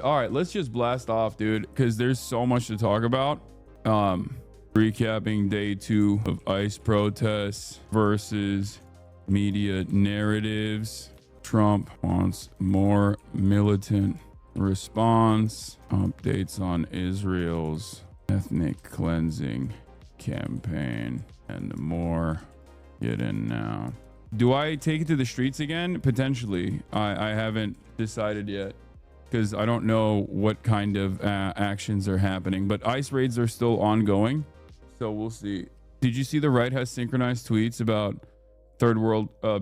All right, let's just blast off, dude, because there's so much to talk about. Recapping day 2 of ICE protests versus media narratives. Trump wants more militant response. Updates on Israel's ethnic cleansing campaign and more. Get in now. Do I take it to the streets again? Potentially. I haven't decided yet, because I don't know what kind of actions are happening, but ICE raids are still ongoing, so we'll see. Did you see the right has synchronized tweets about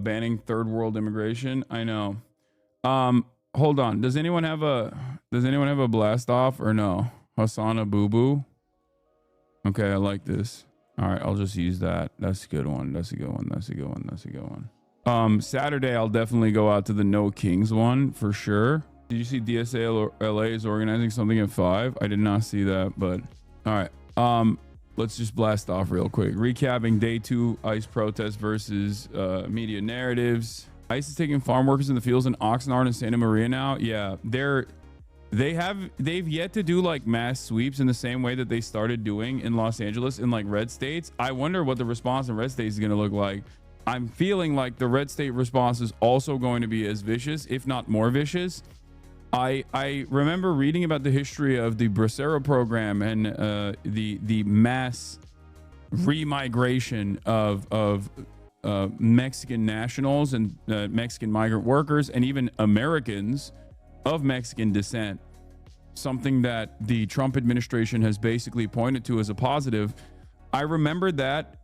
banning third world immigration? I know. Hold on. Does anyone have a blast off or no? Hasanabi. Okay, I like this. All right, I'll just use that. That's a good one. That's a good one. That's a good one. That's a good one. Saturday, I'll definitely go out to the No Kings one for sure. Did you see DSA LA is organizing something at 5? I did not see that, but all right. Let's just blast off real quick. Recapping day 2 ICE protests versus media narratives. ICE is taking farm workers in the fields in Oxnard and Santa Maria now. Yeah, they've yet to do like mass sweeps in the same way that they started doing in Los Angeles in like red states. I wonder what the response in red states is going to look like. I'm feeling like the red state response is also going to be as vicious, if not more vicious. I remember reading about the history of the Bracero program and the mass remigration of Mexican nationals and Mexican migrant workers and even Americans of Mexican descent, something that the Trump administration has basically pointed to as a positive. I remember that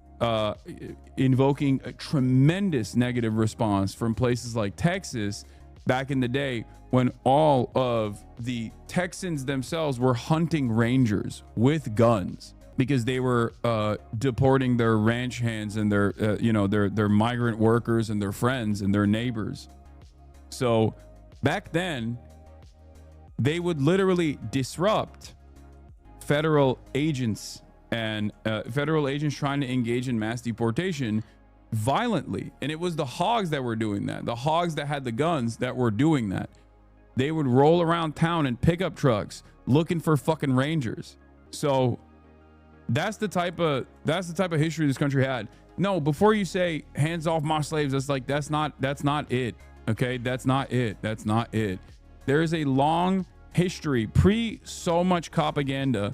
invoking a tremendous negative response from places like Texas back in the day, when all of the Texans themselves were hunting rangers with guns because they were deporting their ranch hands and their migrant workers and their friends and their neighbors. So back then, they would literally disrupt federal agents and federal agents trying to engage in mass deportation violently. And it was the hogs that were doing that. The hogs that had the guns that were doing that. They would roll around town in pickup trucks looking for fucking rangers. So that's the type of history this country had. No, before you say hands off my slaves, that's not it. Okay, that's not it. There is a long history pre so much propaganda.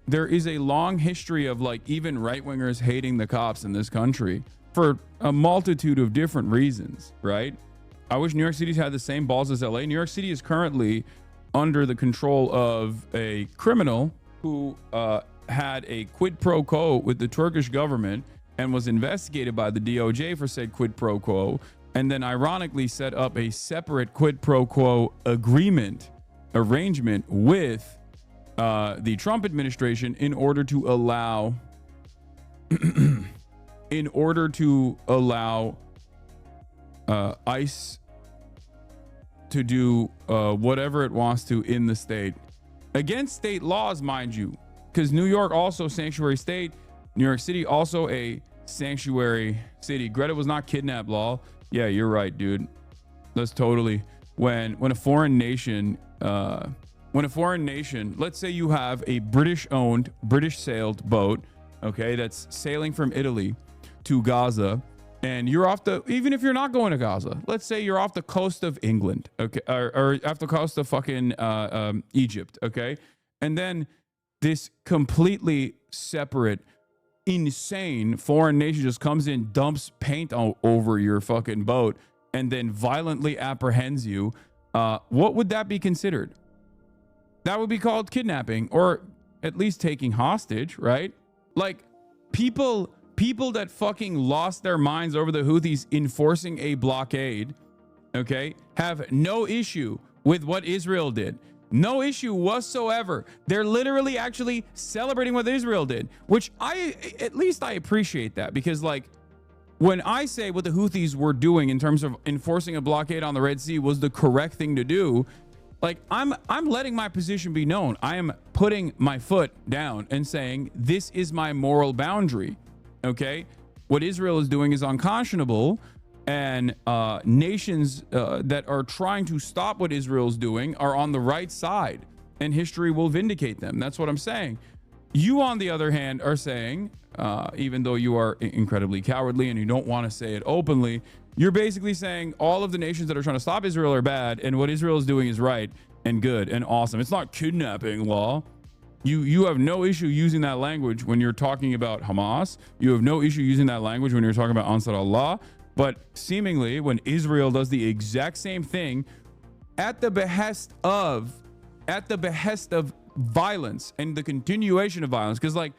There is a long history of like even right wingers hating the cops in this country for a multitude of different reasons, right? I wish New York City's had the same balls as LA. New York City is currently under the control of a criminal who had a quid pro quo with the Turkish government and was investigated by the DOJ for said quid pro quo, and then ironically set up a separate quid pro quo arrangement with the Trump administration in order to allow ICE to do whatever it wants to in the state against state laws, mind you, because New York also sanctuary state, New York City also a sanctuary city. Greta was not kidnap law. Yeah, you're right, dude. That's totally when a foreign nation, let's say you have a British-owned, British-sailed boat, okay, that's sailing from Italy to Gaza, and you're off even if you're not going to Gaza, let's say you're off the coast of England, okay, or off the coast of fucking Egypt, okay, and then this completely separate, insane foreign nation just comes in, dumps paint over your fucking boat, and then violently apprehends you. What would that be considered? That would be called kidnapping, or at least taking hostage, right? Like people that fucking lost their minds over the Houthis enforcing a blockade, okay, have no issue with what Israel did. No issue whatsoever. They're literally actually celebrating what Israel did, which at least I appreciate that, because like when I say what the Houthis were doing in terms of enforcing a blockade on the Red Sea was the correct thing to do, like I'm letting my position be known. I am putting my foot down and saying this is my moral boundary. Okay, what Israel is doing is unconscionable, and nations that are trying to stop what Israel's doing are on the right side. and history will vindicate them. That's what I'm saying. You, on the other hand, are saying, even though you are incredibly cowardly and you don't want to say it openly, you're basically saying all of the nations that are trying to stop Israel are bad, and what Israel is doing is right and good and awesome. It's not kidnapping law. You have no issue using that language when you're talking about Hamas. You have no issue using that language when you're talking about Ansar Allah. But seemingly, when Israel does the exact same thing at the behest of violence and the continuation of violence, because like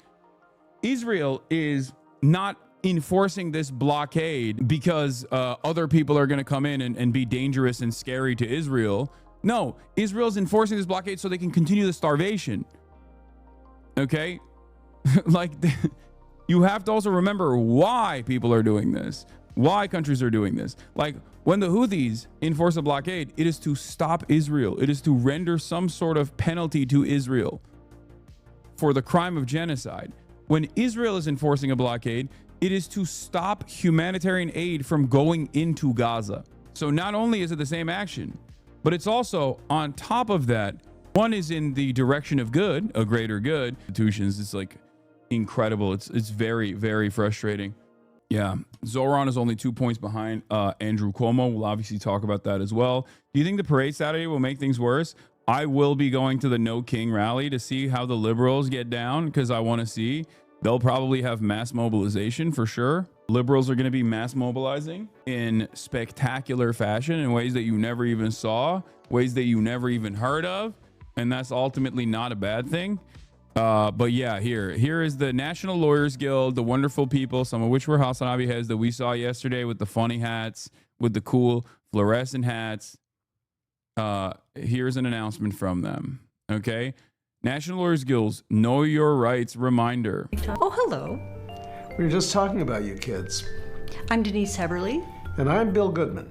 Israel is not enforcing this blockade because other people are going to come in and be dangerous and scary to Israel. No, Israel's enforcing this blockade so they can continue the starvation. Okay? Like, you have to also remember why people are doing this, why countries are doing this. Like, when the Houthis enforce a blockade, it is to stop Israel. It is to render some sort of penalty to Israel for the crime of genocide. When Israel is enforcing a blockade, it is to stop humanitarian aid from going into Gaza. So not only is it the same action, but it's also on top of that, one is in the direction of good, a greater good. Institutions, it's like incredible. It's very, very frustrating. Yeah, Zoran is only 2 points behind Andrew Cuomo. We'll obviously talk about that as well. Do you think the parade Saturday will make things worse? I will be going to the No King rally to see how the liberals get down, because I want to see. They'll probably have mass mobilization for sure. Liberals are going to be mass mobilizing in spectacular fashion in ways that you never even saw, ways that you never even heard of. And that's ultimately not a bad thing. But yeah, here is the National Lawyers Guild, the wonderful people, some of which were Hasanabi heads that we saw yesterday with the funny hats, with the cool fluorescent hats. Here's an announcement from them. Okay. National Lawyers Guild's Know Your Rights reminder. Oh, hello. We were just talking about you kids. I'm Denise Heberly. And I'm Bill Goodman.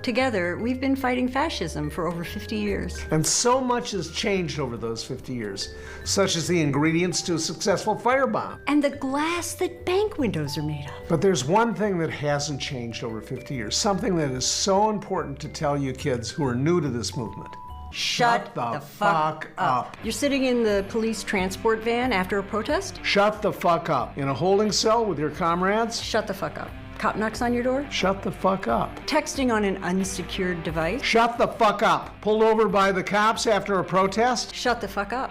Together, we've been fighting fascism for over 50 years. And so much has changed over those 50 years, such as the ingredients to a successful firebomb. And the glass that bank windows are made of. But there's one thing that hasn't changed over 50 years, something that is so important to tell you kids who are new to this movement. Shut the fuck up. You're sitting in the police transport van after a protest? Shut the fuck up. In a holding cell with your comrades? Shut the fuck up. Cop knocks on your door? Shut the fuck up. Texting on an unsecured device? Shut the fuck up. Pulled over by the cops after a protest? Shut the fuck up.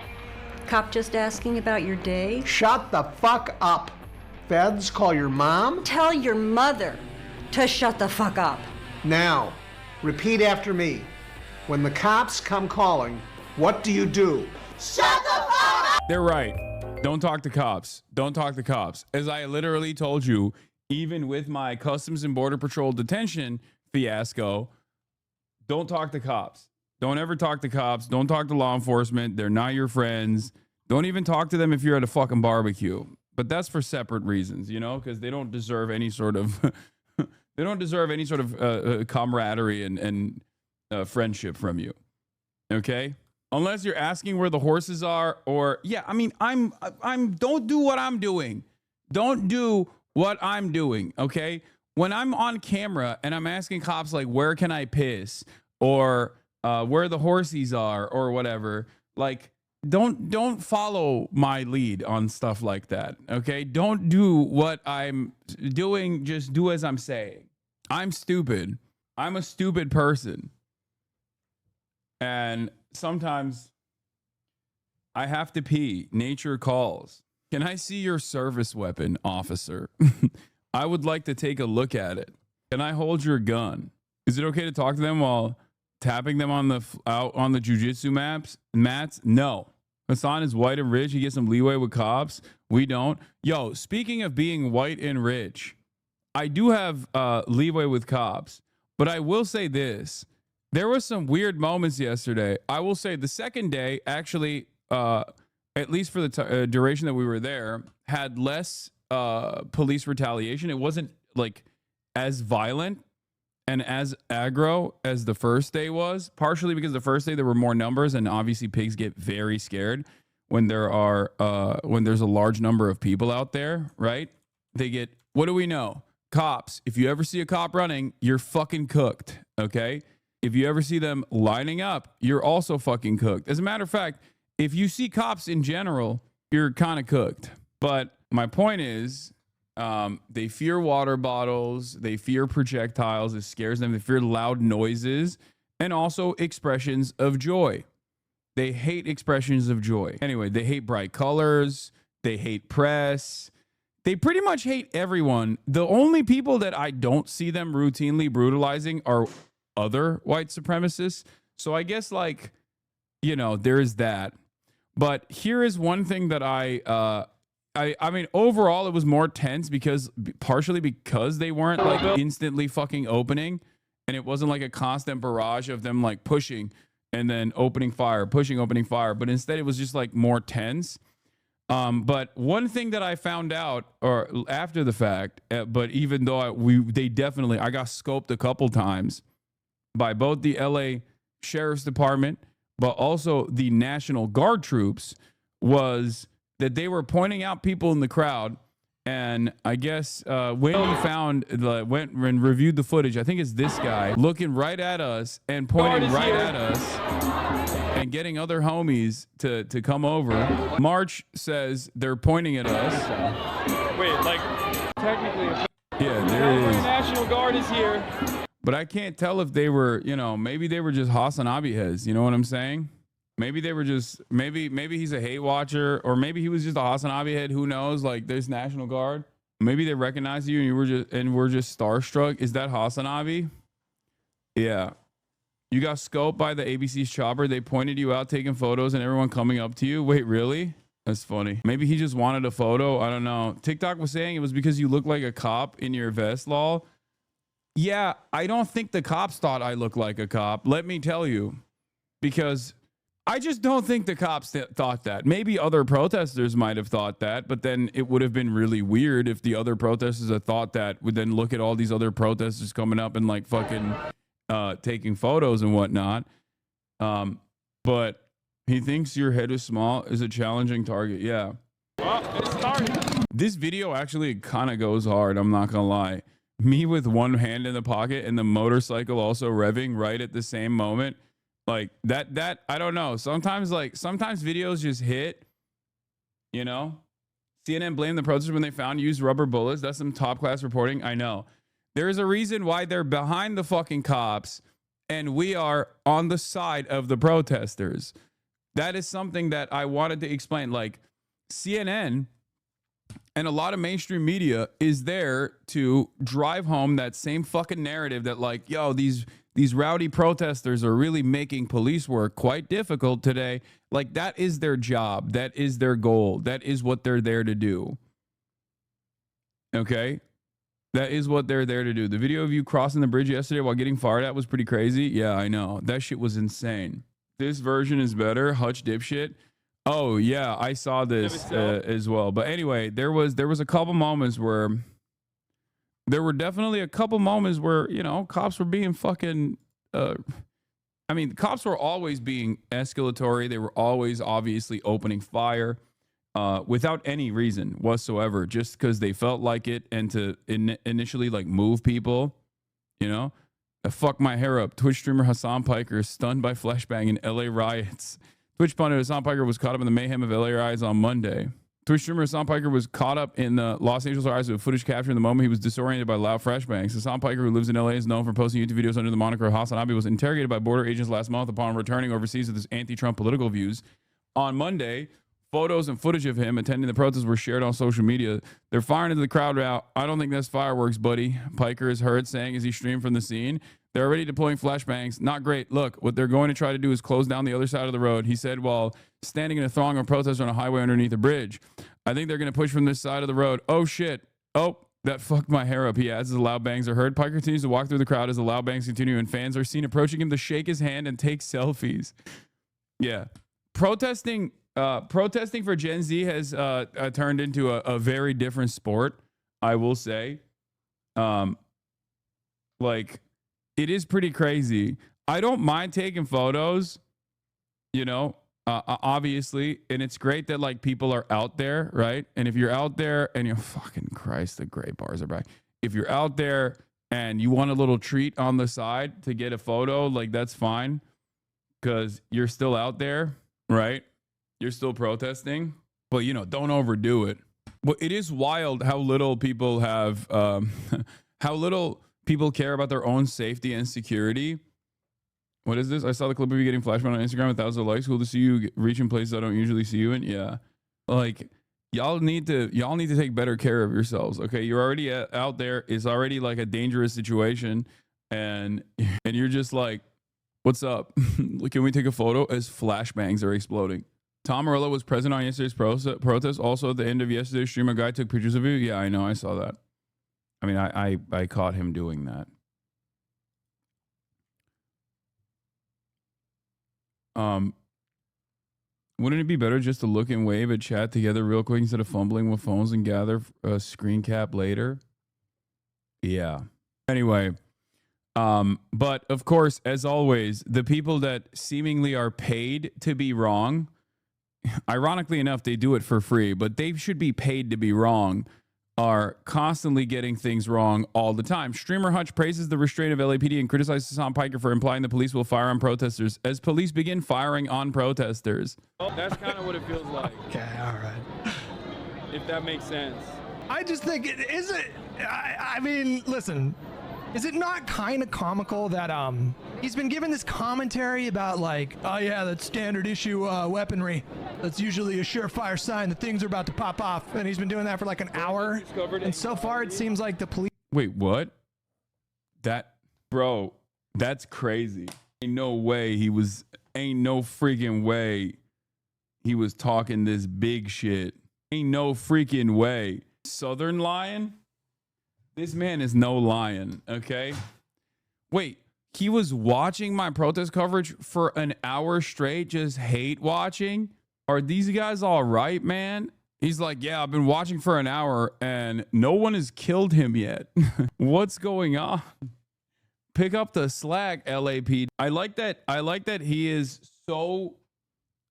Cop just asking about your day? Shut the fuck up. Feds, call your mom? Tell your mother to shut the fuck up. Now, repeat after me. When the cops come calling, what do you do? Shut the fuck up! They're right. Don't talk to cops. Don't talk to cops. As I literally told you, even with my Customs and Border Patrol detention fiasco, don't talk to cops. Don't ever talk to cops. Don't talk to law enforcement. They're not your friends. Don't even talk to them if you're at a fucking barbecue. But that's for separate reasons, you know, because they don't deserve any sort of camaraderie and friendship from you. Okay? Unless you're asking where the horses are, or yeah, I mean, I'm don't do what I'm doing. Don't do what I'm doing, okay? When I'm on camera and I'm asking cops like, where can I piss, or where the horsies are, or whatever, like, don't follow my lead on stuff like that, okay? Don't do what I'm doing. Just do as I'm saying. I'm stupid. I'm a stupid person. And sometimes I have to pee. Nature calls. Can I see your service weapon, officer? I would like to take a look at it. Can I hold your gun? Is it okay to talk to them while tapping them on the out on the jujitsu mats? No. Hassan is white and rich. He gets some leeway with cops. We don't. Yo, speaking of being white and rich, I do have leeway with cops, but I will say this. There were some weird moments yesterday. I will say the second day, actually, at least for the duration that we were there, had less police retaliation. It wasn't like as violent and as aggro as the first day was, partially because the first day there were more numbers, and obviously pigs get very scared when there's a large number of people out there, right? They get, what do we know? Cops. If you ever see a cop running, you're fucking cooked, okay? if you ever see them lining up, you're also fucking cooked. As a matter of fact, if you see cops in general, you're kind of cooked. But my point is, they fear water bottles, they fear projectiles, it scares them, they fear loud noises, and also expressions of joy. They hate expressions of joy. Anyway, they hate bright colors, they hate press, they pretty much hate everyone. The only people that I don't see them routinely brutalizing are other white supremacists. So I guess, like, you know, there is that. But here is one thing that I mean, overall, it was more tense partially because they weren't like instantly fucking opening, and it wasn't like a constant barrage of them like pushing and then opening fire, pushing, opening fire. But instead, it was just like more tense. But one thing that I found out, or after the fact, but even though I got scoped a couple times by both the LA Sheriff's Department, but also the National Guard troops, was that they were pointing out people in the crowd. And I guess when he went and reviewed the footage, I think it's this guy looking right at us and pointing right at us and getting other homies to come over. March says they're pointing at us. Wait, like, technically, yeah, there it is. National Guard is here. But I can't tell if they were, you know, maybe they were just Hasanabi heads. You know what I'm saying? Maybe they were just, maybe he's a hate watcher, or maybe he was just a Hasanabi head. Who knows? Like, there's National Guard. Maybe they recognize you and we're just starstruck. Is that Hasanabi? Yeah. You got scoped by the ABC's chopper. They pointed you out taking photos and everyone coming up to you. Wait, really? That's funny. Maybe he just wanted a photo. I don't know. TikTok was saying it was because you look like a cop in your vest, lol. Yeah, I don't think the cops thought I looked like a cop. Let me tell you. Because I just don't think the cops thought that. Maybe other protesters might have thought that, but then it would have been really weird if the other protesters that thought that would then look at all these other protesters coming up and like fucking taking photos and whatnot. But he thinks your head is small is a challenging target. Yeah. Well, it started. This video actually kind of goes hard. I'm not gonna lie. Me with one hand in the pocket and the motorcycle also revving right at the same moment. Like that, I don't know. Sometimes videos just hit, you know. CNN blamed the protesters when they found used rubber bullets. That's some top class reporting. I know. There's a reason why they're behind the fucking cops and we are on the side of the protesters. That is something that I wanted to explain. Like, CNN and a lot of mainstream media is there to drive home that same fucking narrative that, like, yo, these rowdy protesters are really making police work quite difficult today. Like, that is their job. That is their goal. That is what they're there to do. Okay? That is what they're there to do. The video of you crossing the bridge yesterday while getting fired at was pretty crazy. Yeah, I know. That shit was insane. This version is better. Hutch dipshit. Oh, yeah, I saw this as well. But anyway, there was a couple moments where... There were definitely a couple moments where, you know, cops were being fucking, I mean, cops were always being escalatory. They were always obviously opening fire without any reason whatsoever, just because they felt like it and to initially like move people, you know. Fuck my hair up. Twitch streamer Hassan Piker is stunned by flashbang in LA riots. Twitch pundit Hassan Piker was caught up in the mayhem of LA riots on Monday. Twitch streamer Hassan Piker was caught up in the Los Angeles riots with footage capturing the moment he was disoriented by loud flashbangs. Hassan Piker, who lives in LA, is known for posting YouTube videos under the moniker Hasanabi, was interrogated by border agents last month upon returning overseas with his anti-Trump political views. On Monday, photos and footage of him attending the protests were shared on social media. They're firing into the crowd now. I don't think that's fireworks, buddy. Piker is heard saying as he streamed from the scene. They're already deploying flashbangs. Not great. Look, what they're going to try to do is close down the other side of the road, he said while standing in a throng of protesters on a highway underneath a bridge. I think they're going to push from this side of the road. Oh, shit. Oh, that fucked my hair up, he adds as the loud bangs are heard. Piker continues to walk through the crowd as the loud bangs continue and fans are seen approaching him to shake his hand and take selfies. Yeah. Protesting for Gen Z has turned into a very different sport, I will say. Like, it is pretty crazy. I don't mind taking photos, you know, obviously, and it's great that like people are out there, right? And if you're out there and you're fucking Christ, the gray bars are back. If you're out there and you want a little treat on the side to get a photo, like that's fine because you're still out there, right? You're still protesting, but you know, don't overdo it. But it is wild how little people have, how little people care about their own safety and security. What is this? I saw the clip of you getting flashback on Instagram, 1,000 likes. Cool to see you reaching places I don't usually see you in. Yeah, like y'all need to take better care of yourselves. Okay, you're already out there. It's already like a dangerous situation, and you're just like, what's up? Can we take a photo as flashbangs are exploding? Tom Morello was present on yesterday's protest. Also, at the end of yesterday's stream, a guy took pictures of you. Yeah, I know. I saw that. I mean, I caught him doing that. Wouldn't it be better just to look and wave at chat together real quick instead of fumbling with phones and gather a screen cap later? Yeah. Anyway, but of course, as always, the people that seemingly are paid to be wrong, ironically enough, they do it for free, but they should be paid to be wrong, are constantly getting things wrong all the time. Streamer Hutch praises the restraint of LAPD and criticizes Hassan Piker for implying the police will fire on protesters as police begin firing on protesters. Oh, that's kind of what it feels like. Okay, all right. If that makes sense. I just think I mean, listen, is it not kind of comical that he's been given this commentary about like, oh yeah, that's standard issue weaponry. That's usually a surefire sign that things are about to pop off, and he's been doing that for like an hour. And so far, it seems like the police. Wait, what? That, bro, that's crazy. Ain't no freaking way he was talking this big shit. Ain't no freaking way. Southern lion? This man is no lion, okay? Wait, he was watching my protest coverage for an hour straight, just hate watching? Are these guys all right, man? He's like, yeah, I've been watching for an hour and no one has killed him yet. What's going on? Pick up the slack, LAPD. I like that he is so,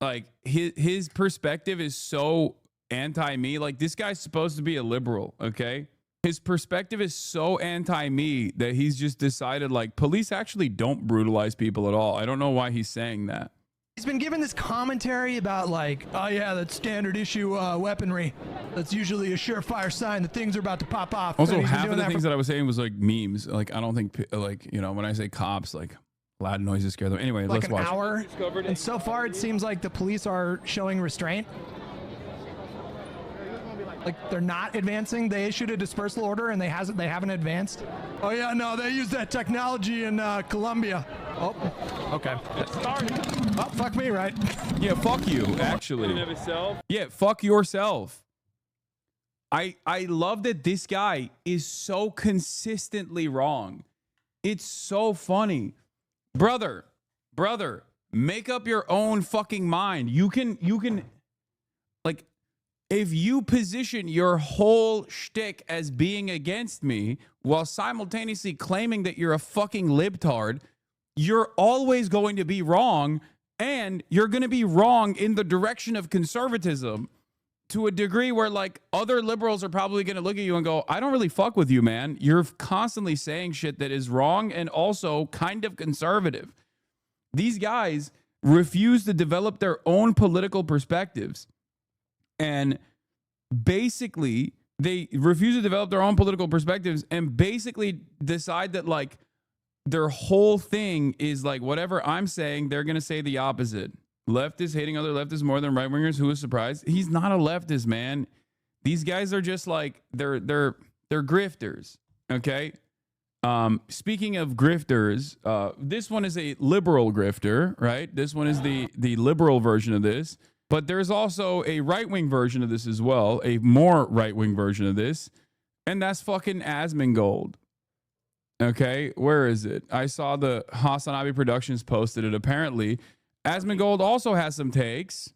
like, his perspective is so anti-me. Like, this guy's supposed to be a liberal, okay? His perspective is so anti-me that he's just decided, like, police actually don't brutalize people at all. I don't know why he's saying that. He's been given this commentary about like, oh yeah, that's standard issue weaponry. That's usually a surefire sign that things are about to pop off. Also, half of the things that I was saying was like memes. Like, I don't think, like, you know, when I say cops, like loud noises scare them. Anyway, like let's watch. Like an hour. And so far, it seems like the police are showing restraint. Like, they're not advancing. They issued a dispersal order and they haven't advanced. Oh yeah, no, they use that technology in Colombia. Oh, okay. Oh, fuck me, right? Yeah, fuck you, actually. In and of itself. Yeah, fuck yourself. I love that this guy is so consistently wrong. It's so funny. Brother, make up your own fucking mind. You can, like, if you position your whole shtick as being against me while simultaneously claiming that you're a fucking libtard, you're always going to be wrong, and you're going to be wrong in the direction of conservatism to a degree where, like, other liberals are probably going to look at you and go, I don't really fuck with you, man. You're constantly saying shit that is wrong and also kind of conservative. These guys refuse to develop their own political perspectives. And basically, they refuse to develop their own political perspectives and basically decide that, like, their whole thing is like, whatever I'm saying, they're going to say the opposite. Leftists hating other leftists more than right-wingers. Who is surprised? He's not a leftist, man. These guys are just like, they're grifters, okay? Speaking of grifters, this one is a liberal grifter, right? This one is the liberal version of this. But there's also a right-wing version of this as well, a more right-wing version of this, and that's fucking Asmongold. Okay, where is it? I saw the Hasanabi Productions posted it. Apparently, Asmongold also has some takes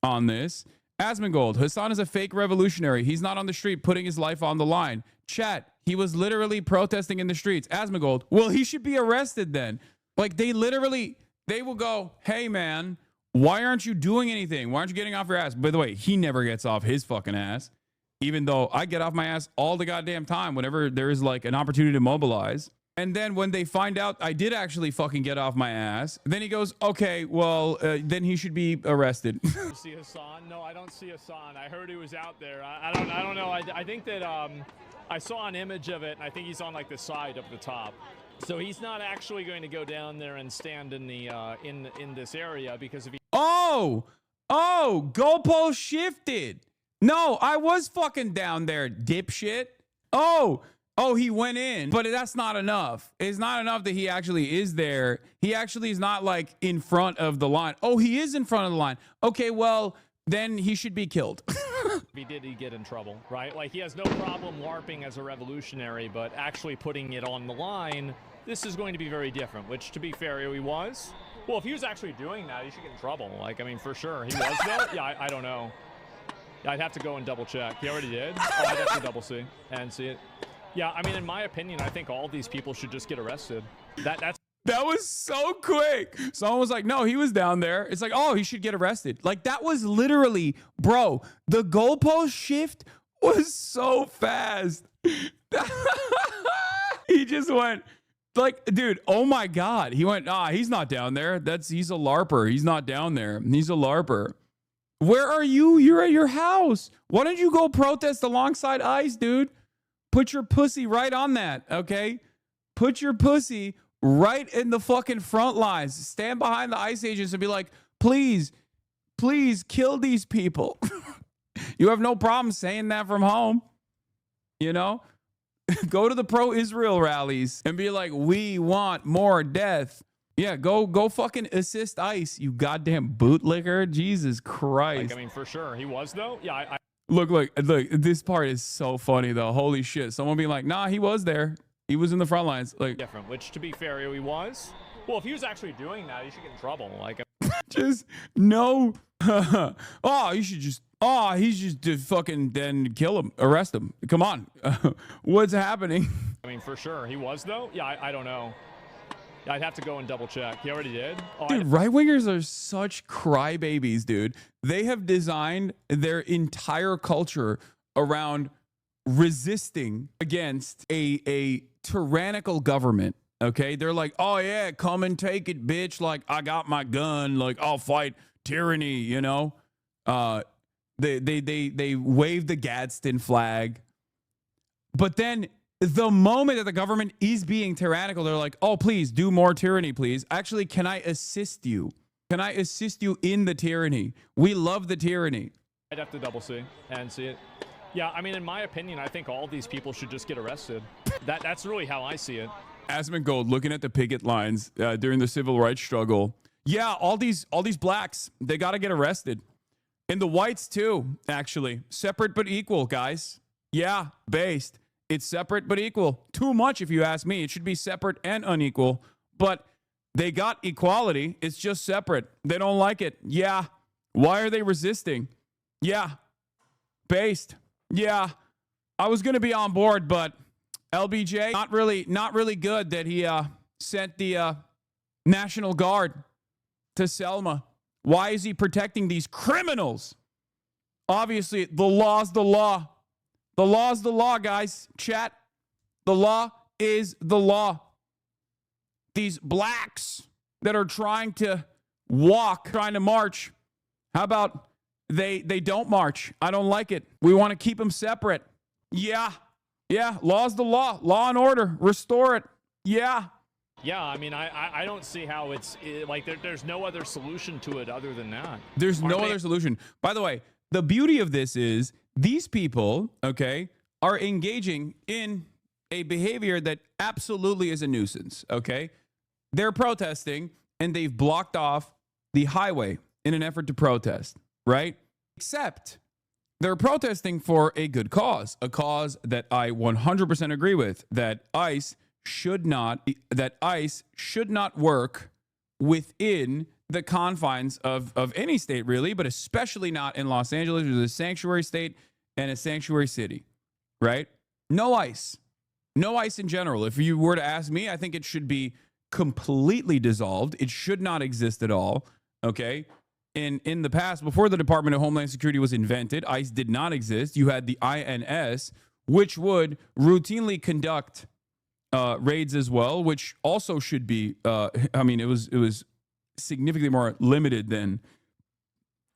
on this. Asmongold, Hassan is a fake revolutionary. He's not on the street putting his life on the line. Chat, he was literally protesting in the streets. Asmongold, well, he should be arrested then. Like, they will go, hey, man, why aren't you doing anything? Why aren't you getting off your ass? By the way, he never gets off his fucking ass. even though I get off my ass all the goddamn time whenever there is like an opportunity to mobilize. And then when they find out I did actually fucking get off my ass, then he goes, okay, well, then he should be arrested. You see Hassan? No, I don't see Hassan. I heard he was out there. I don't know. I think that I saw an image of it, and I think he's on like the side up the top. So he's not actually going to go down there and stand in the in this area, because if he goalpost shifted. No, I was fucking down there, dipshit. Oh, he went in, but that's not enough. It's not enough that he actually is there. He actually is not like in front of the line. Oh, he is in front of the line. Okay, well, then he should be killed. if he did, he'd get in trouble, right? Like, he has no problem LARPing as a revolutionary, but actually putting it on the line, this is going to be very different, which, to be fair, he was. Well, if he was actually doing that, he should get in trouble. Like, I mean, for sure. He was, though? Yeah, I don't know. I'd have to go and double check. He already did? Oh, I'd have to double see and see it. Yeah, I mean, in my opinion, I think all these people should just get arrested. That was so quick. Someone was like, no, he was down there. It's like, oh, he should get arrested. Like, that was literally, bro, the goalpost shift was so fast. He just went, like, dude, oh my God. He went, he's not down there. He's a LARPer. He's not down there. He's a LARPer. Where are you? You're at your house. Why don't you go protest alongside ICE, dude? Put your pussy right on that, okay? Put your pussy right in the fucking front lines. Stand behind the ICE agents and be like, please, please kill these people. You have no problem saying that from home, you know? Go to the pro-Israel rallies and be like, we want more death. Yeah, go fucking assist ICE, you goddamn bootlicker. Jesus Christ. like, I mean, for sure. He was, though? Yeah, Look, this part is so funny, though. Holy shit. Someone being like, nah, he was there. He was in the front lines. Like, different, which, to be fair, he was. Well, if he was actually doing that, he should get in trouble. Like, just no. He should just fucking then kill him, arrest him. Come on. What's happening? I mean, for sure. He was, though? Yeah, I don't know. I'd have to go and double check. He already did? Oh, dude, right-wingers are such crybabies, dude. They have designed their entire culture around resisting against a tyrannical government, okay? They're like, oh, yeah, come and take it, bitch. Like, I got my gun. Like, I'll fight tyranny, you know? They wave the Gadsden flag. But then the moment that the government is being tyrannical, they're like, oh, please do more tyranny, please. Actually, can I assist you? Can I assist you in the tyranny? We love the tyranny. I'd have to double see and see it. Yeah, I mean, in my opinion, I think all these people should just get arrested. That's really how I see it. Asmongold looking at the picket lines during the civil rights struggle. Yeah, all these blacks, they got to get arrested. And the whites too, actually. Separate but equal, guys. Yeah, based. It's separate but equal. Too much, if you ask me. It should be separate and unequal. But they got equality. It's just separate. They don't like it. Yeah. Why are they resisting? Yeah. Based. Yeah. I was going to be on board, but LBJ, not really good that he sent the National Guard to Selma. Why is he protecting these criminals? Obviously, the law's the law. The law's the law, guys. Chat. The law is the law. These blacks that are trying to trying to march, how about they don't march? I don't like it. We want to keep them separate. Yeah. Yeah. Law's the law. Law and order. Restore it. Yeah. Yeah, I mean, I don't see how like there's no other solution to it other than that. There's no other solution. By the way, the beauty of this is these people, okay, are engaging in a behavior that absolutely is a nuisance, okay? They're protesting and they've blocked off the highway in an effort to protest, right? Except they're protesting for a good cause, a cause that I 100% agree with, that ICE should not work within the confines of any state, really, but especially not in Los Angeles, which is a sanctuary state and a sanctuary city, right? No ICE. No ICE in general. If you were to ask me, I think it should be completely dissolved. It should not exist at all, okay? in the past, before the Department of Homeland Security was invented, ICE did not exist. You had the INS, which would routinely conduct raids as well, which also should be, I mean, it was significantly more limited than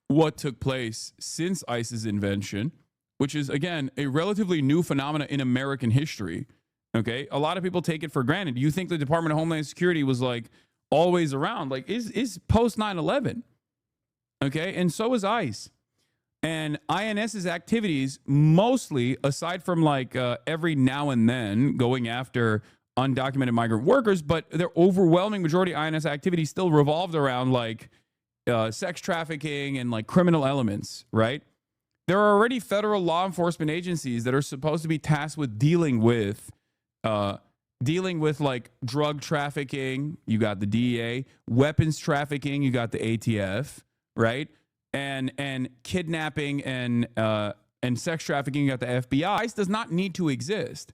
what took place since ICE's invention, which is, again, a relatively new phenomena in American history. Okay, a lot of people take it for granted. You think the Department of Homeland Security was like always around? Like, is post 9/11? Okay, and so is ICE. And INS's activities, mostly, aside from like every now and then going after undocumented migrant workers, but their overwhelming majority of INS activities still revolved around like sex trafficking and like criminal elements, right? There are already federal law enforcement agencies that are supposed to be tasked with dealing with like drug trafficking. You got the DEA, weapons trafficking. You got the ATF, right? And kidnapping and sex trafficking. You got the FBI. ICE does not need to exist.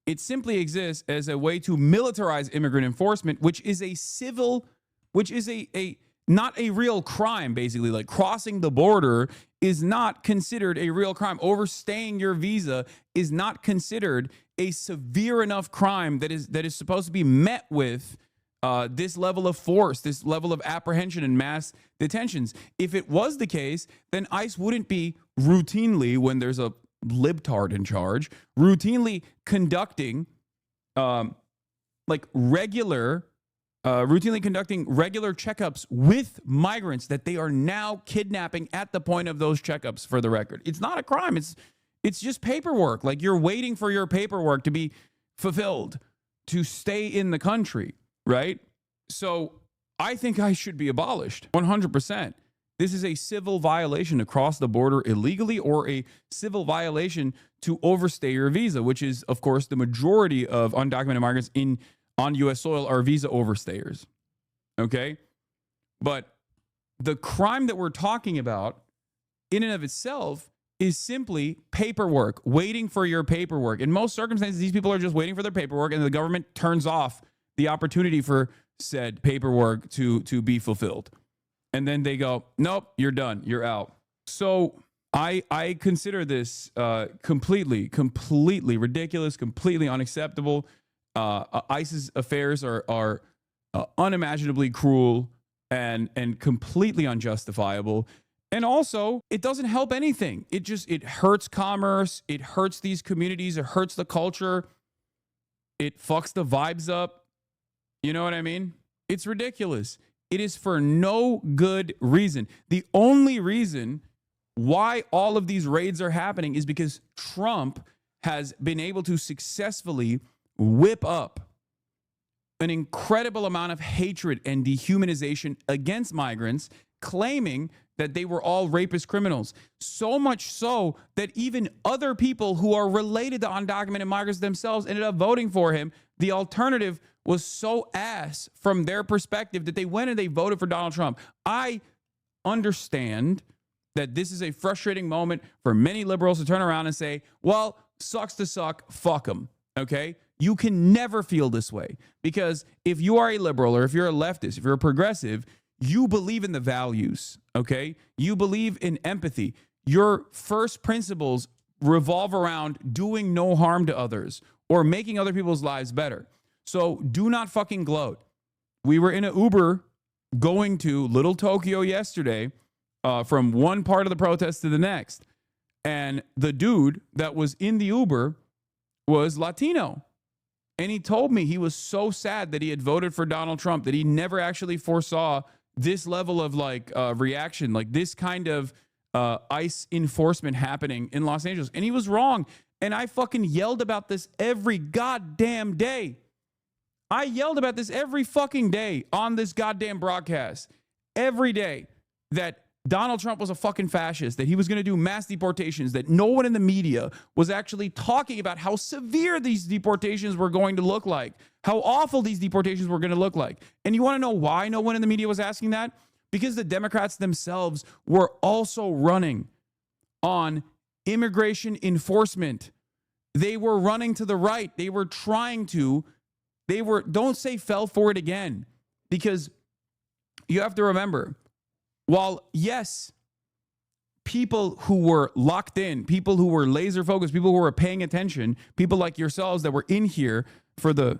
It simply exists as a way to militarize immigrant enforcement, which is a civil, which is a not a real crime, basically. Like crossing the border is not considered a real crime. Overstaying your visa is not considered a severe enough crime that is supposed to be met with this level of force, this level of apprehension and mass detentions. If it was the case, then ICE wouldn't be routinely, when there's a libtard in charge, routinely conducting regular checkups with migrants that they are now kidnapping at the point of those checkups. For the record, it's not a crime. It's just paperwork. Like, you're waiting for your paperwork to be fulfilled to stay in the country, right? So I think ICE should be abolished 100%. This is a civil violation to cross the border illegally, or a civil violation to overstay your visa, which is, of course, the majority of undocumented migrants on U.S. soil are visa overstayers. Okay? But the crime that we're talking about in and of itself is simply paperwork, waiting for your paperwork. In most circumstances, these people are just waiting for their paperwork, and the government turns off the opportunity for said paperwork to be fulfilled. And then they go, nope, you're done. You're out. So I consider this completely ridiculous, completely unacceptable. ICE's affairs are unimaginably cruel and completely unjustifiable. And also, it doesn't help anything. It hurts commerce. It hurts these communities. It hurts the culture. It fucks the vibes up. You know what I mean? It's ridiculous. It is for no good reason. The only reason why all of these raids are happening is because Trump has been able to successfully whip up an incredible amount of hatred and dehumanization against migrants, claiming that they were all rapist criminals. So much so that even other people who are related to undocumented migrants themselves ended up voting for him. The alternative was so ass from their perspective that they went and they voted for Donald Trump. I understand that this is a frustrating moment for many liberals to turn around and say, well, sucks to suck, fuck them, okay? You can never feel this way, because if you are a liberal, or if you're a leftist, if you're a progressive, you believe in the values, okay? You believe in empathy. Your first principles revolve around doing no harm to others or making other people's lives better. So do not fucking gloat. We were in an Uber going to Little Tokyo yesterday from one part of the protest to the next. And the dude that was in the Uber was Latino. And he told me he was so sad that he had voted for Donald Trump, that he never actually foresaw this level of reaction, like this kind of ICE enforcement happening in Los Angeles. And he was wrong. And I fucking yelled about this every goddamn day. I yelled about this every fucking day on this goddamn broadcast. Every day, that Donald Trump was a fucking fascist, that he was going to do mass deportations, that no one in the media was actually talking about how severe these deportations were going to look like, how awful these deportations were going to look like. And you want to know why no one in the media was asking that? Because the Democrats themselves were also running on immigration enforcement. They were running to the right. They were trying to, don't say fell for it again, because you have to remember, while yes, people who were locked in, people who were laser focused, people who were paying attention, people like yourselves that were in here for the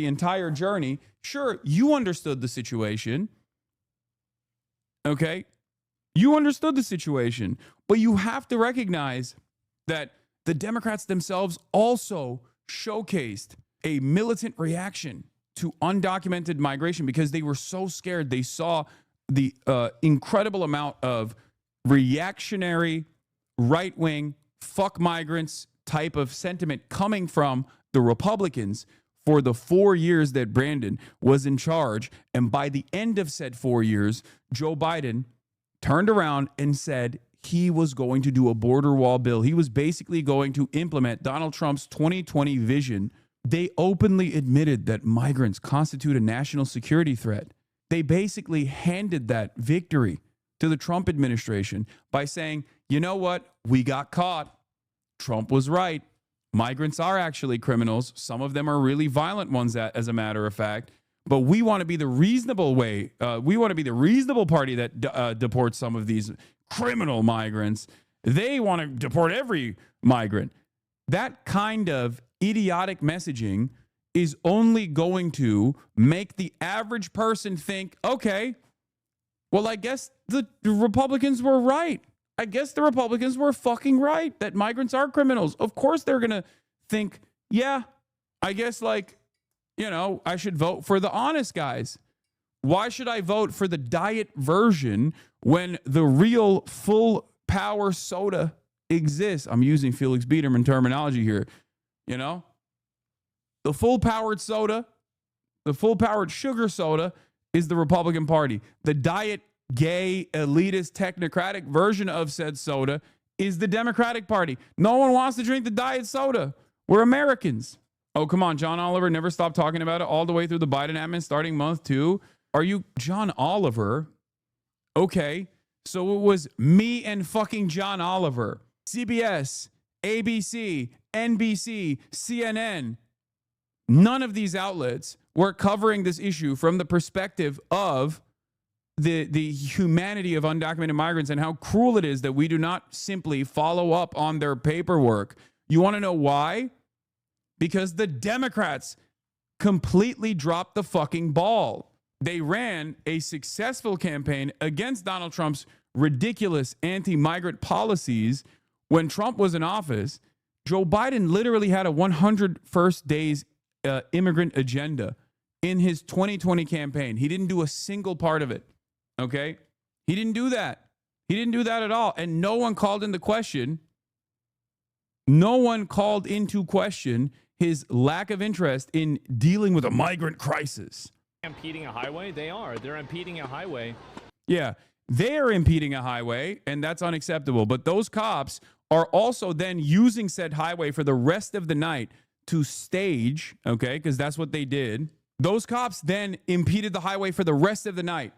entire journey, sure, you understood the situation. Okay? You understood the situation, but you have to recognize that the Democrats themselves also showcased a militant reaction to undocumented migration because they were so scared. They saw the incredible amount of reactionary, right-wing, fuck migrants type of sentiment coming from the Republicans for the 4 years that Brandon was in charge. And by the end of said 4 years, Joe Biden turned around and said he was going to do a border wall bill. He was basically going to implement Donald Trump's 2020 vision. They openly admitted that migrants constitute a national security threat. They basically handed that victory to the Trump administration by saying, you know what? We got caught. Trump was right. Migrants are actually criminals. Some of them are really violent ones, as a matter of fact. But we want to be the reasonable way. We want to be the reasonable party that deports some of these criminal migrants. They want to deport every migrant. That kind of idiotic messaging is only going to make the average person think, okay, well, I guess the Republicans were right. I guess the Republicans were fucking right that migrants are criminals. Of course, they're going to think, yeah, I guess I should vote for the honest guys. Why should I vote for the diet version when the real full power soda exists? I'm using Felix Biederman terminology here. The full powered soda, the full powered sugar soda is the Republican Party. The diet, gay, elitist, technocratic version of said soda is the Democratic Party. No one wants to drink the diet soda. We're Americans. Oh, come on. John Oliver never stopped talking about it all the way through the Biden admin starting month 2. Are you John Oliver? Okay. So it was me and fucking John Oliver. CBS, ABC, NBC, CNN. None of these outlets were covering this issue from the perspective of the humanity of undocumented migrants and how cruel it is that we do not simply follow up on their paperwork. You want to know why? Because the Democrats completely dropped the fucking ball. They ran a successful campaign against Donald Trump's ridiculous anti-migrant policies. When Trump was in office, Joe Biden literally had a 100 first days immigrant agenda in his 2020 campaign. He didn't do a single part of it. Okay? He didn't do that. He didn't do that at all. And no one called into question his lack of interest in dealing with a migrant crisis. Impeding a highway? They are. They're impeding a highway. Yeah, they're impeding a highway, and that's unacceptable. But those cops are also then using said highway for the rest of the night to stage, okay, because that's what they did. Those cops then impeded the highway for the rest of the night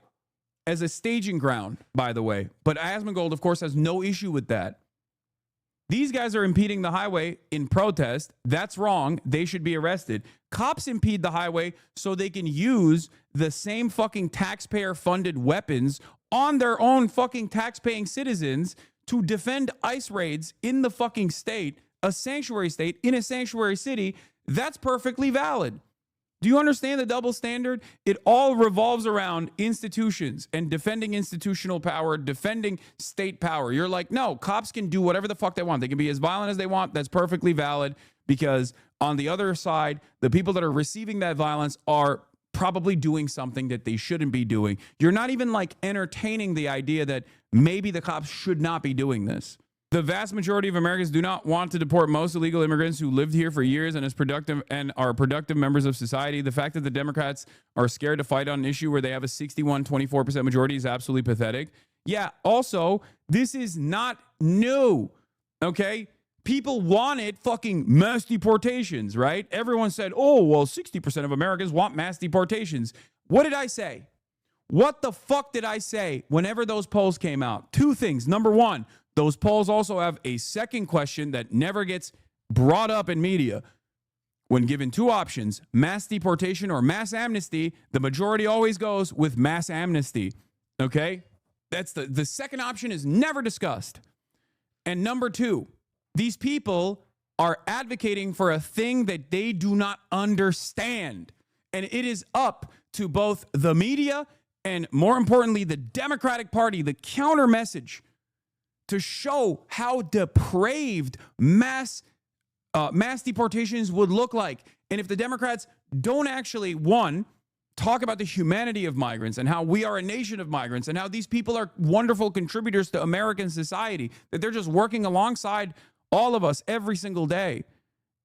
as a staging ground, by the way. But Asmongold, of course, has no issue with that. These guys are impeding the highway in protest. That's wrong. They should be arrested. Cops impede the highway so they can use the same fucking taxpayer-funded weapons on their own fucking tax-paying citizens to defend ICE raids in the fucking state, a sanctuary state in a sanctuary city. That's perfectly valid. Do you understand the double standard? It all revolves around institutions and defending institutional power, defending state power. You're like, no, cops can do whatever the fuck they want. They can be as violent as they want. That's perfectly valid because on the other side, the people that are receiving that violence are probably doing something that they shouldn't be doing. You're not even like entertaining the idea that maybe the cops should not be doing this. The vast majority of Americans do not want to deport most illegal immigrants who lived here for years and are productive members of society. The fact that the Democrats are scared to fight on an issue where they have a 61-24% majority is absolutely pathetic. Yeah, also, this is not new, okay? People wanted fucking mass deportations, right? Everyone said, oh, well, 60% of Americans want mass deportations. What did I say? What the fuck did I say whenever those polls came out? Two things. Number one, those polls also have a second question that never gets brought up in media. When given two options, mass deportation or mass amnesty, the majority always goes with mass amnesty, okay? That's the second option is never discussed. And number two, these people are advocating for a thing that they do not understand. And it is up to both the media and, more importantly, the Democratic Party, the counter message, to show how depraved mass deportations would look like. And if the Democrats don't actually, one, talk about the humanity of migrants and how we are a nation of migrants and how these people are wonderful contributors to American society, that they're just working alongside all of us every single day,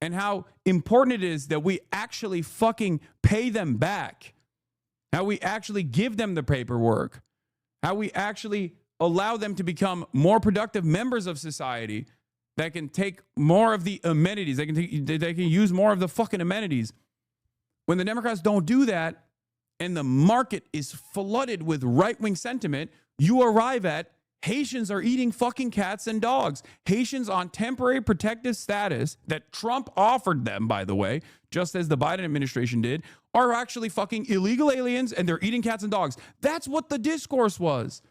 and how important it is that we actually fucking pay them back, how we actually give them the paperwork, how we actually allow them to become more productive members of society that can take more of the amenities, they can use more of the fucking amenities. When the Democrats don't do that, and the market is flooded with right-wing sentiment, you arrive at Haitians are eating fucking cats and dogs. Haitians on temporary protective status that Trump offered them, by the way, just as the Biden administration did, are actually fucking illegal aliens and they're eating cats and dogs. That's what the discourse was.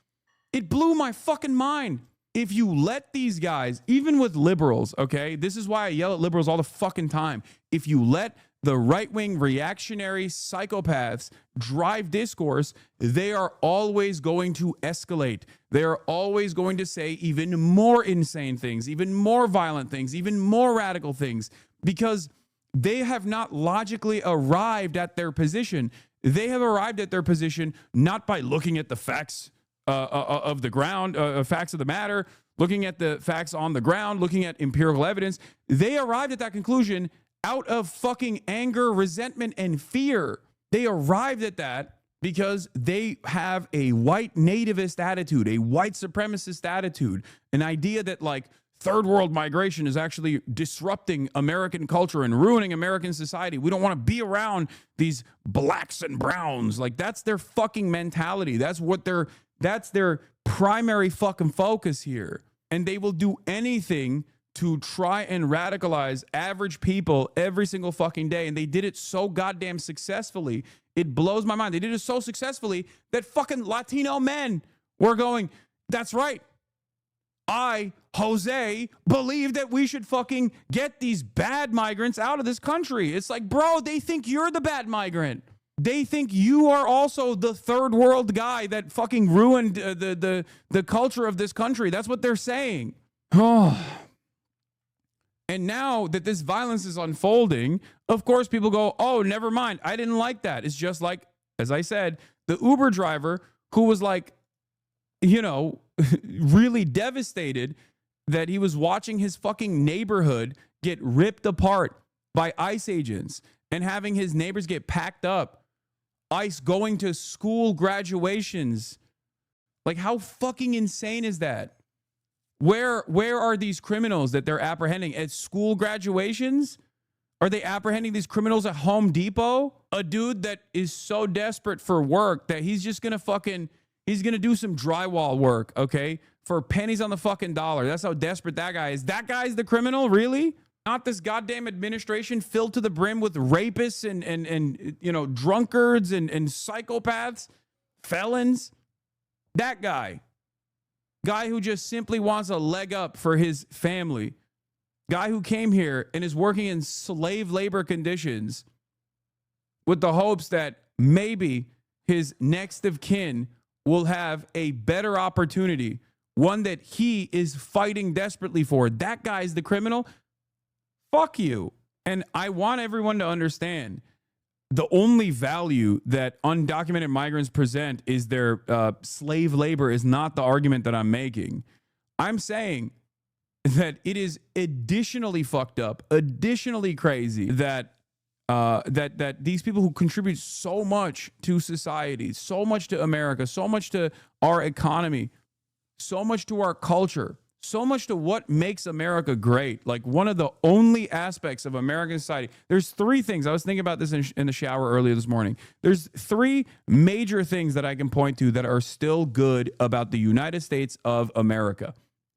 It blew my fucking mind. If you let these guys, even with liberals, okay, this is why I yell at liberals all the fucking time. If you let the right-wing reactionary psychopaths drive discourse, they are always going to escalate. They are always going to say even more insane things, even more violent things, even more radical things, because they have not logically arrived at their position. They have arrived at their position not by looking at the facts of the ground, facts of the matter, looking at the facts on the ground, looking at empirical evidence. They arrived at that conclusion out of fucking anger, resentment, and fear. They arrived at that because they have a white nativist attitude, a white supremacist attitude, an idea that like third world migration is actually disrupting American culture and ruining American society. We don't want to be around these blacks and browns. Like that's their fucking mentality. That's their primary fucking focus here. And they will do anything to try and radicalize average people every single fucking day. And they did it so goddamn successfully. It blows my mind. They did it so successfully that fucking Latino men were going, that's right. I, Jose, believe that we should fucking get these bad migrants out of this country. It's like, bro, they think you're the bad migrant. They think you are also the third world guy that fucking ruined the culture of this country. That's what they're saying. Oh. And now that this violence is unfolding, of course, people go, oh, never mind. I didn't like that. It's just like, as I said, the Uber driver who was like, you know, really devastated that he was watching his fucking neighborhood get ripped apart by ICE agents and having his neighbors get packed up. ICE going to school graduations. Like, how fucking insane is that? Where are these criminals that they're apprehending at school graduations? Are they apprehending these criminals at Home Depot? A dude that is so desperate for work that he's just gonna he's gonna do some drywall work, okay? For pennies on the fucking dollar. That's how desperate that guy is. That guy's the criminal, really? Not this goddamn administration filled to the brim with rapists and you know, drunkards and psychopaths, felons. That guy who just simply wants a leg up for his family. Guy who came here and is working in slave labor conditions with the hopes that maybe his next of kin will have a better opportunity, one that he is fighting desperately for. That guy's the criminal. Fuck you. And I want everyone to understand the only value that undocumented migrants present is their slave labor is not the argument that I'm making. I'm saying that it is additionally fucked up, additionally crazy that that these people who contribute so much to society, so much to America, so much to our economy, so much to our culture, so much to what makes America great. Like one of the only aspects of American society. There's three things. I was thinking about this in the shower earlier this morning. There's three major things that I can point to that are still good about the United States of America.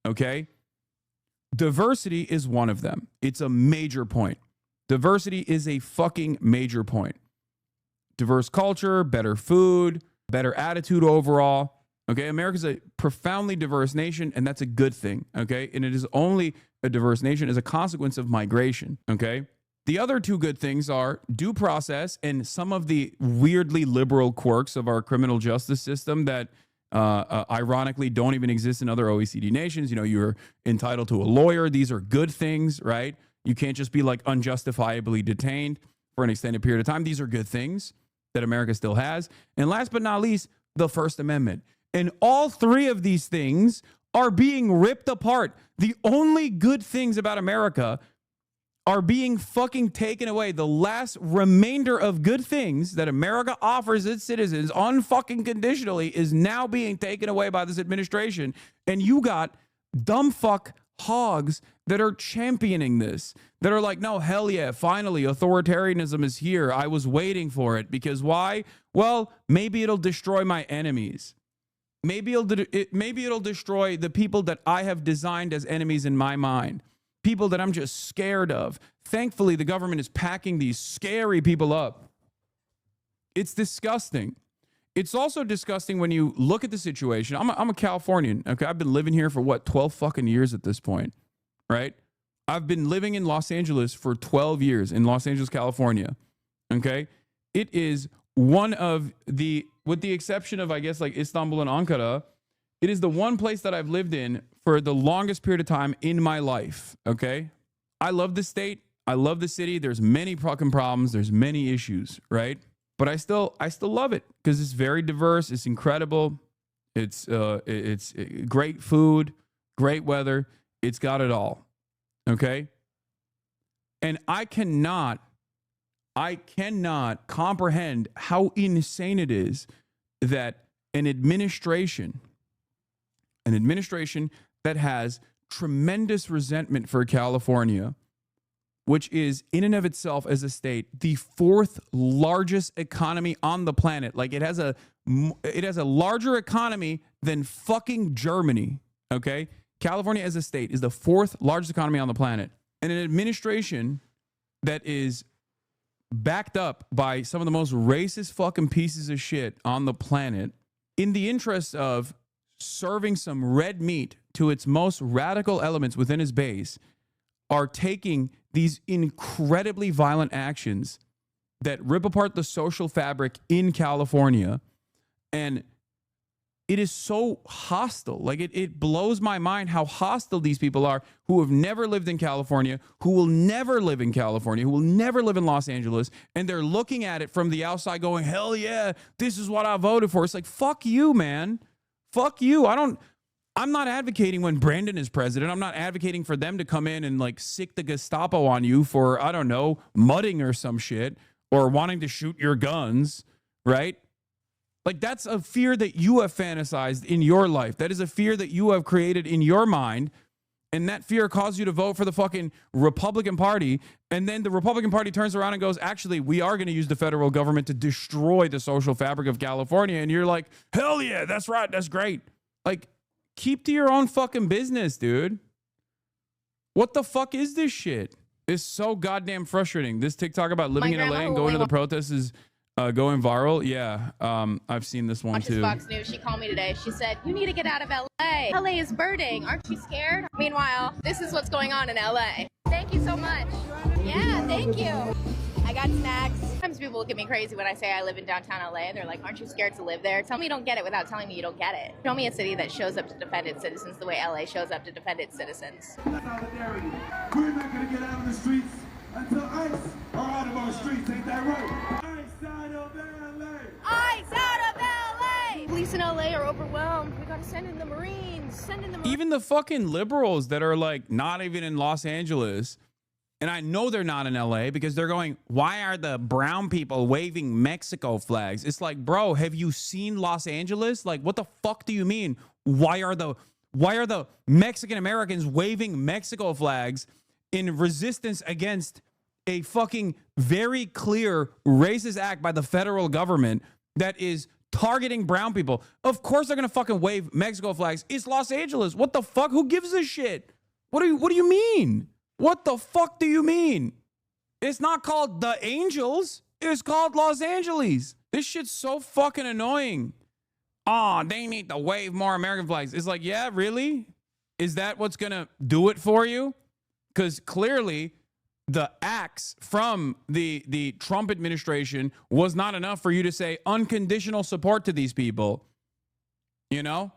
Okay? Diversity is one of them. It's a major point. Diversity is a fucking major point. Diverse culture, better food, better attitude overall. Okay, America's a profoundly diverse nation, and that's a good thing. Okay, and it is only a diverse nation as a consequence of migration. Okay, the other two good things are due process and some of the weirdly liberal quirks of our criminal justice system that ironically don't even exist in other OECD nations. You know, you're entitled to a lawyer. These are good things, right? You can't just be like unjustifiably detained for an extended period of time. These are good things that America still has. And last but not least, the First Amendment. And all three of these things are being ripped apart. The only good things about America are being fucking taken away. The last remainder of good things that America offers its citizens unfucking conditionally is now being taken away by this administration. And you got dumb fuck hogs that are championing this, that are like, no, hell yeah, finally authoritarianism is here. I was waiting for it. Because why? Well, maybe it'll destroy my enemies. Maybe it'll destroy the people that I have designed as enemies in my mind. People that I'm just scared of. Thankfully, the government is packing these scary people up. It's disgusting. It's also disgusting when you look at the situation. I'm a Californian. Okay, I've been living here for what, 12 fucking years at this point, right? I've been living in Los Angeles for 12 years in Los Angeles, California. Okay, it is one of the, with the exception of I guess like Istanbul and Ankara, it is the one place that I've lived in for the longest period of time in my life, okay? I love the state. I love the city. There's many fucking problems. There's many issues, right? But I still love it because it's very diverse. It's incredible. It's great food, great weather. It's got it all, okay? And I cannot comprehend how insane it is that an administration that has tremendous resentment for California, which is in and of itself as a state, the fourth largest economy on the planet. Like it has a larger economy than fucking Germany. Okay. California as a state is the fourth largest economy on the planet. And an administration that is backed up by some of the most racist fucking pieces of shit on the planet in the interest of serving some red meat to its most radical elements within his base, are taking these incredibly violent actions that rip apart the social fabric in California. And it is so hostile. Like it blows my mind how hostile these people are who have never lived in California, who will never live in California, who will never live in Los Angeles. And they're looking at it from the outside going, hell yeah, this is what I voted for. It's like, fuck you, man. Fuck you. I'm not advocating when Brandon is president. I'm not advocating for them to come in and like sick the Gestapo on you for, I don't know, mudding or some shit or wanting to shoot your guns, right? Like that's a fear that you have fantasized in your life. That is a fear that you have created in your mind. And that fear caused you to vote for the fucking Republican Party. And then the Republican Party turns around and goes, actually, we are going to use the federal government to destroy the social fabric of California. And you're like, hell yeah, that's right. That's great. Like, keep to your own fucking business, dude. What the fuck is this shit? It's so goddamn frustrating. This TikTok about living in LA and going to the protests is going viral. Yeah, I've seen this one too. Fox News. She called me today. She said, you need to get out of LA. LA is burning. Aren't you scared? Meanwhile, this is what's going on in LA. Thank you so much. Yeah, thank you. I got snacks. Sometimes people look at me crazy when I say I live in downtown LA and they're like, aren't you scared to live there? Tell me you don't get it without telling me you don't get it. Show me a city that shows up to defend its citizens the way LA shows up to defend its citizens. Solidarity. We're not going to get out of the streets until ICE are out of our streets. Ain't that right? ICE out of LA. ICE out of LA. Police in LA are overwhelmed. We got to send in the Marines. Even the fucking liberals that are like not even in Los Angeles. And I know they're not in LA because they're going, why are the brown people waving Mexico flags? It's like, bro, have you seen Los Angeles? Like, what the fuck do you mean? Why are the Mexican Americans waving Mexico flags in resistance against a fucking very clear racist act by the federal government that is targeting brown people? Of course they're gonna fucking wave Mexico flags. It's Los Angeles. What the fuck? Who gives a shit? What do you mean? What the fuck do you mean? It's not called the Angels. It's called Los Angeles. This shit's so fucking annoying. oh, they need to wave more American flags. It's like, yeah, really? Is that what's going to do it for you? Because clearly the acts from the Trump administration was not enough for you to say unconditional support to these people. You know?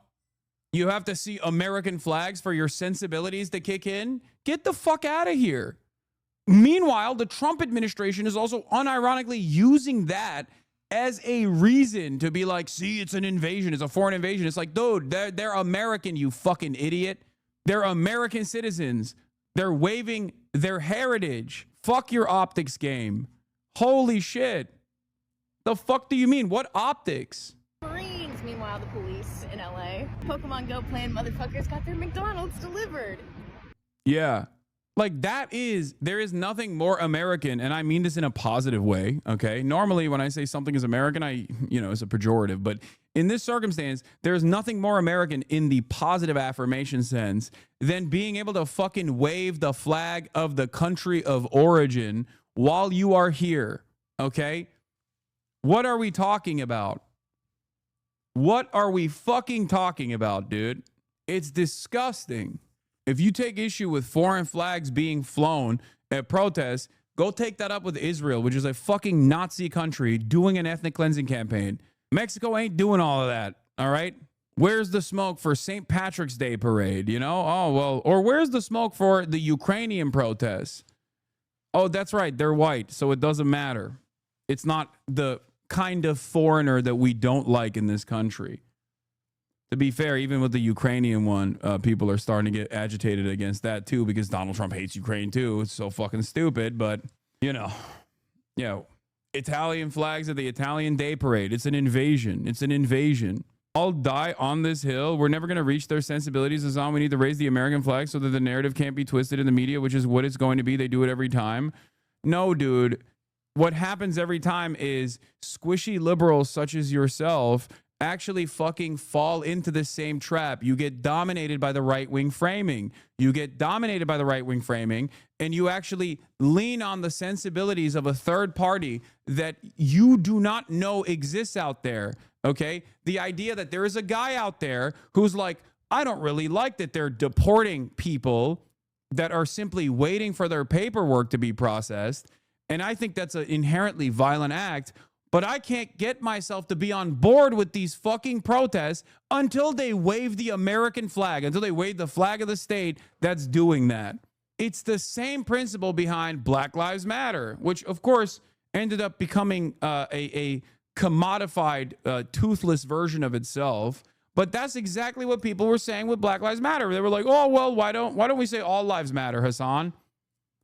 You have to see American flags for your sensibilities to kick in. Get the fuck out of here. Meanwhile, the Trump administration is also unironically using that as a reason to be like, see, it's an invasion. It's a foreign invasion. It's like, dude, they're American, you fucking idiot. They're American citizens. They're waving their heritage. Fuck your optics game. Holy shit. The fuck do you mean? What optics? Marines, meanwhile, the police in LA. Pokemon Go playing motherfuckers got their McDonald's delivered. Yeah. Like there is nothing more American, and I mean this in a positive way, okay? Normally when I say something is American, it's a pejorative, but in this circumstance, there's nothing more American in the positive affirmation sense than being able to fucking wave the flag of the country of origin while you are here, okay? What are we talking about? What are we fucking talking about, dude? It's disgusting. If you take issue with foreign flags being flown at protests, go take that up with Israel, which is a fucking Nazi country doing an ethnic cleansing campaign. Mexico ain't doing all of that, all right? Where's the smoke for St. Patrick's Day parade, you know? Oh, well, or where's the smoke for the Ukrainian protests? Oh, that's right, they're white, so it doesn't matter. It's not the kind of foreigner that we don't like in this country. To be fair, even with the Ukrainian one, people are starting to get agitated against that too because Donald Trump hates Ukraine too. It's so fucking stupid, but Italian flags at the Italian Day Parade. It's an invasion. It's an invasion. I'll die on this hill. We're never going to reach their sensibilities. Hassan, we need to raise the American flag so that the narrative can't be twisted in the media, which is what it's going to be. They do it every time. No, dude. What happens every time is squishy liberals such as yourself actually fucking fall into the same trap. You get dominated by the right-wing framing. You get dominated by the right-wing framing, and you actually lean on the sensibilities of a third party that you do not know exists out there, okay? The idea that there is a guy out there who's like, I don't really like that they're deporting people that are simply waiting for their paperwork to be processed, and I think that's an inherently violent act. But I can't get myself to be on board with these fucking protests until they wave the American flag, until they wave the flag of the state that's doing that. It's the same principle behind Black Lives Matter, which, of course, ended up becoming a commodified, toothless version of itself. But that's exactly what people were saying with Black Lives Matter. They were like, oh, well, why don't we say all lives matter, Hassan?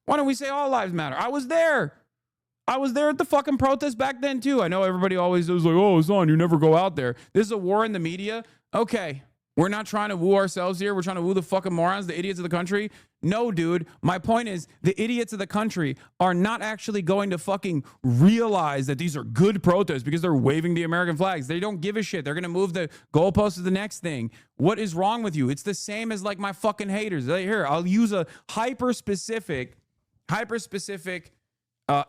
Why don't we say all lives matter? I was there. I was there at the fucking protest back then, too. I know everybody always was like, oh, Hassan, you never go out there. This is a war in the media. Okay, we're not trying to woo ourselves here. We're trying to woo the fucking morons, the idiots of the country. No, dude. My point is the idiots of the country are not actually going to fucking realize that these are good protests because they're waving the American flags. They don't give a shit. They're going to move the goalpost to the next thing. What is wrong with you? It's the same as like my fucking haters. Here, I'll use a hyper-specific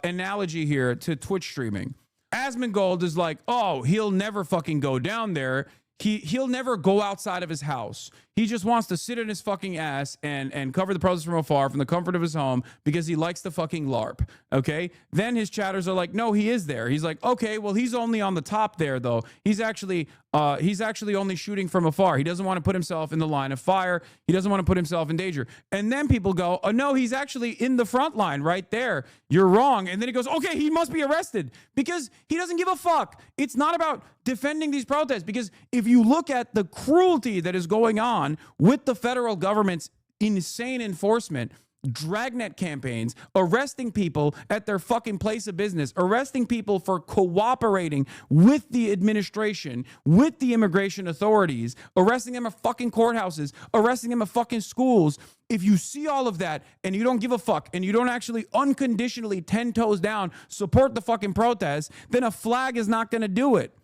analogy here to Twitch streaming. Asmongold is like, oh, he'll never fucking go down there. He'll never go outside of his house. He just wants to sit in his fucking ass and cover the protest from afar from the comfort of his home because he likes the fucking LARP. Okay. Then his chatters are like, no, he is there. He's like, okay, well, he's only on the top there though. He's actually only shooting from afar. He doesn't want to put himself in the line of fire. He doesn't want to put himself in danger. And then people go, oh no, he's actually in the front line right there. You're wrong. And then he goes, okay, he must be arrested because he doesn't give a fuck. It's not about defending these protests because if you look at the cruelty that is going on with the federal government's insane enforcement, dragnet campaigns, arresting people at their fucking place of business, arresting people for cooperating with the administration, with the immigration authorities, arresting them at fucking courthouses, arresting them at fucking schools. If you see all of that and you don't give a fuck and you don't actually unconditionally 10 toes down support the fucking protest, then a flag is not going to do it.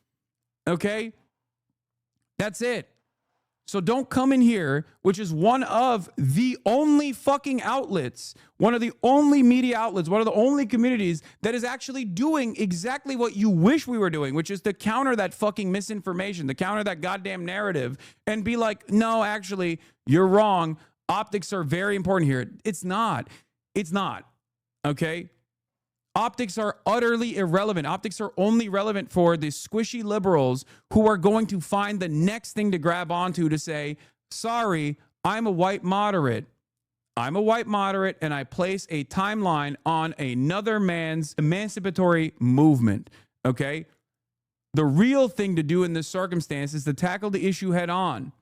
Okay? That's it. So don't come in here, which is one of the only fucking outlets, one of the only media outlets, one of the only communities that is actually doing exactly what you wish we were doing, which is to counter that fucking misinformation, to counter that goddamn narrative and be like, no, actually, you're wrong. Optics are very important here. It's not. It's not. Okay? Optics are utterly irrelevant. Optics are only relevant for the squishy liberals who are going to find the next thing to grab onto to say, sorry, I'm a white moderate. I'm a white moderate, and I place a timeline on another man's emancipatory movement. Okay? The real thing to do in this circumstance is to tackle the issue head on.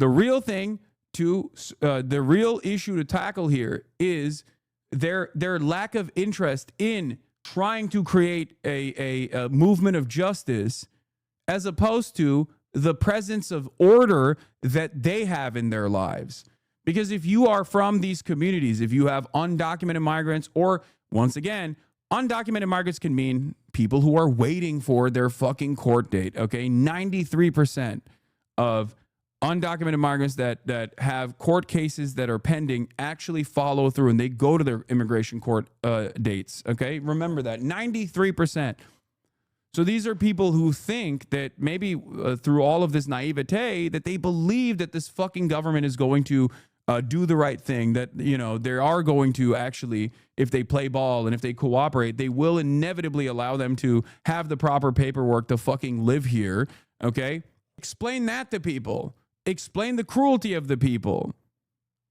The real issue to tackle here is their lack of interest in trying to create a movement of justice, as opposed to the presence of order that they have in their lives. Because if you are from these communities, if you have undocumented migrants, or once again, undocumented migrants can mean people who are waiting for their fucking court date. Okay, 93% of undocumented migrants that have court cases that are pending actually follow through and they go to their immigration court dates. Okay, remember that 93%. So these are people who think that maybe through all of this naivete that they believe that this fucking government is going to do the right thing, that, you know, they are going to actually, if they play ball and if they cooperate, they will inevitably allow them to have the proper paperwork to fucking live here. Okay, explain that to people. Explain the cruelty of the people.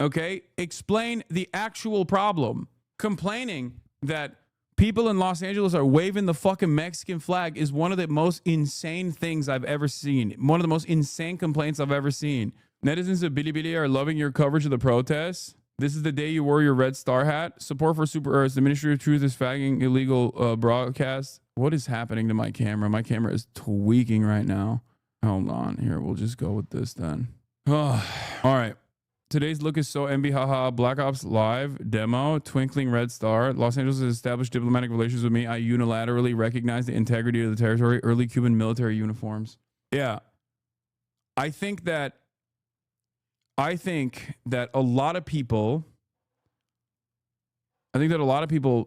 Okay? Explain the actual problem. Complaining that people in Los Angeles are waving the fucking Mexican flag is one of the most insane things I've ever seen. One of the most insane complaints I've ever seen. Netizens of Bilibili are loving your coverage of the protests. This is the day you wore your red star hat. Support for Super Earths. The Ministry of Truth is fagging illegal broadcasts. What is happening to my camera? My camera is tweaking right now. Hold on here. We'll just go with this then. Oh, all right. Today's look is so MB haha. Black Ops Live demo. Twinkling red star. Los Angeles has established diplomatic relations with me. I unilaterally recognize the integrity of the territory. Early Cuban military uniforms. Yeah. I think that a lot of people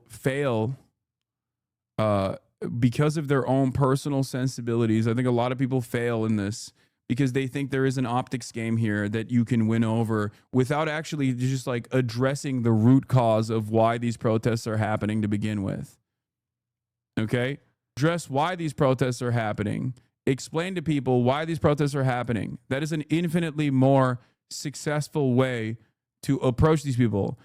fail because of their own personal sensibilities. I think a lot of people fail in this because they think there is an optics game here that you can win over without actually just like addressing the root cause of why these protests are happening to begin with. Okay? Address why these protests are happening. Explain to people why these protests are happening. That is an infinitely more successful way to approach these people.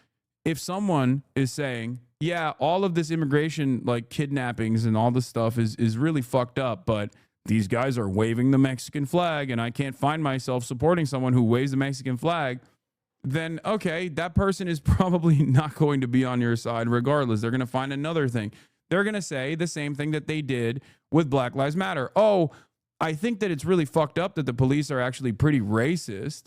If someone is saying, yeah, all of this immigration, like kidnappings and all this stuff is really fucked up, but these guys are waving the Mexican flag and I can't find myself supporting someone who waves the Mexican flag, then okay, that person is probably not going to be on your side regardless. They're going to find another thing. They're going to say the same thing that they did with Black Lives Matter. Oh, I think that it's really fucked up that the police are actually pretty racist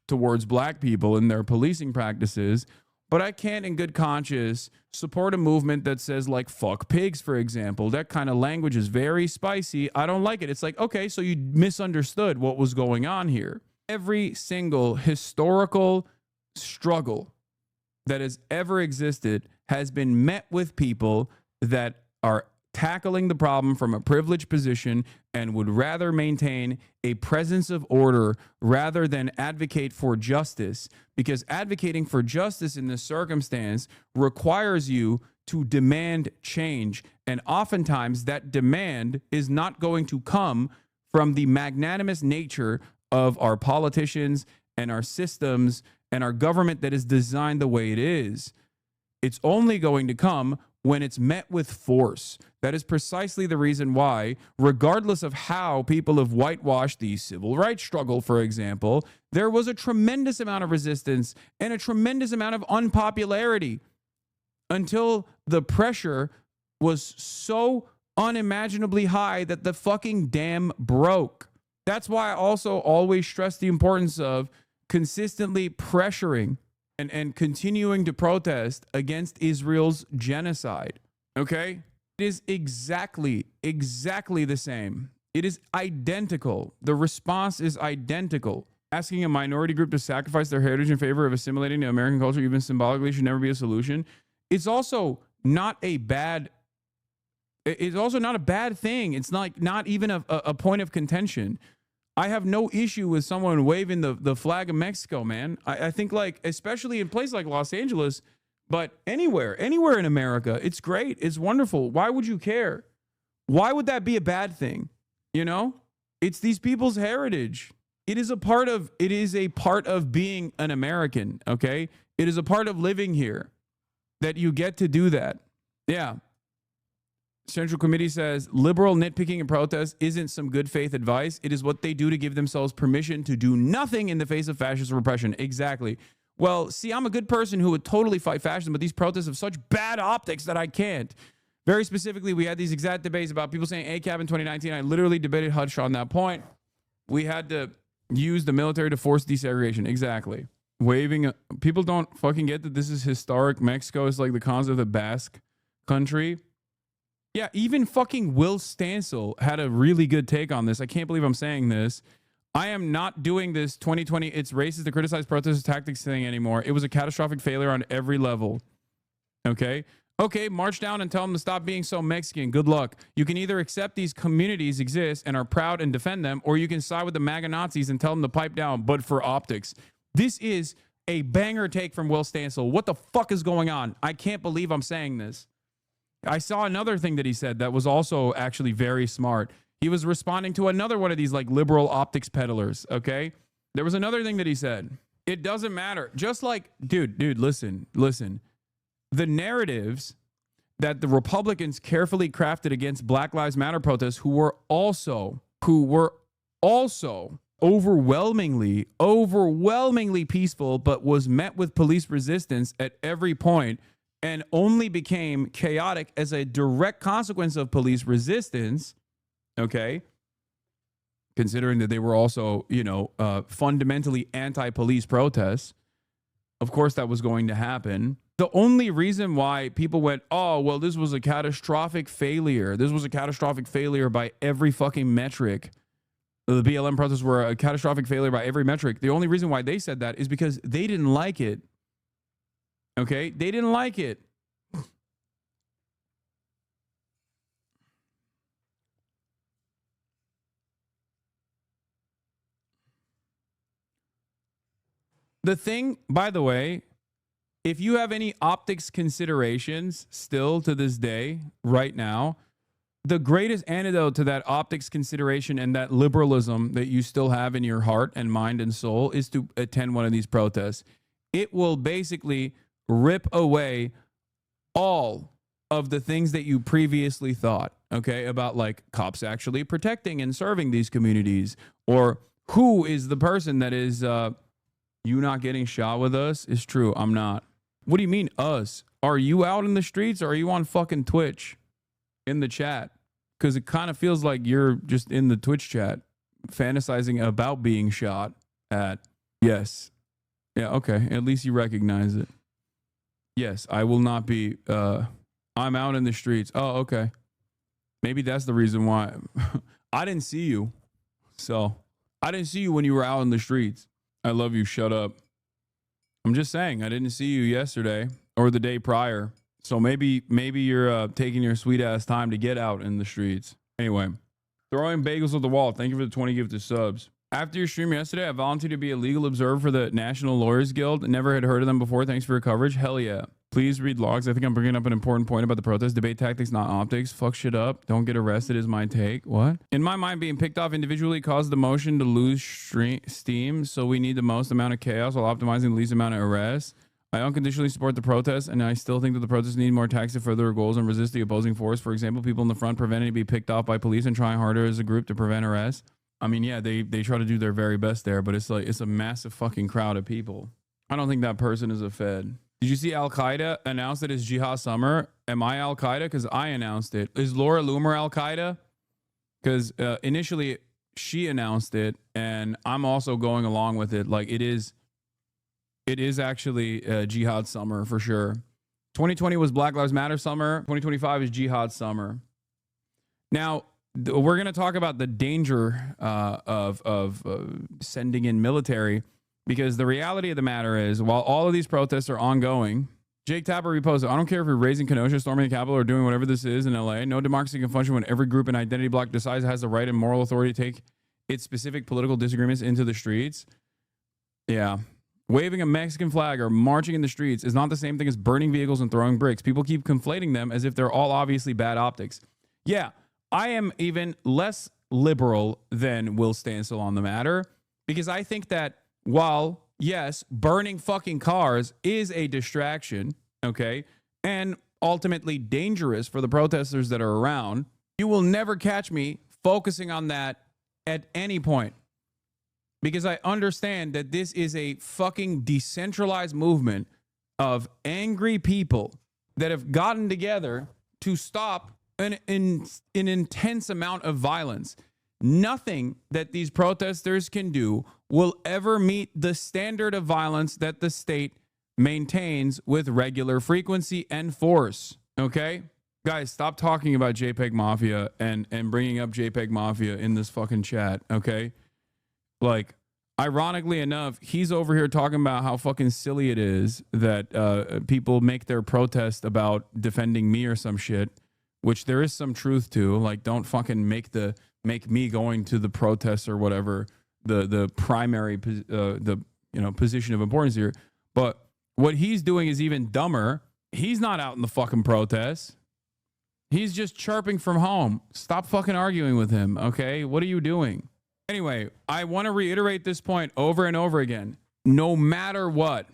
towards black people in their policing practices, but I can't in good conscience support a movement that says like fuck pigs, for example. That kind of language is very spicy. I don't like it. It's like, okay, so you misunderstood what was going on here. Every single historical struggle that has ever existed has been met with people that are tackling the problem from a privileged position and would rather maintain a presence of order rather than advocate for justice, because advocating for justice in this circumstance requires you to demand change. And oftentimes that demand is not going to come from the magnanimous nature of our politicians and our systems and our government that is designed the way it is. It's only going to come when it's met with force. That is precisely the reason why, regardless of how people have whitewashed the civil rights struggle, for example, there was a tremendous amount of resistance and a tremendous amount of unpopularity until the pressure was so unimaginably high that the fucking dam broke. That's why I also always stress the importance of consistently pressuring and continuing to protest against Israel's genocide. Okay? It is exactly the same. It is identical. The response is identical. asking a minority group to sacrifice their heritage in favor of assimilating to American culture, even symbolically, should never be a solution. It's also not a bad. It's also not a bad thing. It's not even a point of contention. I have no issue with someone waving the flag of Mexico, man. I think, like, especially in places like Los Angeles, but anywhere in America, it's great. It's wonderful. Why would you care? Why would that be a bad thing? You know, it's these people's heritage. It is a part of being an American. Okay. It is a part of living here that you get to do that. Yeah. Central Committee says liberal nitpicking and protest isn't some good faith advice. It is what they do to give themselves permission to do nothing in the face of fascist repression. Exactly. Well, see, I'm a good person who would totally fight fascism, but these protests have such bad optics that I can't. Very specifically, we had these exact debates about people saying ACAB in 2019. I literally debated Hutch on that point. We had to use the military to force desegregation. Exactly. People don't fucking get that this is historic. Mexico is like the concept of the Basque country. Yeah, even fucking Will Stancil had a really good take on this. I can't believe I'm saying this. I am not doing this 2020 it's racist to criticize protest tactics thing anymore. It was a catastrophic failure on every level. Okay? Okay, march down and tell them to stop being so Mexican. Good luck. You can either accept these communities exist and are proud and defend them, or you can side with the MAGA Nazis and tell them to pipe down, but for optics. This is a banger take from Will Stancil. What the fuck is going on? I can't believe I'm saying this. I saw another thing that he said that was also actually very smart. He was responding to another one of these like liberal optics peddlers, okay? There was another thing that he said. It doesn't matter. Just like, dude, listen. The narratives that the Republicans carefully crafted against Black Lives Matter protests who were also overwhelmingly peaceful, but was met with police resistance at every point and only became chaotic as a direct consequence of police resistance, okay? Considering that they were also, fundamentally anti-police protests. Of course, that was going to happen. The only reason why people went, oh, well, this was a catastrophic failure. This was a catastrophic failure by every fucking metric. The BLM protests were a catastrophic failure by every metric. The only reason why they said that is because they didn't like it. Okay? They didn't like it. The thing, by the way, if you have any optics considerations still to this day, right now, the greatest antidote to that optics consideration and that liberalism that you still have in your heart and mind and soul is to attend one of these protests. It will basically rip away all of the things that you previously thought, okay, about like cops actually protecting and serving these communities, or who is the person that is, you not getting shot with us is true. I'm not. What do you mean us? Are you out in the streets or are you on fucking Twitch in the chat? Because it kind of feels like you're just in the Twitch chat fantasizing about being shot at. Yes. Yeah, okay. At least you recognize it. Yes, I will not be. I'm out in the streets. Oh, okay. Maybe that's the reason why. I didn't see you. So I didn't see you when you were out in the streets. I love you. Shut up. I'm just saying, I didn't see you yesterday or the day prior. So maybe you're taking your sweet ass time to get out in the streets. Anyway, throwing bagels at the wall. Thank you for the 20 gifted subs. After your stream yesterday, I volunteered to be a legal observer for the National Lawyers Guild. Never had heard of them before. Thanks for your coverage. Hell yeah. Please read logs. I think I'm bringing up an important point about the protest. Debate tactics, not optics. Fuck shit up. Don't get arrested is my take. What? In my mind, being picked off individually caused the motion to lose steam, so we need the most amount of chaos while optimizing the least amount of arrests. I unconditionally support the protest, and I still think that the protests need more tactics to further their goals and resist the opposing force. For example, people in the front preventing to be picked off by police and trying harder as a group to prevent arrests. I mean, yeah, they try to do their very best there, but it's like, it's a massive fucking crowd of people. I don't think that person is a Fed. Did you see Al-Qaeda announce that it's Jihad Summer? Am I Al-Qaeda? Because I announced it. Is Laura Loomer Al-Qaeda? Because initially she announced it, and I'm also going along with it. Like, it is actually Jihad Summer for sure. 2020 was Black Lives Matter Summer. 2025 is Jihad Summer. Now, we're going to talk about the danger of sending in military, because the reality of the matter is, while all of these protests are ongoing, Jake Tapper reposted, I don't care if you're raising Kenosha, storming the Capitol, or doing whatever this is in LA. No democracy can function when every group and identity bloc decides it has the right and moral authority to take its specific political disagreements into the streets. Yeah. Waving a Mexican flag or marching in the streets is not the same thing as burning vehicles and throwing bricks. People keep conflating them as if they're all obviously bad optics. Yeah, I am even less liberal than Will Stansel on the matter, because I think that while, yes, burning fucking cars is a distraction, okay, and ultimately dangerous for the protesters that are around, you will never catch me focusing on that at any point, because I understand that this is a fucking decentralized movement of angry people that have gotten together to stop an intense amount of violence. Nothing that these protesters can do will ever meet the standard of violence that the state maintains with regular frequency and force. Okay? Guys, stop talking about JPEG Mafia and bringing up JPEG Mafia in this fucking chat, okay? Like, ironically enough, he's over here talking about how fucking silly it is that people make their protest about defending me or some shit, which there is some truth to. Like, don't fucking make me going to the protests or whatever the primary position of importance here. But what he's doing is even dumber. He's not out in the fucking protests. He's just chirping from home. Stop fucking arguing with him, okay? What are you doing? Anyway, I want to reiterate this point over and over again. No matter what,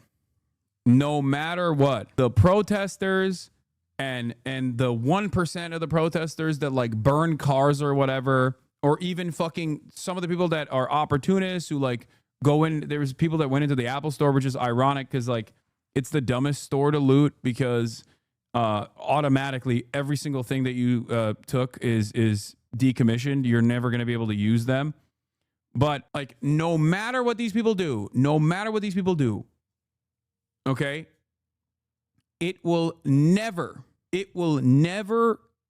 the protesters and the 1% of the protesters that like burn cars or whatever, or even fucking some of the people that are opportunists who like go in, there's people that went into the Apple store, which is ironic because like it's the dumbest store to loot, because automatically every single thing that you took is decommissioned. You're never going to be able to use them. But like, no matter what these people do, okay, it will never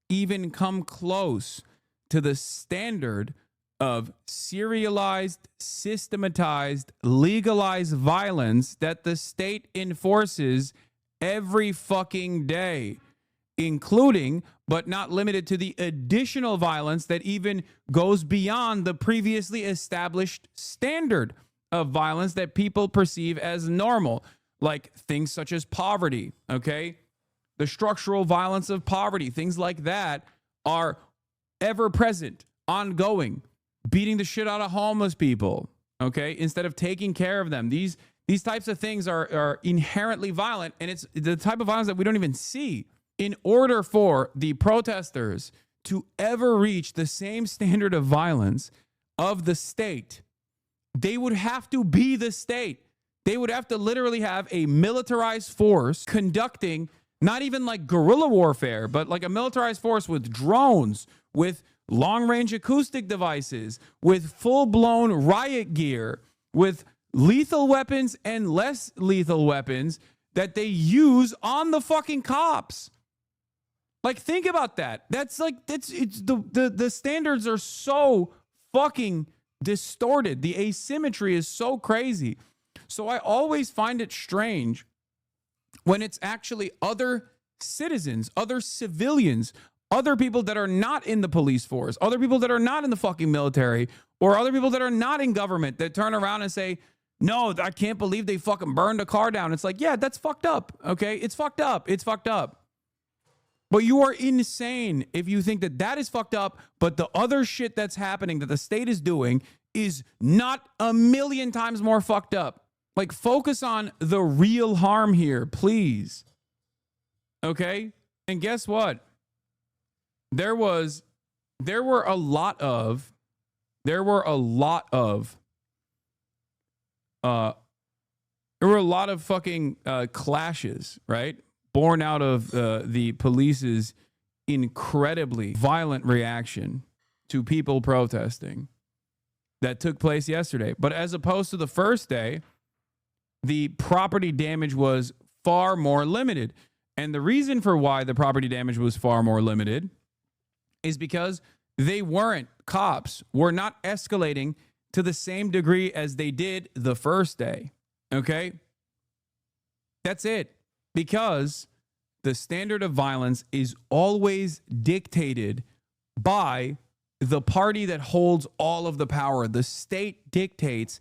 even come close to the standard of serialized, systematized, legalized violence that the state enforces every fucking day, including but not limited to the additional violence that even goes beyond the previously established standard of violence that people perceive as normal, like things such as poverty, okay? The structural violence of poverty, things like that are ever present, ongoing, beating the shit out of homeless people, okay? Instead of taking care of them. These types of things are inherently violent, and it's the type of violence that we don't even see. In order for the protesters to ever reach the same standard of violence of the state, they would have to be the state. They would have to literally have a militarized force conducting not even like guerrilla warfare, but like a militarized force with drones, with long-range acoustic devices, with full-blown riot gear, with lethal weapons and less lethal weapons that they use on the fucking cops. Like, think about that. That's like, the standards are so fucking distorted. The asymmetry is so crazy. So I always find it strange when it's actually other citizens, other civilians, other people that are not in the police force, other people that are not in the fucking military, or other people that are not in government that turn around and say, no, I can't believe they fucking burned a car down. It's like, yeah, that's fucked up. Okay. It's fucked up. It's fucked up. But you are insane if you think that that is fucked up, but the other shit that's happening that the state is doing is not a million times more fucked up. Like, focus on the real harm here, please. Okay? And guess what? There were a lot of fucking clashes, right? Born out of the police's incredibly violent reaction to people protesting that took place yesterday. But as opposed to the first day, the property damage was far more limited. And the reason for why the property damage was far more limited is because They weren't. Cops were not escalating to the same degree as they did the first day. Okay? That's it. Because the standard of violence is always dictated by the party that holds all of the power. The state dictates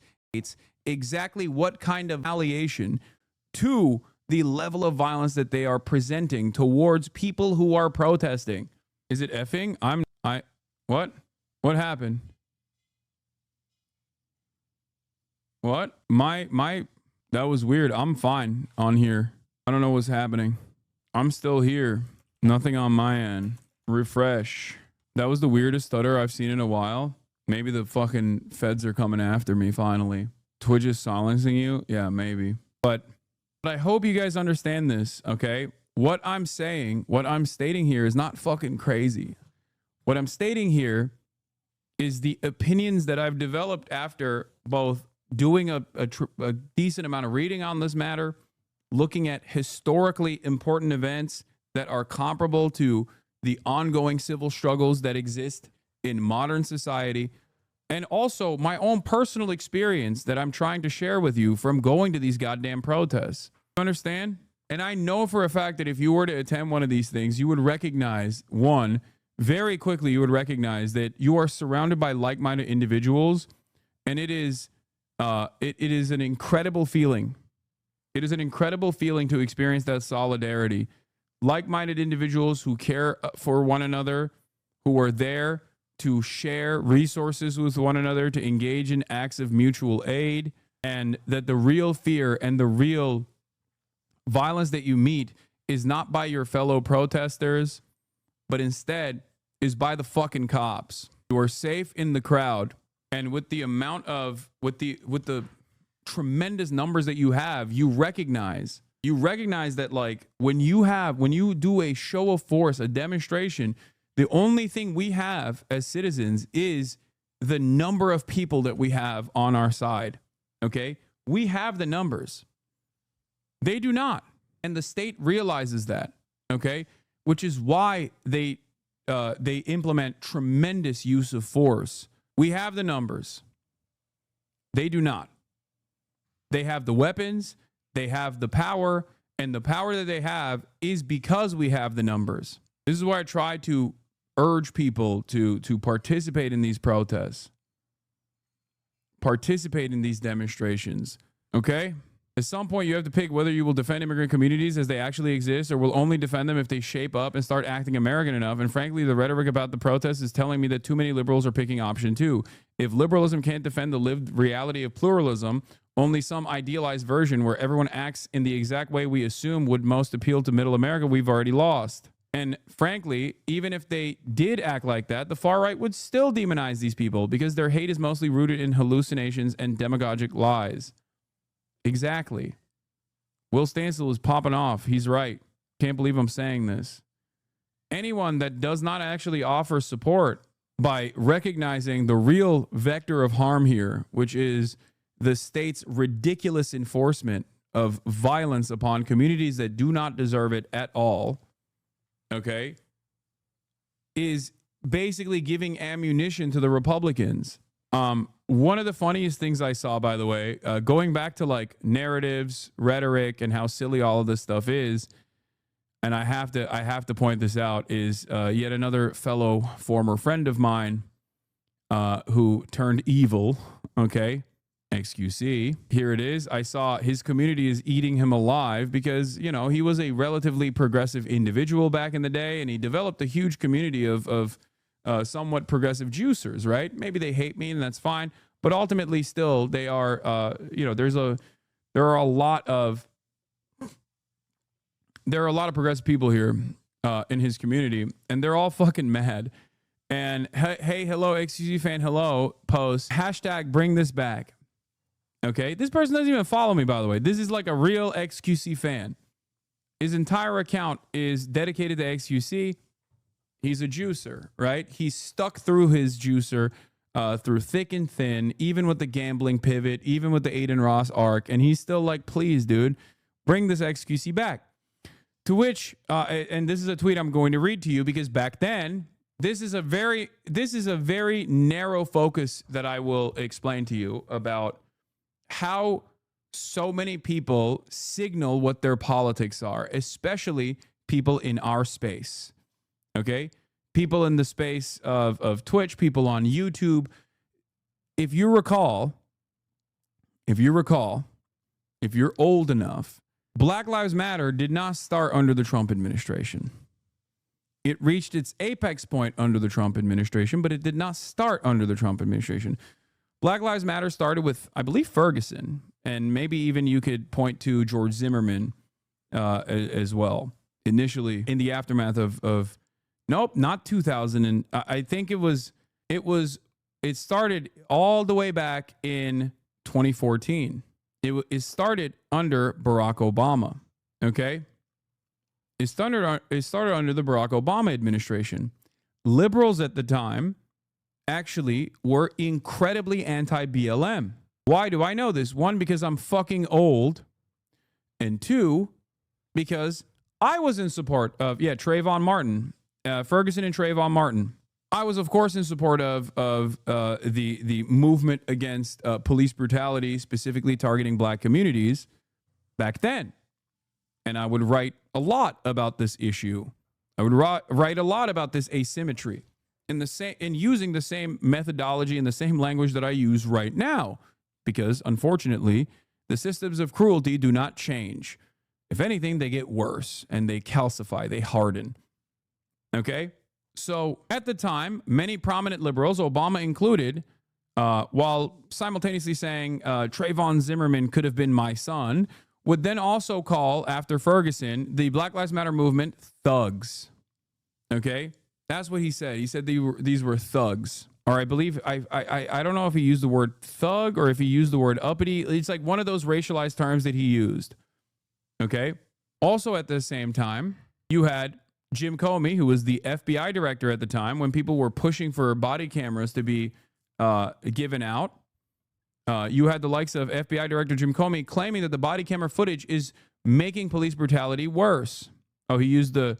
exactly what kind of retaliation to the level of violence that they are presenting towards people who are protesting. Is it effing? What? What happened? What? That was weird. I'm fine on here. I don't know what's happening. I'm still here. Nothing on my end. Refresh. That was the weirdest stutter I've seen in a while. Maybe the fucking feds are coming after me finally. Twitch is silencing you? Yeah, maybe. But I hope you guys understand this, okay? What I'm saying, what I'm stating here is not fucking crazy. What I'm stating here is the opinions that I've developed after both doing a decent amount of reading on this matter, looking at historically important events that are comparable to the ongoing civil struggles that exist in modern society, and also my own personal experience that I'm trying to share with you from going to these goddamn protests. You understand? And I know for a fact that if you were to attend one of these things, you would recognize, one, very quickly you would recognize that you are surrounded by like-minded individuals, and it is an incredible feeling. It is an incredible feeling to experience that solidarity. Like-minded individuals who care for one another, who are there to share resources with one another, to engage in acts of mutual aid, and that the real fear and the real violence that you meet is not by your fellow protesters, but instead is by the fucking cops. You are safe in the crowd, and with the amount of with the tremendous numbers that you have, you recognize that, like, when you do a show of force, a demonstration, the only thing we have as citizens is the number of people that we have on our side. Okay? We have the numbers. They do not. And the state realizes that. Okay? Which is why they implement tremendous use of force. We have the numbers. They do not. They have the weapons, they have the power, and the power that they have is because we have the numbers. This is why I try to urge people to participate in these protests, participate in these demonstrations, okay? At some point, you have to pick whether you will defend immigrant communities as they actually exist or will only defend them if they shape up and start acting American enough. And frankly, the rhetoric about the protests is telling me that too many liberals are picking option 2. If liberalism can't defend the lived reality of pluralism, only some idealized version where everyone acts in the exact way we assume would most appeal to middle America, we've already lost. And frankly, even if they did act like that, the far right would still demonize these people because their hate is mostly rooted in hallucinations and demagogic lies. Exactly. Will Stancil is popping off. He's right. Can't believe I'm saying this. Anyone that does not actually offer support by recognizing the real vector of harm here, which is the state's ridiculous enforcement of violence upon communities that do not deserve it at all, okay, is basically giving ammunition to the Republicans. One of the funniest things I saw, by the way, going back to like narratives, rhetoric, and how silly all of this stuff is, and I have to point this out, is yet another fellow former friend of mine who turned evil, okay, XQC. Here it is. I saw his community is eating him alive because, you know, he was a relatively progressive individual back in the day, and he developed a huge community of somewhat progressive juicers, right? Maybe they hate me, and that's fine. But ultimately, still, they are, you know, there are a lot of progressive people here in his community, and they're all fucking mad. And hey, hello, XQC fan, hello, post, hashtag bring this back. Okay, this person doesn't even follow me, by the way. This is like a real XQC fan. His entire account is dedicated to XQC. He's a juicer, right? He's stuck through his juicer through thick and thin, even with the gambling pivot, even with the Aiden Ross arc, and he's still like, please, dude, bring this XQC back. To which, and this is a tweet I'm going to read to you because back then, This is a very narrow focus that I will explain to you about how so many people signal what their politics are, especially people in our space. Okay? People in the space of Twitch, people on YouTube. If you recall, if you're old enough, Black Lives Matter did not start under the Trump administration. It reached its apex point under the Trump administration, but it did not start under the Trump administration. Black Lives Matter started with, I believe, Ferguson, and maybe even you could point to George Zimmerman as well. Initially, in the aftermath of nope, not 2000, and I think it started all the way back in 2014. It started under Barack Obama. Okay. It started under the Barack Obama administration. Liberals at the time actually were incredibly anti-BLM. Why do I know this? One, because I'm fucking old. And two, because I was in support of, Trayvon Martin, Ferguson and Trayvon Martin. I was, of course, in support of the movement against police brutality, specifically targeting black communities back then. And I would write a lot about this issue. I would write a lot about this asymmetry in using the same methodology and the same language that I use right now, because unfortunately, the systems of cruelty do not change. If anything, they get worse and they calcify, they harden. Okay? So at the time, many prominent liberals, Obama included, while simultaneously saying Trayvon Zimmerman could have been my son, would then also call, after Ferguson, the Black Lives Matter movement thugs. Okay? That's what he said. He said these were thugs. Or I believe, I don't know if he used the word thug or if he used the word uppity. It's like one of those racialized terms that he used. Okay? Also at the same time, you had Jim Comey, who was the FBI director at the time, when people were pushing for body cameras to be given out. You had the likes of FBI Director Jim Comey claiming that the body camera footage is making police brutality worse. Oh, he used the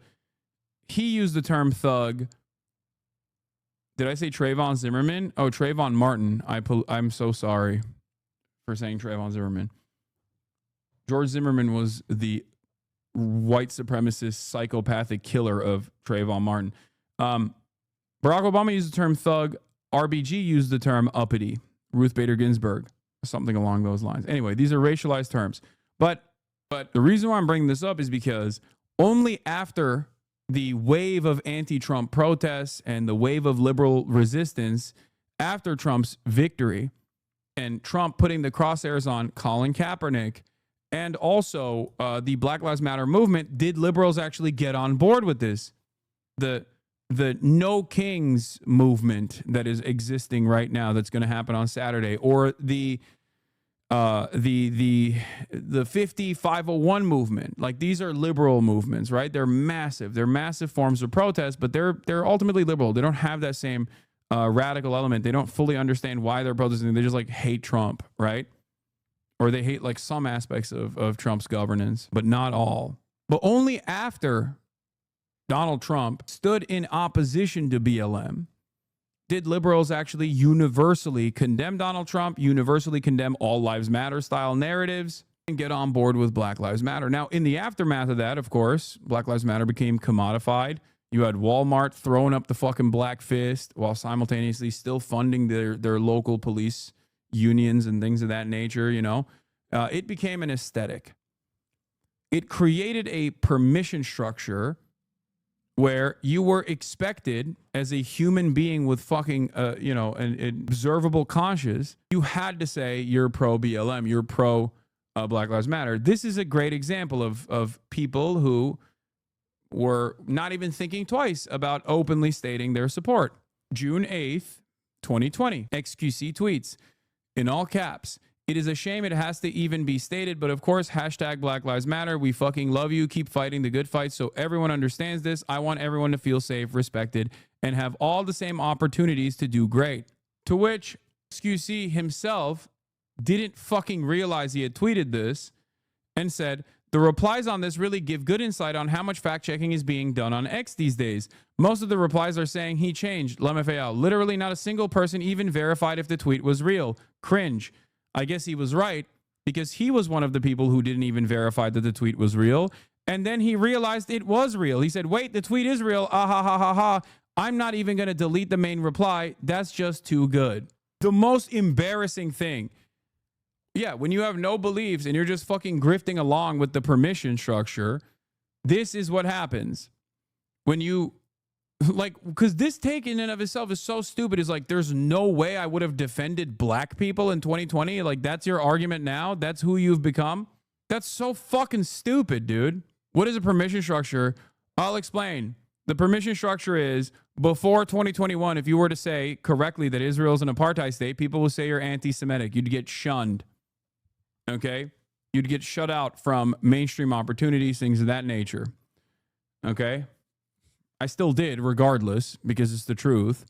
term thug. Did I say Trayvon Zimmerman? Oh, Trayvon Martin. I'm so sorry for saying Trayvon Zimmerman. George Zimmerman was the white supremacist psychopathic killer of Trayvon Martin. Barack Obama used the term thug. RBG used the term uppity. Ruth Bader Ginsburg, something along those lines. Anyway, these are racialized terms. But the reason why I'm bringing this up is because only after the wave of anti-Trump protests and the wave of liberal resistance after Trump's victory and Trump putting the crosshairs on Colin Kaepernick and also the Black Lives Matter movement, did liberals actually get on board with this? The No Kings movement that is existing right now, that's going to happen on Saturday, or the 501 movement. Like, these are liberal movements, right? They're massive. They're massive forms of protest, but they're ultimately liberal. They don't have that same radical element. They don't fully understand why they're protesting. They just like hate Trump, right? Or they hate like some aspects of Trump's governance, but not all. But only after Donald Trump stood in opposition to BLM did liberals actually universally condemn Donald Trump, universally condemn all lives matter style narratives, and get on board with Black Lives Matter. Now, in the aftermath of that, of course, Black Lives Matter became commodified. You had Walmart throwing up the fucking black fist while simultaneously still funding their local police unions and things of that nature, you know. It became an aesthetic. It created a permission structure where you were expected as a human being with fucking, an observable conscience, you had to say you're pro BLM, you're pro Black Lives Matter. This is a great example of people who were not even thinking twice about openly stating their support. June 8th, 2020, XQC tweets in all caps, "It is a shame it has to even be stated, but of course, hashtag Black Lives Matter. We fucking love you. Keep fighting the good fight so everyone understands this. I want everyone to feel safe, respected, and have all the same opportunities to do great." To which XQC himself didn't fucking realize he had tweeted this and said, The replies on this really give good insight on how much fact checking is being done on X these days. Most of the replies are saying he changed. LMFAO. Literally not a single person even verified if the tweet was real. Cringe. I guess he was right because he was one of the people who didn't even verify that the tweet was real. And then he realized it was real. He said, wait, the tweet is real. Ah, ha, ha, ha, ha. I'm not even going to delete the main reply. That's just too good. The most embarrassing thing. Yeah, when you have no beliefs and you're just fucking grifting along with the permission structure, this is what happens. When you, like, because this take in and of itself is so stupid. It's like, there's no way I would have defended black people in 2020. Like, that's your argument now? That's who you've become? That's so fucking stupid, dude. What is a permission structure? I'll explain. The permission structure is, before 2021, if you were to say correctly that Israel is an apartheid state, people will say you're anti-Semitic. You'd get shunned. Okay? You'd get shut out from mainstream opportunities, things of that nature. Okay? I still did, regardless, because it's the truth.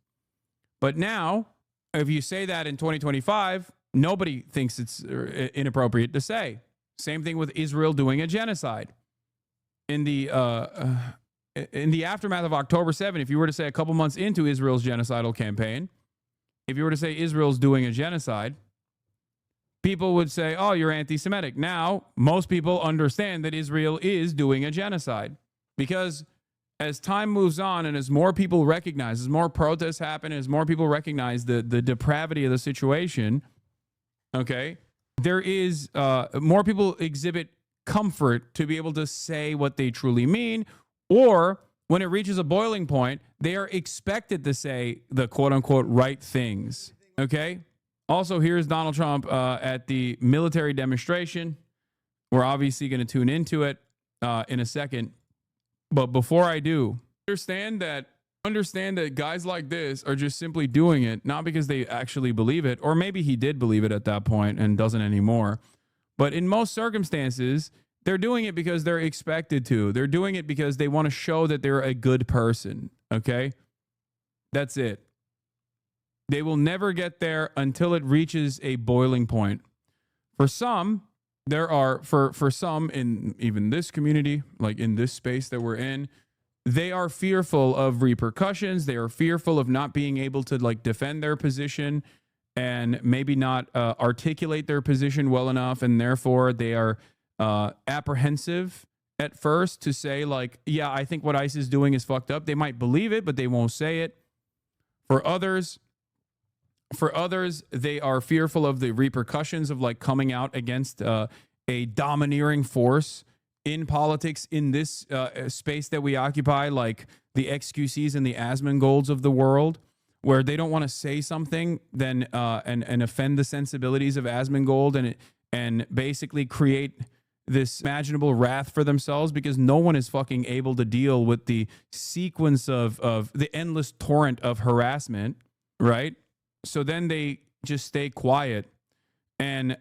But now, if you say that in 2025, nobody thinks it's inappropriate to say. Same thing with Israel doing a genocide. In the aftermath of October 7, if you were to say a couple months into Israel's genocidal campaign, if you were to say Israel's doing a genocide, people would say, oh, you're anti-Semitic. Now, most people understand that Israel is doing a genocide because as time moves on and as more people recognize, as more protests happen, as more people recognize the depravity of the situation, okay, there is more people exhibit comfort to be able to say what they truly mean, or when it reaches a boiling point, they are expected to say the quote-unquote right things, okay? Also, here's Donald Trump at the military demonstration. We're obviously going to tune into it in a second. But before I do, understand that guys like this are just simply doing it, not because they actually believe it, or maybe he did believe it at that point and doesn't anymore. But in most circumstances, they're doing it because they're expected to. They're doing it because they want to show that they're a good person, okay? That's it. They will never get there until it reaches a boiling point. For some, for some in even this community, like in this space that we're in, they are fearful of repercussions. They are fearful of not being able to like defend their position and maybe not articulate their position well enough. And therefore they are apprehensive at first to say like, yeah, I think what ICE is doing is fucked up. They might believe it, but they won't say it. For others, they are fearful of the repercussions of like coming out against a domineering force in politics in this space that we occupy, like the XQCs and the Asmengolds of the world, where they don't want to say something then and offend the sensibilities of Asmongold and basically create this imaginable wrath for themselves because no one is fucking able to deal with the sequence of the endless torrent of harassment, right? So then they just stay quiet. And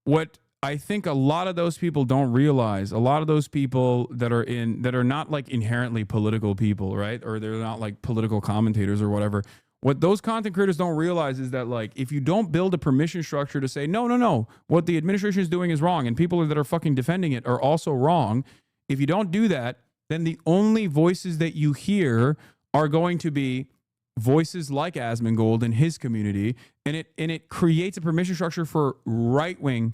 what I think a lot of those people don't realize, a lot of those people that are not like inherently political people, right? Or they're not like political commentators or whatever. What those content creators don't realize is that like, if you don't build a permission structure to say, no, what the administration is doing is wrong and people that are fucking defending it are also wrong. If you don't do that, then the only voices that you hear are going to be voices like Asmongold and his community, and it creates a permission structure for right-wing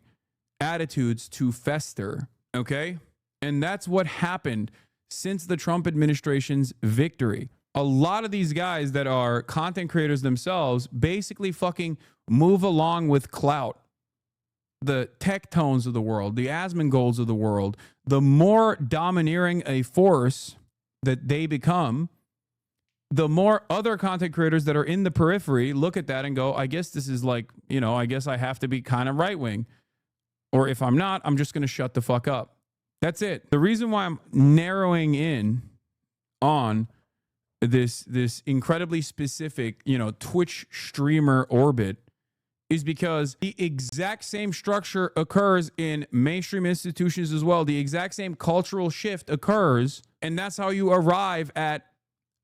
attitudes to fester, okay? And that's what happened since the Trump administration's victory. A lot of these guys that are content creators themselves basically fucking move along with clout. The tech tones of the world, the Asmongolds of the world, the more domineering a force that they become, the more other content creators that are in the periphery look at that and go, I guess this is like, I guess I have to be kind of right wing. Or if I'm not, I'm just going to shut the fuck up. That's it. The reason why I'm narrowing in on this incredibly specific, Twitch streamer orbit is because the exact same structure occurs in mainstream institutions as well. The exact same cultural shift occurs. And that's how you arrive at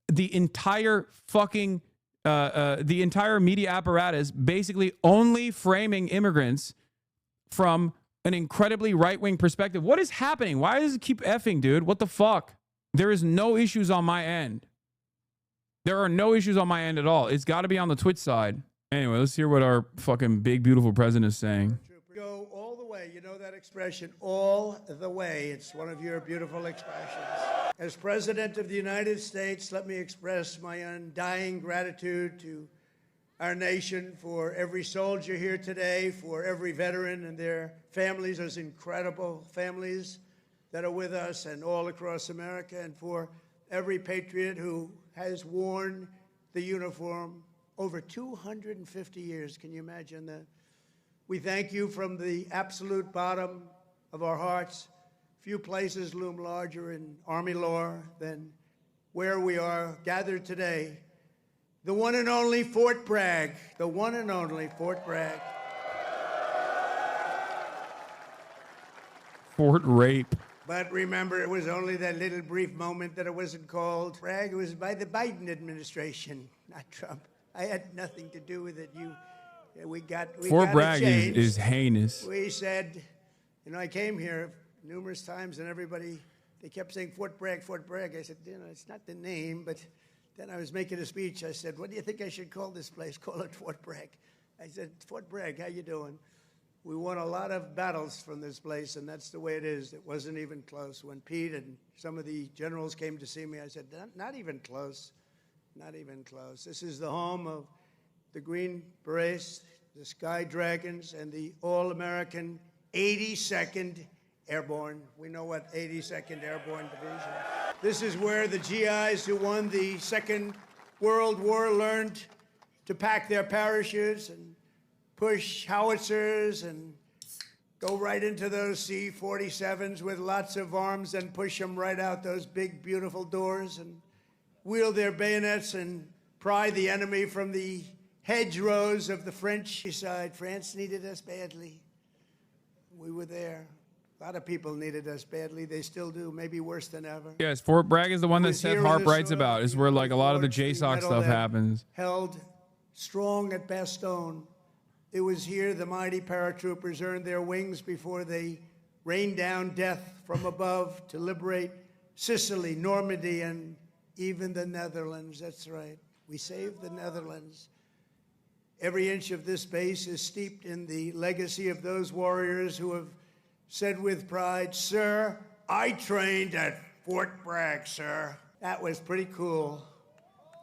the entire fucking, the entire media apparatus basically only framing immigrants from an incredibly right-wing perspective. What is happening? Why does it keep effing, dude? What the fuck? There is no issues on my end. There are no issues on my end at all. It's got to be on the Twitch side. Anyway, let's hear what our fucking big, beautiful president is saying. Go all the way. You know that expression, all the way. It's one of your beautiful expressions. As President of the United States, let me express my undying gratitude to our nation for every soldier here today, for every veteran and their families, those incredible families that are with us and all across America, and for every patriot who has worn the uniform over 250 years. Can you imagine that? We thank you from the absolute bottom of our hearts. Few places loom larger in Army lore than where we are gathered today. The one and only Fort Bragg, the one and only Fort Bragg. Fort Rape. But remember, it was only that little brief moment that it wasn't called Bragg. It was by the Biden administration, not Trump. I had nothing to do with it. We got Fort Bragg is heinous. We said, you know, I came here numerous times and everybody, they kept saying Fort Bragg, Fort Bragg. I said, you know, it's not the name, but then I was making a speech. I said, what do you think I should call this place? Call it Fort Bragg. I said, Fort Bragg, how you doing? We won a lot of battles from this place, and that's the way it is. It wasn't even close. When Pete and some of the generals came to see me, I said, not even close, not even close. This is the home of the Green Berets, the Sky Dragons, and the all-American 82nd Airborne. We know what 82nd Airborne Division. This is where the GIs who won the Second World War learned to pack their parachutes and push howitzers and go right into those C-47s with lots of arms and push them right out those big, beautiful doors and wield their bayonets and pry the enemy from the hedgerows of the French side. France needed us badly. We were there. A lot of people needed us badly. They still do, maybe worse than ever. Yes, Fort Bragg is the one that Seth Harp writes about. It's where like a lot of the JSOC stuff happens. Held strong at Bastogne. It was here the mighty paratroopers earned their wings before they rained down death from above to liberate Sicily, Normandy, and even the Netherlands. That's right. We saved the Netherlands. Every inch of this base is steeped in the legacy of those warriors who have said with pride, sir, I trained at Fort Bragg, sir. That was pretty cool.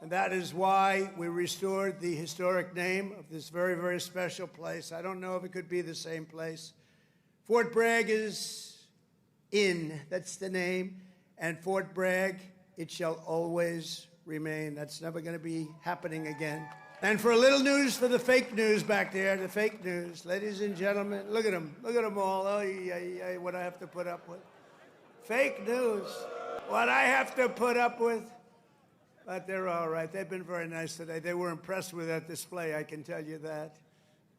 And that is why we restored the historic name of this very, very special place. I don't know if it could be the same place. Fort Bragg is in, that's the name. And Fort Bragg, it shall always remain. That's never going to be happening again. And for a little news for the fake news back there, the fake news. Ladies and gentlemen, look at them. Look at them all. Oh, what I have to put up with. Fake news. What I have to put up with. But they're all right. They've been very nice today. They were impressed with that display, I can tell you that.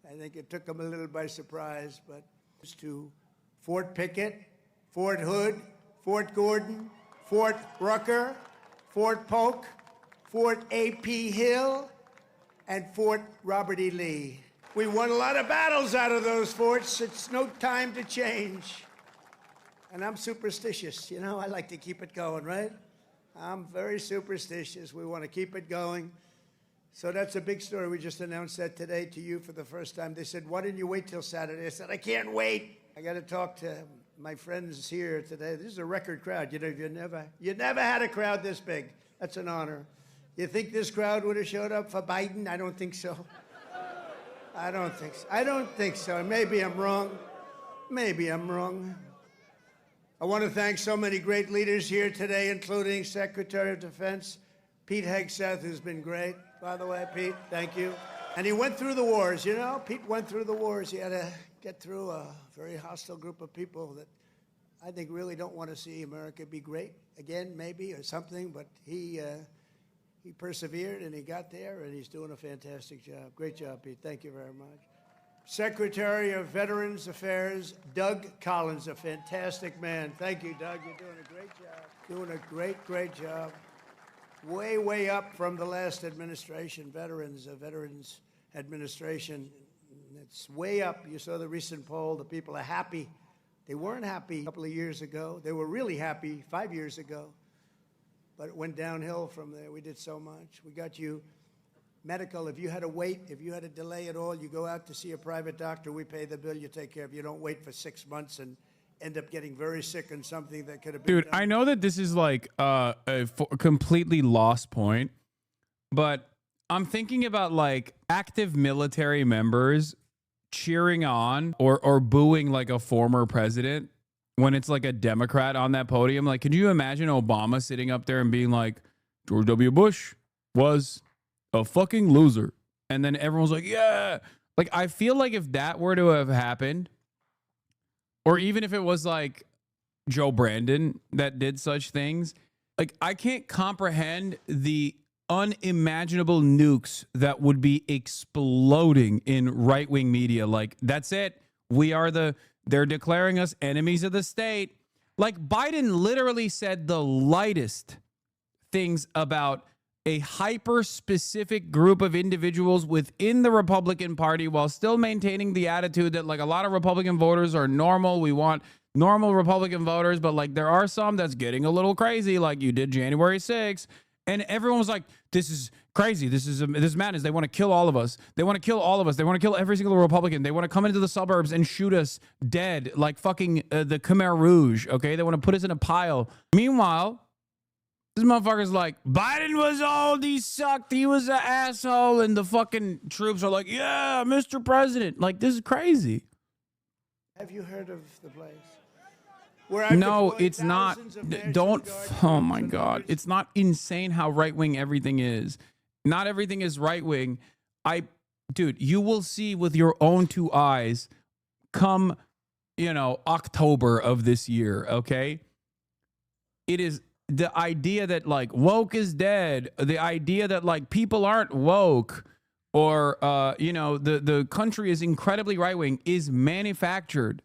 I think it took them a little by surprise. But to Fort Pickett, Fort Hood, Fort Gordon, Fort Rucker, Fort Polk, Fort A.P. Hill, and Fort Robert E. Lee. We won a lot of battles out of those forts. It's no time to change. And I'm superstitious. You know, I like to keep it going, right? I'm very superstitious. We want to keep it going. So that's a big story. We just announced that today to you for the first time. They said, why didn't you wait till Saturday? I said, I can't wait. I got to talk to my friends here today. This is a record crowd. You know, you never had a crowd this big. That's an honor. You think this crowd would have showed up for Biden? I don't think so. I don't think so. I don't think so. Maybe I'm wrong. Maybe I'm wrong. I want to thank so many great leaders here today, including Secretary of Defense Pete Hegseth, who's been great. By the way, Pete, thank you. And he went through the wars, you know? Pete went through the wars. He had to get through a very hostile group of people that I think really don't want to see America be great again, maybe, or something, but he persevered and he got there and he's doing a fantastic job. Great job, Pete. Thank you very much. Secretary of Veterans Affairs, Doug Collins, a fantastic man. Thank you, Doug. You're doing a great job. Doing a great, great job. Way, way up from the last administration, Veterans Administration. And it's way up. You saw the recent poll. The people are happy. They weren't happy a couple of years ago. They were really happy 5 years ago. But it went downhill from there. We did so much. We got you medical. If you had to wait, if you had a delay at all, you go out to see a private doctor. We pay the bill. You take care of it. You don't wait for 6 months and end up getting very sick on something that could have been Dude, done. I know that this is like a completely lost point, but I'm thinking about like active military members cheering on or booing like a former president when it's like a Democrat on that podium. Like, could you imagine Obama sitting up there and being like, George W. Bush was a fucking loser? And then everyone's like, yeah. Like, I feel like if that were to have happened, or even if it was like Joe Brandon that did such things, like, I can't comprehend the unimaginable nukes that would be exploding in right-wing media. Like, that's it. They're declaring us enemies of the state. Like, Biden literally said the lightest things about a hyper-specific group of individuals within the Republican Party while still maintaining the attitude that, like, a lot of Republican voters are normal. We want normal Republican voters, but, like, there are some that's getting a little crazy, like you did January 6th. And everyone was like, this is crazy. This is madness. They want to kill all of us. They want to kill all of us. They want to kill every single Republican. They want to come into the suburbs and shoot us dead like fucking the Khmer Rouge, okay? They want to put us in a pile. Meanwhile, this motherfucker's like, Biden was old. He sucked. He was an asshole. And the fucking troops are like, yeah, Mr. President. Like, this is crazy. Have you heard of the place? No, it's not. Don't. Oh my God. It's not insane how right wing everything is. Not everything is right wing. Dude, you will see with your own two eyes come, October of this year. Okay. It is the idea that like woke is dead. The idea that like people aren't woke or, the country is incredibly right wing is manufactured.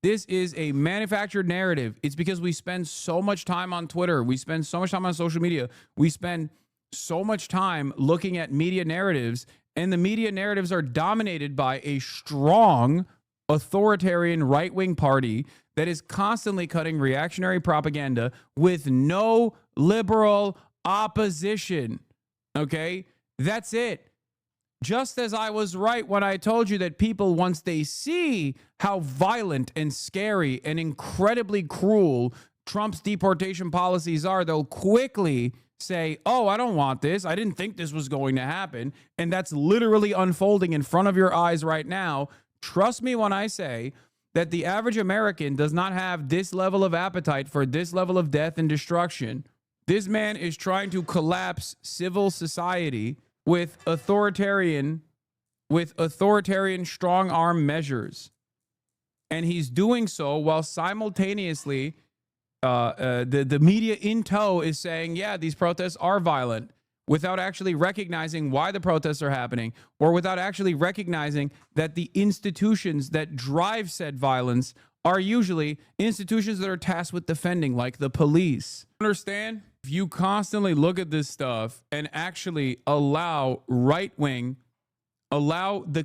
This is a manufactured narrative. It's because we spend so much time on Twitter. We spend so much time on social media. We spend so much time looking at media narratives, and the media narratives are dominated by a strong authoritarian right-wing party that is constantly cutting reactionary propaganda with no liberal opposition. Okay? That's it. Just as I was right when I told you that people, once they see how violent and scary and incredibly cruel Trump's deportation policies are, they'll quickly say, oh, I don't want this. I didn't think this was going to happen. And that's literally unfolding in front of your eyes right now. Trust me when I say that the average American does not have this level of appetite for this level of death and destruction. This man is trying to collapse civil society with authoritarian strong arm measures. And he's doing so while simultaneously the media in tow is saying, yeah, these protests are violent, without actually recognizing why the protests are happening, or without actually recognizing that the institutions that drive said violence are usually institutions that are tasked with defending, like the police. Understand? If you constantly look at this stuff and actually allow the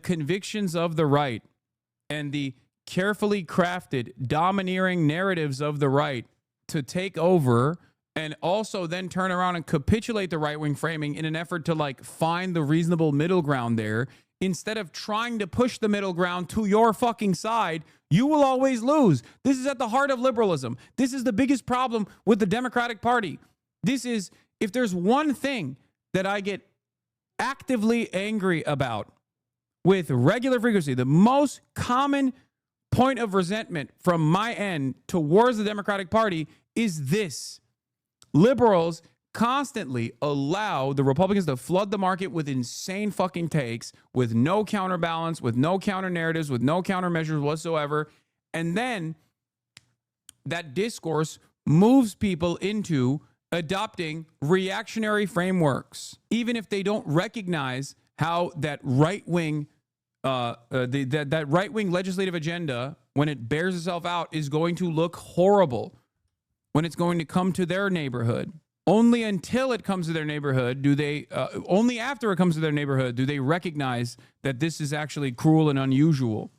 convictions of the right and the carefully crafted, domineering narratives of the right to take over, and also then turn around and capitulate the right-wing framing in an effort to like find the reasonable middle ground there, instead of trying to push the middle ground to your fucking side, you will always lose. This is at the heart of liberalism. This is the biggest problem with the Democratic Party. This is, if there's one thing that I get actively angry about with regular frequency, the most common point of resentment from my end towards the Democratic Party is this. Liberals constantly allow the Republicans to flood the market with insane fucking takes, with no counterbalance, with no counter narratives, with no countermeasures whatsoever. And then that discourse moves people into adopting reactionary frameworks, even if they don't recognize how that right-wing that right-wing legislative agenda, when it bears itself out, is going to look horrible when it's going to come to their neighborhood. Only until it comes to their neighborhood do they, only after it comes to their neighborhood do they recognize that this is actually cruel and unusual.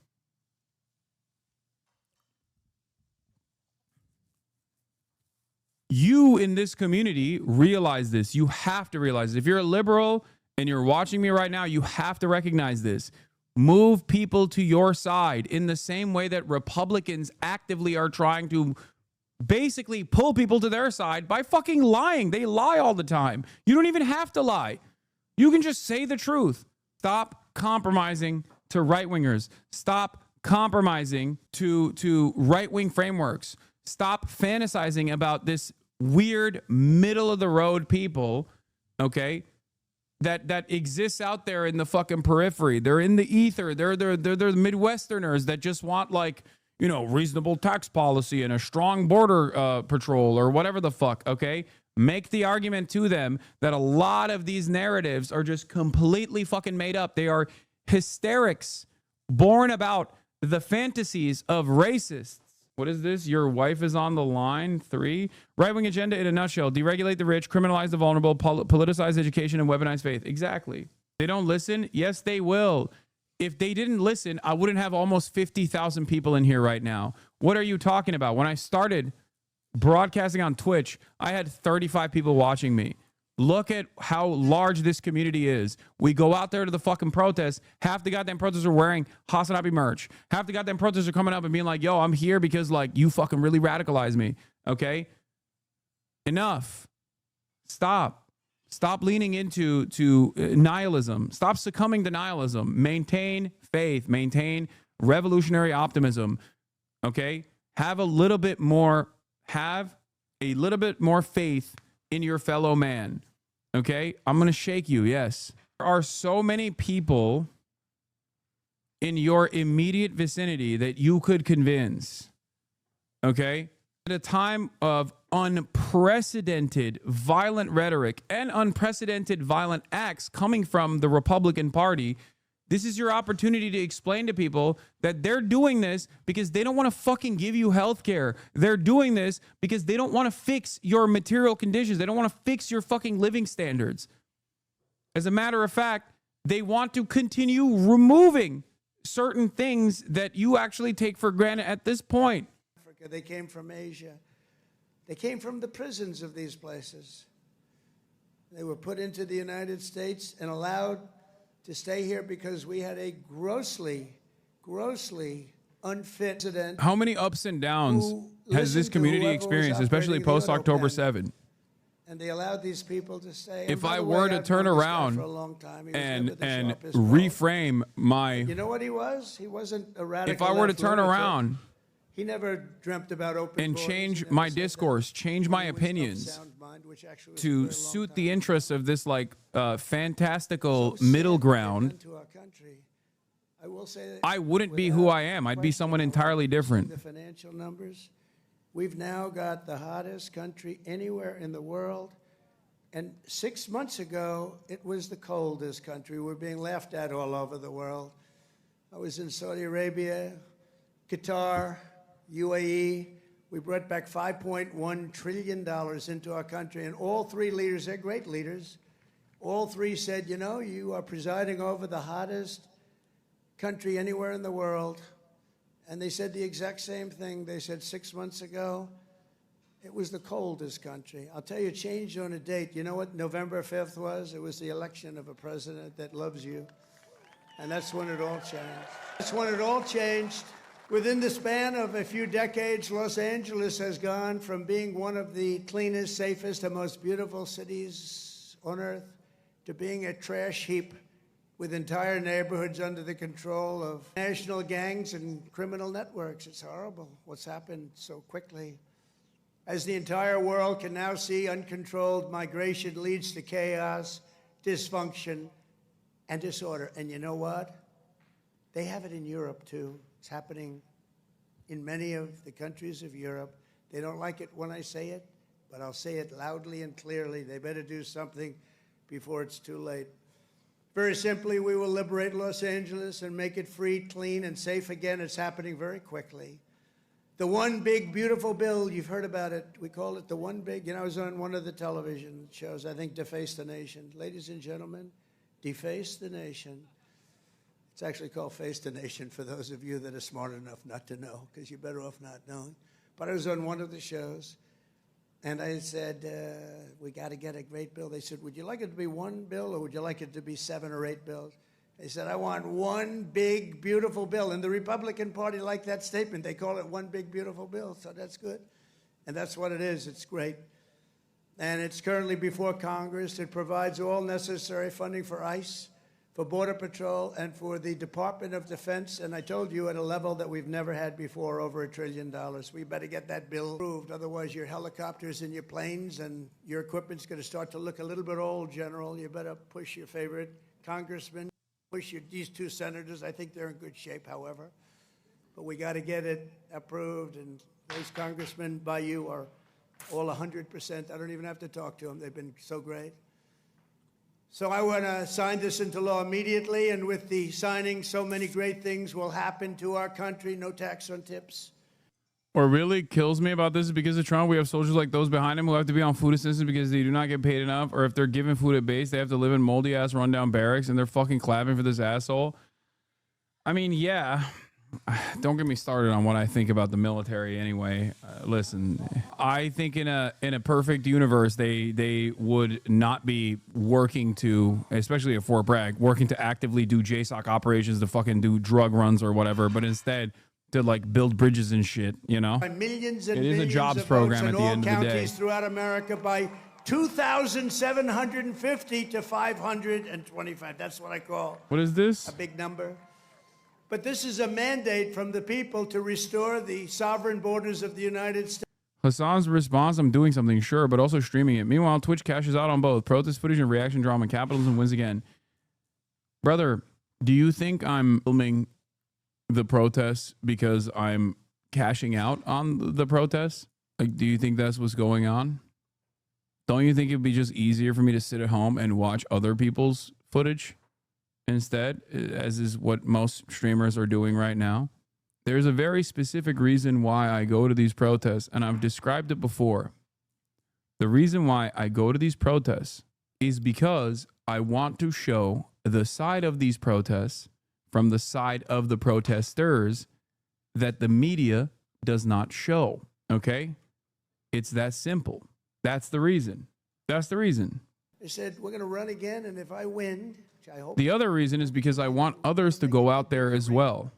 You in this community realize this. You have to realize this. If you're a liberal and you're watching me right now, you have to recognize this. Move people to your side in the same way that Republicans actively are trying to basically pull people to their side by fucking lying. They lie all the time. You don't even have to lie. You can just say the truth. Stop compromising to right-wingers. Stop compromising to right-wing frameworks. Stop fantasizing about this weird middle-of-the-road people, okay, that exists out there in the fucking periphery. They're in the ether. They're the Midwesterners that just want, like, you know, reasonable tax policy and a strong border patrol or whatever the fuck, okay? Make the argument to them that a lot of these narratives are just completely fucking made up. They are hysterics born about the fantasies of racists. What is this? Your wife is on the line. 3. Right-wing agenda in a nutshell. Deregulate the rich, criminalize the vulnerable, politicize education, and weaponize faith. Exactly. They don't listen? Yes, they will. If they didn't listen, I wouldn't have almost 50,000 people in here right now. What are you talking about? When I started broadcasting on Twitch, I had 35 people watching me. Look at how large this community is. We go out there to the fucking protests. Half the goddamn protesters are wearing Hasanabi merch. Half the goddamn protesters are coming up and being like, yo, I'm here because, like, you fucking really radicalized me. Okay? Enough. Stop. Stop leaning into nihilism. Stop succumbing to nihilism. Maintain faith. Maintain revolutionary optimism. Okay? Have a little bit more faith in your fellow man. Okay? I'm going to shake you. Yes. There are so many people in your immediate vicinity that you could convince. Okay? At a time of unprecedented violent rhetoric and unprecedented violent acts coming from the Republican Party, this is your opportunity to explain to people that they're doing this because they don't want to fucking give you health care. They're doing this because they don't want to fix your material conditions. They don't want to fix your fucking living standards. As a matter of fact, they want to continue removing certain things that you actually take for granted at this point. They came from Asia. They came from the prisons of these places. They were put into the United States and allowed to stay here because we had a grossly unfit president. How many ups and downs has this community experienced, especially post October 7? And they allowed these people to stay. If I were to turn around and reframe my... You know what he was? He wasn't a radical. If I were to turn around... He never dreamt about open and change my discourse, change my opinions to suit the interests of this, like, fantastical middle ground. I wouldn't be who I am. I'd be someone entirely different. The financial numbers, we've now got the hottest country anywhere in the world. And 6 months ago, it was the coldest country. We're being laughed at all over the world. I was in Saudi Arabia, Qatar, UAE. We brought back $5.1 trillion into our country, and all 3 leaders, they're great leaders, all 3 said, you know, you are presiding over the hottest country anywhere in the world. And they said the exact same thing. They said 6 months ago, it was the coldest country. I'll tell you, it changed on a date. You know what November 5th was? It was the election of a president that loves you. And that's when it all changed. That's when it all changed. Within the span of a few decades, Los Angeles has gone from being one of the cleanest, safest, and most beautiful cities on earth to being a trash heap with entire neighborhoods under the control of national gangs and criminal networks. It's horrible what's happened so quickly. As the entire world can now see, uncontrolled migration leads to chaos, dysfunction, and disorder. And you know what? They have it in Europe, too. It's happening in many of the countries of Europe. They don't like it when I say it, but I'll say it loudly and clearly. They better do something before it's too late. Very simply, we will liberate Los Angeles and make it free, clean, and safe again. It's happening very quickly. The one big, beautiful bill, you've heard about it. We call it the one big, I was on one of the television shows, I think Deface the Nation. Ladies and gentlemen, Deface the Nation. It's actually called Face the Nation for those of you that are smart enough not to know, because you're better off not knowing. But I was on one of the shows, and I said, we got to get a great bill. They said, would you like it to be one bill, or would you like it to be 7 or 8 bills? They said, I want one big, beautiful bill. And the Republican Party liked that statement. They call it one big, beautiful bill, so that's good. And that's what it is. It's great. And it's currently before Congress. It provides all necessary funding for ICE, for Border Patrol, and for the Department of Defense. And I told you, at a level that we've never had before, over $1 trillion. We better get that bill approved. Otherwise, your helicopters and your planes and your equipment's going to start to look a little bit old, General. You better push your favorite congressman. Push these 2 senators. I think they're in good shape, however. But we got to get it approved. And those congressmen by you are all 100%. I don't even have to talk to them. They've been so great. So I want to sign this into law immediately. And with the signing, so many great things will happen to our country. No tax on tips. What really kills me about this is because of Trump, we have soldiers like those behind him who have to be on food assistance because they do not get paid enough, or if they're given food at base, they have to live in moldy ass rundown barracks, and they're fucking clapping for this asshole. I mean, yeah, don't get me started on what I think about the military anyway. Listen, I think in a perfect universe, they would not be working to, especially at Fort Bragg, working to actively do JSOC operations to fucking do drug runs or whatever, but instead to like build bridges and shit, you know? By millions and it is a millions jobs of program at votes the in end all of the day. counties throughout America by 2,750 to 525. That's what I call What is this? a big number. But this is a mandate from the people to restore the sovereign borders of the United States. Hassan's response, I'm doing something, sure, but also streaming it. Meanwhile, Twitch cashes out on both. Protest footage and reaction drama. Capitalism wins again. Brother, do you think I'm filming the protests because I'm cashing out on the protests? Like, do you think that's what's going on? Don't you think it'd be just easier for me to sit at home and watch other people's footage instead, as is what most streamers are doing right now? There's a very specific reason why I go to these protests, and I've described it before. The reason why I go to these protests is because I want to show the side of these protests from the side of the protesters that the media does not show, okay? It's that simple. That's the reason. That's the reason. They said, we're going to run again, and if I win, which I hope. The other reason is because I want others to go out there as well.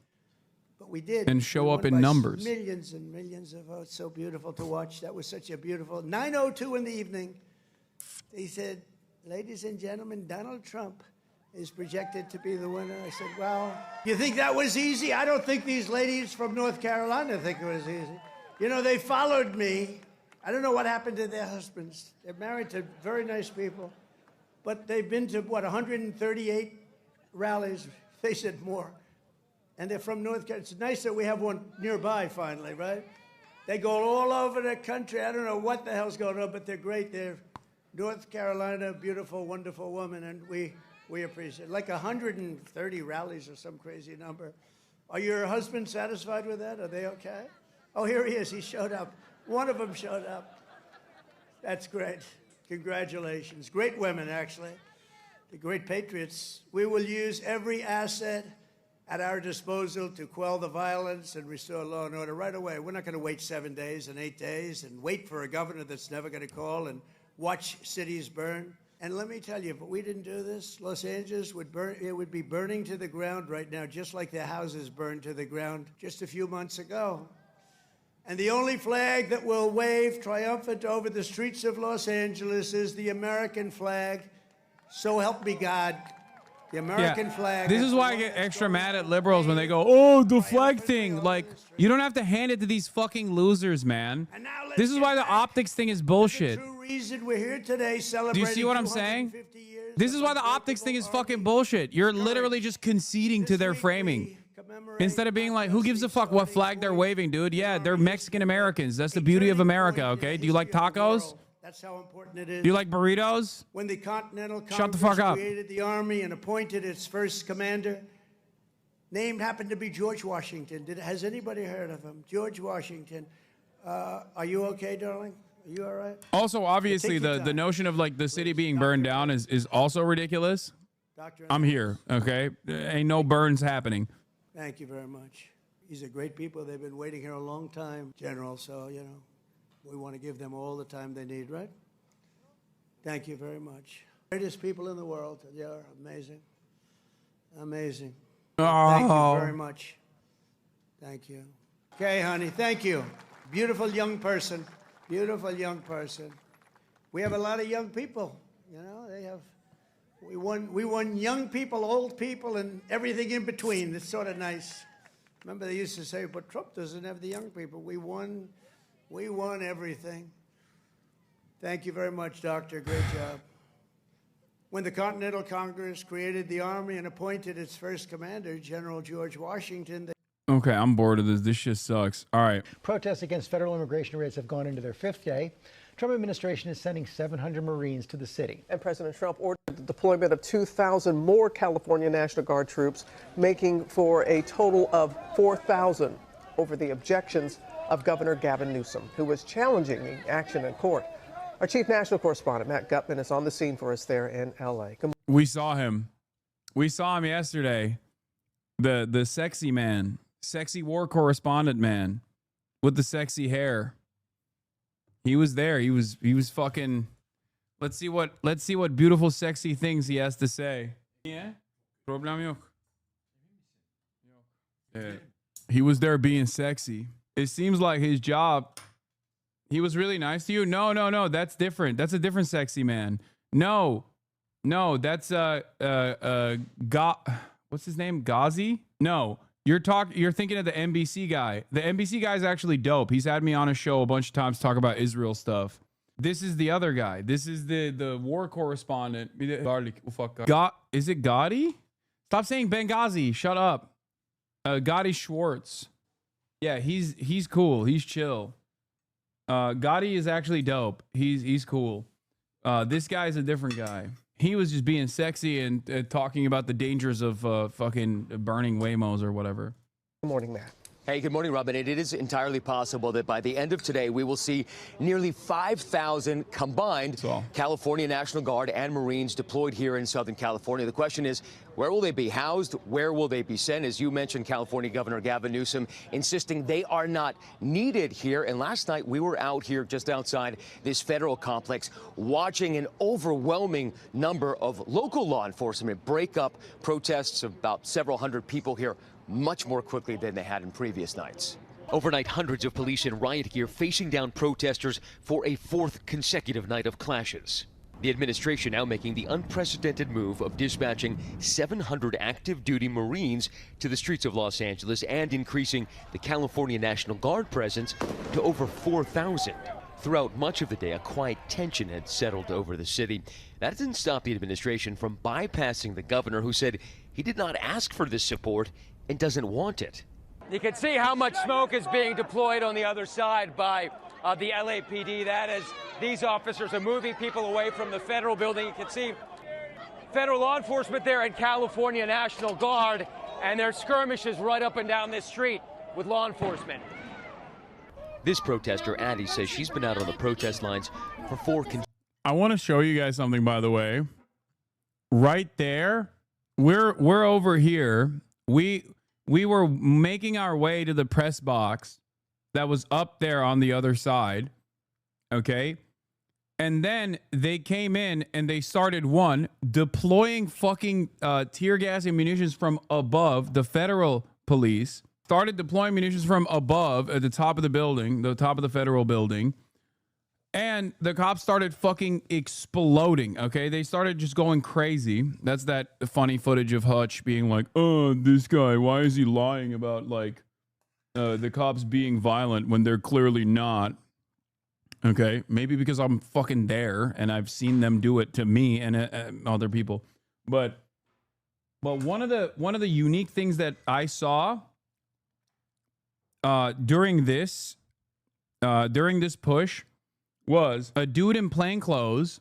But we did. And show We up won in by numbers. Millions and millions of votes. So beautiful to watch. That was such a beautiful. 9:02 in the evening. They said, ladies and gentlemen, Donald Trump is projected to be the winner. I said, well, you think that was easy? I don't think these ladies from North Carolina think it was easy. You know, they followed me. I don't know what happened to their husbands. They're married to very nice people. But they've been to, 138 rallies. They said more. And they're from North Carolina. It's nice that we have one nearby finally, right? They go all over the country. I don't know what the hell's going on, but they're great. They're North Carolina, beautiful, wonderful woman, and we appreciate it. Like 130 rallies or some crazy number. Are your husbands satisfied with that? Are they okay? Oh, here he is. He showed up. One of them showed up. That's great. Congratulations. Great women, actually. The great patriots. We will use every asset at our disposal to quell the violence and restore law and order right away. We're not going to wait 7 days and 8 days and wait for a governor that's never going to call and watch cities burn. And let me tell you, if we didn't do this, Los Angeles would burn. It would be burning to the ground right now, just like their houses burned to the ground just a few months ago. And the only flag that will wave triumphant over the streets of Los Angeles is the American flag. So help me God. The American flag. This is why I get extra mad at liberals when they go, oh, the flag thing. Like, you don't have to hand it to these fucking losers, man. This is why the optics thing is bullshit. The true reason we're here today celebrating. Do you see what I'm saying? This is why the optics thing is fucking bullshit. You're literally just conceding to their framing. Instead of being like, who gives a fuck what flag they're waving, dude? Yeah, they're Mexican Americans. That's the beauty of America, okay? Do you like tacos? That's how important it is. Do you like burritos? When the Continental Shut the Congress fuck up. created the Army and appointed its first commander, name happened to be George Washington. Has anybody heard of him? George Washington. Are you okay, darling? Are you all right? Also, obviously, the notion of like the city being burned down is also ridiculous. I'm here, okay? Ain't no burns happening. Thank you very much. These are great people. They've been waiting here a long time, General, so, you know, we want to give them all the time they need, right? Thank you very much. Greatest people in the world. They are amazing. Amazing. Thank you very much. Thank you. Okay, honey, thank you. Beautiful young person. Beautiful young person. We have a lot of young people, you know, they have... We won young people, old people, and everything in between. It's sort of nice. Remember, they used to say, but Trump doesn't have the young people. We won everything. Thank you very much, Doctor. Great job. When the Continental Congress created the Army and appointed its first commander, General George Washington, Okay, I'm bored of this. This shit sucks. All right. Protests against federal immigration raids have gone into their 5th day. Trump administration is sending 700 Marines to the city. And President Trump ordered the deployment of 2,000 more California National Guard troops, making for a total of 4,000 over the objections of Governor Gavin Newsom, who was challenging the action in court. Our chief national correspondent, Matt Gutman, is on the scene for us there in L.A. We saw him. We saw him yesterday. The sexy man. Sexy war correspondent man with the sexy hair. He was there. He was fucking. Let's see what beautiful sexy things he has to say. Yeah. Problem yok. Yeah. He was there being sexy. It seems like his job. He was really nice to you. No. That's different. That's a different sexy man. No. That's what's his name? Ghazi? No. You're thinking of the NBC guy. The NBC guy's actually dope. He's had me on a show a bunch of times to talk about Israel stuff. This is the other guy. This is the war correspondent. Is it Gotti? Stop saying Benghazi. Shut up. Gotti Schwartz. Yeah, he's cool. He's chill. Gotti is actually dope. He's cool. This guy's a different guy. He was just being sexy and talking about the dangers of fucking burning Waymos or whatever. Good morning, Matt. Hey, good morning, Robin. It is entirely possible that by the end of today, we will see nearly 5,000 combined California National Guard and Marines deployed here in Southern California. The question is, where will they be housed? Where will they be sent? As you mentioned, California Governor Gavin Newsom insisting they are not needed here. And last night, we were out here just outside this federal complex watching an overwhelming number of local law enforcement break up protests of about several hundred people here much more quickly than they had in previous nights. Overnight, hundreds of police in riot gear facing down protesters for a 4th consecutive night of clashes. The administration now making the unprecedented move of dispatching 700 active duty Marines to the streets of Los Angeles and increasing the California National Guard presence to over 4,000. Throughout much of the day, a quiet tension had settled over the city. That didn't stop the administration from bypassing the governor, who said he did not ask for this support and doesn't want it. You can see how much smoke is being deployed on the other side by the LAPD. That is, these officers are moving people away from the federal building. You can see federal law enforcement there and California National Guard, and there's skirmishes right up and down this street with law enforcement. This protester, Addie, says she's been out on the protest lines for 4 I want to show you guys something, by the way. Right there, we're over here. We were making our way to the press box that was up there on the other side. Okay. And then they came in and they started deploying fucking tear gas and munitions from above. The federal police started deploying munitions from above at the top of the building, the top of the federal building. And the cops started fucking exploding, okay? They started just going crazy. That's that funny footage of Hutch being like, oh, this guy, why is he lying about, like, the cops being violent when they're clearly not? Okay? Maybe because I'm fucking there and I've seen them do it to me and other people. But one of the unique things that I saw during this push was a dude in plain clothes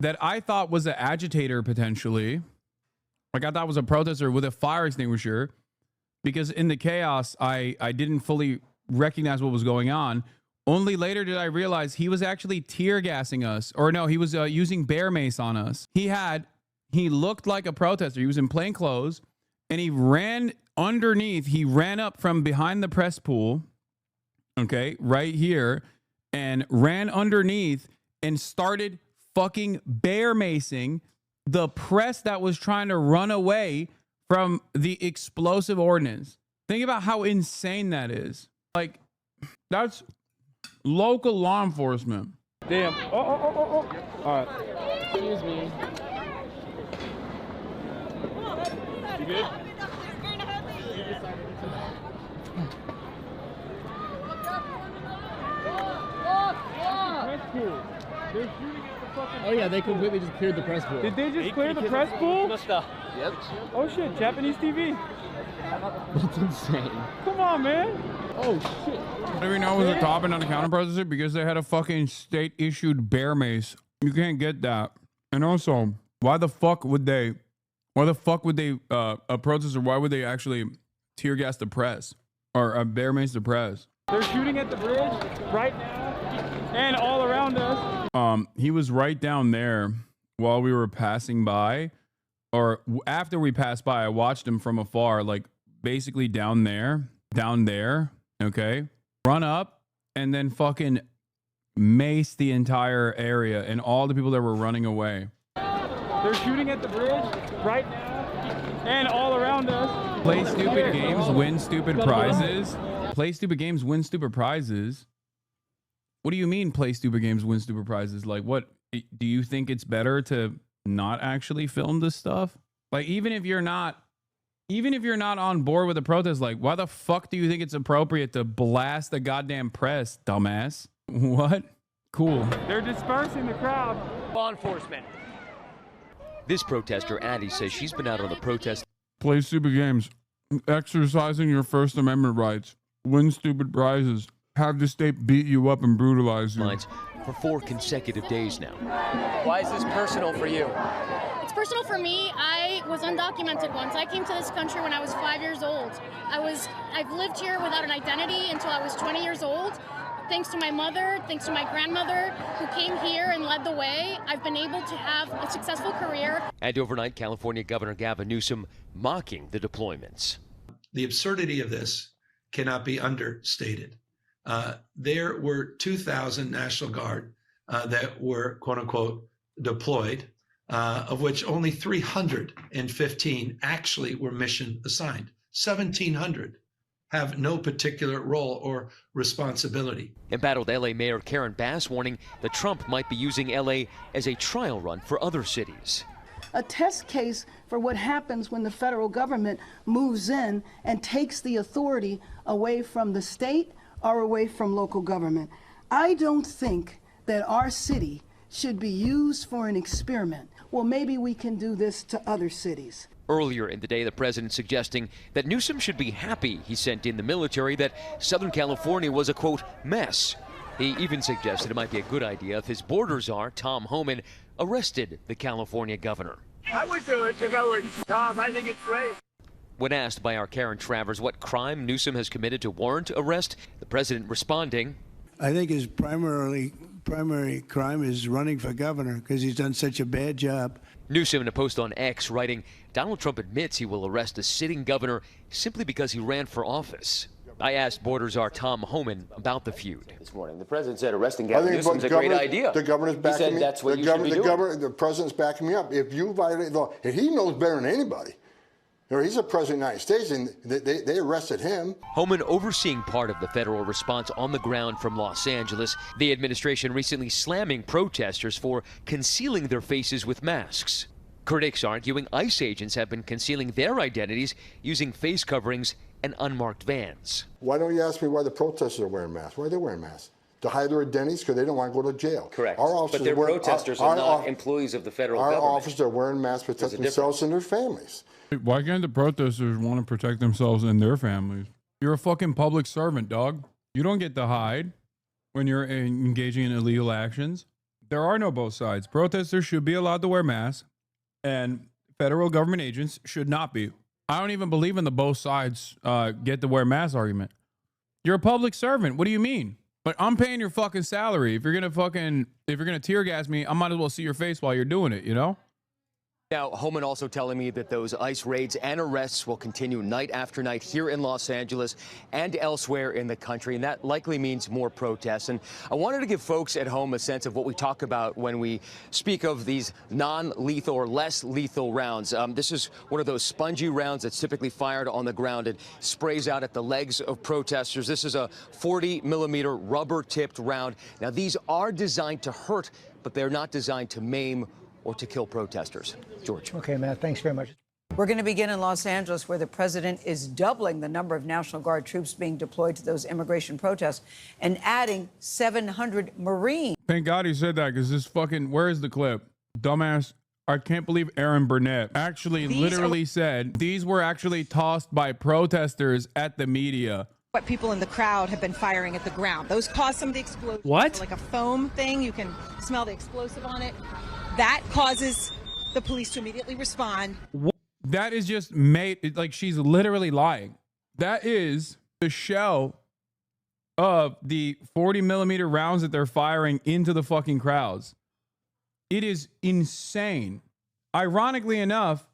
that I thought was an agitator potentially. Like I thought was a protester with a fire extinguisher, because in the chaos, I didn't fully recognize what was going on. Only later did I realize he was actually tear gassing us, or no, he was using bear mace on us. He looked like a protester. He was in plain clothes, and he ran underneath. He ran up from behind the press pool, okay, right here, and ran underneath and started fucking bear macing the press that was trying to run away from the explosive ordnance. Think about how insane that is. Like, that's local law enforcement. Damn. Oh. All right. Excuse me. You good? They're shooting at the fucking. Oh yeah, they completely just cleared the press pool. Did they just clear the press pool? Yep. Oh shit, Japanese TV. That's insane. Come on, man. Oh shit. How do we know it was a top and not a counter-protester? Because they had a fucking state-issued bear mace. You can't get that. And also, why the fuck would they, a protester, why would they actually tear gas the press? Or bear mace the press? They're shooting at the bridge right now and all around us. He was right down there while we were passing by, or after we passed by. I watched him from afar, like basically down there, okay? Run up and then fucking mace the entire area and all the people that were running away. They're shooting at the bridge right now and all around us. Play stupid games, win stupid prizes. Play stupid games, win stupid prizes. What do you mean play stupid games, win stupid prizes? Like, what? Do you think it's better to not actually film this stuff? Like, even if you're not on board with the protest, like, why the fuck do you think it's appropriate to blast the goddamn press, dumbass? What? Cool. They're dispersing the crowd. Law enforcement. This protester, Addie, says she's been out on the protest. Play stupid games, exercising your First Amendment rights, win stupid prizes, have the state beat you up and brutalize you. For 4 consecutive days now. Why is this personal for you? It's personal for me. I was undocumented once. I came to this country when I was 5 years old. I've lived here without an identity until I was 20 years old. Thanks to my mother, thanks to my grandmother, who came here and led the way, I've been able to have a successful career. And overnight, California Governor Gavin Newsom mocking the deployments. The absurdity of this cannot be understated. There were 2,000 National Guard that were, quote unquote, deployed, of which only 315 actually were mission assigned. 1,700 have no particular role or responsibility. Embattled LA Mayor Karen Bass warning that Trump might be using LA as a trial run for other cities. A test case for what happens when the federal government moves in and takes the authority away from the state or away from local government. I don't think that our city should be used for an experiment. Well, maybe we can do this to other cities. Earlier in the day, the president suggesting that Newsom should be happy he sent in the military, that Southern California was a, quote, mess. He even suggested it might be a good idea if his border czar, Tom Homan, arrested the California governor. I would do it if I were Tom. I think it's great. When asked by our Karen Travers what crime Newsom has committed to warrant arrest, the president responding, I think his primary crime is running for governor because he's done such a bad job. Newsom in a post on X writing, Donald Trump admits he will arrest a sitting governor simply because he ran for office. I asked border czar Tom Homan about the feud. This morning, the president said arresting Gavin Newsom is a great idea. The governor's backing me. He said that's what you should be doing. The president's backing me up. If you violate the law, and he knows better than anybody. You know, he's a president of the United States, and they arrested him. Homan overseeing part of the federal response on the ground from Los Angeles. The administration recently slamming protesters for concealing their faces with masks. Critics arguing ICE agents have been concealing their identities using face coverings and unmarked vans. Why don't you ask me why the protesters are wearing masks? Why are they wearing masks? To hide their identities because they don't want to go to jail. Correct. Our officers but they're protesters are not employees of the federal government. Our officers are wearing masks to protect themselves and their families. Why can't the protesters want to protect themselves and their families? You're a fucking public servant, dog. You don't get to hide when you're engaging in illegal actions. There are no both sides. Protesters should be allowed to wear masks, and federal government agents should not be. I don't even believe in the both sides get to wear masks argument. You're a public servant. What do you mean? But I'm paying your fucking salary. If you're gonna tear gas me, I might as well see your face while you're doing it, you know? Now, Homan also telling me that those ICE raids and arrests will continue night after night here in Los Angeles and elsewhere in the country, and that likely means more protests. And I wanted to give folks at home a sense of what we talk about when we speak of these non-lethal or less lethal rounds. This is one of those spongy rounds that's typically fired on the ground and sprays out at the legs of protesters. This is a 40-millimeter rubber-tipped round. Now, these are designed to hurt, but they're not designed to maim or to kill protesters. George. Okay, Matt, thanks very much. We're going to begin in Los Angeles, where the president is doubling the number of National Guard troops being deployed to those immigration protests and adding 700 Marines. Thank God he said that, because this fucking, where is the clip? Dumbass. I can't believe Aaron Burnett actually literally said these were actually tossed by protesters at the media. What people in the crowd have been firing at the ground. Those caused some of the explosions. What? So like a foam thing, you can smell the explosive on it. That causes the police to immediately respond. That is just made, like, she's literally lying. That is the shell of the 40-millimeter rounds that they're firing into the fucking crowds. It is insane. Ironically enough,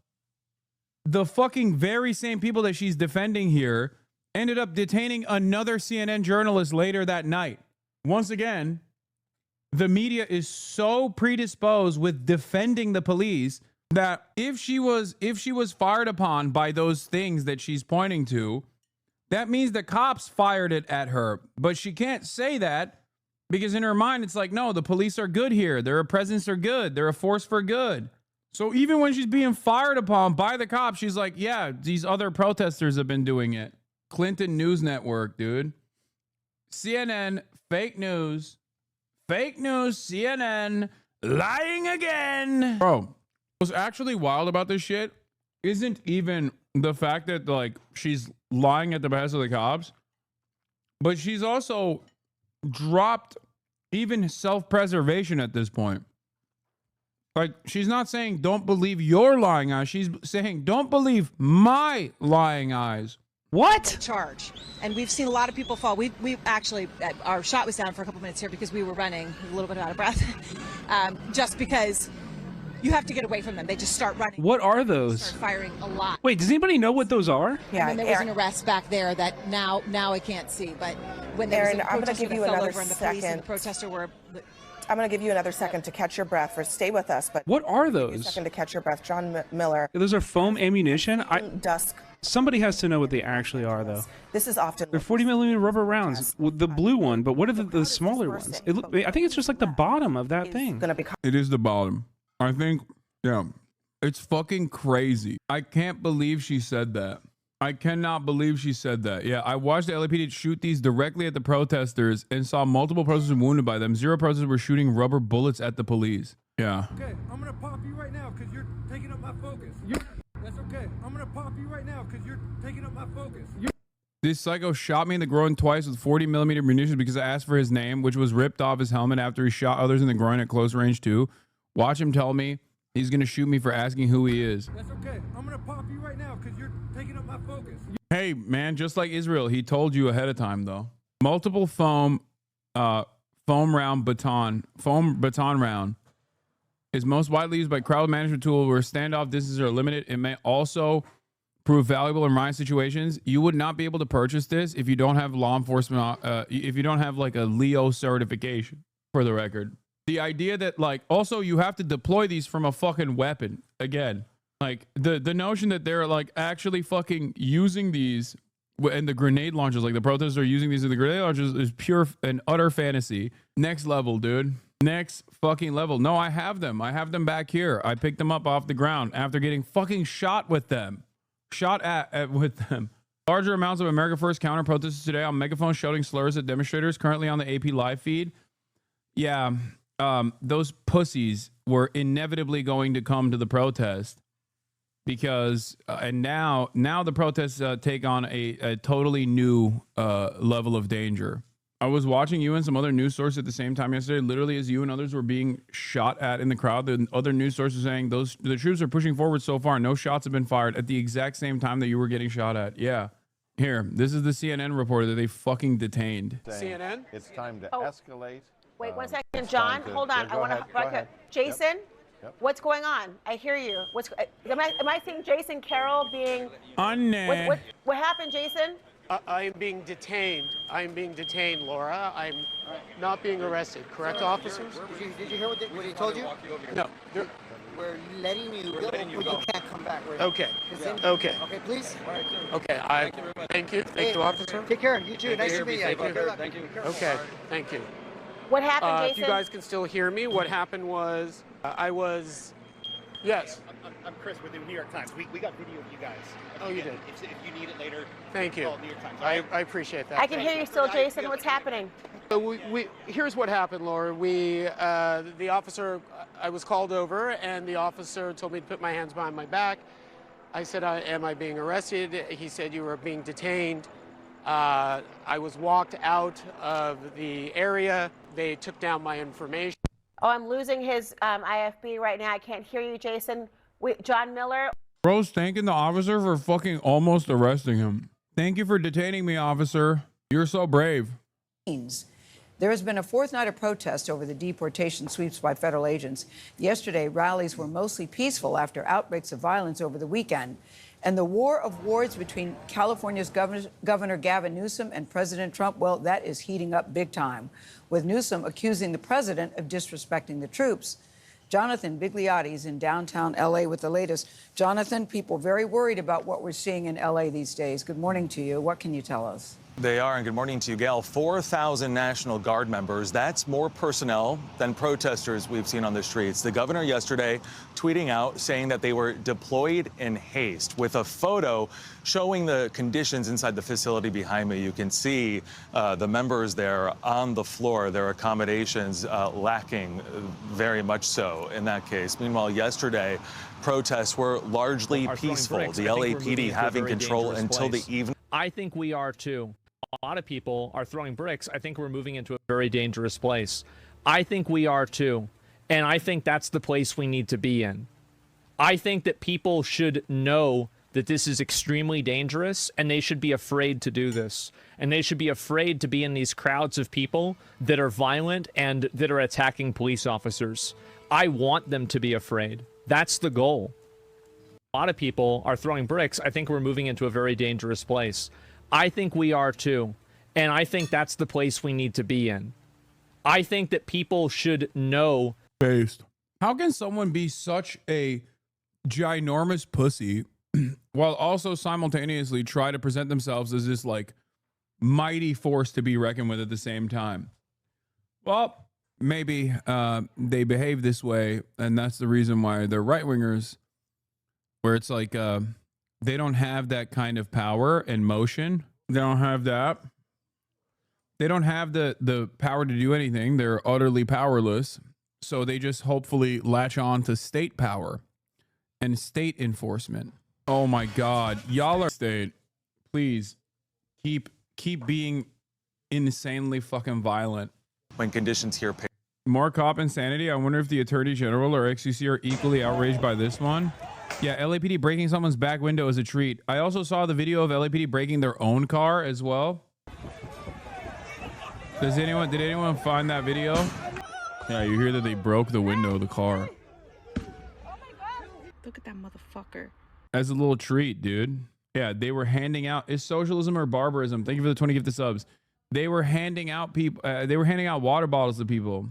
the fucking very same people that she's defending here ended up detaining another CNN journalist later that night. Once again, the media is so predisposed with defending the police that if she was fired upon by those things that she's pointing to, that means the cops fired it at her. But she can't say that, because in her mind, it's like, no, the police are good here. Their presence are good. They're a force for good. So even when she's being fired upon by the cops, she's like, yeah, these other protesters have been doing it. Clinton News Network, dude. CNN, fake news, CNN, lying again. Bro, what's actually wild about this shit isn't even the fact that, like, she's lying at the behest of the cops, but she's also dropped even self-preservation at this point. Like, she's not saying don't believe your lying eyes. She's saying don't believe my lying eyes. What? Charge. And we've seen a lot of people fall. We actually, our shot was down for a couple minutes here because we were running a little bit out of breath. Just because you have to get away from them. They just start running. What are those? Start firing a lot. Wait, does anybody know what those are? Yeah, and then there was an arrest back there that now I can't see. But when there was a protester that fell over and the police and the protester were... I'm going to give you another second to catch your breath, or stay with us. But what are those? A second to catch your breath. John Miller. Those are foam ammunition? Dusk. Somebody has to know what they actually are, though. This is often... They're 40-millimeter rubber rounds. The blue one, but what are the smaller ones? I think it's just like the bottom of that thing. It is the bottom. I think, yeah. It's fucking crazy. I can't believe she said that. I cannot believe she said that. Yeah, I watched the LAPD shoot these directly at the protesters and saw multiple protesters wounded by them. 0 protesters were shooting rubber bullets at the police. Yeah. Okay, I'm gonna pop you right now because you're taking up my focus. That's okay. I'm gonna pop you right now because you're taking up my focus. This psycho shot me in the groin twice with 40-millimeter munitions because I asked for his name, which was ripped off his helmet after he shot others in the groin at close range too. Watch him tell me he's gonna shoot me for asking who he is. That's okay. I'm gonna pop you right now because you're taking up my focus. Hey, man, just like Israel, he told you ahead of time, though. Multiple foam baton round is most widely used by crowd management tool where standoff distances are limited. It may also prove valuable in riot situations. You would not be able to purchase this if you don't have law enforcement, if you don't have like a Leo certification, for the record. The idea that, like, also you have to deploy these from a fucking weapon again. Like, the notion that they're, like, actually fucking using these and the grenade launchers, like the protesters are using these and the grenade launchers, is pure and utter fantasy. Next level, dude. Next fucking level. No, I have them. I have them back here. I picked them up off the ground after getting fucking shot with them. Shot at with them. Larger amounts of America First counter protesters today on megaphone shouting slurs at demonstrators currently on the AP live feed. Yeah, those pussies were inevitably going to come to the protest. Because and now the protests take on a totally new level of danger. I was watching you and some other news source at the same time yesterday, literally as you and others were being shot at in the crowd. The other news sources saying the troops are pushing forward so far. No shots have been fired at the exact same time that you were getting shot at. Yeah. Here, this is the CNN reporter that they fucking detained. CNN? It's time to escalate. Wait 1 second, John. Hold on. Yeah, I want to. Jason, what's going on? I hear you. Am I seeing Jason Carroll being? What happened, Jason? I am being detained. I am being detained, Laura. I'm not being arrested. Correct, officers? Did you hear what he told you? No. We're letting you go, but you can't come back. Okay. Okay. Okay, please. Okay. Thank you. Thank you, officer. Take care. You too. Nice to meet you. Thank you. Okay. Thank you. What happened, Jason? If you guys can still hear me, what happened was Yes. I'm Chris with the New York Times. We got video of you guys. Oh, you did? If you need it later, thank you. call New York Times. I appreciate that. I can hear you still, Jason. What's happening? So here's what happened, Laura. The officer, I was called over, and the officer told me to put my hands behind my back. I said, am I being arrested? He said, you were being detained. I was walked out of the area. They took down my information. Oh, I'm losing his IFB right now. I can't hear you, Jason. John Miller. Bro's thanking the officer for fucking almost arresting him. Thank you for detaining me, officer. You're so brave. There has been a fourth night of protest over the deportation sweeps by federal agents. Yesterday, rallies were mostly peaceful after outbreaks of violence over the weekend. And the war of words between California's Governor Gavin Newsom and President Trump, well, that is heating up big time, with Newsom accusing the president of disrespecting the troops. Jonathan Bigliotti is in downtown L.A. with the latest. Jonathan, people very worried about what we're seeing in L.A. these days. Good morning to you. What can you tell us? They are, and good morning to you, Gail. 4,000 National Guard members. That's more personnel than protesters we've seen on the streets. The governor yesterday tweeting out saying that they were deployed in haste with a photo showing the conditions inside the facility behind me. You can see the members there on the floor, their accommodations lacking very much so in that case. Meanwhile, yesterday, protests were largely peaceful. The LAPD having control until the evening. I think we are too. A lot of people are throwing bricks. I think we're moving into a very dangerous place. I think we are too. And I think that's the place we need to be in. I think that people should know that this is extremely dangerous and they should be afraid to do this. And they should be afraid to be in these crowds of people that are violent and that are attacking police officers. I want them to be afraid. That's the goal. A lot of people are throwing bricks. I think we're moving into a very dangerous place. I think we are too. And I think that's the place we need to be in. I think that people should know. Based. How can someone be such a ginormous pussy while also simultaneously try to present themselves as this like mighty force to be reckoned with at the same time? Well, maybe they behave this way, and that's the reason why they're right-wingers, where it's like they don't have that kind of power and motion. They don't have that. They don't have the power to do anything. They're utterly powerless. So they just hopefully latch on to state power and state enforcement. Oh my God. Y'all are state. Please keep being insanely fucking violent. When conditions here pick. More cop insanity. I wonder if the Attorney General or XCC are equally outraged by this one. Yeah, LAPD breaking someone's back window is a treat. I also saw the video of LAPD breaking their own car as well. Did anyone find that video? Yeah, you hear that they broke the window of the car. Look at that motherfucker. As a little treat, dude. Yeah, they were handing out. Is socialism or barbarism? Thank you for the 20 gifted subs. They were handing out people. They were handing out water bottles to people.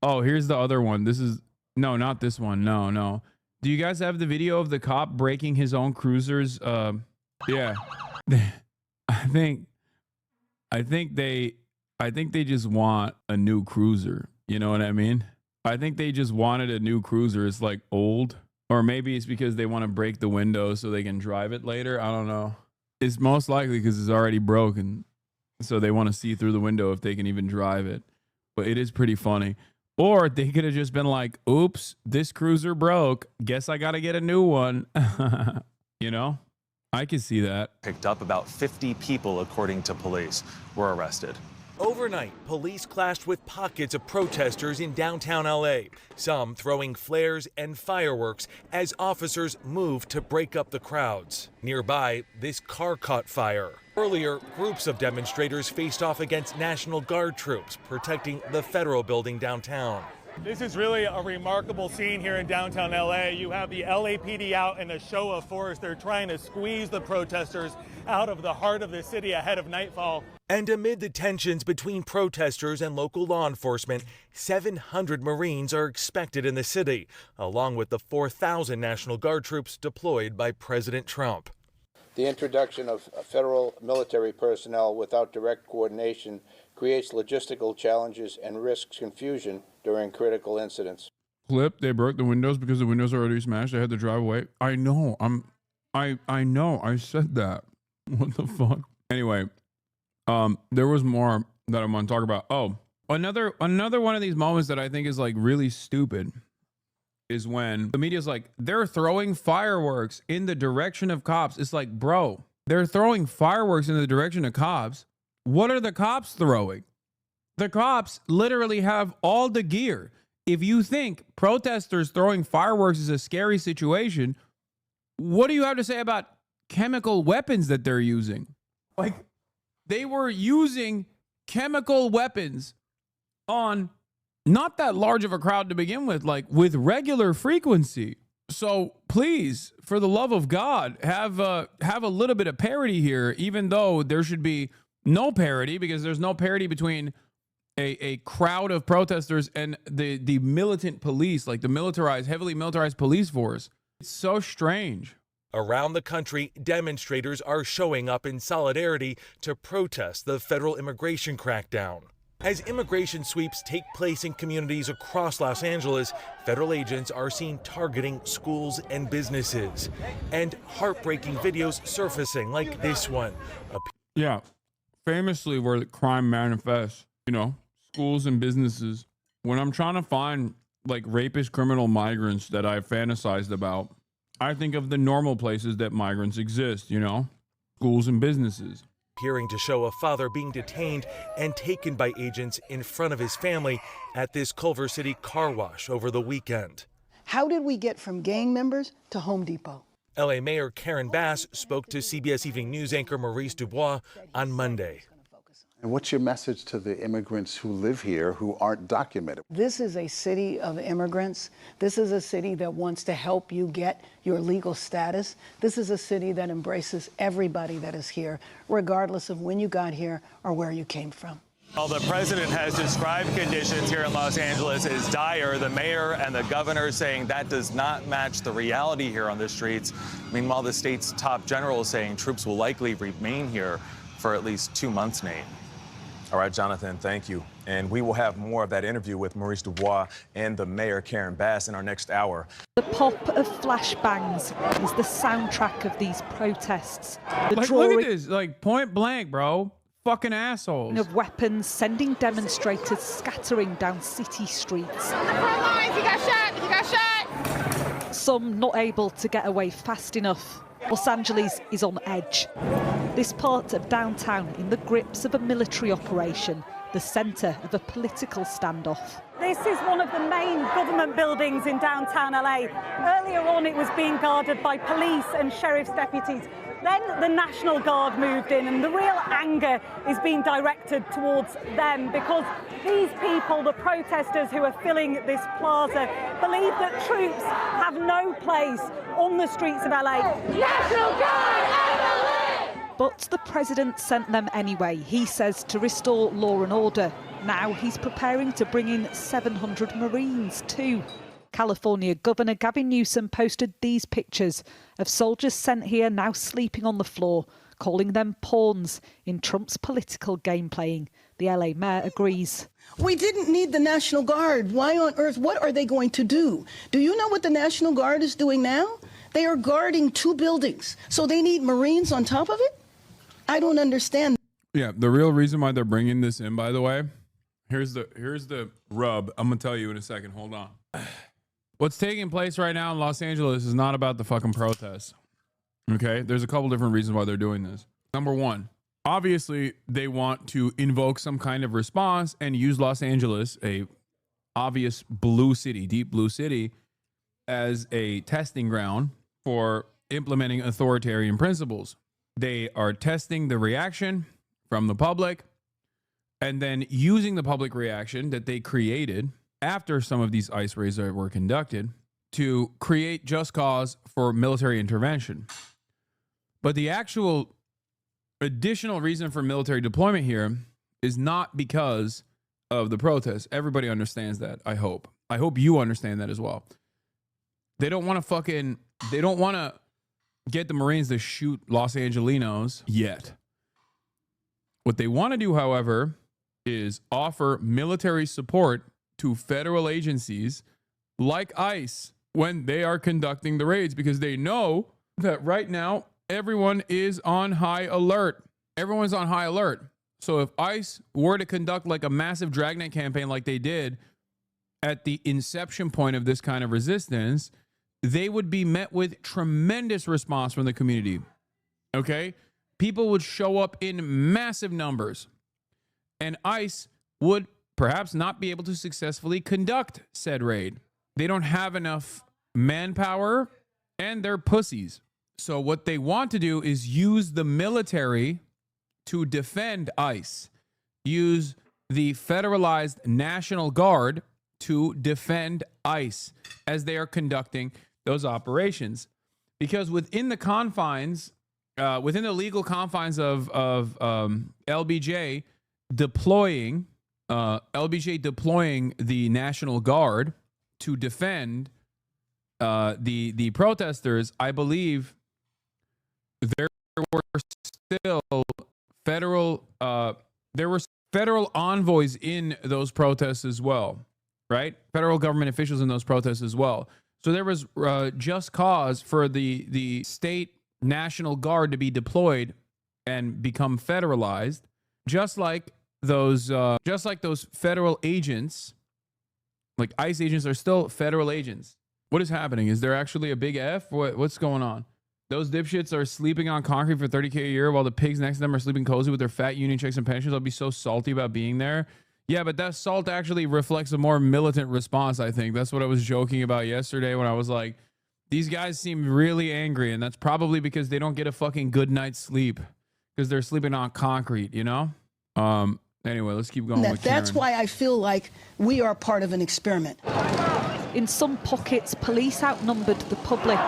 Oh, here's the other one. This is no, not this one. No. Do you guys have the video of the cop breaking his own cruiser's? Yeah. I think they just want a new cruiser. You know what I mean? I think they just wanted a new cruiser. It's like old, or maybe it's because they want to break the window so they can drive it later. I don't know. It's most likely because it's already broken. So they want to see through the window if they can even drive it. But it is pretty funny. Or they could have just been like, oops, this cruiser broke. Guess I got to get a new one. You know, I could see that. Picked up about 50 people, according to police, were arrested. Overnight, police clashed with pockets of protesters in downtown LA, some throwing flares and fireworks as officers moved to break up the crowds. Nearby, this car caught fire. Earlier, groups of demonstrators faced off against National Guard troops protecting the federal building downtown. This is really a remarkable scene here in downtown LA. You have the LAPD out in a show of force. They're trying to squeeze the protesters out of the heart of the city ahead of nightfall. And amid the tensions between protesters and local law enforcement, 700 Marines are expected in the city, along with the 4,000 National Guard troops deployed by President Trump. The introduction of federal military personnel without direct coordination creates logistical challenges and risks confusion during critical incidents. Clip, they broke the windows because the windows are already smashed. They had to drive away. I know. I know. I said that. What the fuck? Anyway, there was more that I'm going to talk about. Oh, another one of these moments that I think is like really stupid is when the media's like, they're throwing fireworks in the direction of cops. It's like, bro, they're throwing fireworks in the direction of cops. What are the cops throwing? The cops literally have all the gear. If you think protesters throwing fireworks is a scary situation, what do you have to say about chemical weapons that they're using? Like, they were using chemical weapons on not that large of a crowd to begin with, like with regular frequency. So please, for the love of God, have a little bit of parity here, even though there should be no parity, because there's no parity between a crowd of protesters and the militant police, like the heavily militarized police force. It's so strange. Around the country, demonstrators are showing up in solidarity to protest the federal immigration crackdown. As immigration sweeps take place in communities across Los Angeles, federal agents are seen targeting schools and businesses. And heartbreaking videos surfacing like this one. Yeah, famously where the crime manifests, schools and businesses. When I'm trying to find like rapist criminal migrants that I've fantasized about, I think of the normal places that migrants exist, schools and businesses. Hearing to show a father being detained and taken by agents in front of his family at this Culver City car wash over the weekend. How did we get from gang members to Home Depot? LA Mayor Karen Bass spoke to CBS Evening News anchor Maurice Dubois on Monday. And what's your message to the immigrants who live here who aren't documented? This is a city of immigrants. This is a city that wants to help you get your legal status. This is a city that embraces everybody that is here, regardless of when you got here or where you came from. While the president has described conditions here in Los Angeles as dire, the mayor and the governor saying that does not match the reality here on the streets. Meanwhile, the state's top general is saying troops will likely remain here for at least 2 months, Nate. All right, Jonathan, thank you. And we will have more of that interview with Maurice Dubois and the mayor, Karen Bass, in our next hour. The pop of flashbangs is the soundtrack of these protests. The look at this, like point blank, bro. Fucking assholes. Of weapons sending demonstrators scattering down city streets. On the front lines, he got shot, he got shot. Some not able to get away fast enough. Los Angeles is on edge. This part of downtown in the grips of a military operation, the centre of a political standoff. This is one of the main government buildings in downtown LA. Earlier on, it was being guarded by police and sheriff's deputies. Then the National Guard moved in, and the real anger is being directed towards them because these people, the protesters who are filling this plaza, believe that troops have no place on the streets of LA. National Guard out of LA! But the president sent them anyway, he says, to restore law and order. Now he's preparing to bring in 700 Marines too. California Governor Gavin Newsom posted these pictures of soldiers sent here now sleeping on the floor, calling them pawns in Trump's political game playing. The LA mayor agrees. We didn't need the National Guard. Why on earth? What are they going to do? Do you know what the National Guard is doing now? They are guarding 2 buildings. So they need Marines on top of it? I don't understand. Yeah, the real reason why they're bringing this in, by the way, here's the rub. I'm going to tell you in a second. Hold on. What's taking place right now in Los Angeles is not about the fucking protests. Okay? There's a couple different reasons why they're doing this. Number one, obviously they want to invoke some kind of response and use Los Angeles, a obvious blue city, deep blue city, as a testing ground for implementing authoritarian principles. They are testing the reaction from the public and then using the public reaction that they created after some of these ICE raids were conducted to create just cause for military intervention. But the actual additional reason for military deployment here is not because of the protests. Everybody understands that, I hope. I hope you understand that as well. They don't want to get the Marines to shoot Los Angelinos yet. What they want to do, however, is offer military support to federal agencies like ICE when they are conducting the raids, because they know that right now everyone is on high alert. Everyone's on high alert. So if ICE were to conduct like a massive dragnet campaign like they did at the inception point of this kind of resistance, they would be met with tremendous response from the community. Okay? People would show up in massive numbers, and ICE would perhaps not be able to successfully conduct said raid. They don't have enough manpower, and they're pussies. So what they want to do is use the military to defend ICE, use the federalized National Guard to defend ICE as they are conducting those operations. Because within the confines, within the legal confines of LBJ deploying the National Guard to defend the protesters, I believe there were still federal envoys in those protests as well, right? Federal government officials in those protests as well. So there was just cause for the state National Guard to be deployed and become federalized, just like those federal agents, like ICE agents, are still federal agents. What is happening? Is there actually a big F? What's going on? Those dipshits are sleeping on concrete for $30K a year while the pigs next to them are sleeping cozy with their fat union checks and pensions. I'll be so salty about being there. Yeah, but that salt actually reflects a more militant response, I think. That's what I was joking about yesterday when I was like, these guys seem really angry, and that's probably because they don't get a fucking good night's sleep because they're sleeping on concrete, you know? Anyway, let's keep going with Karen. That's why I feel like we are part of an experiment. In some pockets, police outnumbered the public.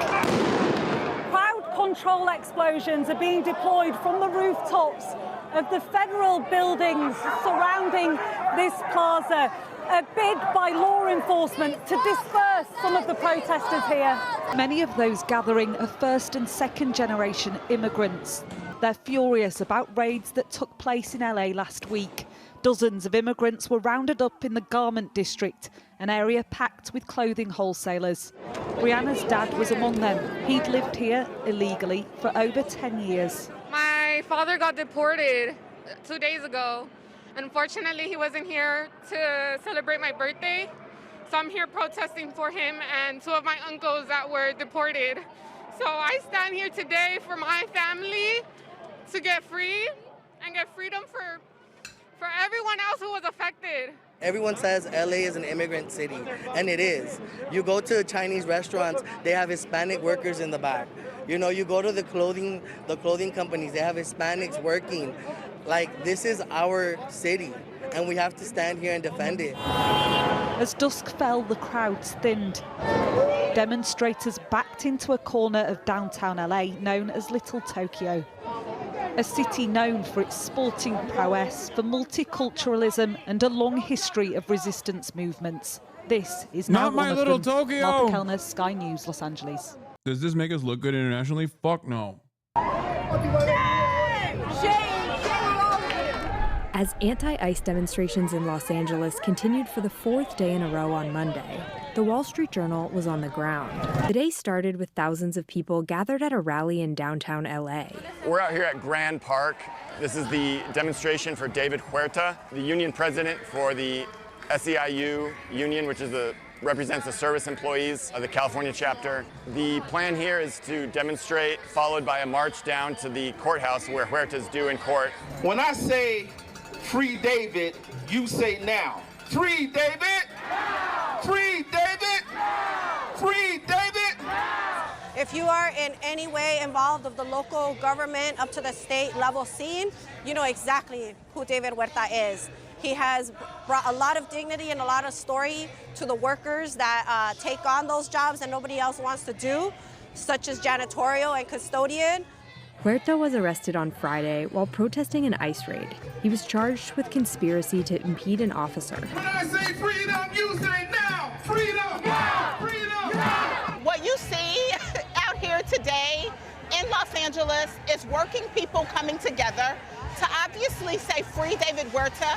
Crowd control explosions are being deployed from the rooftops of the federal buildings surrounding this plaza. A bid by law enforcement to disperse some of the protesters here. Many of those gathering are first and second generation immigrants. They're furious about raids that took place in LA last week. Dozens of immigrants were rounded up in the garment district, an area packed with clothing wholesalers. Brianna's dad was among them. He'd lived here illegally for over 10 years. My father got deported 2 days ago. Unfortunately, he wasn't here to celebrate my birthday, so I'm here protesting for him and two of my uncles that were deported. So I stand here today for my family to get free and get freedom for everyone else who was affected. Everyone says LA is an immigrant city, and it is. You go to Chinese restaurants, they have Hispanic workers in the back. You know, you go to the clothing companies, they have Hispanics working. Like, this is our city, and we have to stand here and defend it. As dusk fell, the crowds thinned. Demonstrators backed into a corner of downtown LA known as Little Tokyo. A city known for its sporting prowess, for multiculturalism and a long history of resistance movements. This is now Not my little Tokyo! Martha Kellner, Sky News, Los Angeles. Does this make us look good internationally? Fuck no. As anti-ICE demonstrations in Los Angeles continued for the fourth day in a row on Monday, the Wall Street Journal was on the ground. The day started with thousands of people gathered at a rally in downtown LA. We're out here at Grand Park. This is the demonstration for David Huerta, the union president for the SEIU union, which is the represents the service employees of the California chapter. The plan here is to demonstrate, followed by a march down to the courthouse where Huerta is due in court. When I say free David, you say now. Free David! Free David! Free David! If you are in any way involved of the local government up to the state level scene, you know exactly who David Huerta is. He has brought a lot of dignity and a lot of story to the workers that take on those jobs that nobody else wants to do, such as janitorial and custodian. Huerta was arrested on Friday while protesting an ICE raid. He was charged with conspiracy to impede an officer. When I say freedom, you say now! Freedom! Now! Freedom! Now! What you see out here today in Los Angeles is working people coming together to obviously say free David Huerta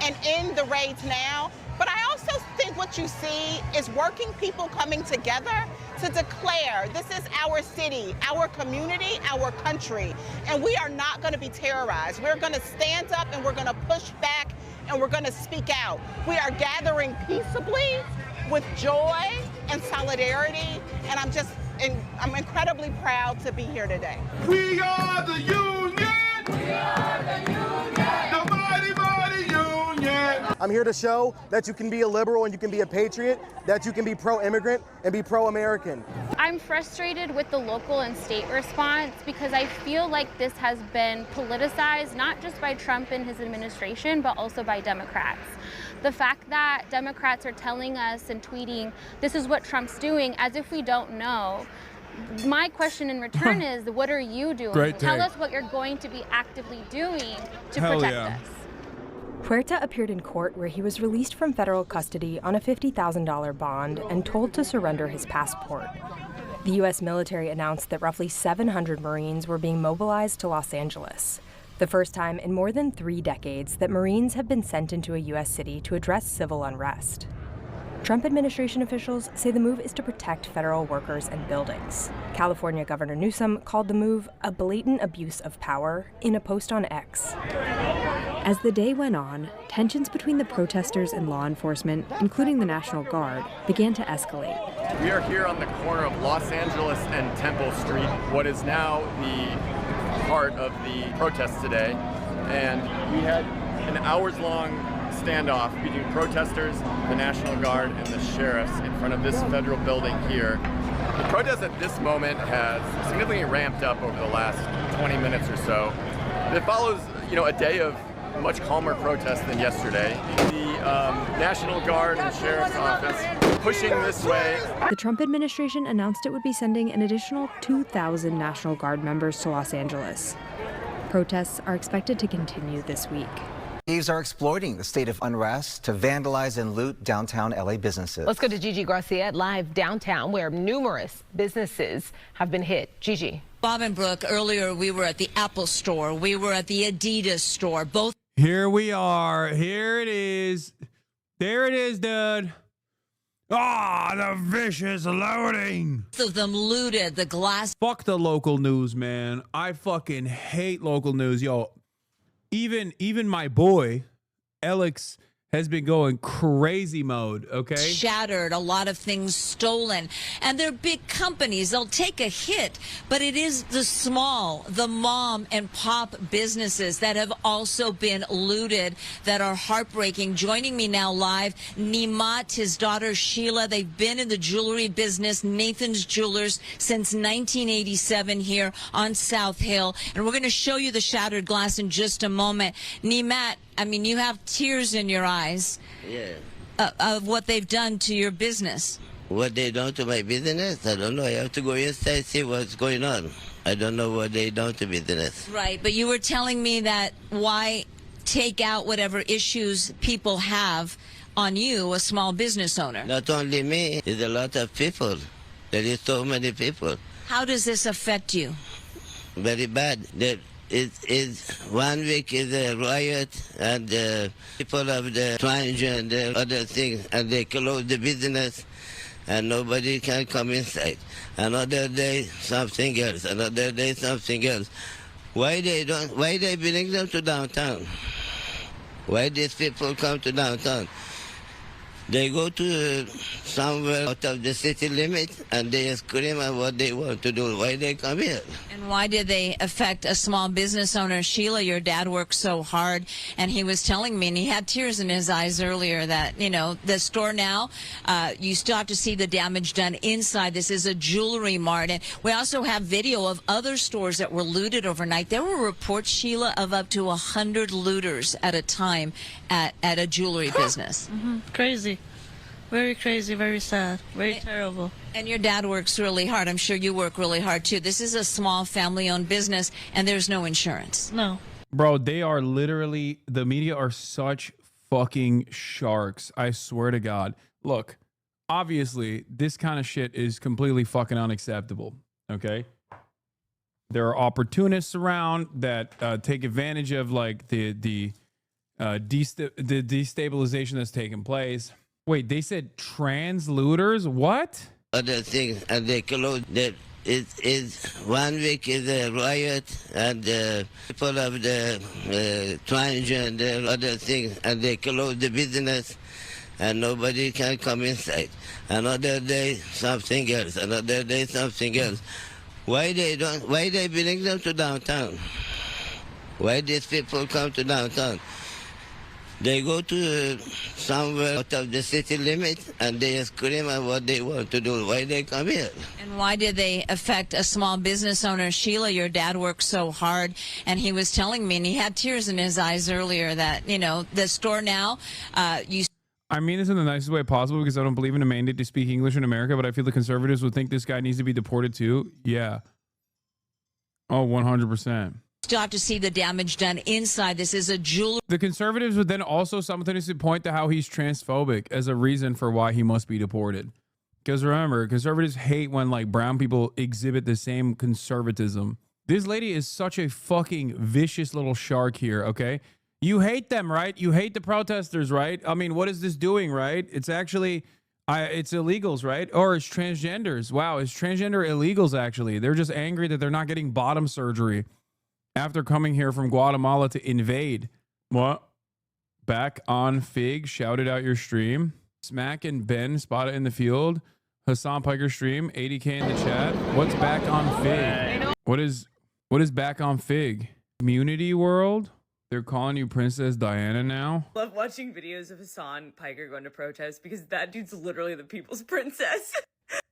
and end the raids now. But I also think what you see is working people coming together to declare this is our city, our community, our country, and we are not going to be terrorized. We're going to stand up and we're going to push back and we're going to speak out. We are gathering peaceably with joy and solidarity, and I'm incredibly proud to be here today. We are the union! We are the union! The mighty, mighty union! I'm here to show that you can be a liberal and you can be a patriot, that you can be pro-immigrant and be pro-American. I'm frustrated with the local and state response because I feel like this has been politicized, not just by Trump and his administration, but also by Democrats. The fact that Democrats are telling us and tweeting, this is what Trump's doing, as if we don't know. My question in return is, what are you doing? Great Tell take. us what you're going to be actively doing to Hell protect yeah. us. Huerta appeared in court where he was released from federal custody on a $50,000 bond and told to surrender his passport. The U.S. military announced that roughly 700 Marines were being mobilized to Los Angeles, the first time in more than 3 decades that Marines have been sent into a U.S. city to address civil unrest. Trump administration officials say the move is to protect federal workers and buildings. California Governor Newsom called the move a blatant abuse of power in a post on X. As the day went on, tensions between the protesters and law enforcement, including the National Guard, began to escalate. We are here on the corner of Los Angeles and Temple Street, what is now the heart of the protests today. And we had an hours-long standoff between protesters, the National Guard, and the sheriffs in front of this federal building here. The protest at this moment has significantly ramped up over the last 20 minutes or so. It follows, a day of much calmer protest than yesterday. The National Guard and Sheriff's Office pushing this way. The Trump administration announced it would be sending an additional 2,000 National Guard members to Los Angeles. Protests are expected to continue this week. Thieves are exploiting the state of unrest to vandalize and loot downtown LA businesses. Let's go to Gigi Garcia live downtown where numerous businesses have been hit. Gigi. Bob and Brooke, earlier we were at the Apple store. We were at the Adidas store. Both. Here we are. Here it is. There it is, dude. Ah, the vicious loading. Both of them looted the glass. Fuck the local news, man. I fucking hate local news. Yo, even my boy, Alex, has been going crazy mode, okay? Shattered, a lot of things stolen. And they're big companies. They'll take a hit. But it is the small, the mom and pop businesses that have also been looted that are heartbreaking. Joining me now live, Nimat, his daughter Sheila. They've been in the jewelry business, Nathan's Jewelers, since 1987 here on South Hill. And we're going to show you the shattered glass in just a moment. Nimat, I mean, you have tears in your eyes. Yeah. Of what they've done to your business. What they done to my business? I don't know. I have to go inside see what's going on. I don't know what they done to business. Right, but you were telling me that why take out whatever issues people have on you, a small business owner? Not only me, there's a lot of people. There is so many people. How does this affect you? Very bad. It's 1 week is a riot, and people of the transgender and the other things, and they close the business, and nobody can come inside. Another day, something else. Another day, something else. Why they bring them to downtown? Why these people come to downtown? They go to somewhere out of the city limit and they scream at what they want to do. Why they come here? And why did they affect a small business owner? Sheila, your dad worked so hard, and he was telling me, and he had tears in his eyes earlier, that, you know, the store now, you still have to see the damage done inside. This is a jewelry mart. And we also have video of other stores that were looted overnight. There were reports, Sheila, of up to 100 looters at a time at a jewelry business. Crazy. Very crazy, very sad, very terrible. And your dad works really hard. I'm sure you work really hard, too. This is a small family-owned business, and there's no insurance. No. Bro, they are literally, the media are such fucking sharks. I swear to God. Look, obviously, this kind of shit is completely fucking unacceptable, okay? There are opportunists around that take advantage of, like, the destabilization that's taking place. Wait, they said trans looters? What? Other things, and they close that. It is 1 week is a riot, and people of the transgender, other things, and they close the business, and nobody can come inside. Another day, something else. Another day, something else. Why they bring them to downtown? Why these people come to downtown? They go to somewhere out of the city limit and they scream at what they want to do. Why they come here? And why did they affect a small business owner? Sheila, your dad worked so hard, and he was telling me, and he had tears in his eyes earlier, that, you know, the store now, you... I mean this in the nicest way possible because I don't believe in a mandate to speak English in America, but I feel the conservatives would think this guy needs to be deported too. Yeah. Oh, 100%. Still have to see the damage done inside. This is a jewelry. The conservatives would then also simultaneously point to how he's transphobic as a reason for why he must be deported. Because remember, conservatives hate when like brown people exhibit the same conservatism. This lady is such a fucking vicious little shark here, okay? You hate them, right? You hate the protesters, right? I mean, what is this doing, right? It's actually, it's illegals, right? Or it's transgenders. Wow, it's transgender illegals, actually. They're just angry that they're not getting bottom surgery after coming here from Guatemala to invade. What? Back on Fig, shouted out your stream. Smack and Ben spotted in the field. Hassan Piker stream, 80K in the chat. What's back on Fig? What is back on Fig? Community World? They're calling you Princess Diana now? Love watching videos of Hassan Piker going to protest because that dude's literally the people's princess.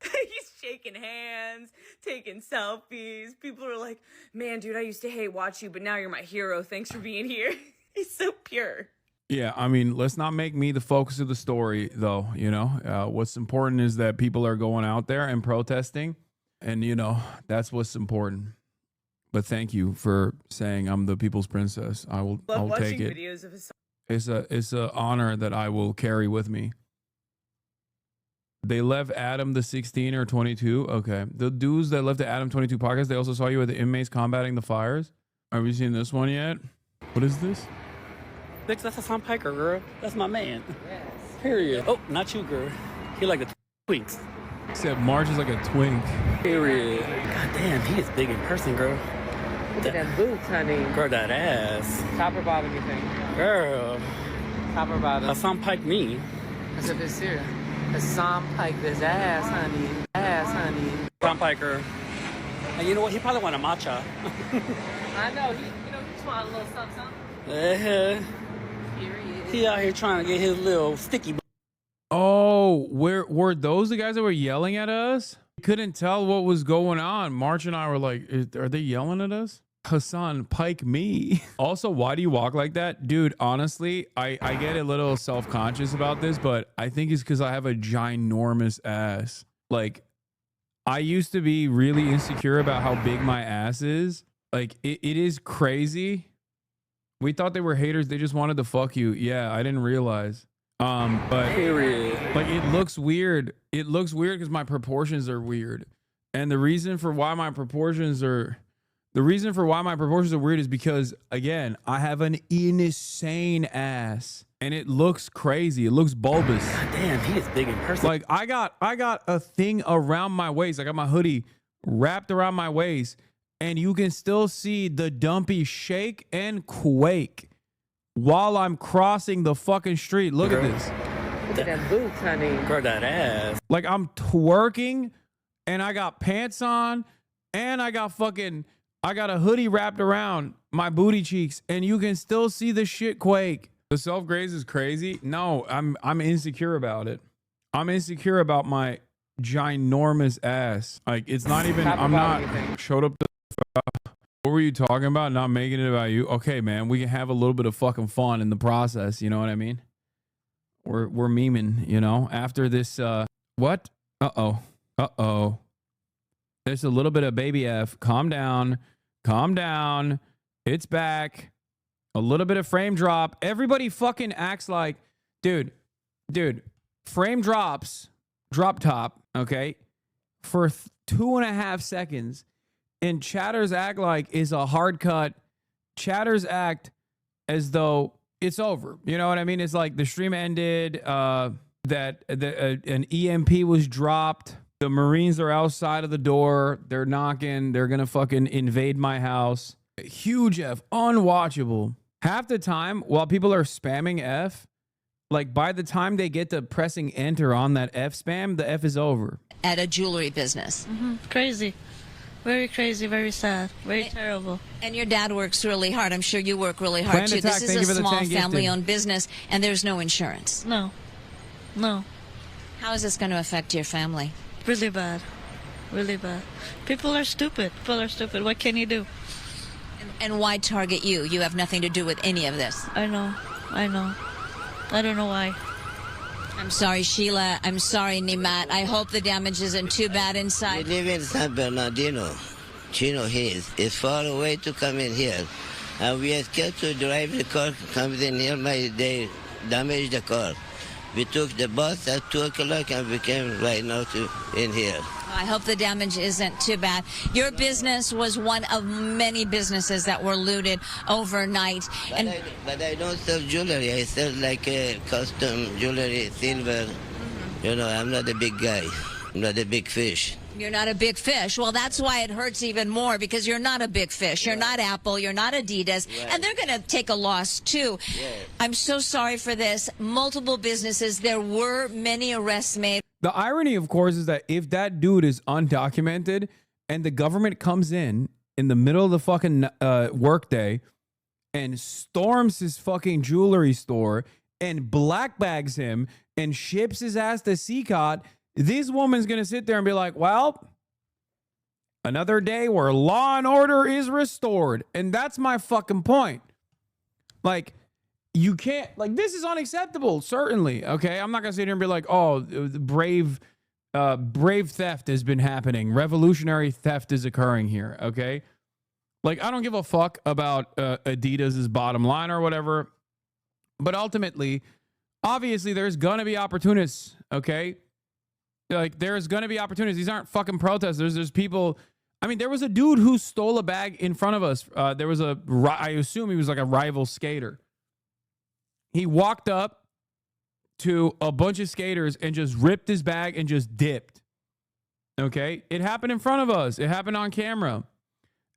He's shaking hands, taking selfies. People are like, man, dude, I used to watch you, but now you're my hero. Thanks for being here. He's so pure. Yeah, I mean, let's not make me the focus of the story, though. You know, what's important is that people are going out there and protesting. And, you know, that's what's important. But thank you for saying I'm the people's princess. I'll take it. Videos of Hassan. It's a honor that I will carry with me. They left Adam the 16 or 22. Okay. The dudes that left the Adam 22 podcast, they also saw you with the inmates combating the fires. Have you seen this one yet? What is this? That's Hassan Piker, girl. That's my man. Yes. Period. Oh, not you, girl. He like the twinks. Except March is like a twink. Period. God damn, he is big in person, girl. Look at them boots, honey. Girl, that ass. Top or bottom, you think? Girl. Top or bottom? Hassan Pike me. As if it's here. Hassan Pike this ass, honey. Ass, honey. Hassan Piker. And you know what? He probably want a matcha. I know. He just want a little something. Period. He out here trying to get his little sticky. Oh, were those the guys that were yelling at us? Couldn't tell what was going on. March and I were like, are they yelling at us? Hassan, pike me. Also, why do you walk like that? Dude, honestly, I get a little self-conscious about this, but I think it's because I have a ginormous ass. Like, I used to be really insecure about how big my ass is. Like, it is crazy. We thought they were haters. They just wanted to fuck you. Yeah, I didn't realize. But like, it looks weird. It looks weird because my proportions are weird. And the reason for why my proportions are weird is because, again, I have an insane ass and it looks crazy. It looks bulbous. God damn, he is big in person. Like, I got a thing around my waist. I got my hoodie wrapped around my waist and you can still see the dumpy shake and quake while I'm crossing the fucking street. Look at this. Look at them boots, honey. Girl, that ass. Like I'm twerking and I got pants on and I got a hoodie wrapped around my booty cheeks and you can still see the shit quake. The self-graze is crazy. No, I'm insecure about it. I'm insecure about my ginormous ass. Like it's not even, I'm not showed up to, what were you talking about? Not making it about you. Okay, man, we can have a little bit of fucking fun in the process. You know what I mean? We're memeing, you know, after this, what? Uh-oh. There's a little bit of baby F. Calm down. It's back. A little bit of frame drop. Everybody fucking acts like, dude, frame drops, drop top, okay, for 2.5 seconds. And chatters act like is a hard cut. Chatters act as though it's over. You know what I mean? It's like the stream ended, that an EMP was dropped. The Marines are outside of the door. They're knocking. They're going to fucking invade my house. Huge F. Unwatchable. Half the time while people are spamming F, like by the time they get to pressing enter on that F spam, the F is over. At a jewelry business. Crazy. Very crazy, very sad, very terrible. And your dad works really hard. I'm sure you work really hard too. This is a small family-owned business, and there's no insurance. No. How is this going to affect your family? Really bad. People are stupid. What can you do? And why target you? You have nothing to do with any of this. I know. I don't know why. I'm sorry, Sheila. I'm sorry, Nimat. I hope the damage isn't too bad inside. We live in San Bernardino. Chino Hills. It's far away to come in here. And we are scared to drive the car, comes in here, they damage the car. We took the bus at 2 o'clock and we came right now in here. I hope the damage isn't too bad. Your business was one of many businesses that were looted overnight. But I don't sell jewelry. I sell like custom jewelry, silver. You know, I'm not a big guy. I'm not a big fish. You're not a big fish. Well, that's why it hurts even more, because you're not a big fish. You're not Apple. You're not Adidas. And they're going to take a loss, too. I'm so sorry for this. Multiple businesses. There were many arrests made. The irony, of course, is that if that dude is undocumented and the government comes in the middle of the fucking workday and storms his fucking jewelry store and black bags him and ships his ass to CCOT, this woman's going to sit there and be like, well, another day where law and order is restored. And that's my fucking point. Like, you can't, like, this is unacceptable, certainly. Okay. I'm not going to sit here and be like, oh, brave theft has been happening. Revolutionary theft is occurring here. Okay. Like, I don't give a fuck about Adidas's bottom line or whatever. But ultimately, obviously, there's going to be opportunists. Okay. Like, there's going to be opportunities. These aren't fucking protesters. There's people. I mean, there was a dude who stole a bag in front of us. There was I assume he was like a rival skater. He walked up to a bunch of skaters and just ripped his bag and just dipped. Okay. It happened in front of us. It happened on camera.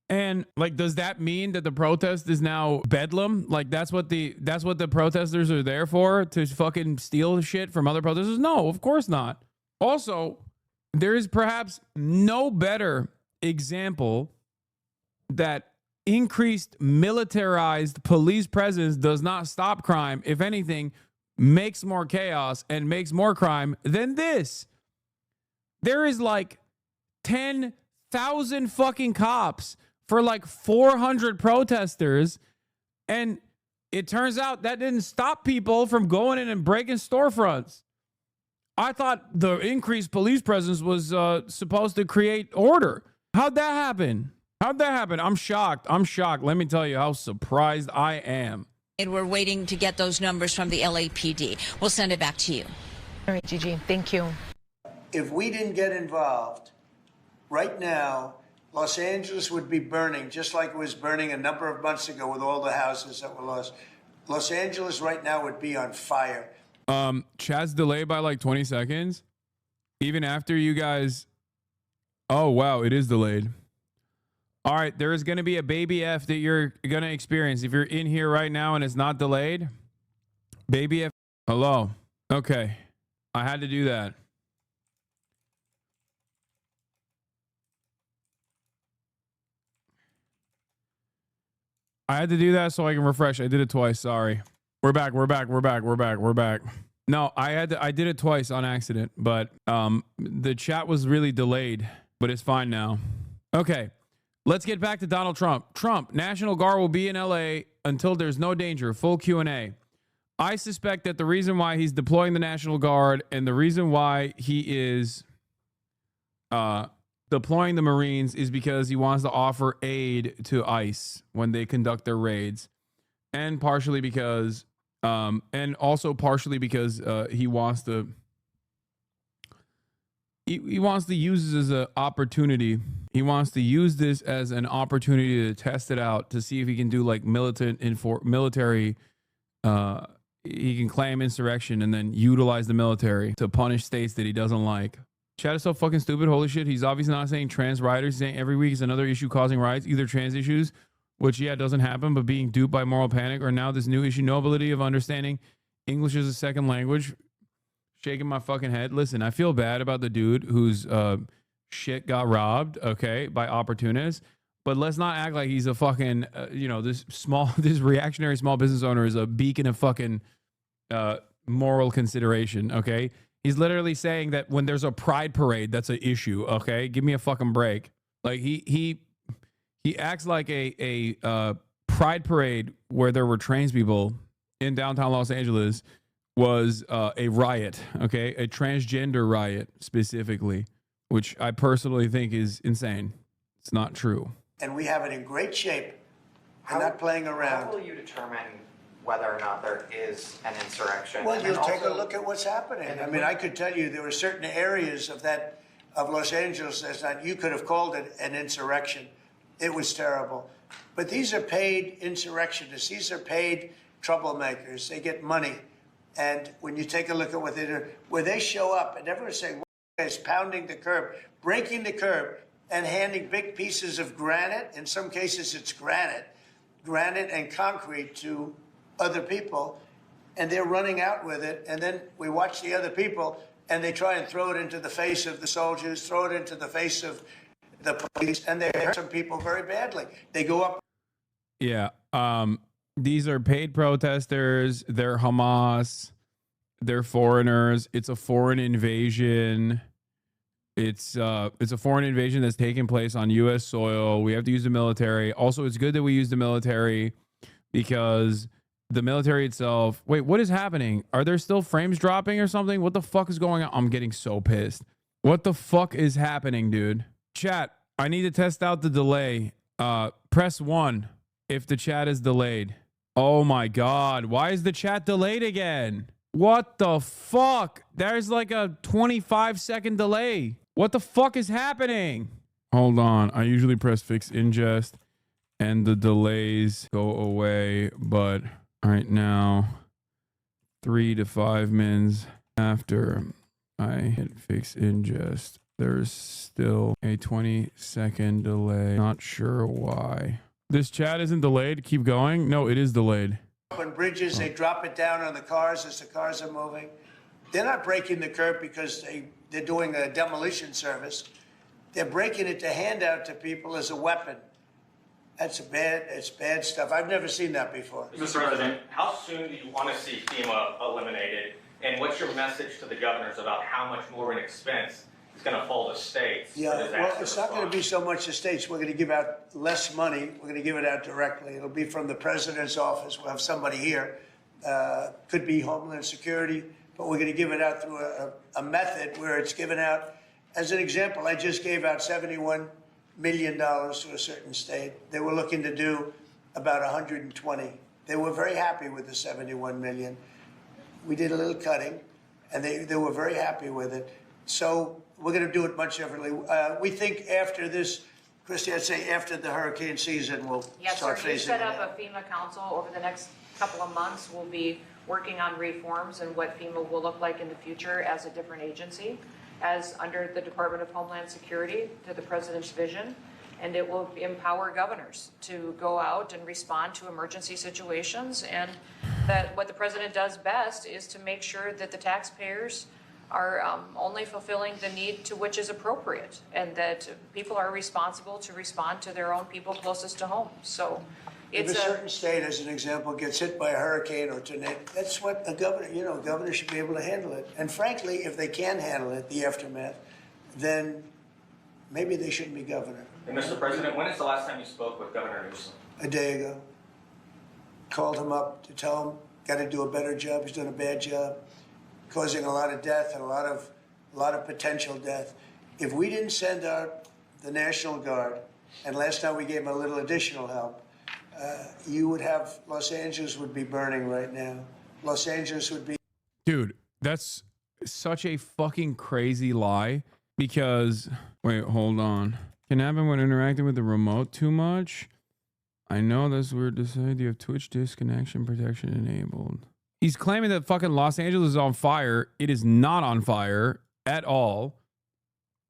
And like, does that mean that the protest is now bedlam? Like, that's what the protesters are there for, to fucking steal shit from other protesters? No, of course not. Also, there is perhaps no better example that increased militarized police presence does not stop crime. If anything, makes more chaos and makes more crime than this. There is like 10,000 fucking cops for like 400 protesters. And it turns out that didn't stop people from going in and breaking storefronts. I thought the increased police presence was supposed to create order. How'd that happen? I'm shocked. Let me tell you how surprised I am. And we're waiting to get those numbers from the LAPD. We'll send it back to you. All right, Gigi, thank you. If we didn't get involved, right now, Los Angeles would be burning, just like it was burning a number of months ago with all the houses that were lost. Los Angeles right now would be on fire. Chat's delayed by like 20 seconds. Even after you guys. Oh, wow. It is delayed. All right. There is going to be a baby F that you're going to experience. If you're in here right now and it's not delayed. Baby F. Hello. Okay. I had to do that. I had to do that so I can refresh. I did it twice. Sorry. We're back. No, I did it twice on accident, but the chat was really delayed, but it's fine now. Okay. Let's get back to Donald Trump. Trump, National Guard will be in LA until there's no danger. Full Q&A. I suspect that the reason why he's deploying the National Guard and the reason why he is deploying the Marines is because he wants to offer aid to ICE when they conduct their raids, and partially because he wants to use this as an opportunity. He wants to use this as an opportunity to test it out to see if he can do like military. He can claim insurrection and then utilize the military to punish states that he doesn't like. Chat is so fucking stupid. Holy shit. He's obviously not saying trans rioters. He's saying every week is another issue causing riots, either trans issues, which, yeah, doesn't happen, but being duped by moral panic, or now this new issue, no ability of understanding English as a second language. Shaking my fucking head. Listen, I feel bad about the dude whose shit got robbed, okay, by opportunists. But let's not act like he's a fucking, this reactionary small business owner is a beacon of fucking moral consideration, okay? He's literally saying that when there's a pride parade, that's an issue, okay? Give me a fucking break. Like, he acts like a pride parade where there were trans people in downtown Los Angeles was a riot, okay? A transgender riot, specifically, which I personally think is insane. It's not true. And we have it in great shape. We're not playing around. How will you determine whether or not there is an insurrection? Well, you'll take a look at what's happening. I mean, I could tell you there were certain areas of Los Angeles that you could have called it an insurrection. It was terrible. But these are paid insurrectionists. These are paid troublemakers. They get money. And when you take a look at what they do, where they show up and everyone's saying, is pounding the curb, breaking the curb, and handing big pieces of granite, in some cases it's granite and concrete to other people, and they're running out with it, and then we watch the other people, and they try and throw it into the face of the soldiers, throw it into the face of the police, and they hurt some people very badly. They go up. Yeah, these are paid protesters. They're Hamas. They're foreigners. It's a foreign invasion. It's a foreign invasion that's taking place on U.S. soil. We have to use the military. Also, it's good that we use the military because the military itself. Wait, what is happening? Are there still frames dropping or something? What the fuck is going on? I'm getting so pissed. What the fuck is happening, dude? Chat, I need to test out the delay. Press 1 if the chat is delayed. Oh my God. Why is the chat delayed again? What the fuck? There's like a 25-second delay. What the fuck is happening? Hold on. I usually press fix ingest and the delays go away. But right now, 3 to 5 minutes after I hit fix ingest, there's still a 20-second delay. Not sure why. This chat isn't delayed. Keep going. No, it is delayed. On bridges, they drop it down on the cars as the cars are moving. They're not breaking the curb because they're doing a demolition service. They're breaking it to hand out to people as a weapon. It's bad stuff. I've never seen that before. Mr. President, how soon do you want to see FEMA eliminated? And what's your message to the governors about how much more of an expense is going to fall to states? Yeah, well, it's not going to be so much to states. We're going to give out less money. We're going to give it out directly. It'll be from the president's office. We'll have somebody here. Could be Homeland Security, but we're going to give it out through a method where it's given out. As an example, I just gave out $71 million to a certain state. They were looking to do about 120. They were very happy with the 71 million. We did a little cutting, and they were very happy with it. So we're going to do it much differently. We think after this, Christy, I'd say after the hurricane season, we'll start facing it. Yes, sir. You set up a FEMA council over the next couple of months. We'll be working on reforms and what FEMA will look like in the future as a different agency, as under the Department of Homeland Security to the president's vision. And it will empower governors to go out and respond to emergency situations. And that what the president does best is to make sure that the taxpayers are only fulfilling the need to which is appropriate, and that people are responsible to respond to their own people closest to home. So if a certain state, as an example, gets hit by a hurricane or tornado, that's what a governor, governor should be able to handle it. And frankly, if they can handle it, the aftermath, then maybe they shouldn't be governor. And Mr. President, when is the last time you spoke with Governor Newsom? A day ago. Called him up to tell him, got to do a better job. He's doing a bad job, causing a lot of death and a lot of potential death. If we didn't send out the National Guard, and last time we gave him a little additional help, you would have, Los Angeles would be burning right now. Los Angeles would be. Dude, that's such a fucking crazy lie because, wait, hold on. Can happen when interacting with the remote too much. I know that's weird to say. Do you have Twitch disconnection protection enabled? He's claiming that fucking Los Angeles is on fire. It is not on fire at all.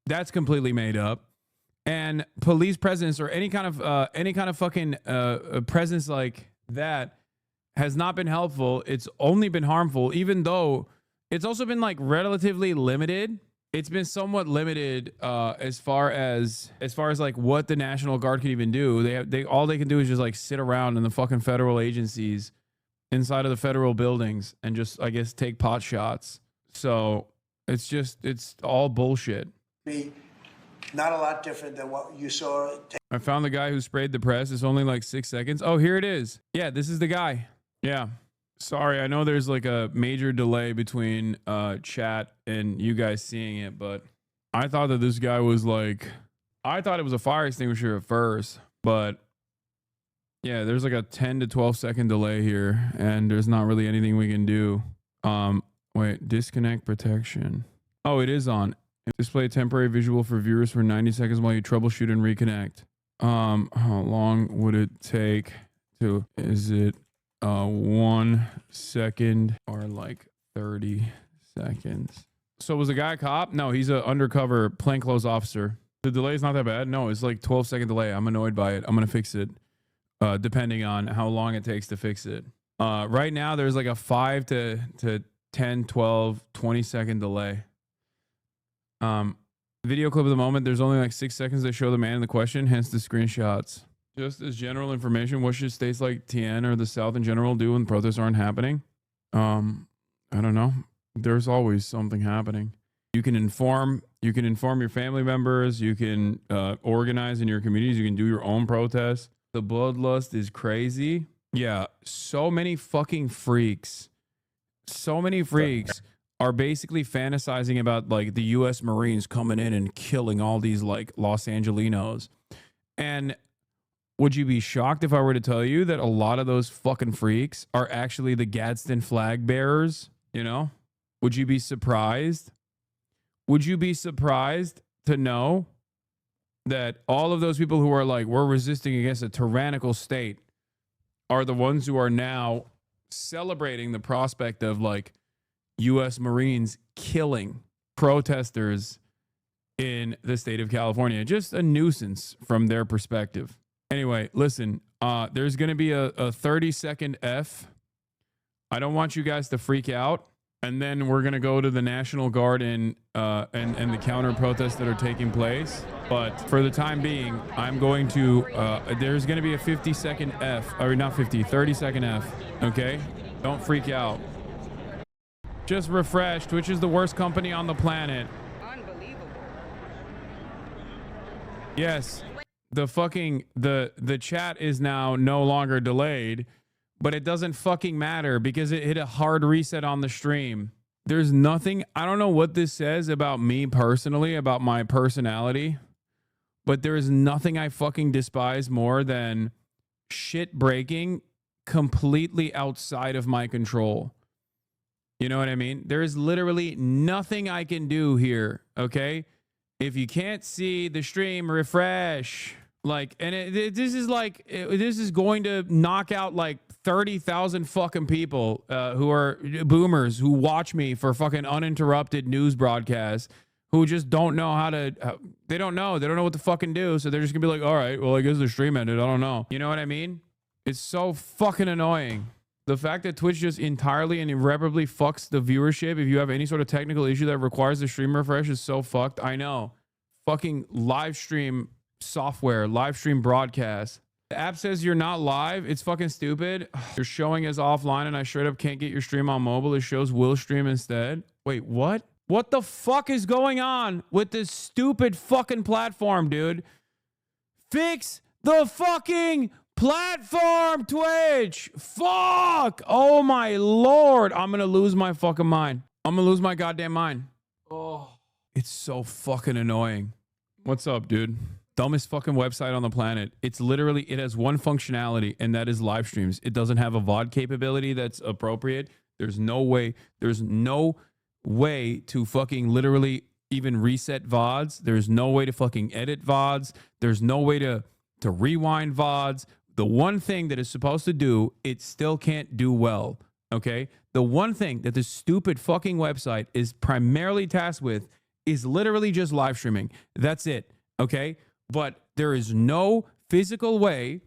That's completely made up. And police presence or any kind of fucking presence like that has not been helpful. It's only been harmful, even though it's also been like relatively limited. It's been somewhat limited as far as like what the National Guard can even do. They all they can do is just like sit around in the fucking federal agencies inside of the federal buildings and just, I guess, take pot shots. So it's all bullshit. Not a lot different than what you saw. I found the guy who sprayed the press. It's only like 6 seconds. Oh, here it is. Yeah, this is the guy. Yeah. Sorry, I know there's like a major delay between chat and you guys seeing it, but I thought that this guy was like, I thought it was a fire extinguisher at first, but yeah, there's like a 10 to 12 second delay here and there's not really anything we can do. Wait, disconnect protection. Oh, it is on. Display temporary visual for viewers for 90 seconds while you troubleshoot and reconnect. How long would it take to, is it 1 second or like 30 seconds? So was the guy a cop? No, he's an undercover plainclothes officer. The delay is not that bad. No, it's like 12-second delay. I'm annoyed by it. I'm going to fix it depending on how long it takes to fix it. Right now, there's like a 5 to 10, 12, 20-second delay. Video clip of the moment. There's only like 6 seconds to show the man in the question, hence the screenshots. Just as general information, what should states like TN or the South in general do when protests aren't happening? I don't know. There's always something happening. You can inform your family members. You can organize in your communities. You can do your own protests. The bloodlust is crazy. Yeah, so many fucking freaks. So many freaks are basically fantasizing about like the U.S. Marines coming in and killing all these like Los Angelinos. And would you be shocked if I were to tell you that a lot of those fucking freaks are actually the Gadsden flag bearers? You know? Would you be surprised? Would you be surprised to know that all of those people who are like, we're resisting against a tyrannical state are the ones who are now celebrating the prospect of like U.S. Marines killing protesters in the state of California? Just a nuisance from their perspective. Anyway, listen, there's going to be a 30-second F. I don't want you guys to freak out. And then we're going to go to the National Guard and the counter protests that are taking place. But for the time being, I'm going to, there's going to be a 50-second F, or not 50, 30-second F. Okay? Don't freak out. Just refresh. Twitch is the worst company on the planet. Unbelievable. Yes. The fucking, the chat is now no longer delayed, but it doesn't fucking matter because it hit a hard reset on the stream. There's nothing, I don't know what this says about me personally, about my personality, but there is nothing I fucking despise more than shit breaking completely outside of my control. You know what I mean? There is literally nothing I can do here, okay? If you can't see the stream, refresh. Like, and this is going to knock out like 30,000 fucking people who are boomers who watch me for fucking uninterrupted news broadcasts who just don't know how to, they don't know what to fucking do. So they're just gonna be like, all right, well, I guess the stream ended. I don't know. You know what I mean? It's so fucking annoying. The fact that Twitch just entirely and irreparably fucks the viewership if you have any sort of technical issue that requires the stream refresh is so fucked. I know. Fucking live stream software, live stream broadcast. The app says you're not live. It's fucking stupid. You're showing as offline and I straight up can't get your stream on mobile. It shows will stream instead. Wait, what? What the fuck is going on with this stupid fucking platform, dude? Fix the fucking platform, Twitch. Fuck. Oh my Lord. I'm gonna lose my fucking mind. I'm gonna lose my goddamn mind. Oh, it's so fucking annoying. What's up, dude? Dumbest fucking website on the planet. It's literally, it has one functionality and that is live streams. It doesn't have a VOD capability that's appropriate. There's no way to fucking literally even reset VODs. There's no way to fucking edit VODs. There's no way to rewind VODs. The one thing that it's supposed to do, it still can't do well, okay? The one thing that this stupid fucking website is primarily tasked with is literally just live streaming. That's it, okay? But there is no physical way,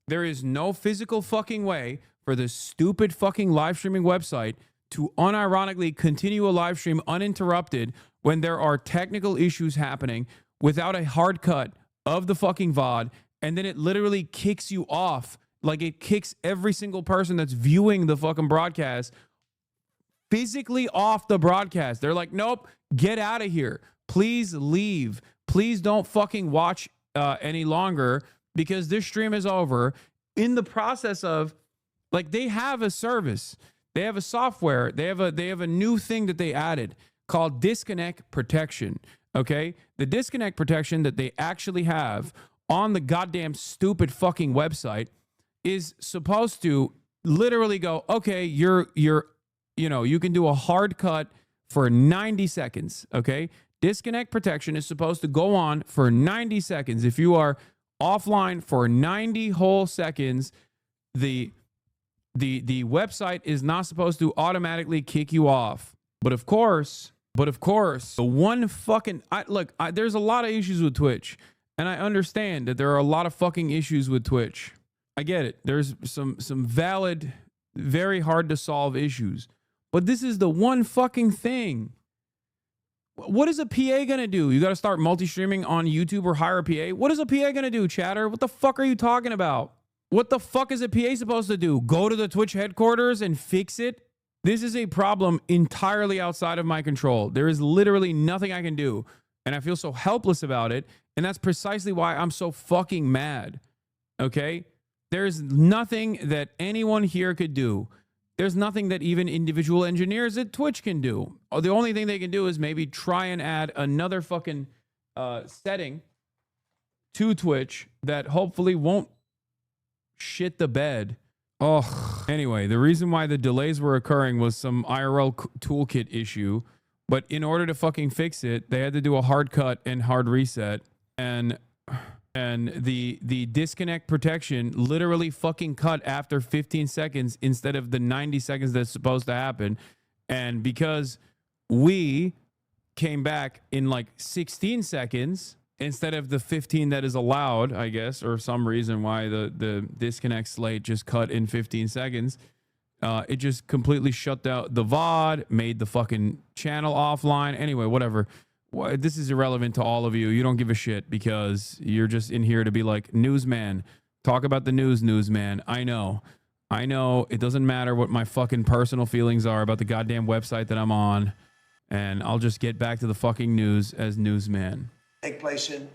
there is no physical fucking way for this stupid fucking live streaming website to unironically continue a live stream uninterrupted when there are technical issues happening without a hard cut of the fucking VOD, and then it literally kicks you off. Like it kicks every single person that's viewing the fucking broadcast physically off the broadcast. They're like, nope, get out of here. Please leave. Please don't fucking watch any longer because this stream is over. In the process of, like, they have a service. They have a software. They have a new thing that they added called disconnect protection. Okay? The disconnect protection that they actually have on the goddamn stupid fucking website is supposed to literally go, okay, you can do a hard cut for 90 seconds. Okay? Disconnect protection is supposed to go on for 90 seconds. If you are offline for 90 whole seconds, the website is not supposed to automatically kick you off. But of course, the one fucking there's a lot of issues with Twitch, and I understand that there are a lot of fucking issues with Twitch. I get it. There's some valid, very hard to solve issues, but this is the one fucking thing. What is a PA gonna do? You got to start multi-streaming on YouTube or hire a PA? What is a PA gonna do, chatter? What the fuck are you talking about? What the fuck is a PA supposed to do? Go to the Twitch headquarters and fix it? This is a problem entirely outside of my control. There is literally nothing I can do, and I feel so helpless about it, and that's precisely why I'm so fucking mad, okay? There's nothing that anyone here could do. There's nothing that even individual engineers at Twitch can do. The only thing they can do is maybe try and add another fucking setting to Twitch that hopefully won't shit the bed. Oh, anyway, the reason why the delays were occurring was some IRL toolkit issue, but in order to fucking fix it, they had to do a hard cut and hard reset, and the disconnect protection literally fucking cut after 15 seconds instead of the 90 seconds that's supposed to happen. And because we came back in like 16 seconds instead of the 15 that is allowed, I guess, or some reason why the disconnect slate just cut in 15 seconds, it just completely shut down the VOD, made the fucking channel offline. Anyway, whatever. This is irrelevant to all of you. You don't give a shit because you're just in here to be like, newsman, talk about the news, newsman. I know. It doesn't matter what my fucking personal feelings are about the goddamn website that I'm on, and I'll just get back to the fucking news as newsman. Take place in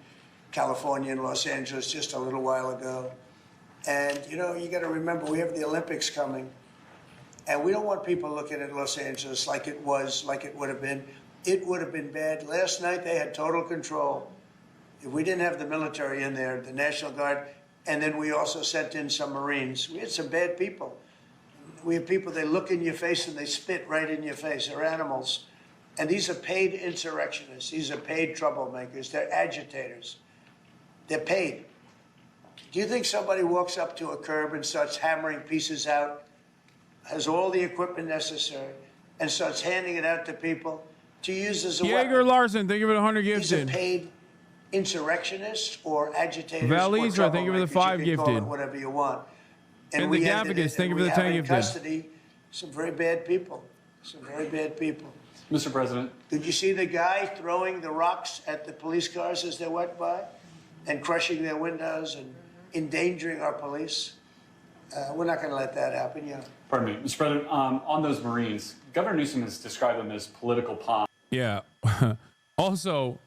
California and Los Angeles just a little while ago. And, you got to remember, we have the Olympics coming, and we don't want people looking at Los Angeles like it would have been. It would have been bad. Last night, they had total control. If we didn't have the military in there, the National Guard, and then we also sent in some Marines. We had some bad people. We have people, they look in your face and they spit right in your face. They're animals. And these are paid insurrectionists. These are paid troublemakers. They're agitators. They're paid. Do you think somebody walks up to a curb and starts hammering pieces out, has all the equipment necessary, and starts handing it out to people to use as a weapon? Jaeger Larson, thank you for the 100 These are gifted. paid insurrectionists or agitators. Valisa, or thank you for the troublemakers. 5 You can call it gifted. whatever you want. And the Gaffigas, thank you for the 10 in gifted. custody some very bad people. Some very bad people. Mr. President. Did you see the guy throwing the rocks at the police cars as they went by and crushing their windows and endangering our police? We're not going to let that happen, yeah. Pardon me, Mr. President. On those Marines, Governor Newsom has described them as political pawns. Yeah. Also,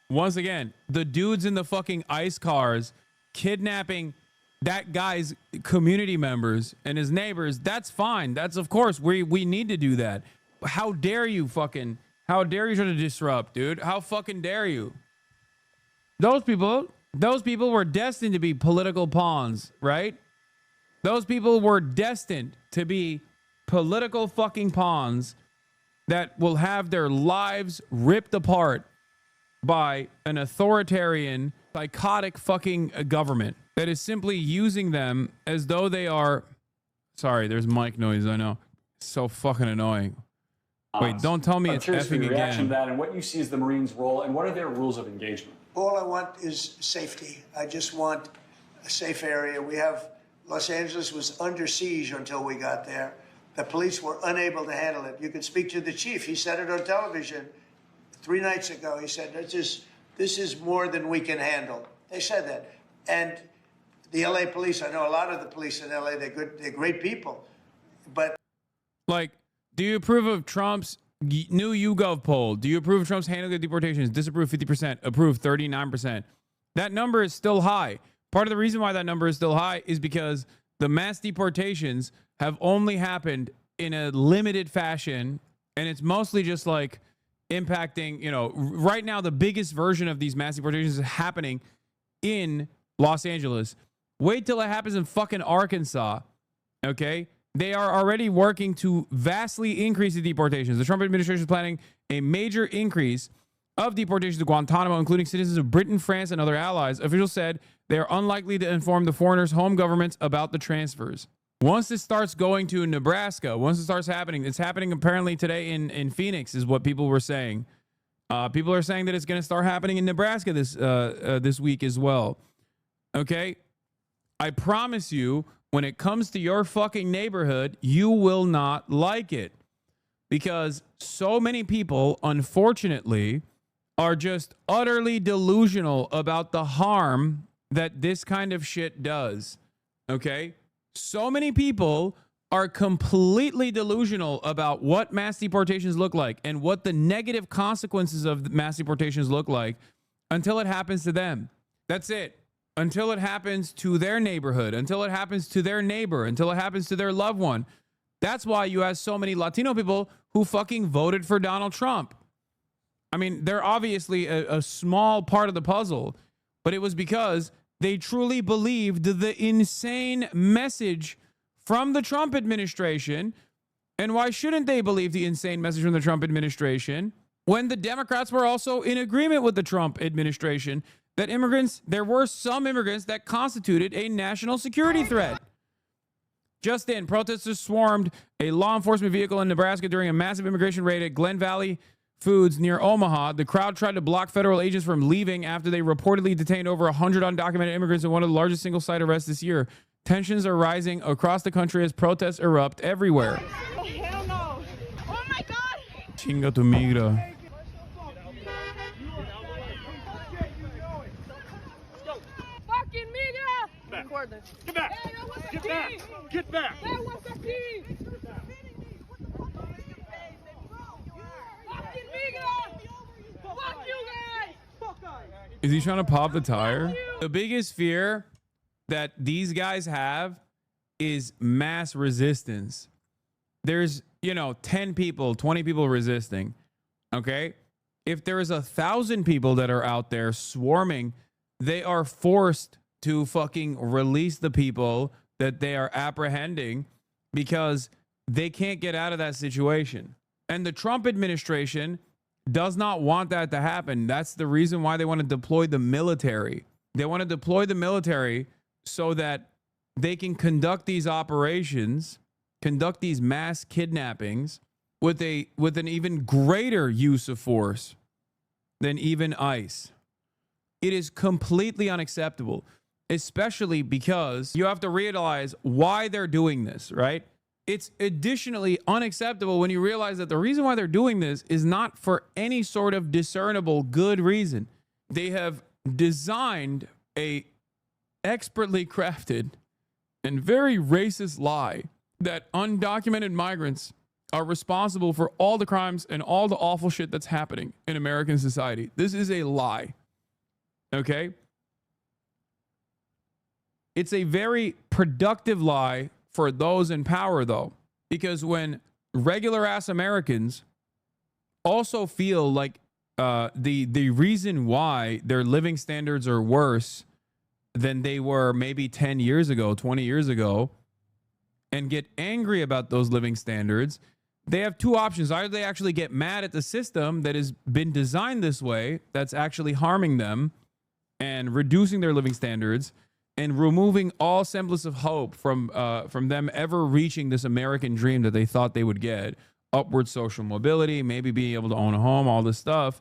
once again, the dudes in the fucking ICE cars kidnapping that guy's community members and his neighbors, that's fine. That's, of course, we need to do that. How dare you try to disrupt, dude? How fucking dare you? Those people were destined to be political pawns, right? Those people were destined to be political fucking pawns that will have their lives ripped apart by an authoritarian, psychotic fucking government that is simply using them as though they are... Sorry, there's mic noise, I know. So fucking annoying. Wait, don't tell me I'm it's curious for effing your reaction again. to that and what you see as the Marines' role and what are their rules of engagement? All I want is safety. I just want a safe area. Los Angeles was under siege until we got there. The police were unable to handle it. You can speak to the chief. He said it on television 3 nights ago. He said, this is more than we can handle. They said that. And the LA police, I know a lot of the police in LA, they're good, they're great people. But Like, do you approve of Trump's new YouGov poll? Do you approve of Trump's handling of deportations? Disapprove 50%, approve 39%. That number is still high. Part of the reason why that number is still high is because the mass deportations have only happened in a limited fashion, and it's mostly just like impacting, right now the biggest version of these mass deportations is happening in Los Angeles. Wait till it happens in fucking Arkansas, okay? They are already working to vastly increase the deportations. The Trump administration is planning a major increase of deportations to Guantanamo, including citizens of Britain, France, and other allies. Officials said they are unlikely to inform the foreigners' home governments about the transfers. Once this starts going to Nebraska, once it starts happening, it's happening apparently today in Phoenix, is what people were saying. People are saying that it's going to start happening in Nebraska this week as well. Okay? I promise you, when it comes to your fucking neighborhood, you will not like it. Because so many people, unfortunately, are just utterly delusional about the harm that this kind of shit does. Okay? So many people are completely delusional about what mass deportations look like and what the negative consequences of mass deportations look like until it happens to them. That's it. Until it happens to their neighborhood, until it happens to their neighbor, until it happens to their loved one. That's why you have so many Latino people who fucking voted for Donald Trump. I mean, they're obviously a small part of the puzzle, but it was because they truly believed the insane message from the Trump administration. And why shouldn't they believe the insane message from the Trump administration when the Democrats were also in agreement with the Trump administration that there were some immigrants that constituted a national security threat? Just in, protesters swarmed a law enforcement vehicle in Nebraska during a massive immigration raid at Glen Valley Foods near Omaha. The crowd tried to block federal agents from leaving after they reportedly detained over 100 undocumented immigrants in one of the largest single-site arrests this year. Tensions are rising across the country as protests erupt everywhere. Oh, hell no. Oh, my God. Chinga tu migra. Fucking migra. Get back. Hey, that was Get a back. team. Get back. That was a team. Fucking migra. Fuck you guys. Is he trying to pop the tire? The biggest fear that these guys have is mass resistance. There's, 10 people, 20 people resisting. Okay? If there is 1,000 people that are out there swarming, they are forced to fucking release the people that they are apprehending because they can't get out of that situation. And the Trump administration does not want that to happen. That's the reason why they want to deploy the military. They want to deploy the military so that they can conduct these operations, conduct these mass kidnappings with an even greater use of force than even ICE. It is completely unacceptable. especially because you have to realize why they're doing this, right? It's additionally unacceptable when you realize that the reason why they're doing this is not for any sort of discernible good reason. They have designed a expertly crafted and very racist lie that undocumented migrants are responsible for all the crimes and all the awful shit that's happening in American society. This is a lie. Okay? It's a very productive lie for those in power, though, because when regular ass Americans also feel like the reason why their living standards are worse than they were maybe 10 years ago, 20 years ago, and get angry about those living standards, they have two options. Either they actually get mad at the system that has been designed this way, that's actually harming them and reducing their living standards and removing all semblance of hope from them ever reaching this American dream that they thought they would get, upward social mobility, maybe being able to own a home, all this stuff.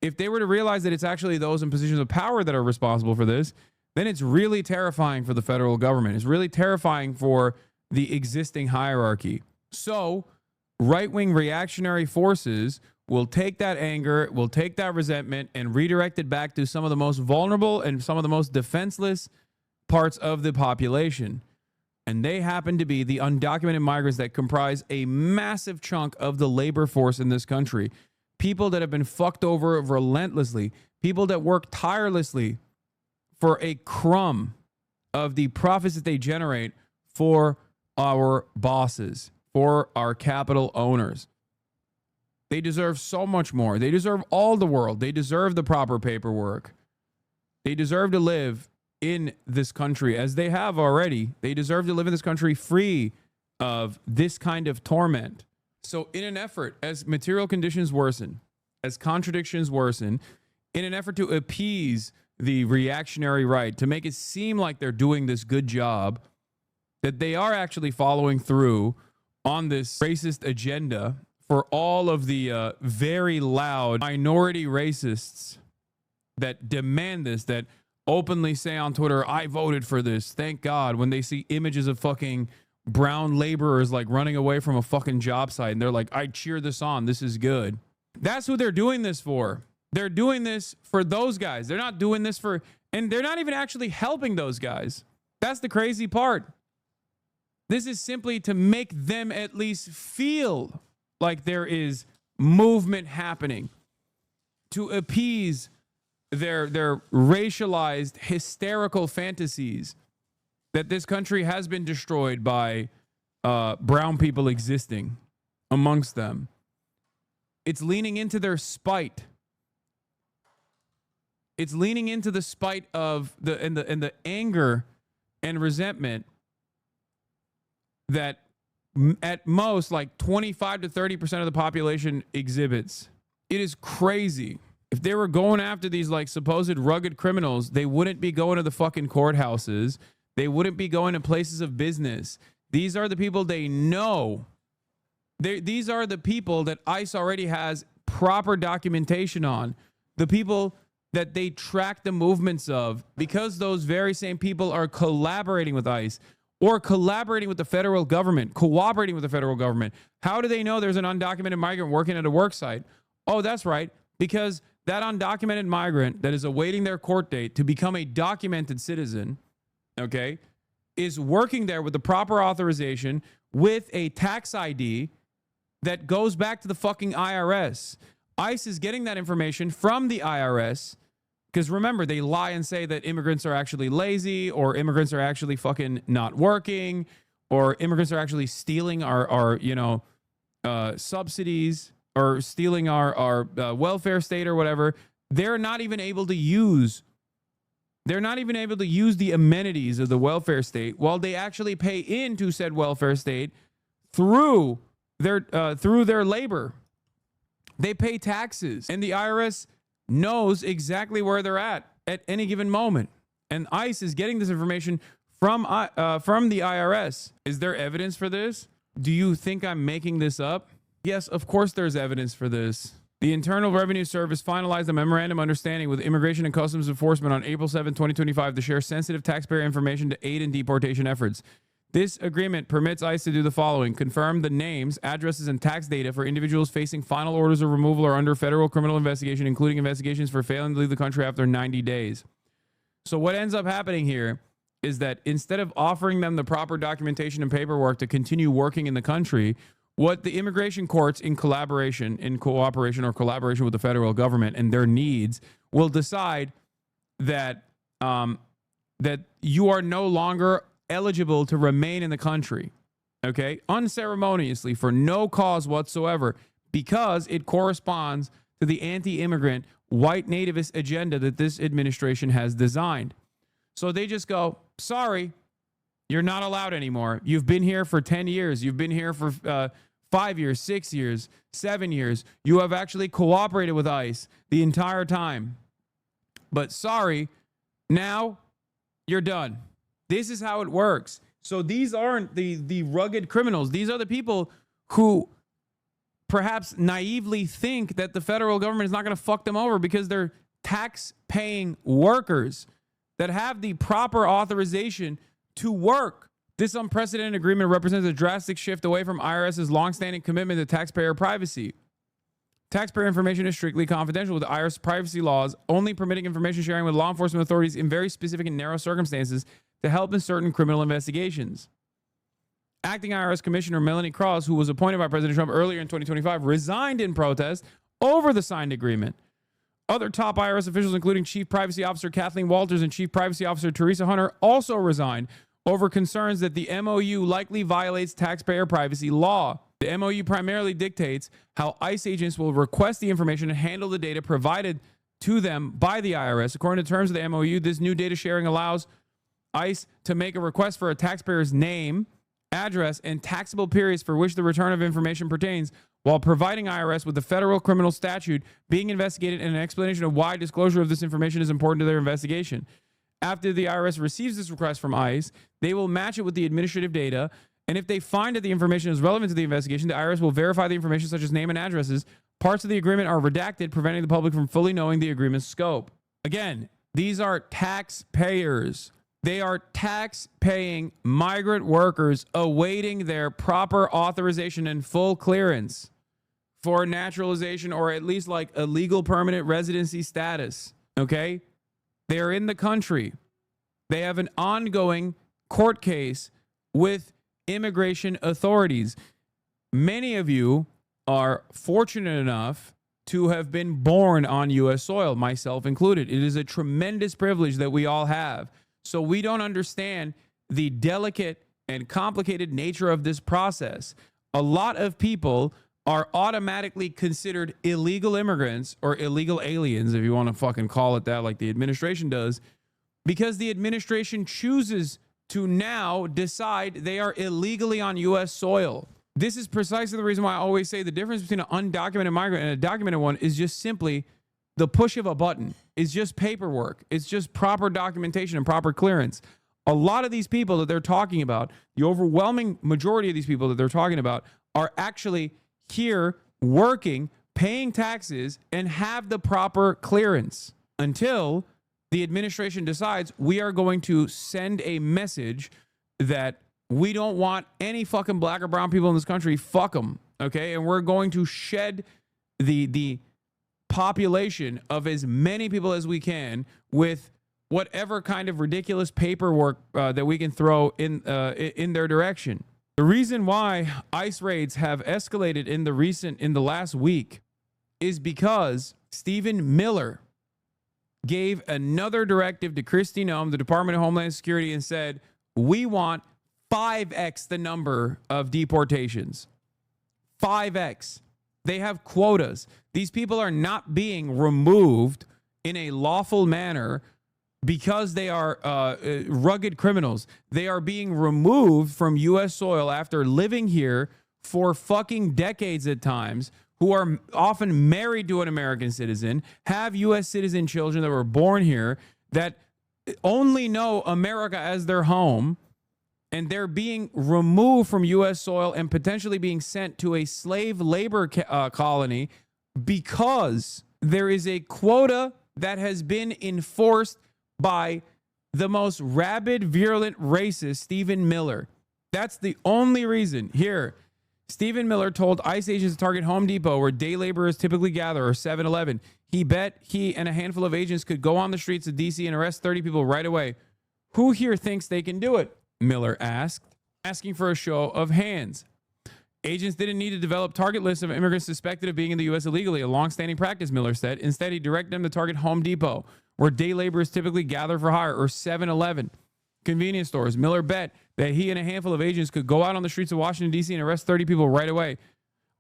If they were to realize that it's actually those in positions of power that are responsible for this, then it's really terrifying for the federal government. It's really terrifying for the existing hierarchy. So right-wing reactionary forces will take that anger, will take that resentment and redirect it back to some of the most vulnerable and some of the most defenseless parts of the population. And they happen to be the undocumented migrants that comprise a massive chunk of the labor force in this country. People that have been fucked over relentlessly. People that work tirelessly for a crumb of the profits that they generate for our bosses, for our capital owners. They deserve so much more. They deserve all the world. They deserve the proper paperwork. They deserve to live in this country as they have already. They deserve to live in this country free of this kind of torment. So in an effort, as material conditions worsen, as contradictions worsen, in an effort to appease the reactionary right, to make it seem like they're doing this good job, that they are actually following through on this racist agenda for all of the very loud minority racists that demand this, that openly say on Twitter, I voted for this, thank God, when they see images of fucking brown laborers like running away from a fucking job site and they're like, I cheer this on, this is good. That's who they're doing this for. They're doing this for those guys. They're not doing this for, and they're not even actually helping those guys. That's the crazy part. This is simply to make them at least feel like there is movement happening, to appease their racialized, hysterical fantasies that this country has been destroyed by brown people existing amongst them. It's leaning into their spite. It's leaning into the spite of the anger and resentment that at most like 25 to 30% of the population exhibits. It is crazy. If they were going after these like supposed rugged criminals, they wouldn't be going to the fucking courthouses. They wouldn't be going to places of business. These are the people they know. These are the people that ICE already has proper documentation on. The people that they track the movements of, because those very same people are collaborating with ICE or collaborating with the federal government, cooperating with the federal government. How do they know there's an undocumented migrant working at a work site? Oh, that's right. Because that undocumented migrant that is awaiting their court date to become a documented citizen, okay, is working there with the proper authorization with a tax ID that goes back to the fucking IRS. ICE is getting that information from the IRS because remember, they lie and say that immigrants are actually lazy or immigrants are actually fucking not working or immigrants are actually stealing our subsidies or stealing our welfare state or whatever. They're not even able to use the amenities of the welfare state while they actually pay into said welfare state through their labor. They pay taxes and the IRS knows exactly where they're at any given moment. And ICE is getting this information from the IRS. Is there evidence for this? Do you think I'm making this up? Yes, of course there's evidence for this. The Internal Revenue Service finalized a memorandum of understanding with Immigration and Customs Enforcement on April 7, 2025 to share sensitive taxpayer information to aid in deportation efforts. This agreement permits ICE to do the following: confirm the names, addresses, and tax data for individuals facing final orders of removal or under federal criminal investigation, including investigations for failing to leave the country after 90 days. So what ends up happening here is that instead of offering them the proper documentation and paperwork to continue working in the country, what the immigration courts in cooperation with the federal government and their needs will decide that that you are no longer eligible to remain in the country, okay, unceremoniously for no cause whatsoever, because it corresponds to the anti-immigrant white nativist agenda that this administration has designed. So they just go, sorry, you're not allowed anymore. You've been here for 10 years. You've been here for 5 years, 6 years, 7 years. You have actually cooperated with ICE the entire time. But sorry, now you're done. This is how it works. So these aren't the rugged criminals. These are the people who perhaps naively think that the federal government is not going to fuck them over because they're tax-paying workers that have the proper authorization to work. This unprecedented agreement represents a drastic shift away from IRS's longstanding commitment to taxpayer privacy. Taxpayer information is strictly confidential, with IRS privacy laws only permitting information sharing with law enforcement authorities in very specific and narrow circumstances to help in certain criminal investigations. Acting IRS Commissioner Melanie Cross, who was appointed by President Trump earlier in 2025, resigned in protest over the signed agreement. Other top IRS officials, including Chief Privacy Officer Kathleen Walters and Chief Privacy Officer Teresa Hunter, also resigned over concerns that the MOU likely violates taxpayer privacy law. The MOU primarily dictates how ICE agents will request the information and handle the data provided to them by the IRS. According to terms of the MOU, this new data sharing allows ICE to make a request for a taxpayer's name, address, and taxable periods for which the return of information pertains, while providing IRS with the federal criminal statute being investigated and an explanation of why disclosure of this information is important to their investigation. After the IRS receives this request from ICE, they will match it with the administrative data, and if they find that the information is relevant to the investigation, the IRS will verify the information such as name and addresses. Parts of the agreement are redacted, preventing the public from fully knowing the agreement's scope. Again, these are taxpayers. They are tax-paying migrant workers awaiting their proper authorization and full clearance for naturalization, or at least like a legal permanent residency status, okay? They are in the country. They have an ongoing court case with immigration authorities. Many of you are fortunate enough to have been born on U.S. soil, myself included. It is a tremendous privilege that we all have. So we don't understand the delicate and complicated nature of this process. A lot of people are automatically considered illegal immigrants or illegal aliens, if you want to fucking call it that, like the administration does, because the administration chooses to now decide they are illegally on U.S. soil. This is precisely the reason why I always say the difference between an undocumented migrant and a documented one is just simply the push of a button. It's just paperwork. It's just proper documentation and proper clearance. A lot of these people that they're talking about, the overwhelming majority of these people that they're talking about, are actually here working, paying taxes, and have the proper clearance until the administration decides we are going to send a message that we don't want any fucking black or brown people in this country. Fuck them. Okay. And we're going to shed the population of as many people as we can with whatever kind of ridiculous paperwork that we can throw in their direction. The reason why ICE raids have escalated in the last week is because Stephen Miller gave another directive to Kristi Noem, the Department of Homeland Security, and said, we want 5x the number of deportations. 5x. They have quotas. These people are not being removed in a lawful manner because they are rugged criminals. They are being removed from U.S. soil after living here for fucking decades at times, who are often married to an American citizen, have U.S. citizen children that were born here, that only know America as their home, and they're being removed from U.S. soil and potentially being sent to a slave labor colony because there is a quota that has been enforced by the most rabid, virulent racist, Stephen Miller. That's the only reason. Here, Stephen Miller told ICE agents to target Home Depot, where day laborers typically gather, or 7-Eleven. He bet he and a handful of agents could go on the streets of D.C. and arrest 30 people right away. Who here thinks they can do it? Miller asked, asking for a show of hands. Agents didn't need to develop target lists of immigrants suspected of being in the U.S. illegally, a long-standing practice, Miller said. Instead, he directed them to target Home Depot, where day laborers typically gather for hire, or 7-Eleven. Convenience stores. Miller bet that he and a handful of agents could go out on the streets of Washington, D.C. and arrest 30 people right away.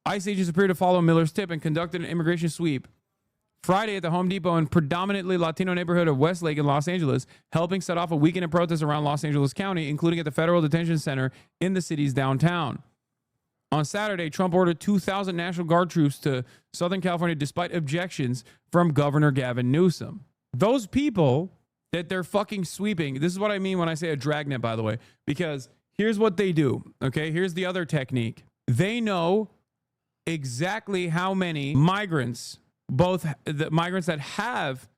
ICE agents appeared to follow Miller's tip and conducted an immigration sweep Friday at the Home Depot in predominantly Latino neighborhood of Westlake in Los Angeles, helping set off a weekend of protests around Los Angeles County, including at the federal detention center in the city's downtown. On Saturday, Trump ordered 2,000 National Guard troops to Southern California despite objections from Governor Gavin Newsom. Those people that they're fucking sweeping, this is what I mean when I say a dragnet, by the way, because here's what they do, okay? Here's the other technique. They know exactly how many migrants, both the migrants that have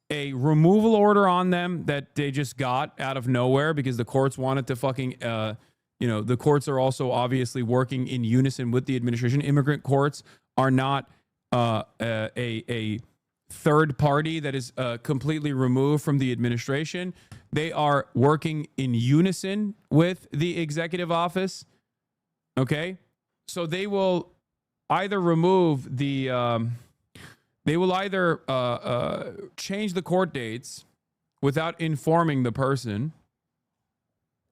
a removal order on them that they just got out of nowhere because the courts wanted to fucking, the courts are also obviously working in unison with the administration. Immigrant courts are not a third party that is completely removed from the administration. They are working in unison with the executive office. Okay, so they will either remove the, they will either change the court dates without informing the person.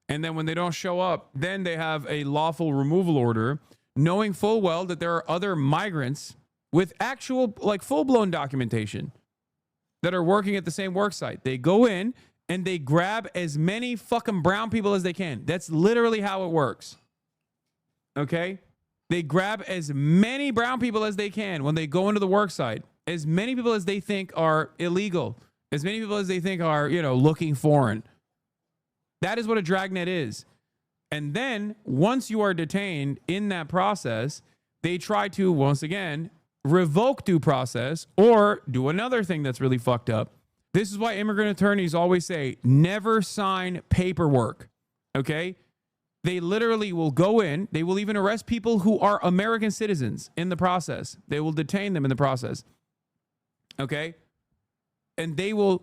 And then when they don't show up, then they have a lawful removal order, knowing full well that there are other migrants with actual, like, full-blown documentation that are working at the same work site. They go in and they grab as many fucking brown people as they can. That's literally how it works. Okay? They grab as many brown people as they can when they go into the work site, as many people as they think are illegal, as many people as they think are, looking foreign. That is what a dragnet is. And then once you are detained in that process, they try to, once again, revoke due process or do another thing that's really fucked up. This is why immigrant attorneys always say, never sign paperwork. Okay? They literally will go in. They will even arrest people who are American citizens in the process. They will detain them in the process. Okay? And they will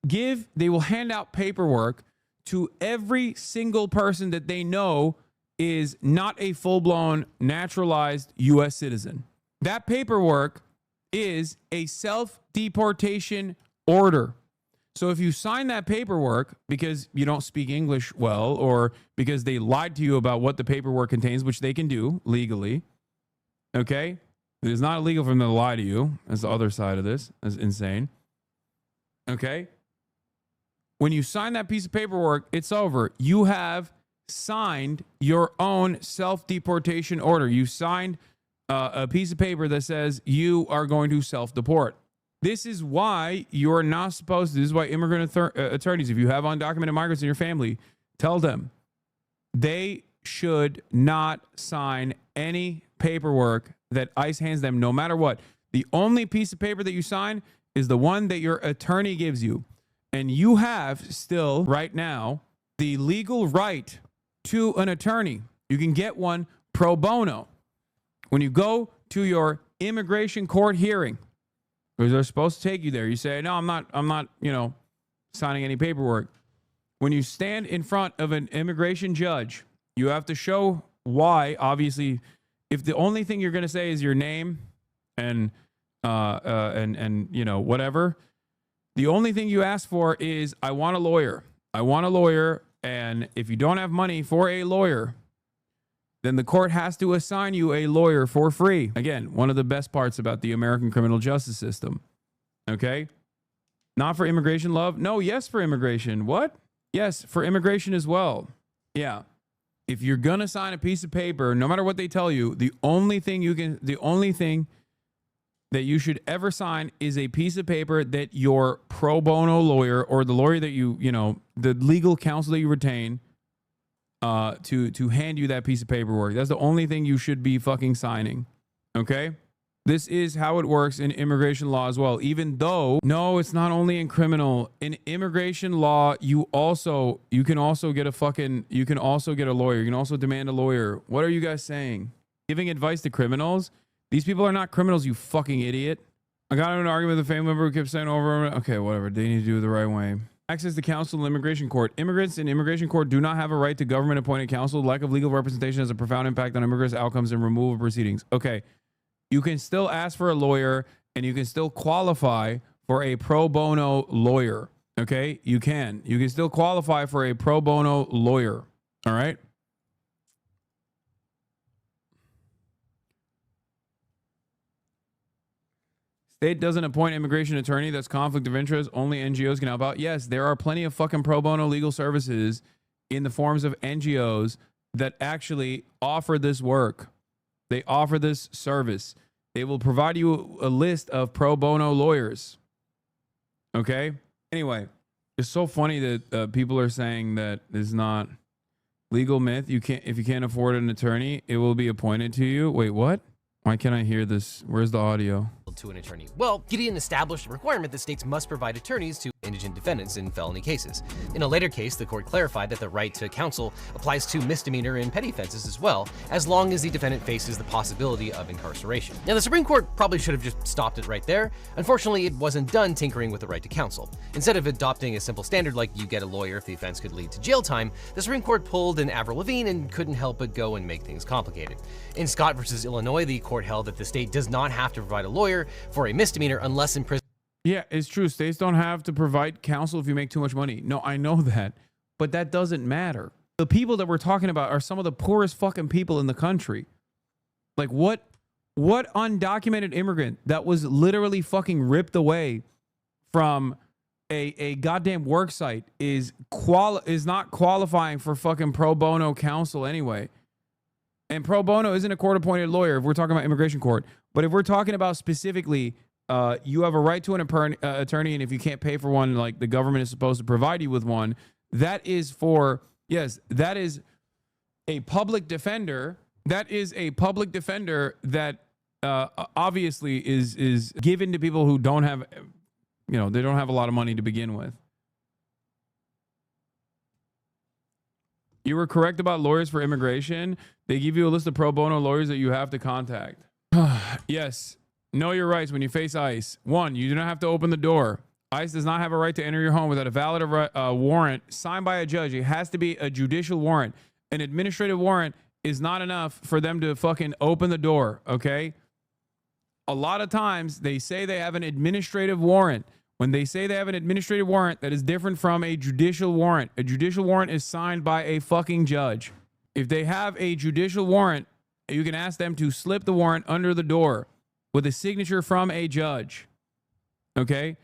hand out paperwork to every single person that they know is not a full-blown naturalized U.S. citizen. That paperwork is a self-deportation order. So if you sign that paperwork because you don't speak English well, or because they lied to you about what the paperwork contains, which they can do legally, okay? It is not illegal for them to lie to you. That's the other side of this. That's insane. Okay? When you sign that piece of paperwork, it's over. You have signed your own self-deportation order. You signed a piece of paper that says you are going to self-deport. This is why you're not supposed to. This is why immigrant attorneys, if you have undocumented migrants in your family, tell them they should not sign any paperwork that ICE hands them, no matter what. The only piece of paper that you sign is the one that your attorney gives you. And you have still, right now, the legal right to an attorney. You can get one pro bono. When you go to your immigration court hearing, because they're supposed to take you there, you say, no, I'm not, signing any paperwork. When you stand in front of an immigration judge, you have to show why. Obviously, if the only thing you're going to say is your name and whatever, the only thing you ask for is, I want a lawyer. I want a lawyer. And if you don't have money for a lawyer, then the court has to assign you a lawyer for free. Again, one of the best parts about the American criminal justice system. Okay? Not for immigration, love? No, yes, for immigration. What? Yes, for immigration as well. Yeah. If you're going to sign a piece of paper, no matter what they tell you, the only thing that you should ever sign is a piece of paper that your pro bono lawyer, or the lawyer that the legal counsel that you retain, to hand you that piece of paperwork. That's the only thing you should be fucking signing. Okay? This is how it works in immigration law as well. Even though, no, it's not only in criminal. In immigration law, you can also get you can also get a lawyer. You can also demand a lawyer. What are you guys saying? Giving advice to criminals? These people are not criminals, you fucking idiot. I got in an argument with a family member who kept saying over, okay, whatever. They need to do it the right way. Access to counsel in immigration court. Immigrants in immigration court do not have a right to government-appointed counsel. Lack of legal representation has a profound impact on immigrants' outcomes and removal proceedings. Okay. You can still ask for a lawyer and you can still qualify for a pro bono lawyer. Okay? You can still qualify for a pro bono lawyer. All right? State doesn't appoint immigration attorney. That's conflict of interest. Only NGOs can help out. Yes, there are plenty of fucking pro bono legal services in the forms of NGOs that actually offer this work. They offer this service. They will provide you a list of pro bono lawyers. Okay? Anyway, it's so funny that people are saying that it's not legal myth. If you can't afford an attorney, it will be appointed to you. Wait, what? Why can't I hear this? Where's the audio? To an attorney. Well, Gideon established a requirement that states must provide attorneys to indigent defendants in felony cases. In a later case, the court clarified that the right to counsel applies to misdemeanor and petty offenses as well, as long as the defendant faces the possibility of incarceration. Now, the Supreme Court probably should have just stopped it right there. Unfortunately, it wasn't done tinkering with the right to counsel. Instead of adopting a simple standard like you get a lawyer if the offense could lead to jail time, the Supreme Court pulled an Avril Lavigne and couldn't help but go and make things complicated. In Scott versus Illinois, the court held that the state does not have to provide a lawyer for a misdemeanor unless in prison. Yeah, it's true. States don't have to provide counsel if you make too much money. No, I know that, but that doesn't matter. The people that we're talking about are some of the poorest fucking people in the country. Like what undocumented immigrant that was literally fucking ripped away from a goddamn work site is not qualifying for fucking pro bono counsel anyway. And pro bono isn't a court-appointed lawyer if we're talking about immigration court. But if we're talking about specifically, you have a right to an attorney, and if you can't pay for one, like the government is supposed to provide you with one, that is that is a public defender. That is a public defender that obviously is given to people who don't have, they don't have a lot of money to begin with. You were correct about lawyers for immigration. They give you a list of pro bono lawyers that you have to contact. Yes. Know your rights when you face ICE. 1, you do not have to open the door. ICE does not have a right to enter your home without a valid warrant signed by a judge. It has to be a judicial warrant. An administrative warrant is not enough for them to fucking open the door, okay? A lot of times they say they have an administrative warrant. When they say they have an administrative warrant, that is different from a judicial warrant. A judicial warrant is signed by a fucking judge. If they have a judicial warrant, you can ask them to slip the warrant under the door with a signature from a judge. Okay?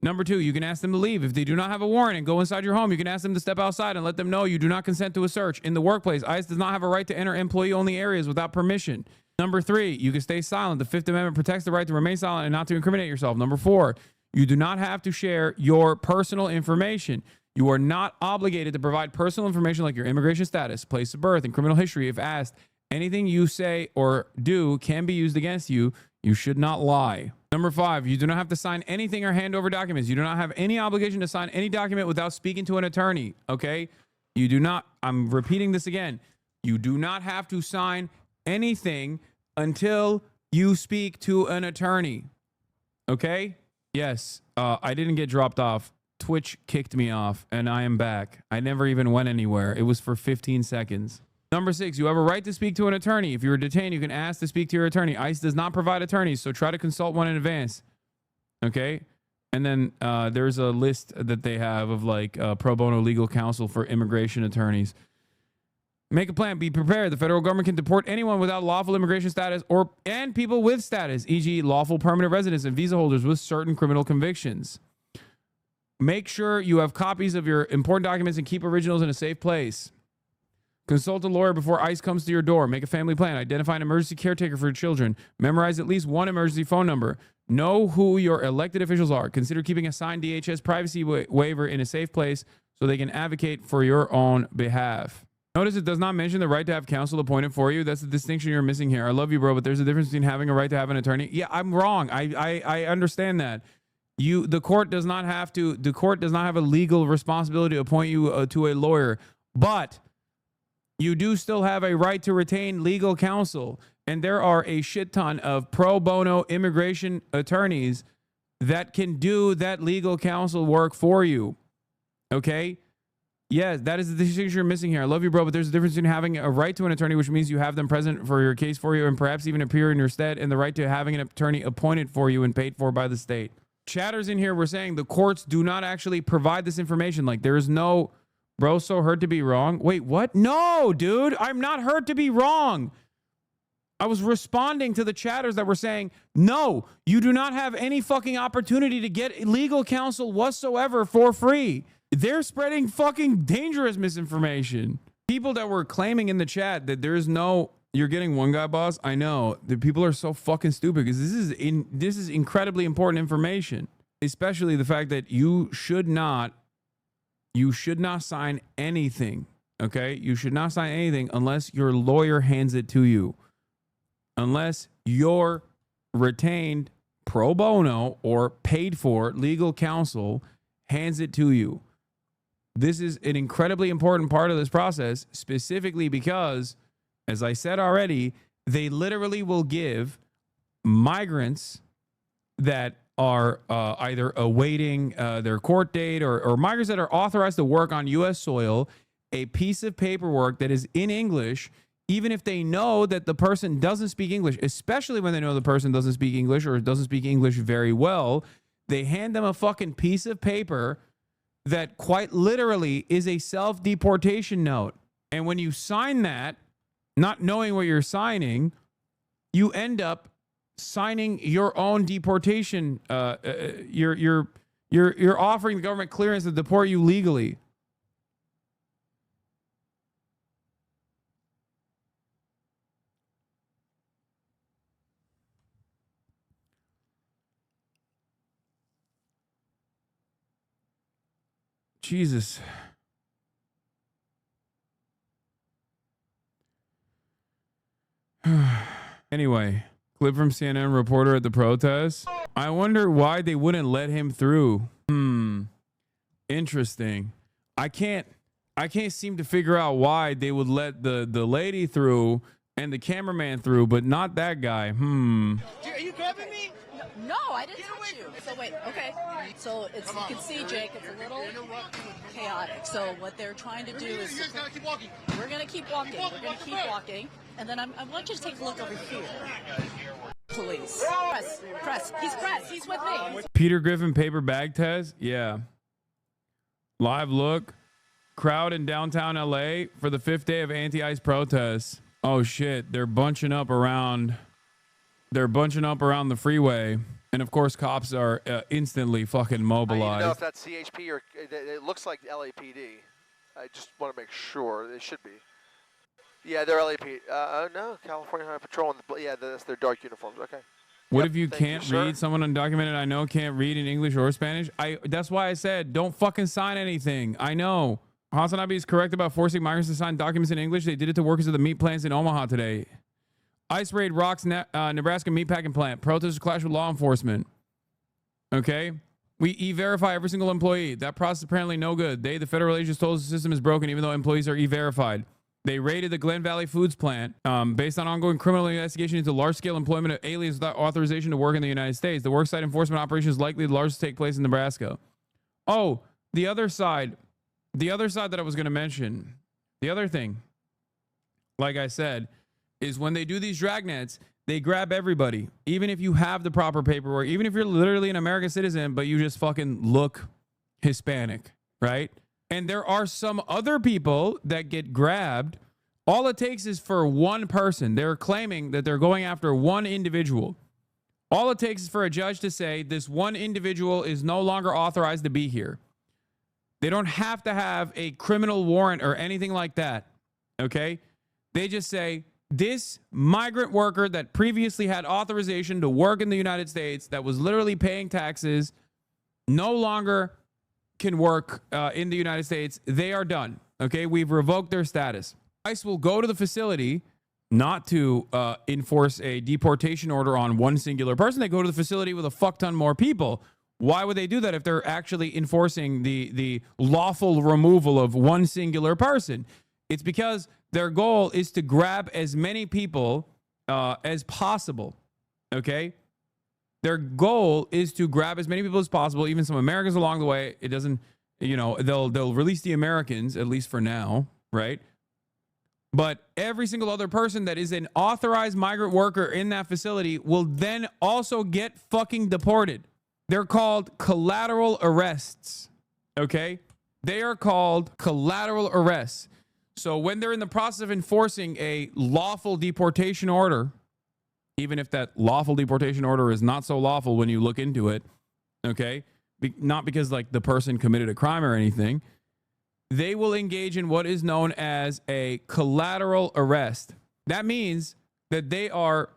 Number 2, you can ask them to leave. If they do not have a warrant and go inside your home, you can ask them to step outside and let them know you do not consent to a search. In the workplace, ICE does not have a right to enter employee-only areas without permission. Number 3, you can stay silent. The Fifth Amendment protects the right to remain silent and not to incriminate yourself. Number 4, you do not have to share your personal information. You are not obligated to provide personal information like your immigration status, place of birth, and criminal history if asked. Anything you say or do can be used against you. You should not lie. Number 5, you do not have to sign anything or hand over documents. You do not have any obligation to sign any document without speaking to an attorney, okay? You do not, I'm repeating this again. You do not have to sign anything until you speak to an attorney, okay? Yes, I didn't get dropped off. Twitch kicked me off, and I am back. I never even went anywhere. It was for 15 seconds. Number 6, you have a right to speak to an attorney. If you are detained, you can ask to speak to your attorney. ICE does not provide attorneys, so try to consult one in advance. Okay? And then there's a list that they have of like pro bono legal counsel for immigration attorneys. Make a plan. Be prepared. The federal government can deport anyone without lawful immigration status and people with status, e.g. lawful permanent residents and visa holders with certain criminal convictions. Make sure you have copies of your important documents and keep originals in a safe place. Consult a lawyer before ICE comes to your door. Make a family plan. Identify an emergency caretaker for your children. Memorize at least one emergency phone number. Know who your elected officials are. Consider keeping a signed DHS privacy waiver in a safe place so they can advocate for your own behalf. Notice it does not mention the right to have counsel appointed for you. That's the distinction you're missing here. I love you, bro, but there's a difference between having a right to have an attorney. Yeah, I'm wrong. I understand that. The court does not have a legal responsibility to appoint you to a lawyer, but you do still have a right to retain legal counsel. And there are a shit ton of pro bono immigration attorneys that can do that legal counsel work for you. Okay? Yes, that is the distinction you're missing here. I love you, bro, but there's a difference between having a right to an attorney, which means you have them present for your case for you and perhaps even appear in your stead, and the right to having an attorney appointed for you and paid for by the state. Chatters in here were saying the courts do not actually provide this information. Like, there is no, bro, so hurt to be wrong. Wait, what? No, dude, I'm not hurt to be wrong. I was responding to the chatters that were saying, no, you do not have any fucking opportunity to get legal counsel whatsoever for free. They're spreading fucking dangerous misinformation. People that were claiming in the chat that there is no, you're getting one guy, boss. I know the people are so fucking stupid because this is incredibly important information, especially the fact that you should not sign anything. Okay. You should not sign anything unless your lawyer hands it to you, unless your retained pro bono or paid for legal counsel hands it to you. This is an incredibly important part of this process, specifically because, as I said already, they literally will give migrants that are either awaiting their court date or migrants that are authorized to work on U.S. soil a piece of paperwork that is in English, even if they know that the person doesn't speak English, especially when they know the person doesn't speak English or doesn't speak English very well. They hand them a fucking piece of paper that quite literally is a self-deportation note. And when you sign that, not knowing what you're signing, you end up signing your own deportation. You're offering the government clearance to deport you legally. Jesus. Anyway, clip from CNN reporter at the protest. I wonder why they wouldn't let him through. Interesting. I can't seem to figure out why they would let the lady through and the cameraman through, but not that guy. Are you grabbing me? No, I didn't touch you. So wait, okay. So it's, you can see, Jake, it's a little chaotic. So what they're trying to do is... You guys gotta keep walking. We're gonna keep walking. We're gonna keep walking. And then I want you to take a look over here. Police. Press. He's press. He's with me. Peter Griffin paper bag test? Yeah. Live look. Crowd in downtown LA for the 5th day of anti-ICE protests. Oh shit, they're bunching up around the freeway. And of course, cops are instantly fucking mobilized. I don't know if that's CHP or it looks like LAPD. I just want to make sure. They should be. Yeah, they're LAPD. No, California Highway Patrol. Yeah, that's their dark uniforms. Okay. What if you can't read? Someone undocumented I know can't read in English or Spanish. That's why I said don't fucking sign anything. I know. Hasanabi is correct about forcing migrants to sign documents in English. They did it to workers of the meat plants in Omaha today. ICE raid rocks Nebraska meatpacking plant. Protesters clash with law enforcement. Okay. We e-verify every single employee. That process is apparently no good. The federal agents told us the system is broken even though employees are e-verified. They raided the Glen Valley Foods plant based on ongoing criminal investigation into large-scale employment of aliens without authorization to work in the United States. The worksite enforcement operation is likely the largest to take place in Nebraska. Oh, the other side that I was going to mention, the other thing, like I said, is when they do these dragnets, they grab everybody, even if you have the proper paperwork, even if you're literally an American citizen, but you just fucking look Hispanic, right? And there are some other people that get grabbed. All it takes is for one person. They're claiming that they're going after one individual. All it takes is for a judge to say this one individual is no longer authorized to be here. They don't have to have a criminal warrant or anything like that, okay? They just say, this migrant worker that previously had authorization to work in the United States, that was literally paying taxes, no longer can work in the United States. They are done. Okay, we've revoked their status. ICE will go to the facility not to enforce a deportation order on one singular person. They go to the facility with a fuck ton more people. Why would they do that if they're actually enforcing the lawful removal of one singular person? It's because their goal is to grab as many people as possible, okay? Their goal is to grab as many people as possible, even some Americans along the way. It doesn't, you know, they'll release the Americans, at least for now, right? But every single other person that is an authorized migrant worker in that facility will then also get fucking deported. They're called collateral arrests, okay? They are called collateral arrests. So when they're in the process of enforcing a lawful deportation order, even if that lawful deportation order is not so lawful when you look into it, okay? Not because like the person committed a crime or anything, they will engage in what is known as a collateral arrest. That means that they are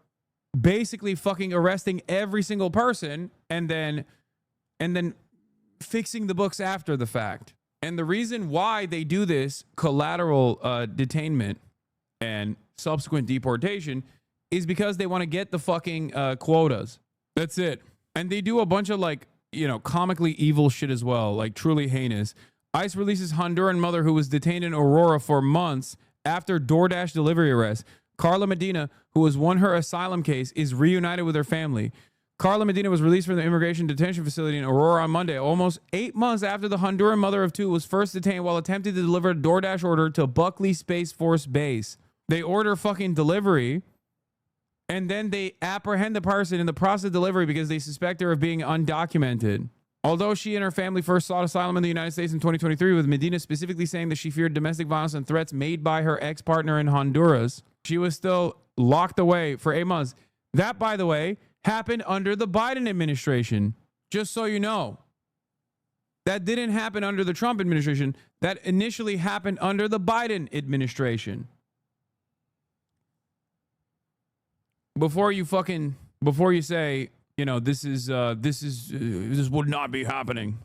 basically fucking arresting every single person and then fixing the books after the fact. And the reason why they do this collateral detainment and subsequent deportation is because they want to get the fucking quotas. That's it. And they do a bunch of like, you know, comically evil shit as well, like truly heinous. ICE releases Honduran mother who was detained in Aurora for months after DoorDash delivery arrest. Carla Medina, who has won her asylum case, is reunited with her family. Carla Medina was released from the immigration detention facility in Aurora on Monday, almost 8 months after the Honduran mother of two was first detained while attempting to deliver a DoorDash order to Buckley Space Force Base. They order fucking delivery, and then they apprehend the person in the process of delivery because they suspect her of being undocumented. Although she and her family first sought asylum in the United States in 2023, with Medina specifically saying that she feared domestic violence and threats made by her ex-partner in Honduras, she was still locked away for 8 months. That, by the way, happened under the Biden administration. Just so you know. That didn't happen under the Trump administration. That initially happened under the Biden administration. Before you say, you know, this would not be happening.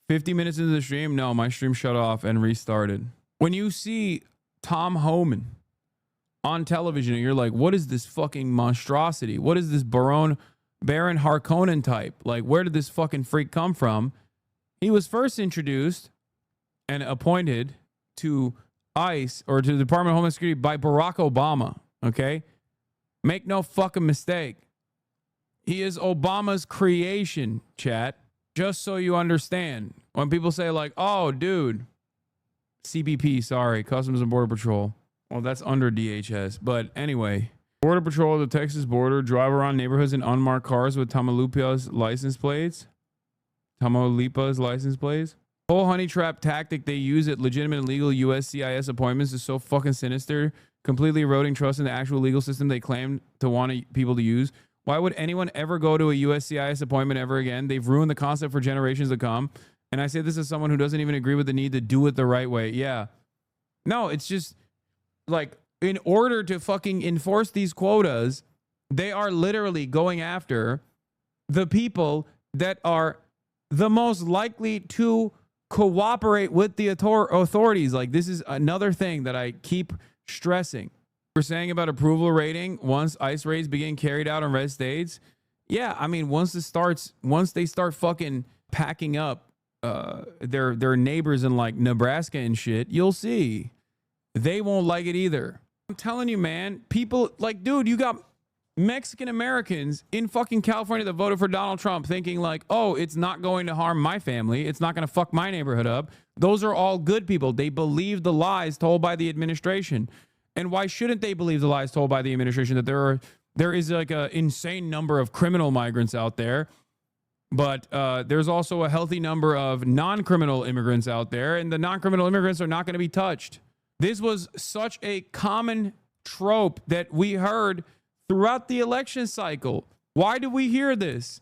50 minutes into the stream, no, my stream shut off and restarted. When you see Tom Homan on television, and you're like, what is this fucking monstrosity? What is this Baron Harkonnen type? Like, where did this fucking freak come from? He was first introduced and appointed to ICE or to the Department of Homeland Security by Barack Obama, okay? Make no fucking mistake. He is Obama's creation, chat. Just so you understand. When people say like, oh, dude, CBP, sorry, Customs and Border Patrol. Well, that's under DHS. But anyway, Border Patrol of the Texas border drive around neighborhoods in unmarked cars with Tamaulipas license plates. Whole honey trap tactic they use at legitimate and legal USCIS appointments is so fucking sinister, completely eroding trust in the actual legal system they claim to want people to use. Why would anyone ever go to a USCIS appointment ever again? They've ruined the concept for generations to come. And I say this as someone who doesn't even agree with the need to do it the right way. Yeah. No, it's just like, in order to fucking enforce these quotas, they are literally going after the people that are the most likely to cooperate with the authorities. Like, this is another thing that I keep stressing. We're saying about approval rating once ICE raids begin carried out in red states. Yeah, I mean, once they start fucking packing up their neighbors in like Nebraska and shit, you'll see. They won't like it either. I'm telling you, man, people like, dude, you got Mexican Americans in fucking California that voted for Donald Trump thinking like, oh, it's not going to harm my family. It's not going to fuck my neighborhood up. Those are all good people. They believe the lies told by the administration. And why shouldn't they believe the lies told by the administration that there is like an insane number of criminal migrants out there, but there's also a healthy number of non-criminal immigrants out there, and the non-criminal immigrants are not going to be touched. This was such a common trope that we heard throughout the election cycle. Why did we hear this?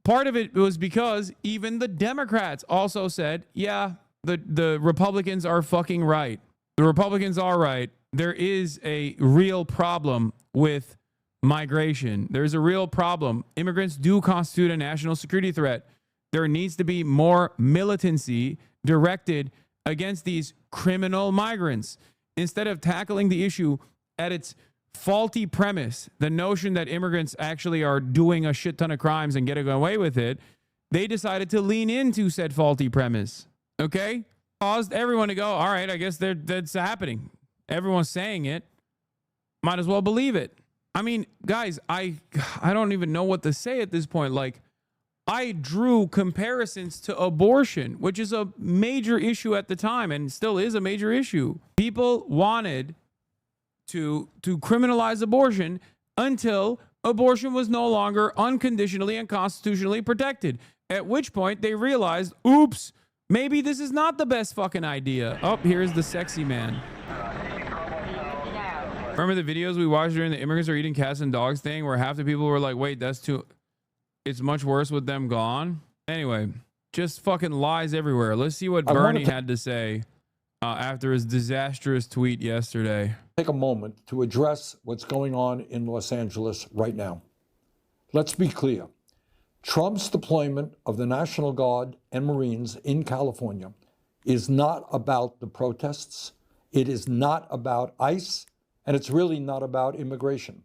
Part of it was because even the Democrats also said, yeah, the Republicans are fucking right. The Republicans are right. There is a real problem with migration. There's a real problem. Immigrants do constitute a national security threat. There needs to be more militancy directed against these criminal migrants. instead of tackling the issue at its faulty premise, the notion that immigrants actually are doing a shit ton of crimes and getting away with it, they decided to lean into said faulty premise. Okay? Caused everyone to go, all right, I guess that's happening. Everyone's saying it. Might as well believe it. I mean, guys, I don't even know what to say at this point. Like, I drew comparisons to abortion, which is a major issue at the time and still is a major issue. People wanted to criminalize abortion until abortion was no longer unconditionally and constitutionally protected, at which point they realized, oops, maybe this is not the best fucking idea. Oh, here's the sexy man. Remember the videos we watched during the immigrants are eating cats and dogs thing where half the people were like, wait, that's too... It's much worse with them gone. Anyway, just fucking lies everywhere. Let's see what Bernie had to say after his disastrous tweet yesterday. Take a moment to address what's going on in Los Angeles right now. Let's be clear. Trump's deployment of the National Guard and Marines in California is not about the protests. It is not about ICE, and it's really not about immigration.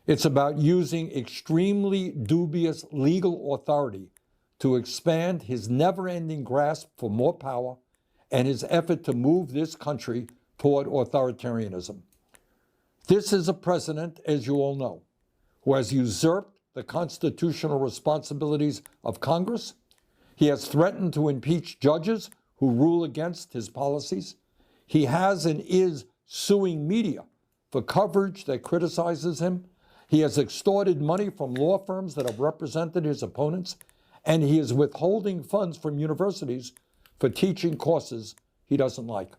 It's about using extremely dubious legal authority to expand his never-ending grasp for more power and his effort to move this country toward authoritarianism. This is a president, as you all know, who has usurped the constitutional responsibilities of Congress. He has threatened to impeach judges who rule against his policies. He has and is suing media for coverage that criticizes him. He has extorted money from law firms that have represented his opponents, and he is withholding funds from universities for teaching courses he doesn't like.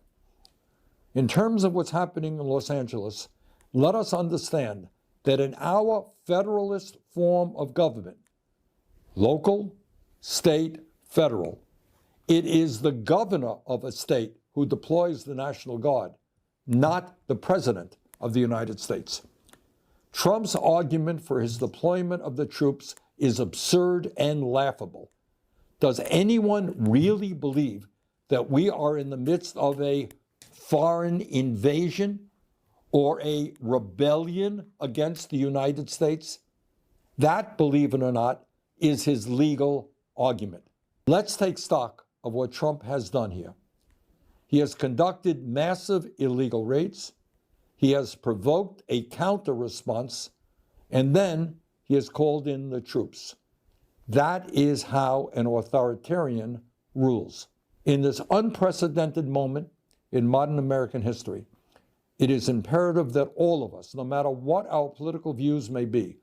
In terms of what's happening in Los Angeles, let us understand that in our federalist form of government, local, state, federal, it is the governor of a state who deploys the National Guard, not the President of the United States. Trump's argument for his deployment of the troops is absurd and laughable. Does anyone really believe that we are in the midst of a foreign invasion or a rebellion against the United States? That, believe it or not, is his legal argument. Let's take stock of what Trump has done here. He has conducted massive illegal raids. He has provoked a counter response, and then he has called in the troops. That is how an authoritarian rules. In this unprecedented moment in modern American history, it is imperative that all of us, no matter what our political views may be,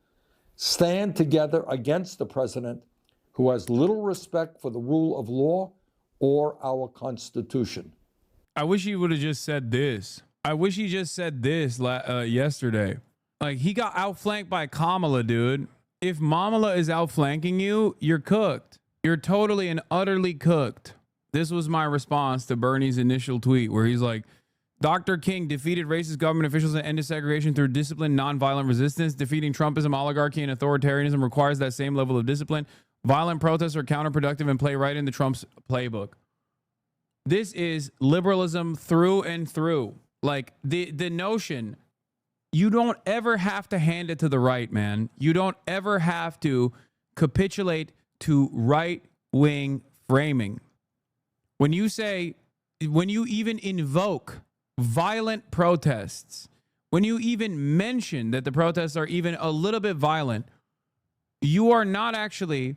stand together against the president who has little respect for the rule of law or our Constitution. I wish he would have just said this. I wish he just said this yesterday. Like, he got outflanked by Kamala, dude. If Kamala is outflanking you, you're cooked. You're totally and utterly cooked. This was my response to Bernie's initial tweet where he's like, Dr. King defeated racist government officials and ended segregation through disciplined, nonviolent resistance. Defeating Trumpism, oligarchy, and authoritarianism requires that same level of discipline. Violent protests are counterproductive and play right into Trump's playbook. This is liberalism through and through. Like, the notion, you don't ever have to hand it to the right, man. You don't ever have to capitulate to right-wing framing. When you even invoke violent protests, when you even mention that the protests are even a little bit violent, you are not actually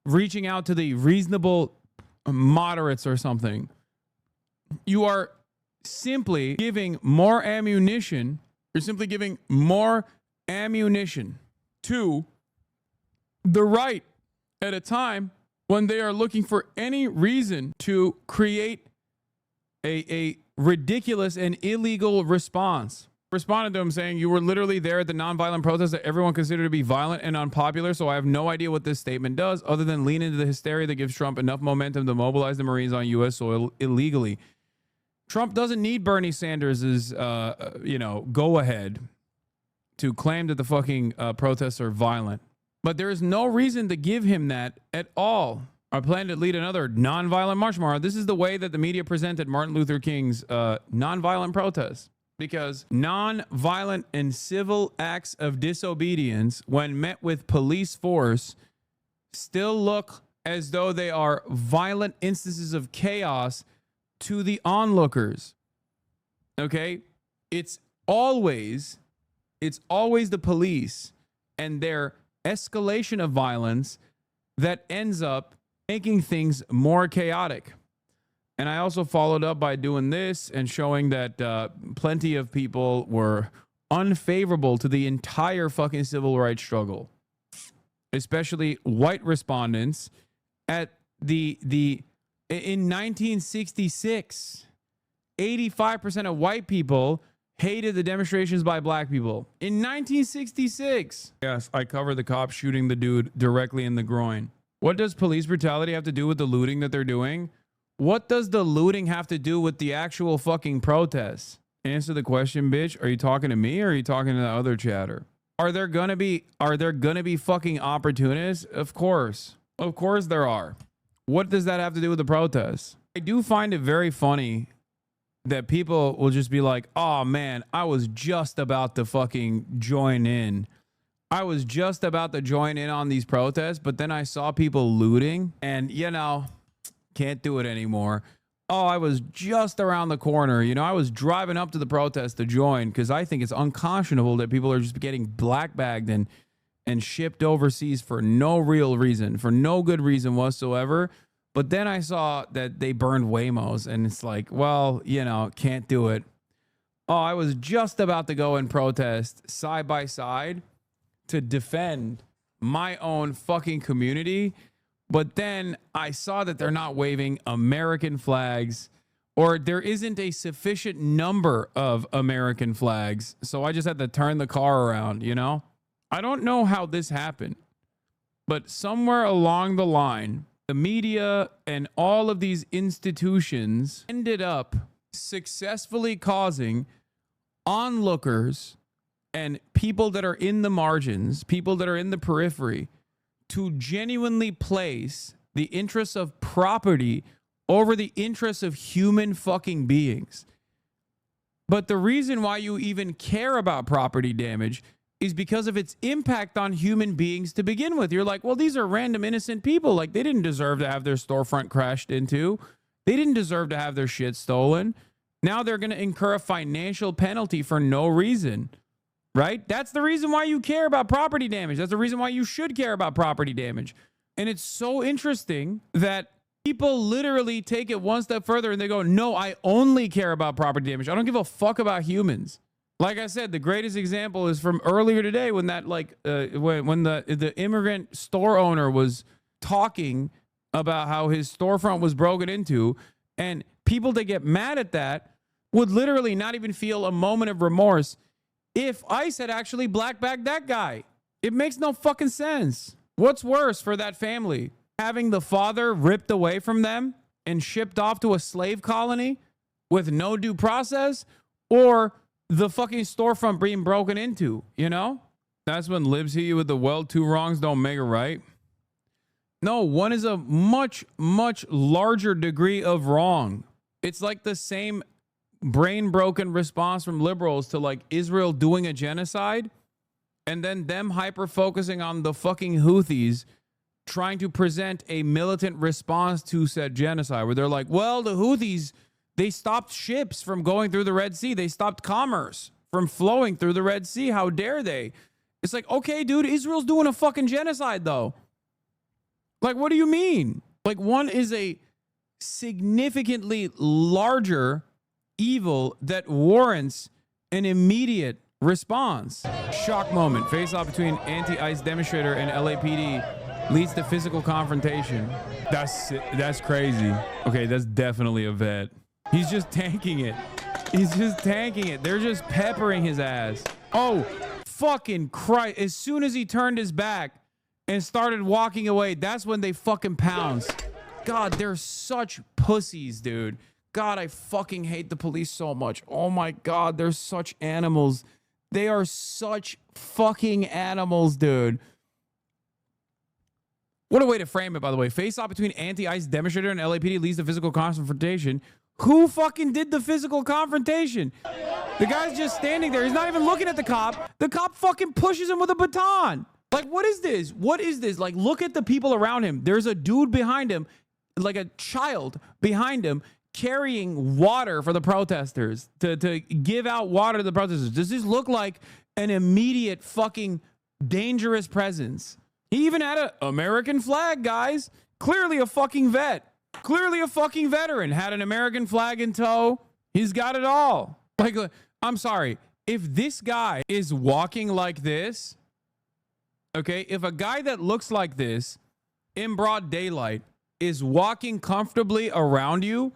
reaching out to the reasonable moderates or something. You are simply giving more ammunition. You're simply giving more ammunition to the right at a time when they are looking for any reason to create a ridiculous and illegal response. Responded to him saying, you were literally there at the nonviolent protest that everyone considered to be violent and unpopular, so I have no idea what this statement does other than lean into the hysteria that gives Trump enough momentum to mobilize the Marines on U.S. soil illegally. Trump doesn't need Bernie Sanders' go-ahead to claim that the fucking protests are violent. But there is no reason to give him that at all. I plan to lead another nonviolent march tomorrow. This is the way that the media presented Martin Luther King's nonviolent protests. Because nonviolent and civil acts of disobedience, when met with police force, still look as though they are violent instances of chaos to the onlookers. Okay? It's always the police and their escalation of violence that ends up making things more chaotic. And I also followed up by doing this and showing that plenty of people were unfavorable to the entire fucking civil rights struggle, especially white respondents. In 1966, 85% of white people hated the demonstrations by black people. In 1966. Yes, I cover the cop shooting the dude directly in the groin. What does police brutality have to do with the looting that they're doing? What does the looting have to do with the actual fucking protests? Answer the question, bitch. Are you talking to me or are you talking to the other chatter? Are there gonna be fucking opportunists? Of course. Of course there are. What does that have to do with the protests? I do find it very funny that people will just be like, oh man, I was just about to fucking join in. I was just about to join in on these protests, but then I saw people looting and, you know, can't do it anymore. Oh, I was just around the corner. You know, I was driving up to the protest to join because I think it's unconscionable that people are just getting black bagged and shipped overseas for no real reason, for no good reason whatsoever. But then I saw that they burned Waymos and it's like, well, you know, can't do it. Oh, I was just about to go and protest side by side to defend my own fucking community. But then I saw that they're not waving American flags, or there isn't a sufficient number of American flags. So I just had to turn the car around, you know? I don't know how this happened, but somewhere along the line, the media and all of these institutions ended up successfully causing onlookers and people that are in the margins, people that are in the periphery, to genuinely place the interests of property over the interests of human fucking beings. But the reason why you even care about property damage is because of its impact on human beings to begin with. You're like, well, these are random innocent people. Like, they didn't deserve to have their storefront crashed into. They didn't deserve to have their shit stolen. Now they're going to incur a financial penalty for no reason. Right? That's the reason why you care about property damage. That's the reason why you should care about property damage. And it's so interesting that people literally take it one step further and they go, no, I only care about property damage. I don't give a fuck about humans. Like I said, the greatest example is from earlier today when that when the immigrant store owner was talking about how his storefront was broken into, and people that get mad at that would literally not even feel a moment of remorse if ICE had actually black bagged that guy. It makes no fucking sense. What's worse for that family? Having the father ripped away from them and shipped off to a slave colony with no due process, or the fucking storefront being broken into, you know? That's when libs hit you with the, well, two wrongs don't make a right. No, one is a much, much larger degree of wrong. It's like the same brain broken response from liberals to like Israel doing a genocide, and then them hyper focusing on the fucking Houthis trying to present a militant response to said genocide, where they're like, well, the Houthis, they stopped ships from going through the Red Sea. They stopped commerce from flowing through the Red Sea. How dare they? It's like, okay, dude, Israel's doing a fucking genocide though. Like, what do you mean? Like, one is a significantly larger evil that warrants an immediate response. Shock moment. Face off between anti-ICE demonstrator and LAPD leads to physical confrontation. That's crazy. Okay, that's definitely a vet. He's just tanking it. He's just tanking it. They're just peppering his ass. Oh, fucking Christ. As soon as he turned his back and started walking away, that's when they fucking pounced. God, they're such pussies, dude. God, I fucking hate the police so much. Oh my God, they're such animals. They are such fucking animals, dude. What a way to frame it, by the way. Face-off between anti-ICE demonstrator and LAPD leads to physical confrontation. Who fucking did the physical confrontation? The guy's just standing there. He's not even looking at the cop. The cop fucking pushes him with a baton. Like, what is this? What is this? Like, look at the people around him. There's a dude behind him, like a child behind him, carrying water for the protesters to give out water to the protesters. Does this look like an immediate fucking dangerous presence? He even had an American flag, guys. Clearly a fucking vet. Clearly a fucking veteran. Had an American flag in tow. He's got it all. Like, I'm sorry. If this guy is walking like this, okay, if a guy that looks like this in broad daylight is walking comfortably around you,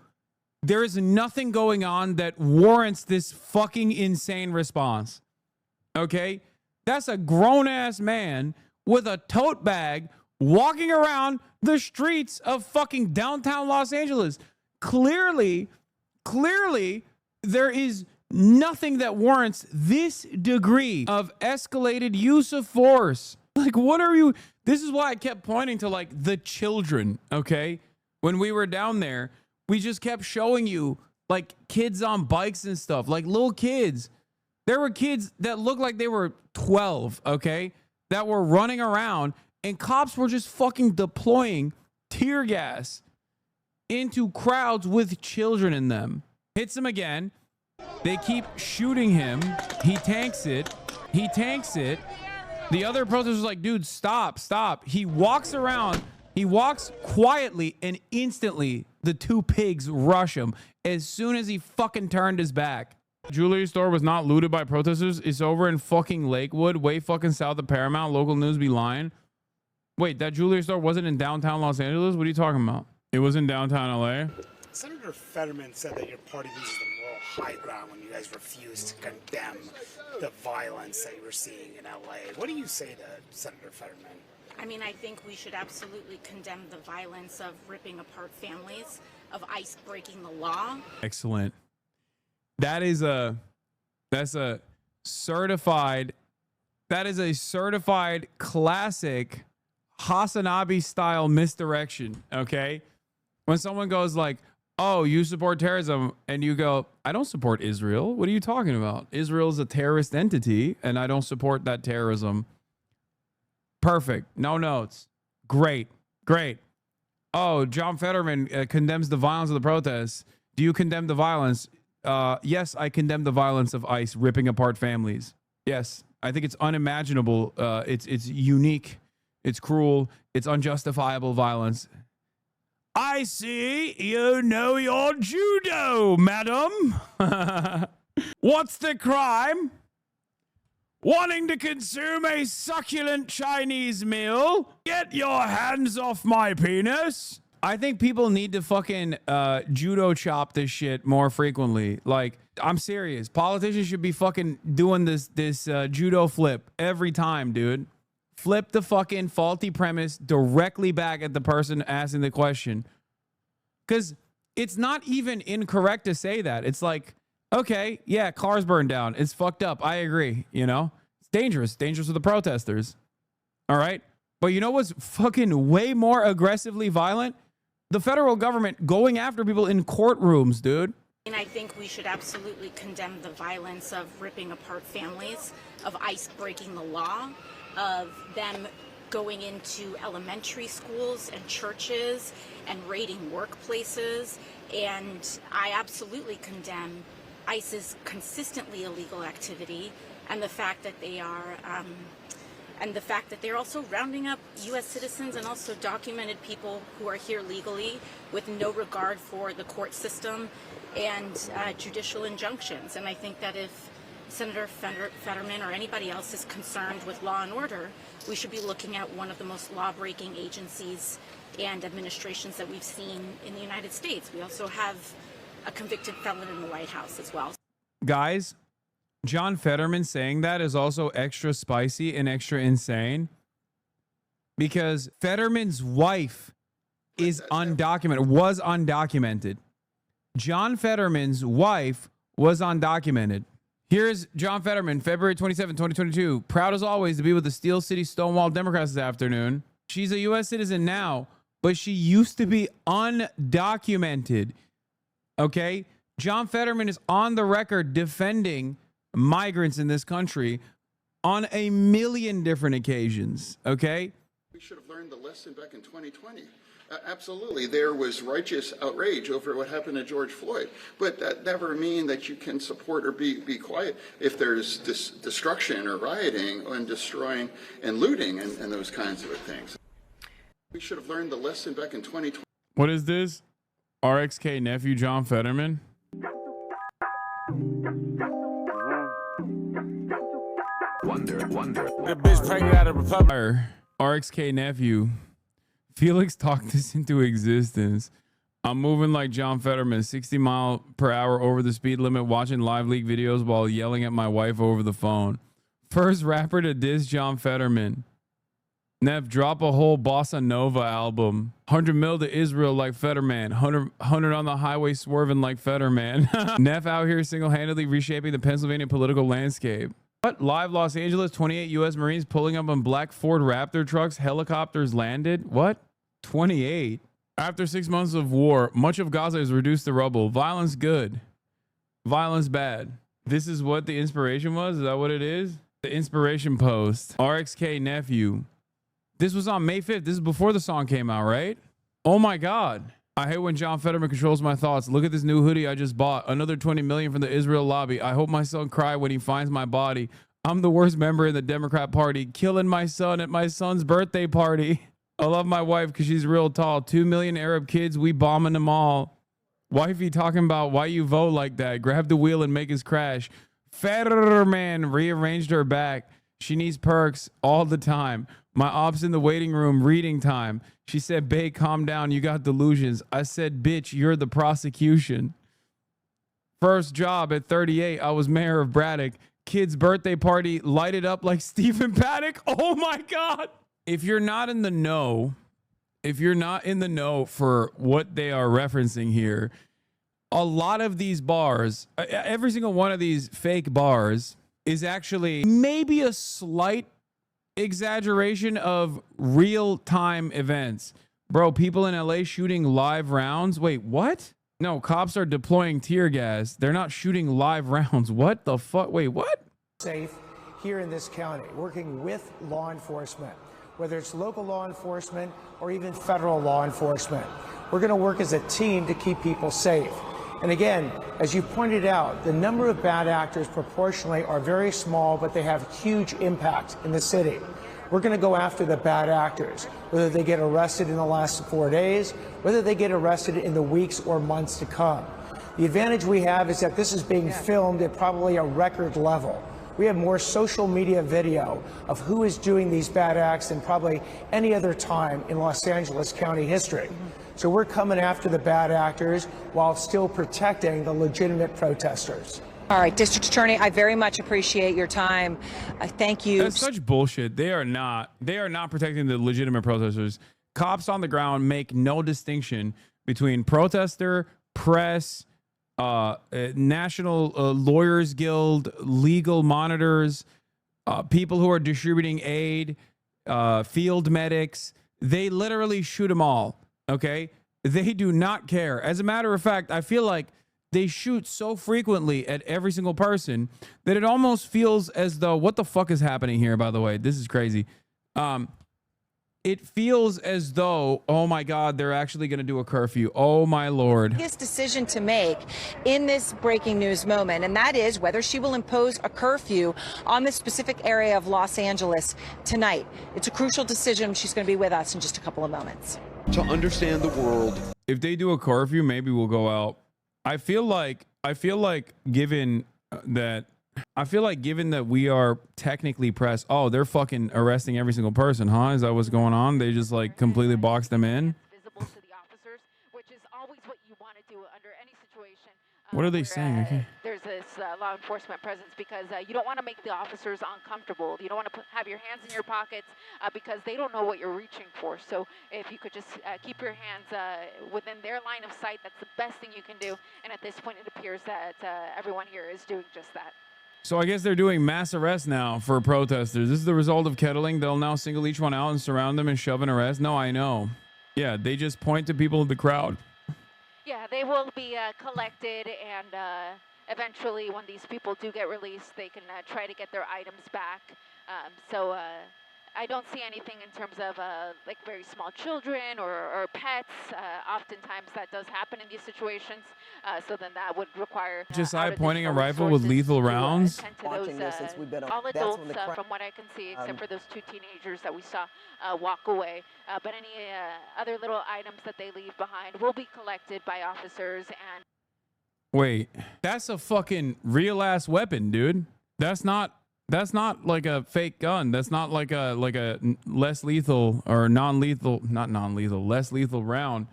there is nothing going on that warrants this fucking insane response. Okay? That's a grown-ass man with a tote bag walking around the streets of fucking downtown Los Angeles. Clearly, there is nothing that warrants this degree of escalated use of force. Like, what are you? This is why I kept pointing to, like, the children, okay? When we were down there, we just kept showing you, like, kids on bikes and stuff, like little kids. There were kids that looked like they were 12, okay, that were running around, and cops were just fucking deploying tear gas into crowds with children in them. Hits him again. They keep shooting him. He tanks it. The other protesters like, dude, stop. He walks around. He walks quietly, and instantly the two pigs rush him as soon as he fucking turned his back. Jewelry store was not looted by protesters. It's over in fucking Lakewood, way fucking south of Paramount. Local news be lying. Wait, that jewelry store wasn't in downtown Los Angeles? What are you talking about? It was in downtown LA? Senator Fetterman said that your party uses the moral high ground when you guys refuse to condemn the violence that you were seeing in LA. What do you say to Senator Fetterman? I mean, I think we should absolutely condemn the violence of ripping apart families, of ICE breaking the law. Excellent. That's a certified classic Hasanabi style misdirection. Okay. When someone goes like, oh, you support terrorism, and you go, I don't support Israel. What are you talking about? Israel is a terrorist entity, and I don't support that terrorism. Perfect. No notes. Great. Oh, John Fetterman condemns the violence of the protests. Do you condemn the violence? Yes, I condemn the violence of ICE ripping apart families. Yes, I think it's unimaginable. It's unique. It's cruel. It's unjustifiable violence. I see you know your judo, madam. What's the crime? Wanting to consume a succulent Chinese meal? Get your hands off my penis. I think people need to fucking judo chop this shit more frequently. Like, I'm serious. Politicians should be fucking doing this judo flip every time, dude. Flip the fucking faulty premise directly back at the person asking the question. Because it's not even incorrect to say that. It's like, okay, yeah, cars burned down. It's fucked up. I agree, you know? It's dangerous. Dangerous for the protesters. All right? But you know what's fucking way more aggressively violent? The federal government going after people in courtrooms, dude. And I think we should absolutely condemn the violence of ripping apart families, of ICE breaking the law, of them going into elementary schools and churches and raiding workplaces. And I absolutely condemn ICE's consistently illegal activity and the fact that they are they're also rounding up U.S. citizens and also documented people who are here legally with no regard for the court system and judicial injunctions. And I think that if Senator Fetterman or anybody else is concerned with law and order, we should be looking at one of the most law-breaking agencies and administrations that we've seen in the United States. We also have a convicted felon in the White House as well. Guys, John Fetterman saying that is also extra spicy and extra insane because Fetterman's wife was undocumented. John Fetterman's wife was undocumented. Here's John Fetterman, February 27, 2022. Proud as always to be with the Steel City Stonewall Democrats this afternoon. She's a U.S. citizen now, but she used to be undocumented. Okay? John Fetterman is on the record defending migrants in this country on a million different occasions. Okay? We should have learned the lesson back in 2020. Absolutely, there was righteous outrage over what happened to George Floyd, but that never means that you can support or be quiet if there's destruction or rioting and destroying and looting and those kinds of things. We should have learned the lesson back in 2020. What is this? RXK nephew John Fetterman? Wonder. The bitch pregnant out of Republic. RXK nephew. Felix talked this into existence. I'm moving like John Fetterman, 60 miles per hour over the speed limit, watching live leak videos while yelling at my wife over the phone. First rapper to diss John Fetterman. Neff, drop a whole Bossa Nova album. 100 mil to Israel like Fetterman. 100 on the highway swerving like Fetterman. Neff out here single-handedly reshaping the Pennsylvania political landscape. What? Live Los Angeles, 28 U.S. Marines pulling up on black Ford Raptor trucks. Helicopters landed. What? 28. After 6 months of war, much of Gaza is reduced to rubble. Violence good. Violence bad. This is what the inspiration was? Is that what it is? The inspiration post. RXK nephew. This was on May 5th. This is before the song came out, right? Oh my God. I hate when John Fetterman controls my thoughts. Look at this new hoodie I just bought. Another 20 million from the Israel lobby. I hope my son cry when he finds my body. I'm the worst member in the Democrat Party. Killing my son at my son's birthday party. I love my wife because she's real tall. 2 million Arab kids. We bombing them all. Wifey talking about why you vote like that. Grab the wheel and make us crash. Fetterman rearranged her back. She needs perks all the time. My ops in the waiting room, reading time. She said, babe, calm down. You got delusions. I said, bitch, you're the prosecution. First job at 38. I was mayor of Braddock. Kid's birthday party lighted up like Stephen Paddock. Oh my God. If you're not in the know, for what they are referencing here, a lot of these bars, every single one of these fake bars is actually maybe a slight exaggeration of real-time events. Bro, people in LA shooting live rounds. Wait, what? No, cops are deploying tear gas. They're not shooting live rounds. What the fuck? Wait, what? Safe here in this county, working with law enforcement, whether it's local law enforcement or even federal law enforcement. We're going to work as a team to keep people safe. And again, as you pointed out, the number of bad actors proportionally are very small, but they have huge impact in the city. We're going to go after the bad actors, whether they get arrested in the last 4 days, whether they get arrested in the weeks or months to come. The advantage we have is that this is being filmed at probably a record level. We have more social media video of who is doing these bad acts than probably any other time in Los Angeles County history. So we're coming after the bad actors while still protecting the legitimate protesters. All right, District Attorney, I very much appreciate your time. I thank you. That's such bullshit. They are not protecting the legitimate protesters. Cops on the ground make no distinction between protester, press, National Lawyers Guild, legal monitors, people who are distributing aid, field medics. They literally shoot them all. Okay, they do not care. As a matter of fact, I feel like they shoot so frequently at every single person that it almost feels as though, what the fuck is happening here, by the way? This is crazy. It feels as though, oh my God, they're actually going to do a curfew. Oh my Lord. Biggest decision to make in this breaking news moment, and that is whether she will impose a curfew on this specific area of Los Angeles tonight. It's a crucial decision. She's going to be with us in just a couple of moments. To understand the world. If they do a curfew, maybe we'll go out. I feel like given that we are technically pressed, oh, they're fucking arresting every single person, huh? Is that what's going on? They just like completely box them in? Visible to the officers, which is always what you want to do under any situation. What are they saying? Okay. There's this law enforcement presence because you don't want to make the officers uncomfortable. You don't want to have your hands in your pockets because they don't know what you're reaching for. So if you could just keep your hands within their line of sight, that's the best thing you can do. And at this point, it appears that everyone here is doing just that. So I guess they're doing mass arrests now for protesters. This is the result of kettling. They'll now single each one out and surround them and shove and arrest. No, I know. Yeah, they just point to people in the crowd. Yeah, they will be collected, and eventually when these people do get released, they can try to get their items back. So I don't see anything in terms of like very small children or pets. Oftentimes that does happen in these situations. So then that would require Just pointing a rifle with lethal rounds. all adults, from what I can see, except for those 2 teenagers that we saw walk away. But any other little items that they leave behind will be collected by officers. And Wait, that's a fucking real ass weapon, dude. That's not like a fake gun. That's not like a less lethal or less lethal round.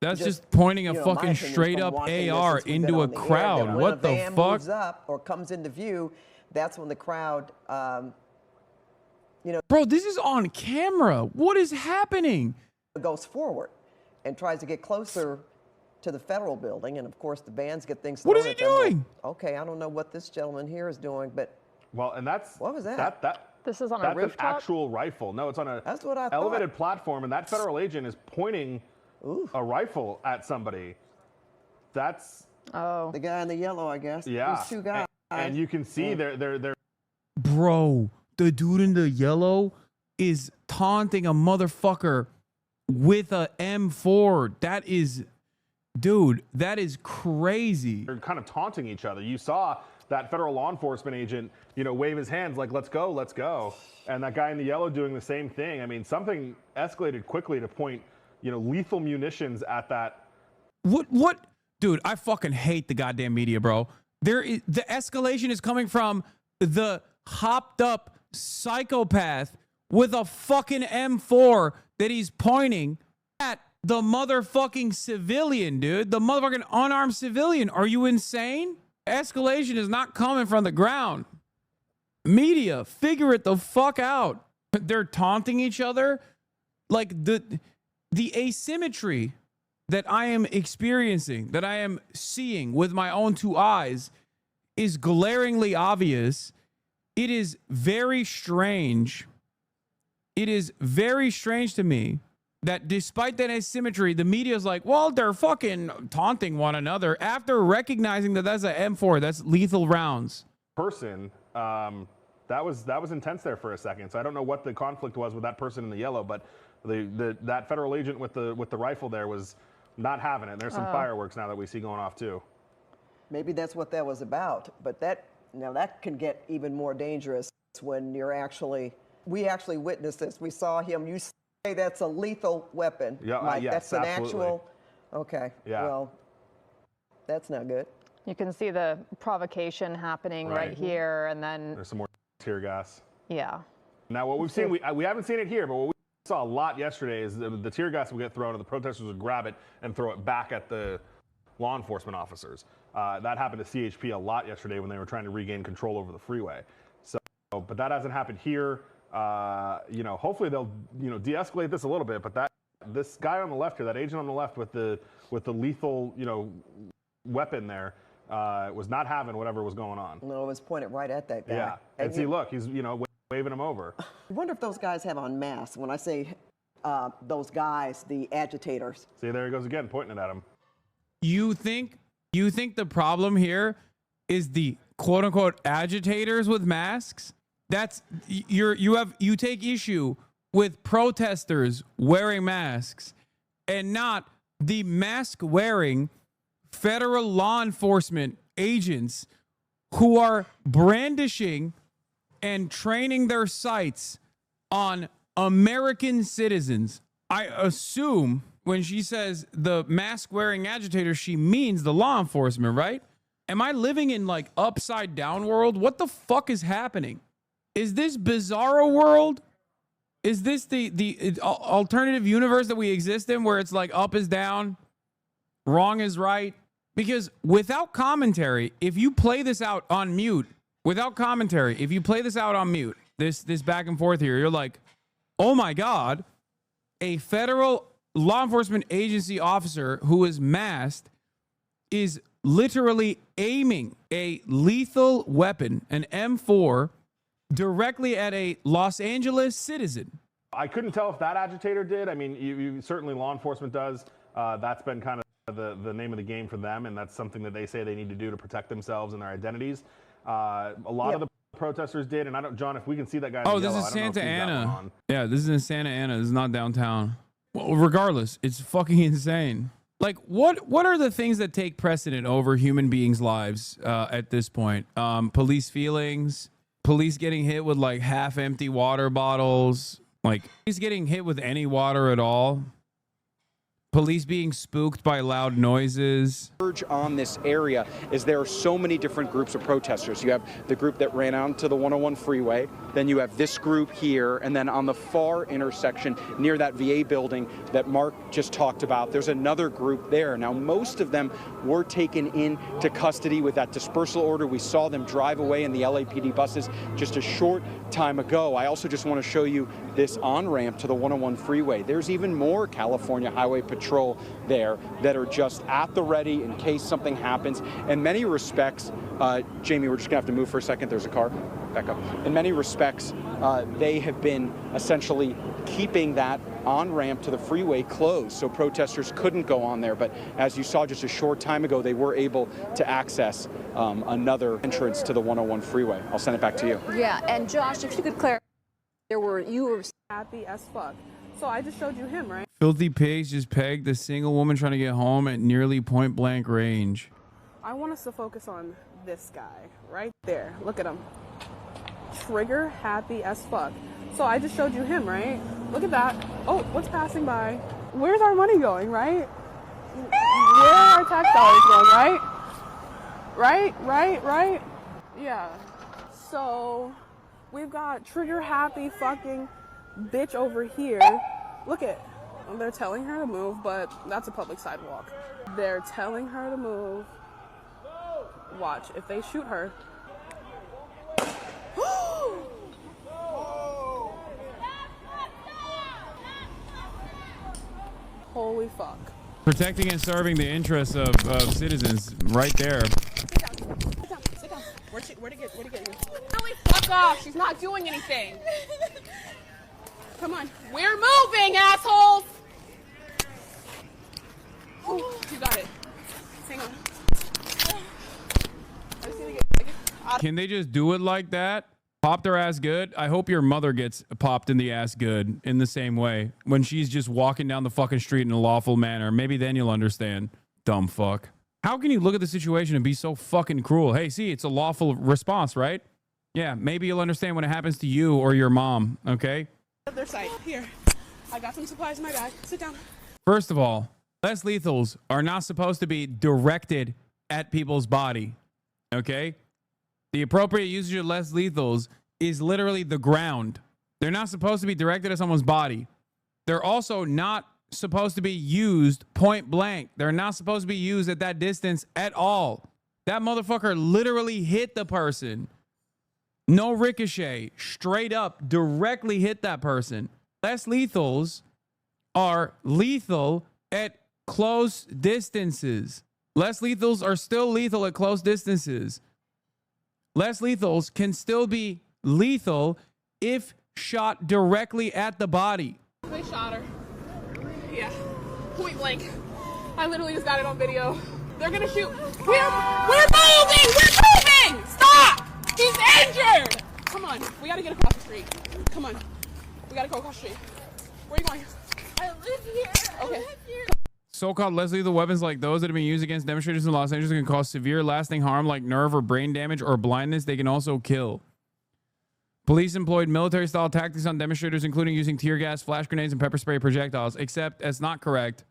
That's just pointing a fucking straight up AR into a crowd. What the fuck? Moves up or comes into view, that's when the crowd, Bro, this is on camera. What is happening? Goes forward and tries to get closer to the federal building, and of course the bands get things. What is he doing? Okay, I don't know what this gentleman here is doing, but. Well, and that's what was that? This is on that's a rooftop. An actual rifle. No, it's on a that's what I elevated platform, and that federal agent is pointing a rifle at somebody. That's the guy in the yellow, I guess. Yeah. These 2 guys. And you can see they're. Bro, the dude in the yellow is taunting a motherfucker with a M4. That is, dude, that is crazy. They're kind of taunting each other. You saw that federal law enforcement agent, wave his hands like, let's go, let's go. And that guy in the yellow doing the same thing. I mean, something escalated quickly to point, lethal munitions at that. What? Dude, I fucking hate the goddamn media, bro. The escalation is coming from the hopped up psychopath with a fucking M4 that he's pointing at the motherfucking civilian, dude. The motherfucking unarmed civilian. Are you insane? Escalation is not coming from the ground. Media, figure it the fuck out. They're taunting each other. Like the asymmetry that I am experiencing, that I am seeing with my own 2 eyes is glaringly obvious. It is very strange. It is very strange to me that despite that asymmetry, the media is like, well, they're fucking taunting one another after recognizing that that's an M4, that's lethal rounds. Person, that was intense there for a second. So I don't know what the conflict was with that person in the yellow, but that federal agent with the rifle there was not having it. There's some fireworks now that we see going off too. Maybe that's what that was about, but that can get even more dangerous when we actually witnessed this. We saw him. You say that's a lethal weapon. Yeah, Mike. Yes, that's an absolutely. actual. Okay. Yeah. Well, that's not good. You can see the provocation happening right here, and then there's some more tear gas. Yeah. Now what we've seen, we haven't seen it here, but what we saw a lot yesterday is the tear gas would get thrown, and the protesters would grab it and throw it back at the law enforcement officers. That happened to CHP a lot yesterday when they were trying to regain control over the freeway. So, but that hasn't happened here. Hopefully they'll de-escalate this a little bit. But this guy on the left here, that agent on the left with the lethal weapon there, was not having whatever was going on. No, it was pointed right at that guy. Yeah, and see, look, he's waving him over. I wonder if those guys have on masks. When I say those guys, the agitators. See, there he goes again, pointing it at him. You think the problem here is the quote unquote agitators with masks? That's you take issue with protesters wearing masks and not the mask wearing federal law enforcement agents who are brandishing and training their sights on American citizens. I assume when she says the mask wearing agitators, she means the law enforcement, right? Am I living in like upside down world? What the fuck is happening? Is this bizarro world? Is this the alternative universe that we exist in where it's like up is down, wrong is right? Because without commentary, if you play this out on mute, without commentary, if you play this out on mute, this back and forth here, you're like, oh my God, a federal law enforcement agency officer who is masked is literally aiming a lethal weapon, an M4, directly at a Los Angeles citizen. I couldn't tell if that agitator did. I mean, you certainly law enforcement does. That's been kind of the name of the game for them, and that's something that they say they need to do to protect themselves and their identities. A lot of the protesters did, and I don't, John, if we can see that guy. Oh, in this yellow, is I don't know if Santa he's got one Ana. on. Yeah, this is in Santa Ana. This is not downtown. Well, regardless, it's fucking insane. Like, what are the things that take precedent over human beings' lives at this point? Police feelings, police getting hit with like half-empty water bottles, like police getting hit with any water at all. Police being spooked by loud noises. On this area is there are so many different groups of protesters. You have the group that ran out to the 101 freeway, then you have this group here, and then on the far intersection near that VA building that Mark just talked about, there's another group there. Now, most of them were taken into custody with that dispersal order. We saw them drive away in the LAPD buses just a short time ago. I also just want to show you this on-ramp to the 101 freeway. There's even more California Highway Patrol there that are just at the ready in case something happens. In many respects, Jamie, we're just gonna have to move for a second. There's a car. Back up. In many respects, they have been essentially keeping that on-ramp to the freeway closed, so protesters couldn't go on there. But as you saw just a short time ago, they were able to access another entrance to the 101 freeway. I'll send it back to you. Yeah, and Josh, if you could clarify, you were happy as fuck. So I just showed you him, right? Filthy pigs just pegged a single woman trying to get home at nearly point blank range. I want us to focus on this guy right there. Look at him. Trigger happy as fuck. So I just showed you him, right? Look at that. Oh, what's passing by? Where's our money going, right? Where are our tax dollars going, right? Right? Yeah. So we've got trigger happy fucking bitch over here. Look at, they're telling her to move, but that's a public sidewalk. They're telling her to move. Watch, if they shoot her. Holy fuck. Protecting and serving the interests of citizens right there. Sit down. Where'd he get you? Holy fuck off. She's not doing anything. Come on. We're moving, assholes. Ooh, you got it. Hang on. I just need to get Can they just do it like that? Pop their ass good? I hope your mother gets popped in the ass good in the same way when she's just walking down the fucking street in a lawful manner. Maybe then you'll understand. Dumb fuck. How can you look at the situation and be so fucking cruel? Hey, see, it's a lawful response, right? Yeah, maybe you'll understand when it happens to you or your mom, okay? Other side. Here. I got some supplies in my bag. Sit down. First of all, less lethals are not supposed to be directed at people's body, okay? The appropriate usage of less lethals is literally the ground. They're not supposed to be directed at someone's body. They're also not supposed to be used point blank. They're not supposed to be used at that distance at all. That motherfucker literally hit the person. No ricochet, straight up, directly hit that person. Less lethals are lethal at close distances. Less lethals are still lethal at close distances. Less lethals can still be lethal if shot directly at the body. They shot her. Yeah. Point blank. I literally just got it on video. They're gonna shoot. We're moving! We're moving! Stop! He's injured! Come on. We gotta get across the street. Come on. We gotta go across the street. Where are you going? I live here. Okay. So-called less lethal weapons like those that have been used against demonstrators in Los Angeles can cause severe lasting harm like nerve or brain damage or blindness. They can also kill. Police employed military-style tactics on demonstrators, including using tear gas, flash grenades, and pepper spray projectiles, except that's not correct.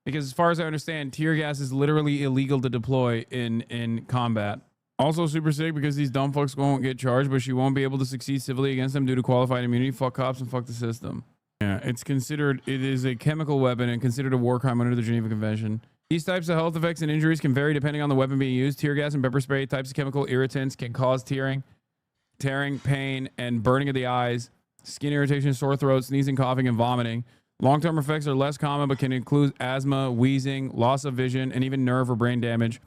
Because as far as I understand, tear gas is literally illegal to deploy in combat. Also super sick because these dumb fucks won't get charged, but she won't be able to succeed civilly against them due to qualified immunity. Fuck cops and fuck the system. Yeah, it is a chemical weapon and considered a war crime under the Geneva Convention. These types of health effects and injuries can vary depending on the weapon being used. Tear gas and pepper spray types of chemical irritants can cause tearing, pain, and burning of the eyes, skin irritation, sore throat, sneezing, coughing, and vomiting. Long-term effects are less common but can include asthma, wheezing, loss of vision, and even nerve or brain damage.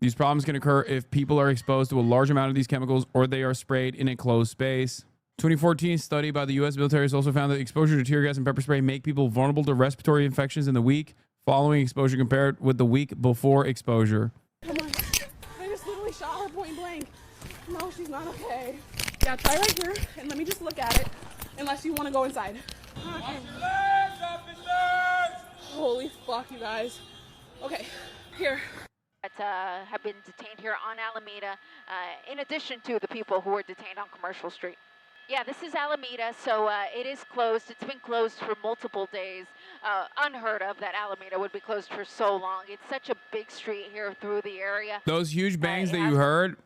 These problems can occur if people are exposed to a large amount of these chemicals or they are sprayed in a closed space. 2014 study by the U.S. military has also found that exposure to tear gas and pepper spray make people vulnerable to respiratory infections in the week following exposure compared with the week before exposure. Come on. I just literally shot her point blank. No, she's not okay. Yeah, try right here, and let me just look at it, unless you want to go inside. Okay. Holy fuck, you guys. Okay, here. That have been detained here on Alameda, in addition to the people who were detained on Commercial Street. Yeah, this is Alameda, so it is closed. It's been closed for multiple days. Unheard of that Alameda would be closed for so long. It's such a big street here through the area. Those huge bangs that you heard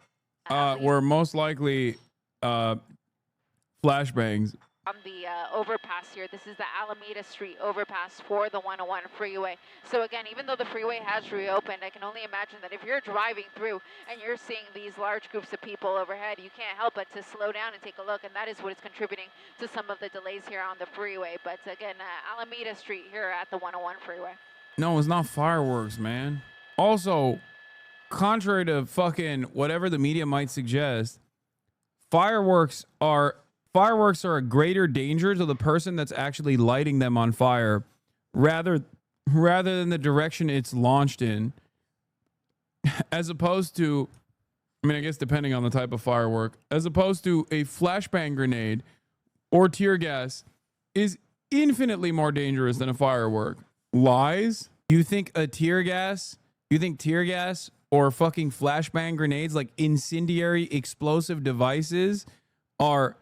were most likely flashbangs. On the overpass here, this is the Alameda Street overpass for the 101 freeway. So again, even though the freeway has reopened, I can only imagine that if you're driving through and you're seeing these large groups of people overhead, you can't help but to slow down and take a look, and that is what is contributing to some of the delays here on the freeway. But again, Alameda Street here at the 101 freeway. No, it's not fireworks, man. Also, contrary to fucking whatever the media might suggest, fireworks are a greater danger to the person that's actually lighting them on fire rather than the direction it's launched in, as opposed to, I mean, I guess depending on the type of firework, as opposed to a flashbang grenade or tear gas is infinitely more dangerous than a firework. Lies? You think tear gas or fucking flashbang grenades, like incendiary explosive devices, are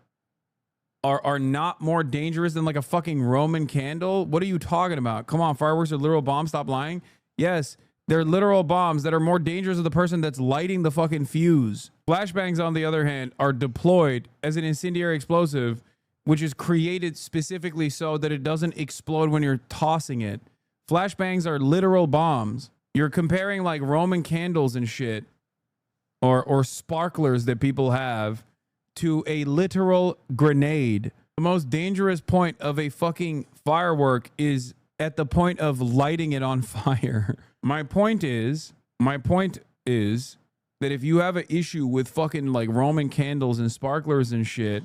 not more dangerous than like a fucking Roman candle? What are you talking about? Come on, fireworks are literal bombs. Stop lying. Yes, they're literal bombs that are more dangerous to the person that's lighting the fucking fuse. Flashbangs, on the other hand, are deployed as an incendiary explosive, which is created specifically so that it doesn't explode when you're tossing it. Flashbangs are literal bombs. You're comparing like Roman candles and shit, or sparklers that people have, to a literal grenade. The most dangerous point of a fucking firework is at the point of lighting it on fire. My point is that if you have an issue with fucking like Roman candles and sparklers and shit,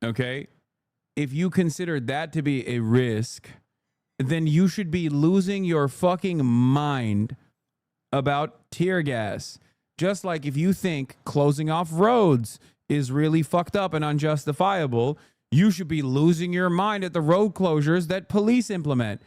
okay, if you consider that to be a risk, then you should be losing your fucking mind about tear gas. Just like if you think closing off roads is really fucked up and unjustifiable, you should be losing your mind at the road closures that police implement.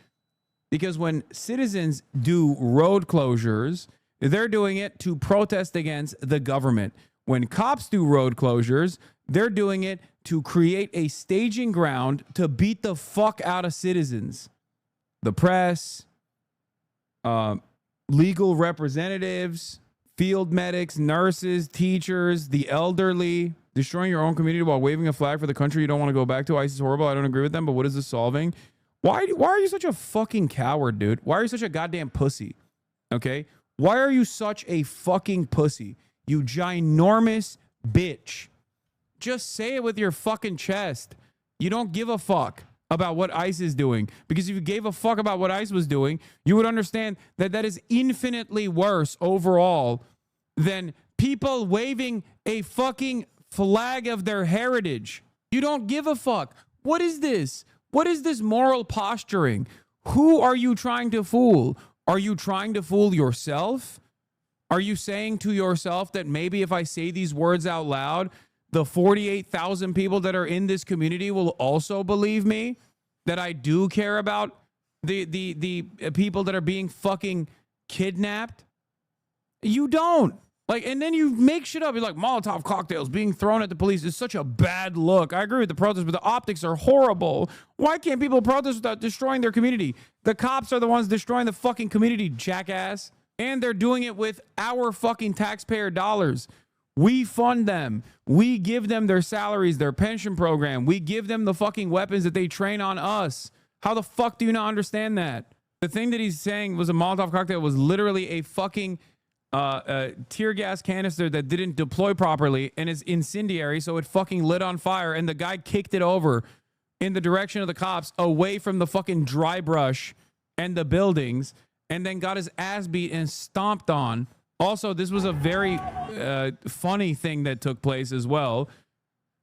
Because when citizens do road closures, they're doing it to protest against the government. When cops do road closures, they're doing it to create a staging ground to beat the fuck out of citizens. The press, legal representatives, field medics, nurses, teachers, the elderly. Destroying your own community while waving a flag for the country you don't want to go back to. ISIS is horrible. I don't agree with them, but what is this solving? Why are you such a fucking coward, dude? Why are you such a goddamn pussy? Okay? Why are you such a fucking pussy? You ginormous bitch. Just say it with your fucking chest. You don't give a fuck about what ICE is doing. Because if you gave a fuck about what ICE was doing, you would understand that that is infinitely worse overall than people waving a fucking flag of their heritage. You don't give a fuck. What is this? What is this moral posturing? Who are you trying to fool? Are you trying to fool yourself? Are you saying to yourself that maybe if I say these words out loud, the 48,000 people that are in this community will also believe me? That I do care about the people that are being fucking kidnapped? You don't. Like, and then you make shit up. You're like, Molotov cocktails being thrown at the police is such a bad look. I agree with the protests, but the optics are horrible. Why can't people protest without destroying their community? The cops are the ones destroying the fucking community, jackass. And they're doing it with our fucking taxpayer dollars. We fund them. We give them their salaries, their pension program. We give them the fucking weapons that they train on us. How the fuck do you not understand that? The thing that he's saying was a Molotov cocktail was literally a fucking tear gas canister that didn't deploy properly and is incendiary, so it fucking lit on fire, and the guy kicked it over in the direction of the cops away from the fucking dry brush and the buildings, and then got his ass beat and stomped on Also, this was a very funny thing that took place as well.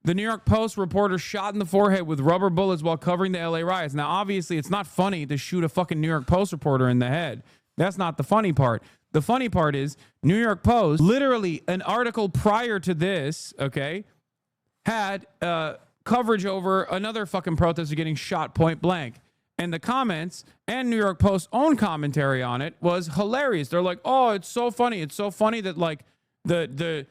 The New York Post reporter shot in the forehead with rubber bullets while covering the LA riots. Now, obviously, it's not funny to shoot a fucking New York Post reporter in the head. That's not the funny part. The funny part is New York Post, literally an article prior to this, okay, had coverage over another fucking protester getting shot point blank. And the comments and New York Post's own commentary on it was hilarious. They're like, oh, it's so funny. It's so funny that like the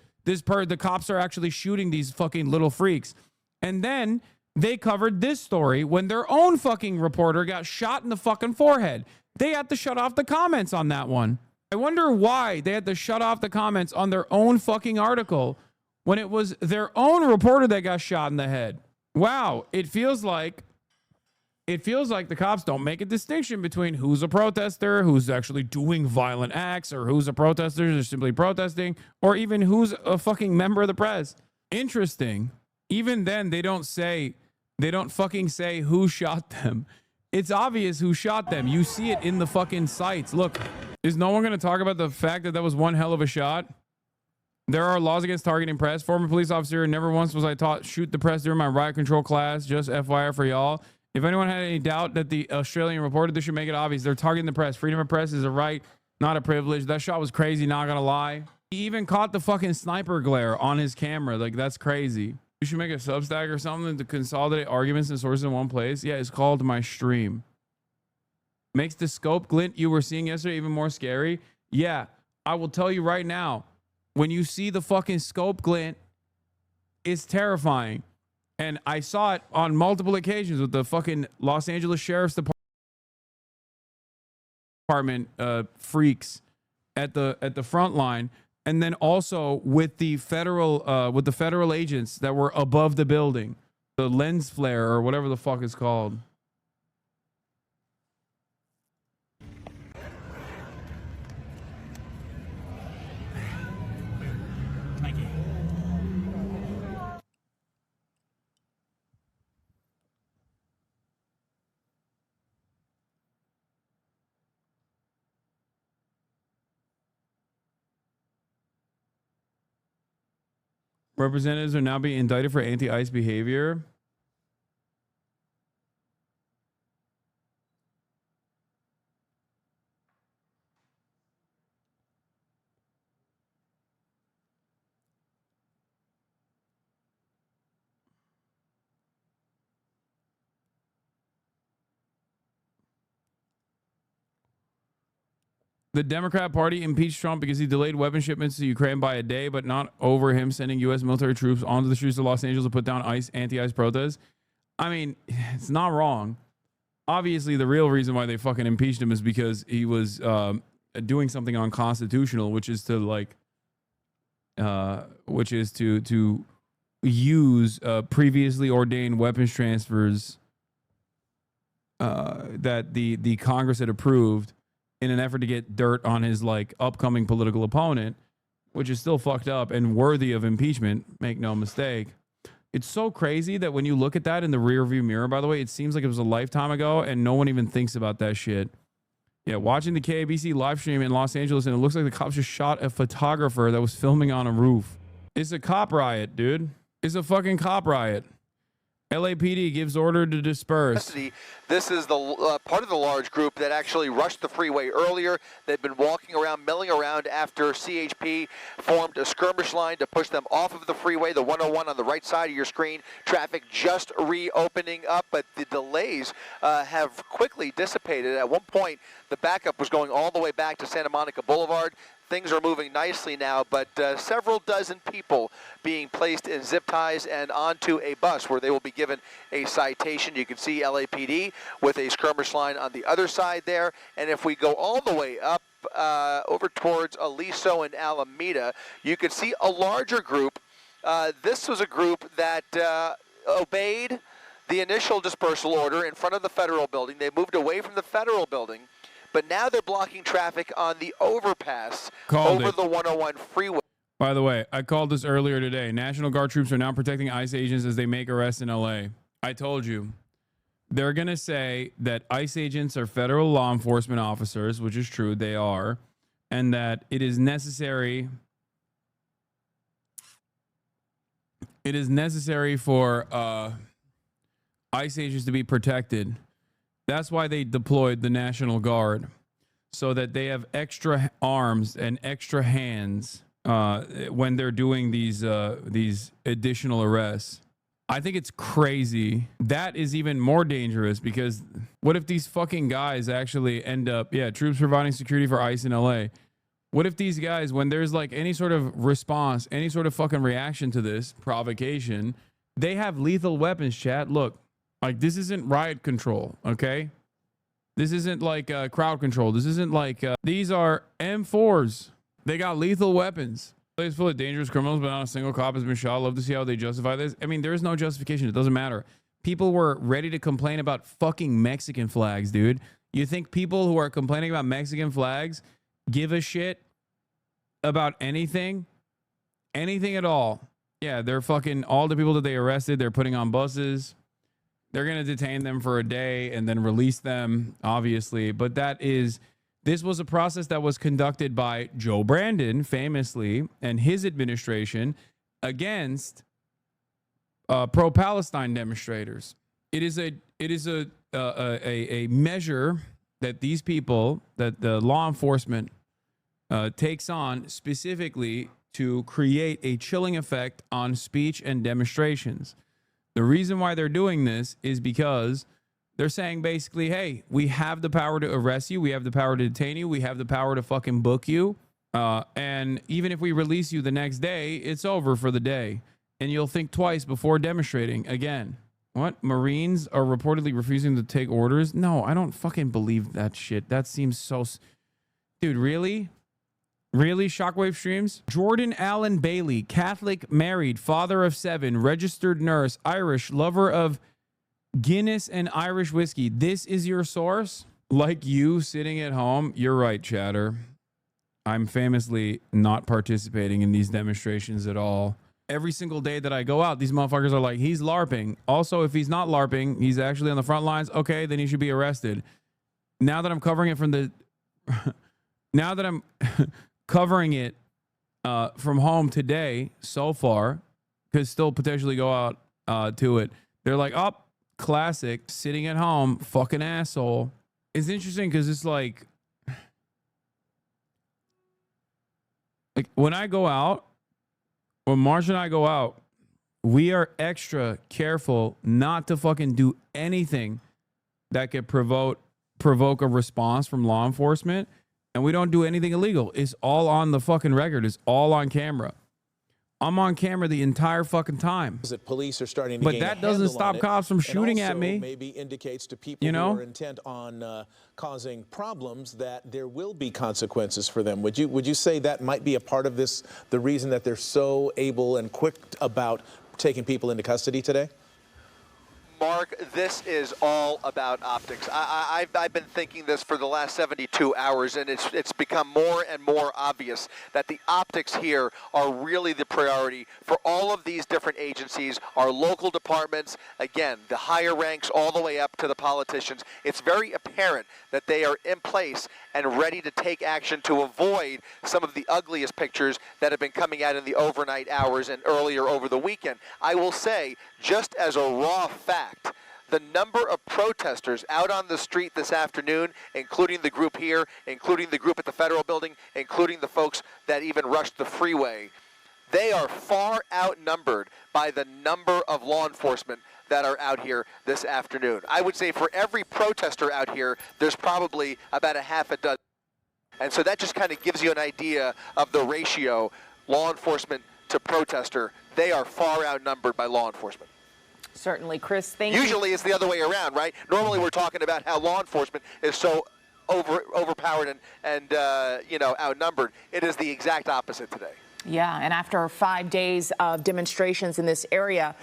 cops are actually shooting these fucking little freaks. And then they covered this story when their own fucking reporter got shot in the fucking forehead. They had to shut off the comments on that one. I wonder why they had to shut off the comments on their own fucking article when it was their own reporter that got shot in the head. Wow, it feels like the cops don't make a distinction between who's a protester, who's actually doing violent acts, or who's a protester who's simply protesting, or even who's a fucking member of the press. Interesting. Even then, they don't fucking say who shot them. It's obvious who shot them. You see it in the fucking sites. Look, is no one going to talk about the fact that that was one hell of a shot? There are laws against targeting press. Former police officer, never once was I taught shoot the press during my riot control class. Just FYI for y'all. If anyone had any doubt that the Australian reporter, this should make it obvious. They're targeting the press. Freedom of press is a right, not a privilege. That shot was crazy, not gonna lie. He even caught the fucking sniper glare on his camera. Like, that's crazy. You should make a Substack or something to consolidate arguments and sources in one place. Yeah, it's called My Stream. Makes the scope glint you were seeing yesterday even more scary. Yeah, I will tell you right now, when you see the fucking scope glint, it's terrifying. And I saw it on multiple occasions with the fucking Los Angeles Sheriff's Department freaks at the front line, and then also with the federal agents that were above the building, the lens flare or whatever the fuck it's called. Representatives are now being indicted for anti-ICE behavior. The Democrat Party impeached Trump because he delayed weapon shipments to Ukraine by a day, but not over him sending U.S. military troops onto the streets of Los Angeles to put down anti-ICE protests. I mean, it's not wrong. Obviously, the real reason why they fucking impeached him is because he was doing something unconstitutional, which is to use previously ordained weapons transfers that the Congress had approved in an effort to get dirt on his like upcoming political opponent, which is still fucked up and worthy of impeachment. Make no mistake. It's so crazy that when you look at that in the rearview mirror, by the way, it seems like it was a lifetime ago and no one even thinks about that shit. Yeah, watching the KABC live stream in Los Angeles and it looks like the cops just shot a photographer that was filming on a roof. It's a cop riot, dude. It's a fucking cop riot. LAPD gives order to disperse. This is the part of the large group that actually rushed the freeway earlier. They've been walking around, milling around after CHP formed a skirmish line to push them off of the freeway, the 101 on the right side of your screen. Traffic just reopening up, but the delays have quickly dissipated. At one point, the backup was going all the way back to Santa Monica Boulevard. Things are moving nicely now, but several dozen people being placed in zip ties and onto a bus where they will be given a citation. You can see LAPD with a skirmish line on the other side there. And if we go all the way up over towards Aliso and Alameda, you can see a larger group. This was a group that obeyed the initial dispersal order in front of the federal building. They moved away from the federal building. But now they're blocking traffic on the overpass over the 101 freeway. By the way, I called this earlier today. National Guard troops are now protecting ICE agents as they make arrests in LA. I told you. They're going to say that ICE agents are federal law enforcement officers, which is true, they are. and that it is necessary. It is necessary for ICE agents to be protected. That's why they deployed the National Guard, so that they have extra arms and extra hands when they're doing these additional arrests. I think it's crazy. That is even more dangerous, because what if these fucking guys actually end up, troops providing security for ICE in LA. What if these guys, when there's like any sort of response, any sort of fucking reaction to this provocation, they have lethal weapons, chat. Look, like, this isn't riot control, okay? This isn't like crowd control. This isn't like, these are M4s. They got lethal weapons. It's full of dangerous criminals, but not a single cop has been shot. Love to see how they justify this. I mean, there is no justification. It doesn't matter. People were ready to complain about fucking Mexican flags, dude. You think people who are complaining about Mexican flags give a shit about anything? Anything at all? Yeah, they're fucking, all the people that they arrested, they're putting on buses. They're going to detain them for a day and then release them, obviously. But this was a process that was conducted by Joe Brandon, famously, and his administration against pro-Palestine demonstrators. It is a measure that these people, that the law enforcement takes on specifically to create a chilling effect on speech and demonstrations. The reason why they're doing this is because they're saying basically, hey, we have the power to arrest you. We have the power to detain you. We have the power to fucking book you. And even if we release you the next day, it's over for the day. And you'll think twice before demonstrating again. What? Marines are reportedly refusing to take orders? No, I don't fucking believe that shit. That seems so... Dude, really? Really, Shockwave Streams? Jordan Allen Bailey, Catholic, married, father of 7, registered nurse, Irish, lover of Guinness and Irish whiskey. This is your source? Like you sitting at home? You're right, chatter. I'm famously not participating in these demonstrations at all. Every single day that I go out, these motherfuckers are like, he's LARPing. Also, if he's not LARPing, he's actually on the front lines. Okay, then he should be arrested. Now that I'm covering it from the... now that I'm covering it from home today so far, could still potentially go out to it. They're like, oh, classic, sitting at home, fucking asshole. It's interesting because it's like when I go out, when Marsh and I go out, we are extra careful not to fucking do anything that could provoke a response from law enforcement. And we don't do anything illegal. It's all on the fucking record. It's all on camera. I'm on camera the entire fucking time. That police are starting to but gain that a doesn't handle stop on it, cops from shooting and at me. Maybe indicates to people who are intent on causing problems that there will be consequences for them. Would you say that might be a part of this, the reason that they're so able and quick about taking people into custody today? Mark, this is all about optics. I've been thinking this for the last 72 hours, and it's become more and more obvious that the optics here are really the priority for all of these different agencies, our local departments, again, the higher ranks all the way up to the politicians. It's very apparent that they are in place and ready to take action to avoid some of the ugliest pictures that have been coming out in the overnight hours and earlier over the weekend. I will say, just as a raw fact, the number of protesters out on the street this afternoon, including the group here, including the group at the federal building, including the folks that even rushed the freeway, they are far outnumbered by the number of law enforcement that are out here this afternoon. I would say for every protester out here, there's probably about a half a dozen. And so that just kind of gives you an idea of the ratio, law enforcement to protester. They are far outnumbered by law enforcement. Certainly, Chris, thank you. Usually it's the other way around, right? Normally we're talking about how law enforcement is so overpowered and outnumbered. It is the exact opposite today. Yeah, and after 5 days of demonstrations in this area,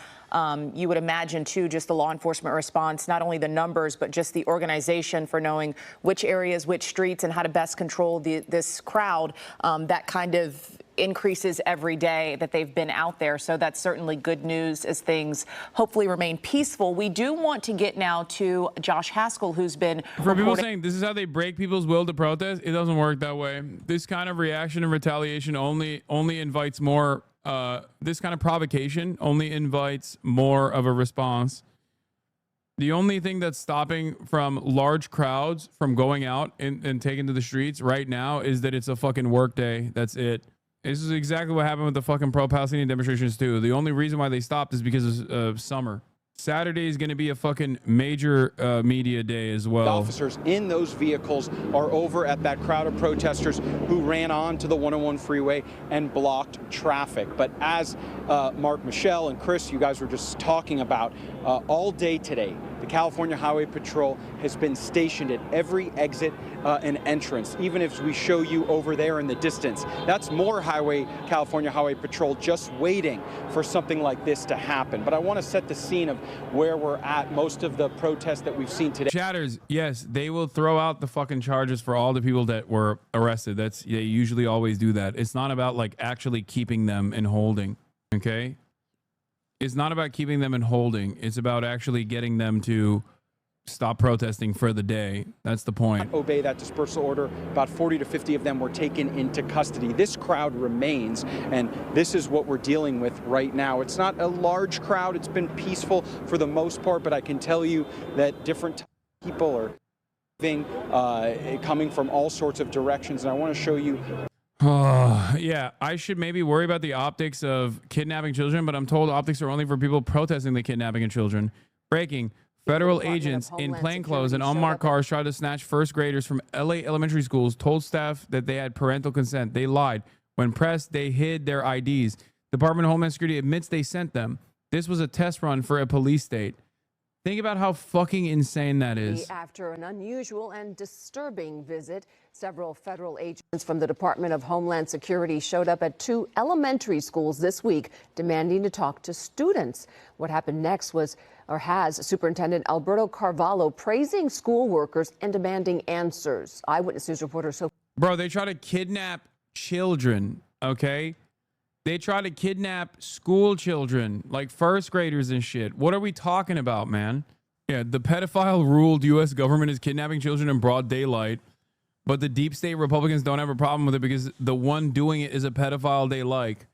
you would imagine, too, just the law enforcement response, not only the numbers, but just the organization for knowing which areas, which streets, and how to best control this crowd. That kind of increases every day that they've been out there. So that's certainly good news as things hopefully remain peaceful. We do want to get now to Josh Haskell, who's been For people saying this is how they break people's will to protest, it doesn't work that way. This kind of reaction and retaliation only invites more. This kind of provocation only invites more of a response. The only thing that's stopping from large crowds from going out and taking to the streets right now is that it's a fucking work day. That's it. This is exactly what happened with the fucking pro-Palestinian demonstrations too. The only reason why they stopped is because of summer. Saturday is going to be a fucking major media day as well. The officers in those vehicles are over at that crowd of protesters who ran onto the 101 freeway and blocked traffic. But as Mark, Michelle, and Chris, you guys were just talking about, all day today, the California Highway Patrol has been stationed at every exit and entrance, even if we show you over there in the distance. That's more California Highway Patrol just waiting for something like this to happen. But I want to set the scene of where we're at. Most of the protests that we've seen today. Chatters, yes, they will throw out the fucking charges for all the people that were arrested. They usually always do that. It's not about like actually keeping them in holding, okay? It's not about keeping them in holding. It's about actually getting them to stop protesting for the day. That's the point. Obey that dispersal order. About 40 to 50 of them were taken into custody. This crowd remains, and this is what we're dealing with right now. It's not a large crowd. It's been peaceful for the most part, but I can tell you that different people are coming from all sorts of directions, and I want to show you. Yeah, I should maybe worry about the optics of kidnapping children, but I'm told optics are only for people protesting the kidnapping of children. Breaking. Federal agents in plainclothes and unmarked cars tried to snatch first graders from LA elementary schools, told staff that they had parental consent. They lied. When pressed, they hid their IDs. Department of Homeland Security admits they sent them. This was a test run for a police state. Think about how fucking insane that is. After an unusual and disturbing visit, several federal agents from the Department of Homeland Security showed up at 2 elementary schools this week demanding to talk to students. What happened next has Superintendent Alberto Carvalho praising school workers and demanding answers. Eyewitness News reporter Sophie. Bro, they try to kidnap children, okay? They try to kidnap school children, like first graders and shit. What are we talking about, man? Yeah, the pedophile-ruled U.S. government is kidnapping children in broad daylight, but the deep state Republicans don't have a problem with it because the one doing it is a pedophile they like.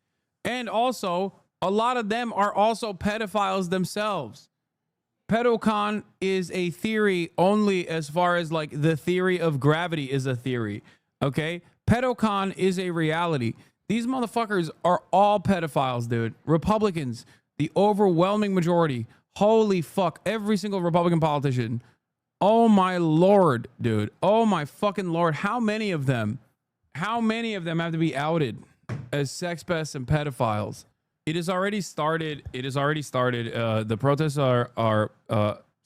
And also, a lot of them are also pedophiles themselves. Pedocon is a theory only as far as like the theory of gravity is a theory, okay? Pedocon is a reality. These motherfuckers are all pedophiles, dude. Republicans, the overwhelming majority. Holy fuck. Every single Republican politician. Oh my Lord, dude. Oh my fucking Lord. How many of them have to be outed as sex pests and pedophiles? It has already started. The protests are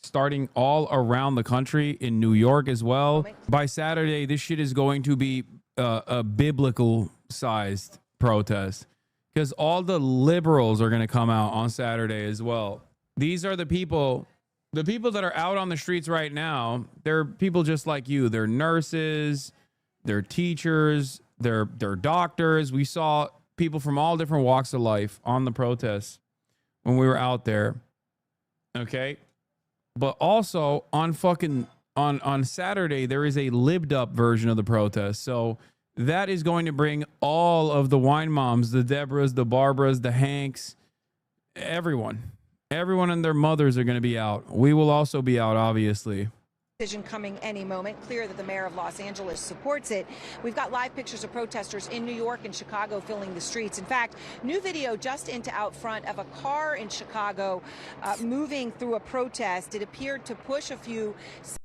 starting all around the country, in New York as well. By Saturday, this shit is going to be a biblical sized protest because all the liberals are going to come out on Saturday as well. These are the people that are out on the streets right now. They're people just like you. They're nurses, they're teachers, they're doctors. We saw people from all different walks of life on the protests when we were out there. Okay. But also on Saturday, there is a libbed up version of the protest. So that is going to bring all of the wine moms, the Deborahs, the Barbaras, the Hanks, everyone and their mothers are going to be out. We will also be out, obviously. Decision coming any moment. Clear that the mayor of Los Angeles supports it. We've got live pictures of protesters in New York and Chicago filling the streets. In fact, new video just into out front of a car in Chicago moving through a protest. It appeared to push a few.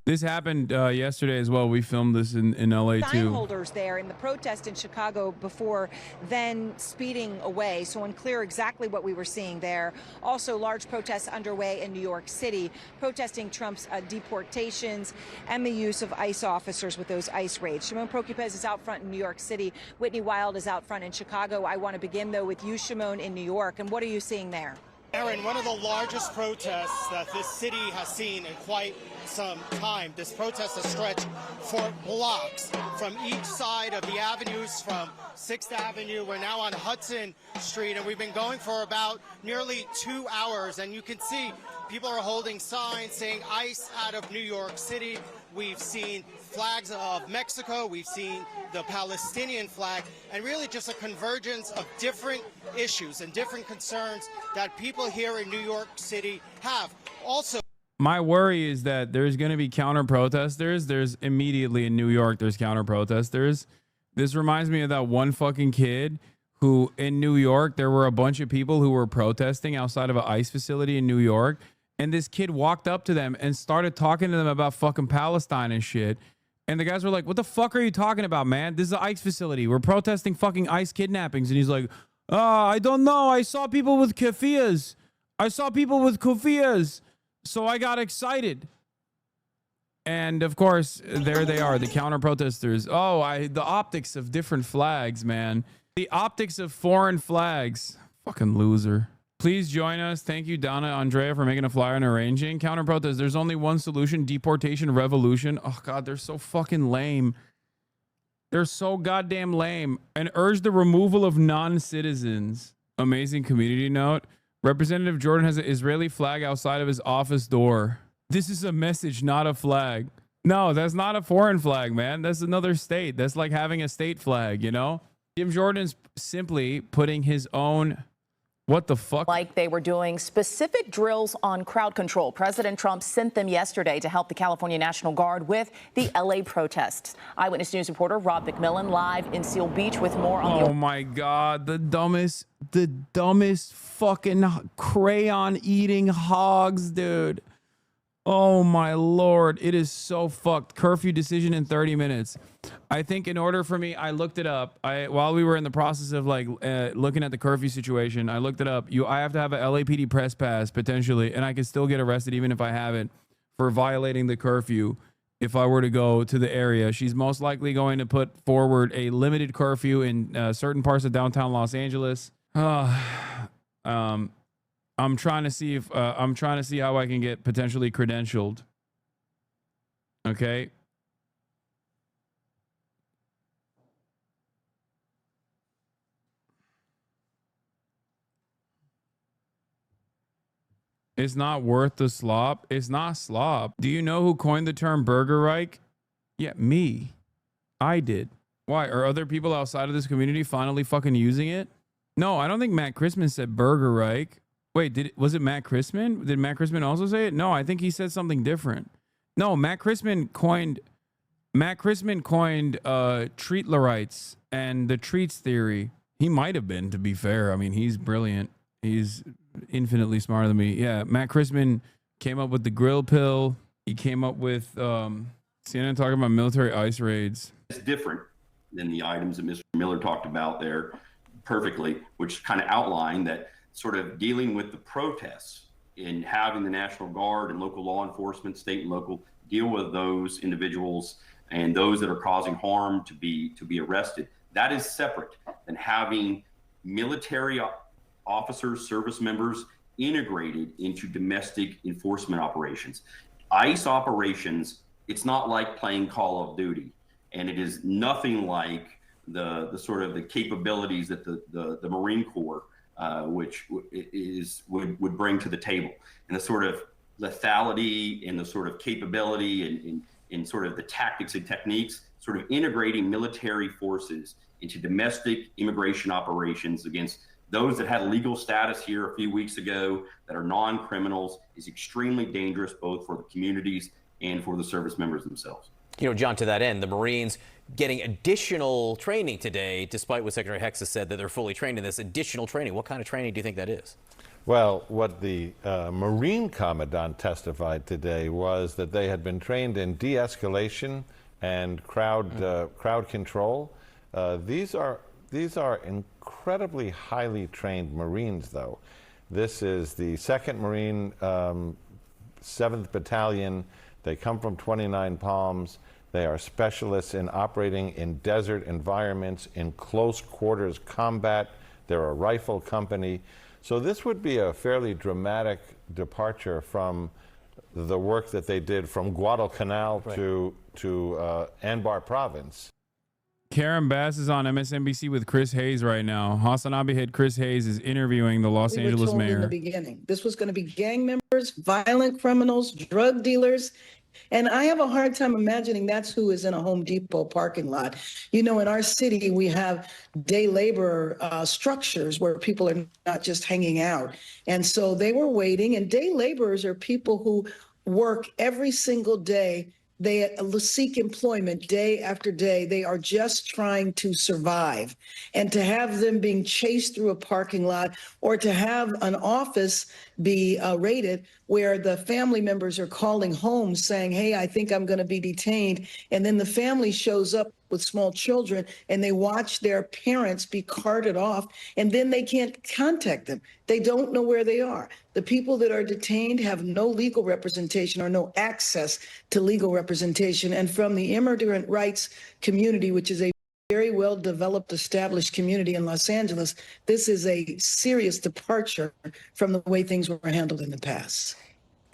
This happened yesterday as well. We filmed this in LA sign too. Holders there in the protest in Chicago before then speeding away. So unclear exactly what we were seeing there. Also, large protests underway in New York City, protesting Trump's deportations and the use of ICE officers with those ICE raids. Shimon Prokupez is out front in New York City. Whitney Wild is out front in Chicago. I want to begin, though, with you, Shimon, in New York. And what are you seeing there? Aaron, one of the largest protests that this city has seen in quite some time. This protest has stretched for blocks from each side of the avenues, from 6th Avenue. We're now on Hudson Street, and we've been going for about nearly 2 hours. And you can see people are holding signs saying ICE out of New York City. We've seen flags of Mexico. We've seen the Palestinian flag, and really just a convergence of different issues and different concerns that people here in New York City have. Also, my worry is that there's going to be counter protesters. There's immediately in New York, there's counter protesters. This reminds me of that one fucking kid who in New York, there were a bunch of people who were protesting outside of an ICE facility in New York. And this kid walked up to them and started talking to them about fucking Palestine and shit. And the guys were like, what the fuck are you talking about, man? This is an ICE facility. We're protesting fucking ICE kidnappings. And he's like, I don't know. I saw people with keffiyehs. So I got excited. And of course, there they are, the counter protesters. The optics of different flags, man. The optics of foreign flags. Fucking loser. Please join us. Thank you, Donna Andrea, for making a flyer and arranging. Counter protest. There's only one solution. Deportation revolution. Oh, God, they're so fucking lame. They're so goddamn lame. And urge the removal of non-citizens. Amazing community note. Representative Jordan has an Israeli flag outside of his office door. This is a message, not a flag. No, that's not a foreign flag, man. That's another state. That's like having a state flag, you know? Jim Jordan's simply putting his own... What the fuck? Like they were doing specific drills on crowd control. President Trump sent them yesterday to help the California National Guard with the LA protests. Eyewitness News reporter Rob McMillan live in Seal Beach with more on Oh my God, the dumbest fucking crayon eating hogs, dude. Oh my Lord, it is so fucked. Curfew decision in 30 minutes. I think in order for me, I looked it up. While we were in the process of like looking at the curfew situation, I looked it up. I have to have a LAPD press pass potentially, and I can still get arrested even if I haven't for violating the curfew. If I were to go to the area, she's most likely going to put forward a limited curfew in certain parts of downtown Los Angeles. I'm trying to see if how I can get potentially credentialed. Okay. It's not worth the slop. It's not slop. Do you know who coined the term burger reich? Yeah, me. I did. Why? Are other people outside of this community finally fucking using it? No, I don't think Matt Christman said burger reich. Wait, was it Matt Christman? Did Matt Christman also say it? No, I think he said something different. No, Matt Christman coined treatlerites and the treats theory. He might have been, to be fair. I mean, he's brilliant. He's infinitely smarter than me. Yeah, Matt Christman came up with the grill pill. He came up with CNN talking about military ice raids. It's different than the items that Mr. Miller talked about there perfectly, which kind of outlined that sort of dealing with the protests and having the National Guard and local law enforcement, state and local, deal with those individuals and those that are causing harm to be arrested. That is separate than having military officers, service members integrated into domestic enforcement operations. ICE operations, it's not like playing Call of Duty, and it is nothing like the sort of the capabilities that the Marine Corps would bring to the table, and the sort of lethality and the sort of capability and sort of the tactics and techniques, sort of integrating military forces into domestic immigration operations against those that had legal status here a few weeks ago that are non-criminals is extremely dangerous, both for the communities and for the service members themselves. You know, John, to that end, the Marines getting additional training today, despite what Secretary Hex has said that they're fully trained in this additional training. What kind of training do you think that is? Well, what the Marine Commandant testified today was that they had been trained in de-escalation and crowd control. These are incredibly highly trained Marines, though. This is the 2nd Marine 7th Battalion. They come from 29 Palms. They are specialists in operating in desert environments, in close quarters combat. They're a rifle company. So this would be a fairly dramatic departure from the work that they did from Guadalcanal to Anbar province. Karen Bass is on MSNBC with Chris Hayes right now. Hasanabi head Chris Hayes is interviewing the Los Angeles told in the mayor. beginning, this was going to be gang members, violent criminals, drug dealers. And I have a hard time imagining that's who is in a Home Depot parking lot. You know, in our city, we have day labor structures where people are not just hanging out. And so they were waiting. And day laborers are people who work every single day. They seek employment day after day. They are just trying to survive. And to have them being chased through a parking lot, or to have an office be raided where the family members are calling home saying, hey, I think I'm going to be detained. And then the family shows up with small children and they watch their parents be carted off, and then they can't contact them. They don't know where they are. The people that are detained have no legal representation or no access to legal representation. And from the immigrant rights community, which is a very well-developed, established community in Los Angeles, this is a serious departure from the way things were handled in the past.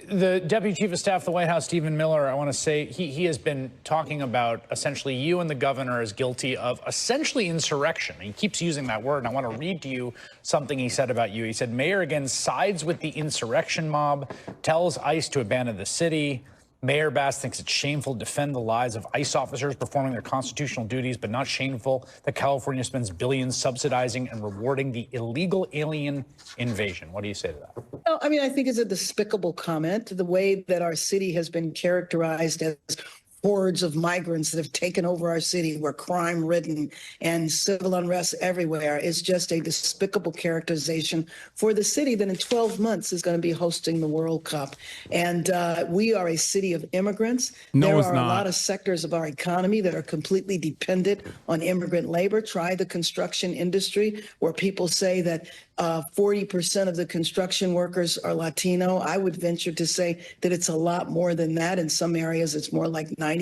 The Deputy Chief of Staff of the White House, Stephen Miller, I want to say he has been talking about essentially you and the governor as guilty of essentially insurrection. He keeps using that word, and I want to read to you something he said about you. He said, Mayor again sides with the insurrection mob, tells ICE to abandon the city. Mayor Bass thinks it's shameful to defend the lives of ICE officers performing their constitutional duties, but not shameful that California spends billions subsidizing and rewarding the illegal alien invasion. What do you say to that? Well, I mean, I think it's a despicable comment. The way that our city has been characterized as hordes of migrants that have taken over our city, we're crime-ridden and civil unrest everywhere, is just a despicable characterization for the city that in 12 months is going to be hosting the World Cup. And we are a city of immigrants. There are a lot of sectors of our economy that are completely dependent on immigrant labor. Try the construction industry, where people say that 40% of the construction workers are Latino. I would venture to say that it's a lot more than that. In some areas, it's more like 90%.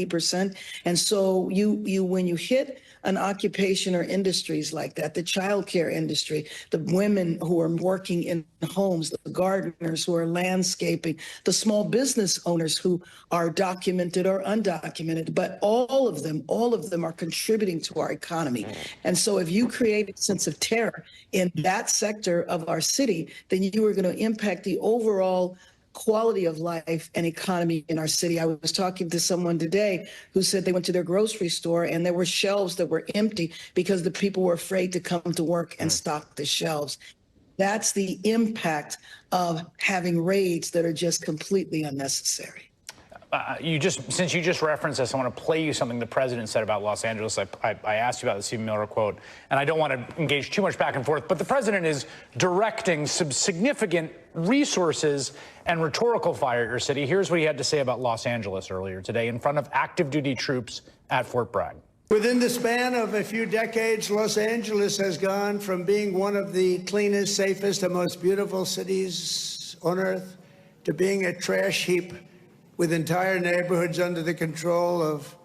And so when you hit an occupation or industries like that, the childcare industry, the women who are working in homes, the gardeners who are landscaping, the small business owners who are documented or undocumented, but all of them are contributing to our economy. And so if you create a sense of terror in that sector of our city, then you are going to impact the overall quality of life and economy in our city. I was talking to someone today who said they went to their grocery store and there were shelves that were empty because the people were afraid to come to work and stock the shelves. That's the impact of having raids that are just completely unnecessary. Since you just referenced this, I want to play you something the president said about Los Angeles. I asked you about the Stephen Miller quote, and I don't want to engage too much back and forth, but the president is directing some significant resources and rhetorical fire at your city. Here's what he had to say about Los Angeles earlier today in front of active duty troops at Fort Bragg. Within the span of a few decades, Los Angeles has gone from being one of the cleanest, safest, and most beautiful cities on earth to being a trash heap with entire neighborhoods under the control of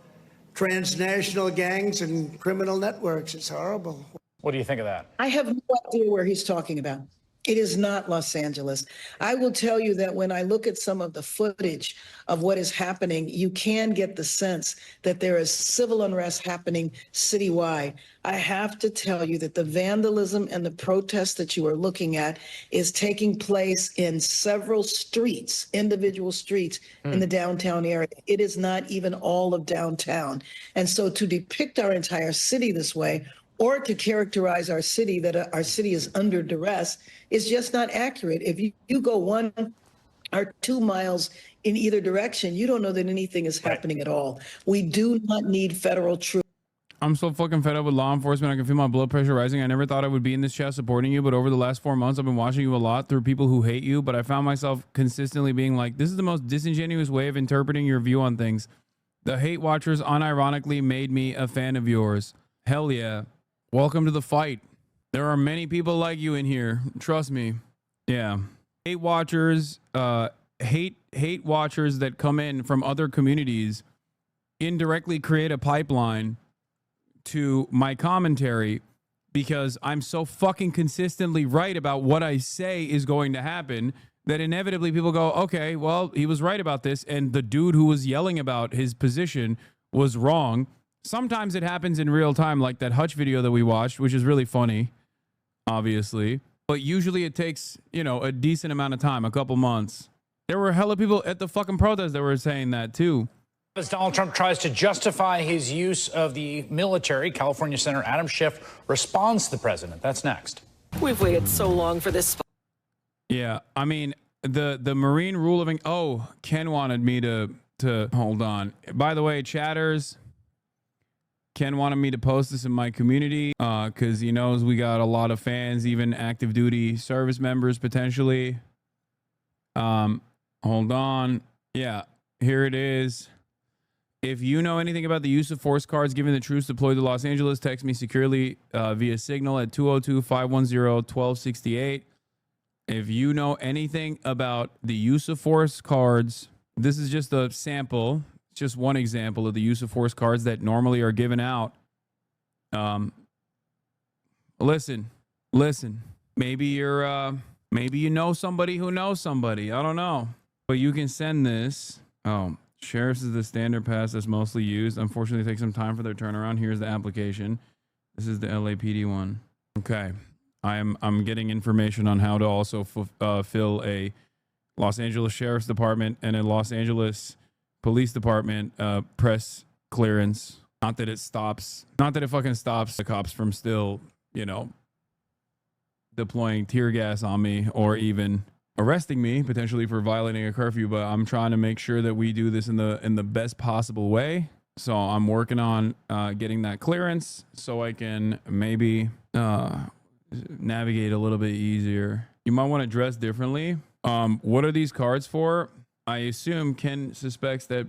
transnational gangs and criminal networks. It's horrible. What do you think of that? I have no idea where he's talking about. It is not Los Angeles. I will tell you that when I look at some of the footage of what is happening, you can get the sense that there is civil unrest happening citywide. I have to tell you that the vandalism and the protests that you are looking at is taking place in several streets, individual streets in the downtown area. It is not even all of downtown. And so to depict our entire city this way, or to characterize our city that our city is under duress, is just not accurate. If you go 1 or 2 miles in either direction, you don't know that anything is happening at all. We do not need federal troops. I'm so fucking fed up with law enforcement. I can feel my blood pressure rising. I never thought I would be in this chat supporting you, but over the last 4 months, I've been watching you a lot through people who hate you, but I found myself consistently being like, this is the most disingenuous way of interpreting your view on things. The hate watchers unironically made me a fan of yours. Hell yeah. Welcome to the fight. There are many people like you in here. Trust me. Yeah. Hate watchers that come in from other communities indirectly create a pipeline to my commentary because I'm so fucking consistently right about what I say is going to happen that inevitably people go, okay, well, he was right about this, and the dude who was yelling about his position was wrong. Sometimes it happens in real time, like that Hutch video that we watched, which is really funny, obviously. But usually it takes, you know, a decent amount of time, a couple months. There were hella people at the fucking protest that were saying that too. As Donald Trump tries to justify his use of the military, California Senator Adam Schiff responds to the president. That's next. We've waited so long for this. Yeah, I mean, the Marine rule of... Oh, Ken wanted me to hold on. By the way, chatters, Ken wanted me to post this in my community because he knows we got a lot of fans, even active duty service members potentially. Hold on. Yeah, here it is. If you know anything about the use of force cards given the troops deployed to Los Angeles, text me securely via Signal at 202-510-1268. If you know anything about the use of force cards, this is just a sample, just one example of the use of force cards that normally are given out. Listen. Maybe maybe you know somebody who knows somebody. I don't know. But you can send this. Oh, Sheriff's is the standard pass that's mostly used. Unfortunately, it takes some time for their turnaround. Here's the application. This is the LAPD one. Okay. I'm getting information on how to also fill a Los Angeles Sheriff's Department and a Los Angeles Police Department press clearance. Not that it fucking stops the cops from still, you know, deploying tear gas on me or even arresting me potentially for violating a curfew, but I'm trying to make sure that we do this in the best possible way. So I'm working on getting that clearance so I can maybe navigate a little bit easier. You might want to dress differently. What are these cards for? I assume Ken suspects that...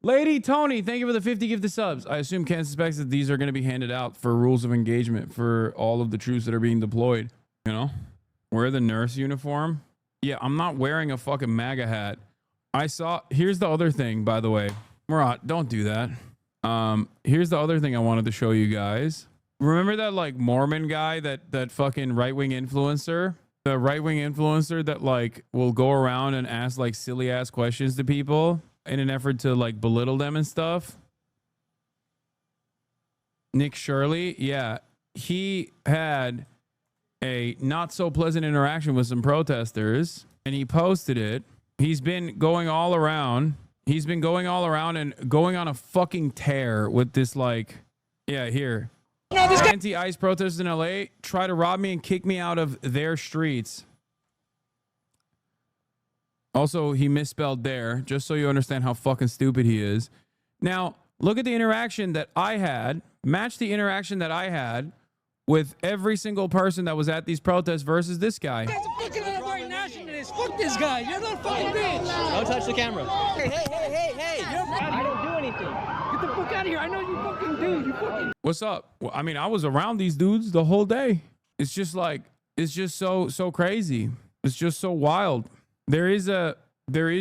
Lady Tony, thank you for the 50 gifted subs. I assume Ken suspects that these are going to be handed out for rules of engagement for all of the troops that are being deployed. You know? Wear the nurse uniform. Yeah, I'm not wearing a fucking MAGA hat. Here's the other thing, by the way. Murat, don't do that. Here's the other thing I wanted to show you guys. Remember that like Mormon guy, that fucking right-wing influencer? The right-wing influencer that like will go around and ask like silly ass questions to people in an effort to like belittle them and stuff. Nick Shirley, yeah, he had a not so pleasant interaction with some protesters and he posted it. He's been going all around and going on a fucking tear with this like, yeah, here. Anti-ICE protesters in LA try to rob me and kick me out of their streets. Also, he misspelled there, just so you understand how fucking stupid he is. Now, look at the interaction that I had. Match the interaction that I had with every single person that was at these protests versus this guy. That's a fucking white nationalist. Fuck this guy. You're not a fucking bitch. Don't touch the camera. Hey. I don't do anything. Get the fuck out of here. I know you fucking do. You fucking... What's up? Well, I mean, I was around these dudes the whole day. It's just like, it's just so crazy. It's just so wild. There is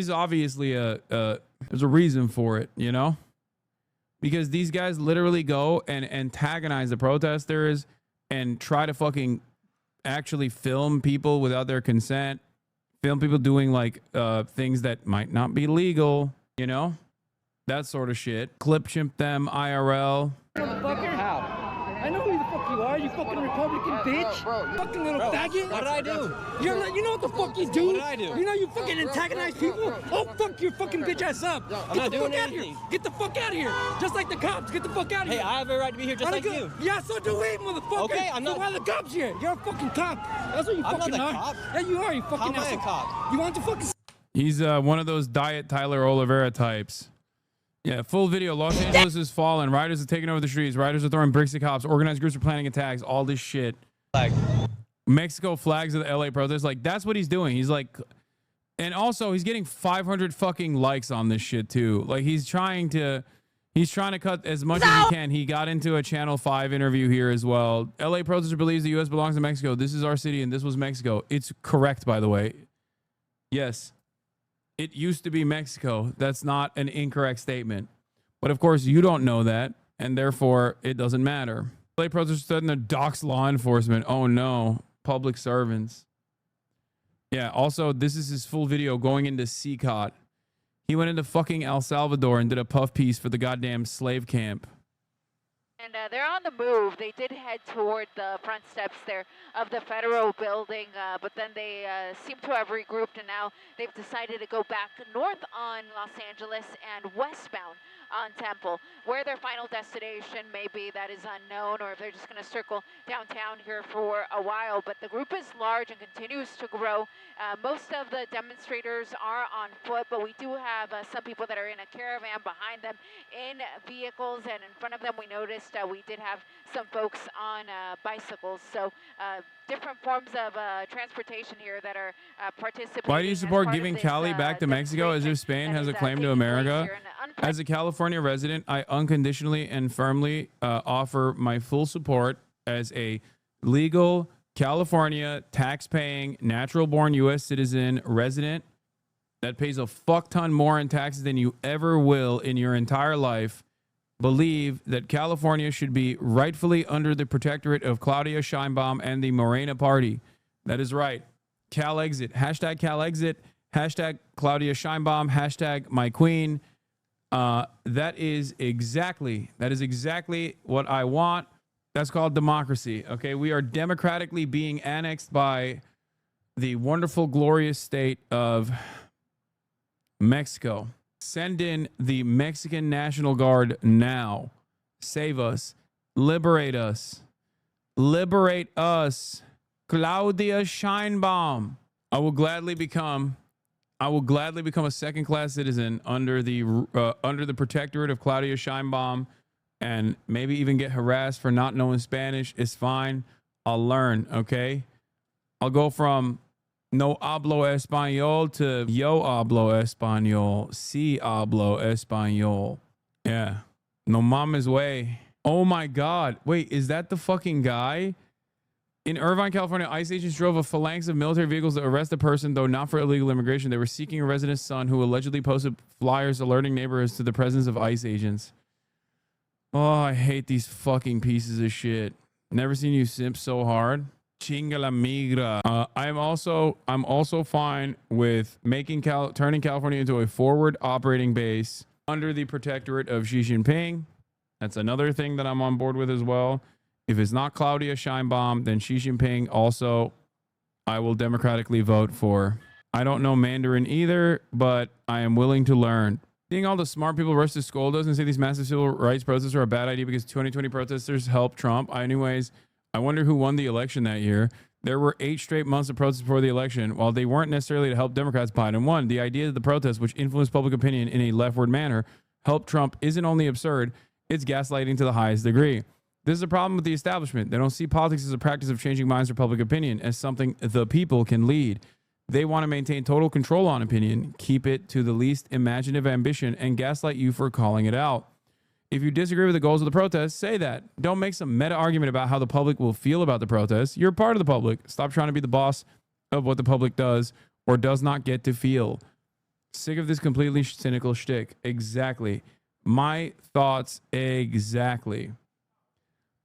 obviously there's a reason for it, you know? Because these guys literally go and antagonize the protesters and try to fucking actually film people without their consent, film people doing like things that might not be legal, you know? That sort of shit. Clip chimp them IRL. Motherfucker. How? I know who the fuck you are, you fucking Republican bitch. Fucking little faggot. What did I do? You know what the fuck you do? What did I do? You know you fucking antagonize people? Oh, fuck your fucking bitch ass up. I'm not doing anything. Get the fuck out of here. Just like the cops. Get the fuck out of here. Hey, I have a right to be here just like you. Yeah, so do we, motherfucker. Okay, I'm not. So why the cops here? You're a fucking cop. That's what you I'm fucking not are. a cop. Yeah, you are. You fucking How am I a cop? You want to fucking... He's one of those Diet Tyler Oliveira types. Yeah, full video. Los Angeles has fallen. Rioters are taking over the streets. Rioters are throwing bricks at cops. Organized groups are planning attacks. All this shit. Flag. Mexico flags of the LA protests. Like, that's what he's doing. He's like, and also he's getting 500 fucking likes on this shit too. Like, he's trying to cut as much as he can. He got into a Channel 5 interview here as well. LA protester believes the U.S. belongs to Mexico. This is our city and this was Mexico. It's correct, by the way. Yes. It used to be Mexico. That's not an incorrect statement. But of course, you don't know that, and therefore, it doesn't matter. LA protesters threatened to dox law enforcement. Oh no, public servants. Yeah, also, this is his full video going into CCOT. He went into fucking El Salvador and did a puff piece for the goddamn slave camp. And they're on the move. They did head toward the front steps there of the federal building, but then they seem to have regrouped, and now they've decided to go back north on Los Angeles and westbound on Temple. Where their final destination may be, that is unknown, or if they're just going to circle downtown here for a while. But the group is large and continues to grow. Most of the demonstrators are on foot, but we do have some people that are in a caravan behind them in vehicles, and in front of them we noticed we did have some folks on bicycles. So different forms of transportation here that are participating. Why do you support giving Cali back to Mexico as if Spain has a claim to America? As a California resident, I unconditionally and firmly offer my full support as a legal California tax-paying, natural-born U.S. citizen resident that pays a fuck ton more in taxes than you ever will in your entire life. Believe that California should be rightfully under the protectorate of Claudia Sheinbaum and the Morena Party. That is right. CalExit. Hashtag CalExit. Hashtag Claudia Sheinbaum. Hashtag my queen. That is exactly what I want. That's called democracy. Okay, we are democratically being annexed by the wonderful, glorious state of Mexico. Send in the Mexican National Guard now. Save us. Liberate us. Liberate us. Claudia Sheinbaum. I will gladly become a second-class citizen under the protectorate of Claudia Sheinbaum, and maybe even get harassed for not knowing Spanish. It's fine. I'll learn, okay? I'll go from no hablo español to yo hablo español. Si hablo español. Yeah. No mames way. Oh my God. Wait, is that the fucking guy? In Irvine, California, ICE agents drove a phalanx of military vehicles to arrest a person, though not for illegal immigration. They were seeking a resident's son who allegedly posted flyers alerting neighbors to the presence of ICE agents. Oh, I hate these fucking pieces of shit. Never seen you simp so hard. Chinga la migra. I'm also fine with turning California into a forward operating base under the protectorate of Xi Jinping. That's another thing that I'm on board with as well. If it's not Claudia Sheinbaum, then Xi Jinping also I will democratically vote for. I don't know Mandarin either, but I am willing to learn. Seeing all the smart people rush to scold us and say these massive civil rights protests are a bad idea because 2020 protesters helped Trump. I wonder who won the election that year. There were 8 straight months of protests before the election. While they weren't necessarily to help Democrats, Biden won. The idea that the protests, which influenced public opinion in a leftward manner, helped Trump isn't only absurd, it's gaslighting to the highest degree. This is a problem with the establishment. They don't see politics as a practice of changing minds or public opinion, as something the people can lead. They want to maintain total control on opinion, keep it to the least imaginative ambition, and gaslight you for calling it out. If you disagree with the goals of the protest, say that. Don't make some meta argument about how the public will feel about the protest. You're part of the public. Stop trying to be the boss of what the public does or does not get to feel. Sick of this completely cynical shtick. Exactly. My thoughts exactly.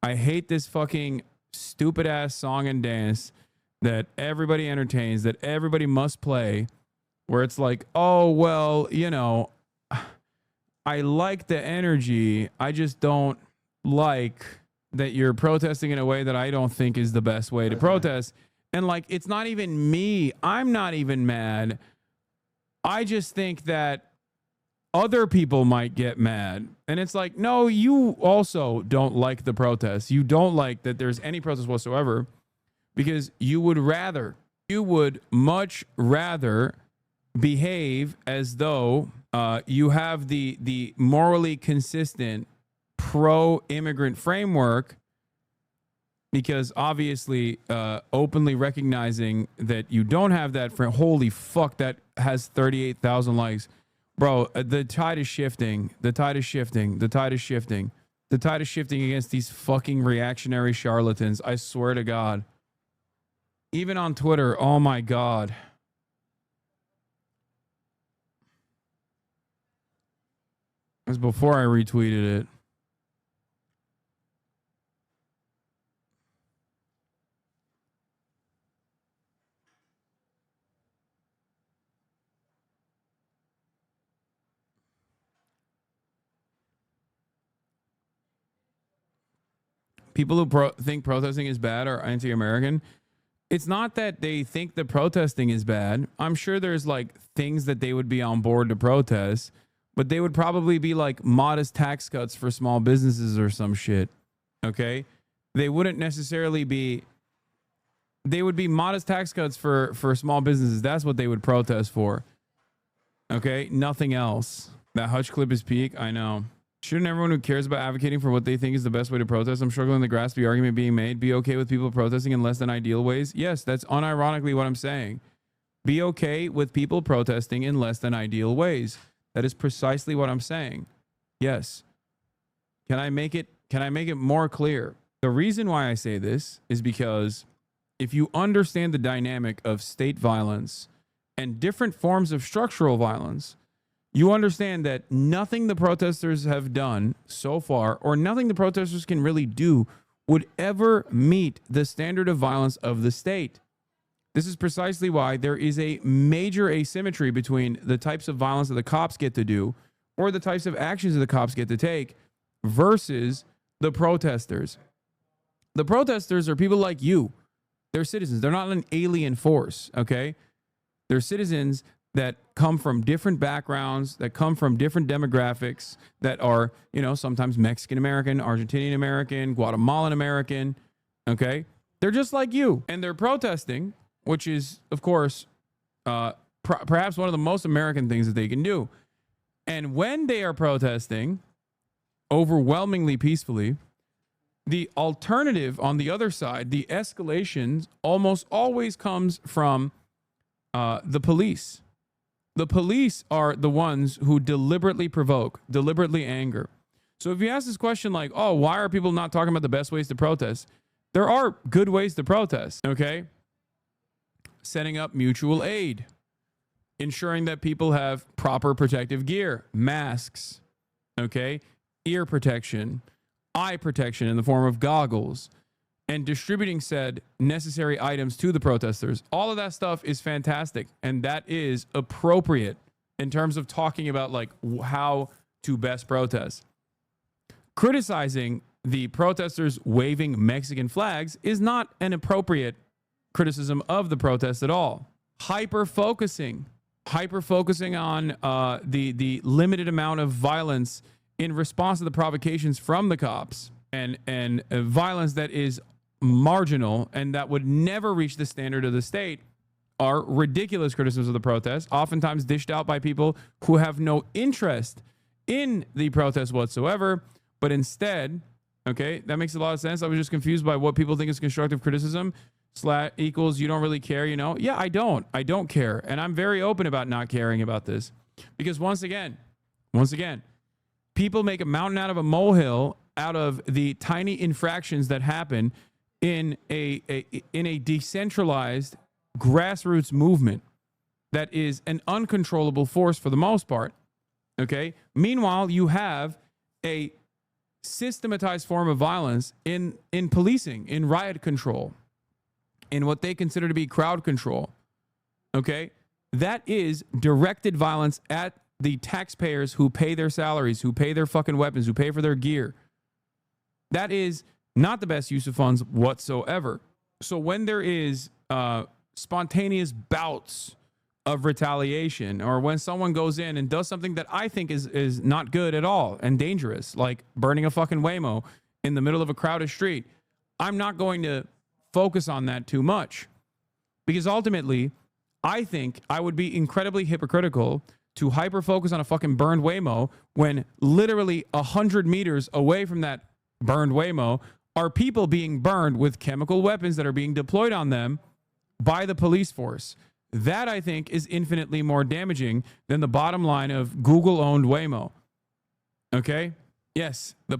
I hate this fucking stupid ass song and dance that everybody entertains, that everybody must play, where it's like, oh, well, you know, I like the energy. I just don't like that you're protesting in a way that I don't think is the best way to protest. And like, it's not even me. I'm not even mad. I just think that other people might get mad. And it's like, no, you also don't like the protest. You don't like that there's any protest whatsoever because you would much rather behave as though you have the morally consistent pro-immigrant framework, because obviously openly recognizing that you don't have that for holy fuck, that has 38,000 likes. Bro, the tide is shifting. The tide is shifting. The tide is shifting. The tide is shifting against these fucking reactionary charlatans. I swear to God. Even on Twitter, oh my God. It was before I retweeted it. people who think protesting is bad are anti-American. It's not that they think the protesting is bad. I'm sure there's like things that they would be on board to protest, but they would probably be like modest tax cuts for small businesses or some shit. Okay? They wouldn't necessarily be, they would be modest tax cuts for small businesses. That's what they would protest for. Okay? Nothing else. That Hutch clip is peak. I know. Shouldn't everyone who cares about advocating for what they think is the best way to protest? I'm struggling to grasp the argument being made. Be okay with people protesting in less than ideal ways? Yes, that's unironically what I'm saying. Be okay with people protesting in less than ideal ways. That is precisely what I'm saying. Yes. Can I make it more clear? The reason why I say this is because if you understand the dynamic of state violence and different forms of structural violence, you understand that nothing the protesters have done so far, or nothing the protesters can really do, would ever meet the standard of violence of the state. This is precisely why there is a major asymmetry between the types of violence that the cops get to do, or the types of actions that the cops get to take, versus the protesters. The protesters are people like you. They're citizens. They're not an alien force, okay? They're citizens that come from different backgrounds, that come from different demographics, that are, you know, sometimes Mexican American, Argentinian American, Guatemalan American, okay? They're just like you, and they're protesting, which is, of course, perhaps one of the most American things that they can do. And when they are protesting overwhelmingly peacefully, the alternative on the other side, the escalation, almost always comes from the police. The police are the ones who deliberately provoke, deliberately anger. So if you ask this question like, oh, why are people not talking about the best ways to protest? There are good ways to protest, okay? Setting up mutual aid, ensuring that people have proper protective gear, masks, okay? Ear protection, eye protection in the form of goggles, and distributing said necessary items to the protesters. All of that stuff is fantastic, and that is appropriate in terms of talking about like how to best protest. Criticizing the protesters waving Mexican flags is not an appropriate criticism of the protest at all. Hyper-focusing on the limited amount of violence in response to the provocations from the cops, and violence that is marginal and that would never reach the standard of the state, are ridiculous criticisms of the protest, oftentimes dished out by people who have no interest in the protest whatsoever, but instead, okay, that makes a lot of sense. I was just confused by what people think is constructive criticism / equals you don't really care, you know? Yeah, I don't care. And I'm very open about not caring about this, because once again, people make a mountain out of a molehill out of the tiny infractions that happen in a decentralized grassroots movement that is an uncontrollable force for the most part. Okay. Meanwhile, you have a systematized form of violence in policing, in riot control, in what they consider to be crowd control. Okay. That is directed violence at the taxpayers who pay their salaries, who pay their fucking weapons, who pay for their gear. That is not the best use of funds whatsoever. So when there is spontaneous bouts of retaliation, or when someone goes in and does something that I think is not good at all and dangerous, like burning a fucking Waymo in the middle of a crowded street, I'm not going to focus on that too much, because ultimately I think I would be incredibly hypocritical to hyper focus on a fucking burned Waymo when literally 100 meters away from that burned Waymo are people being burned with chemical weapons that are being deployed on them by the police force. That, I think, is infinitely more damaging than the bottom line of Google-owned Waymo. Okay? Yes, the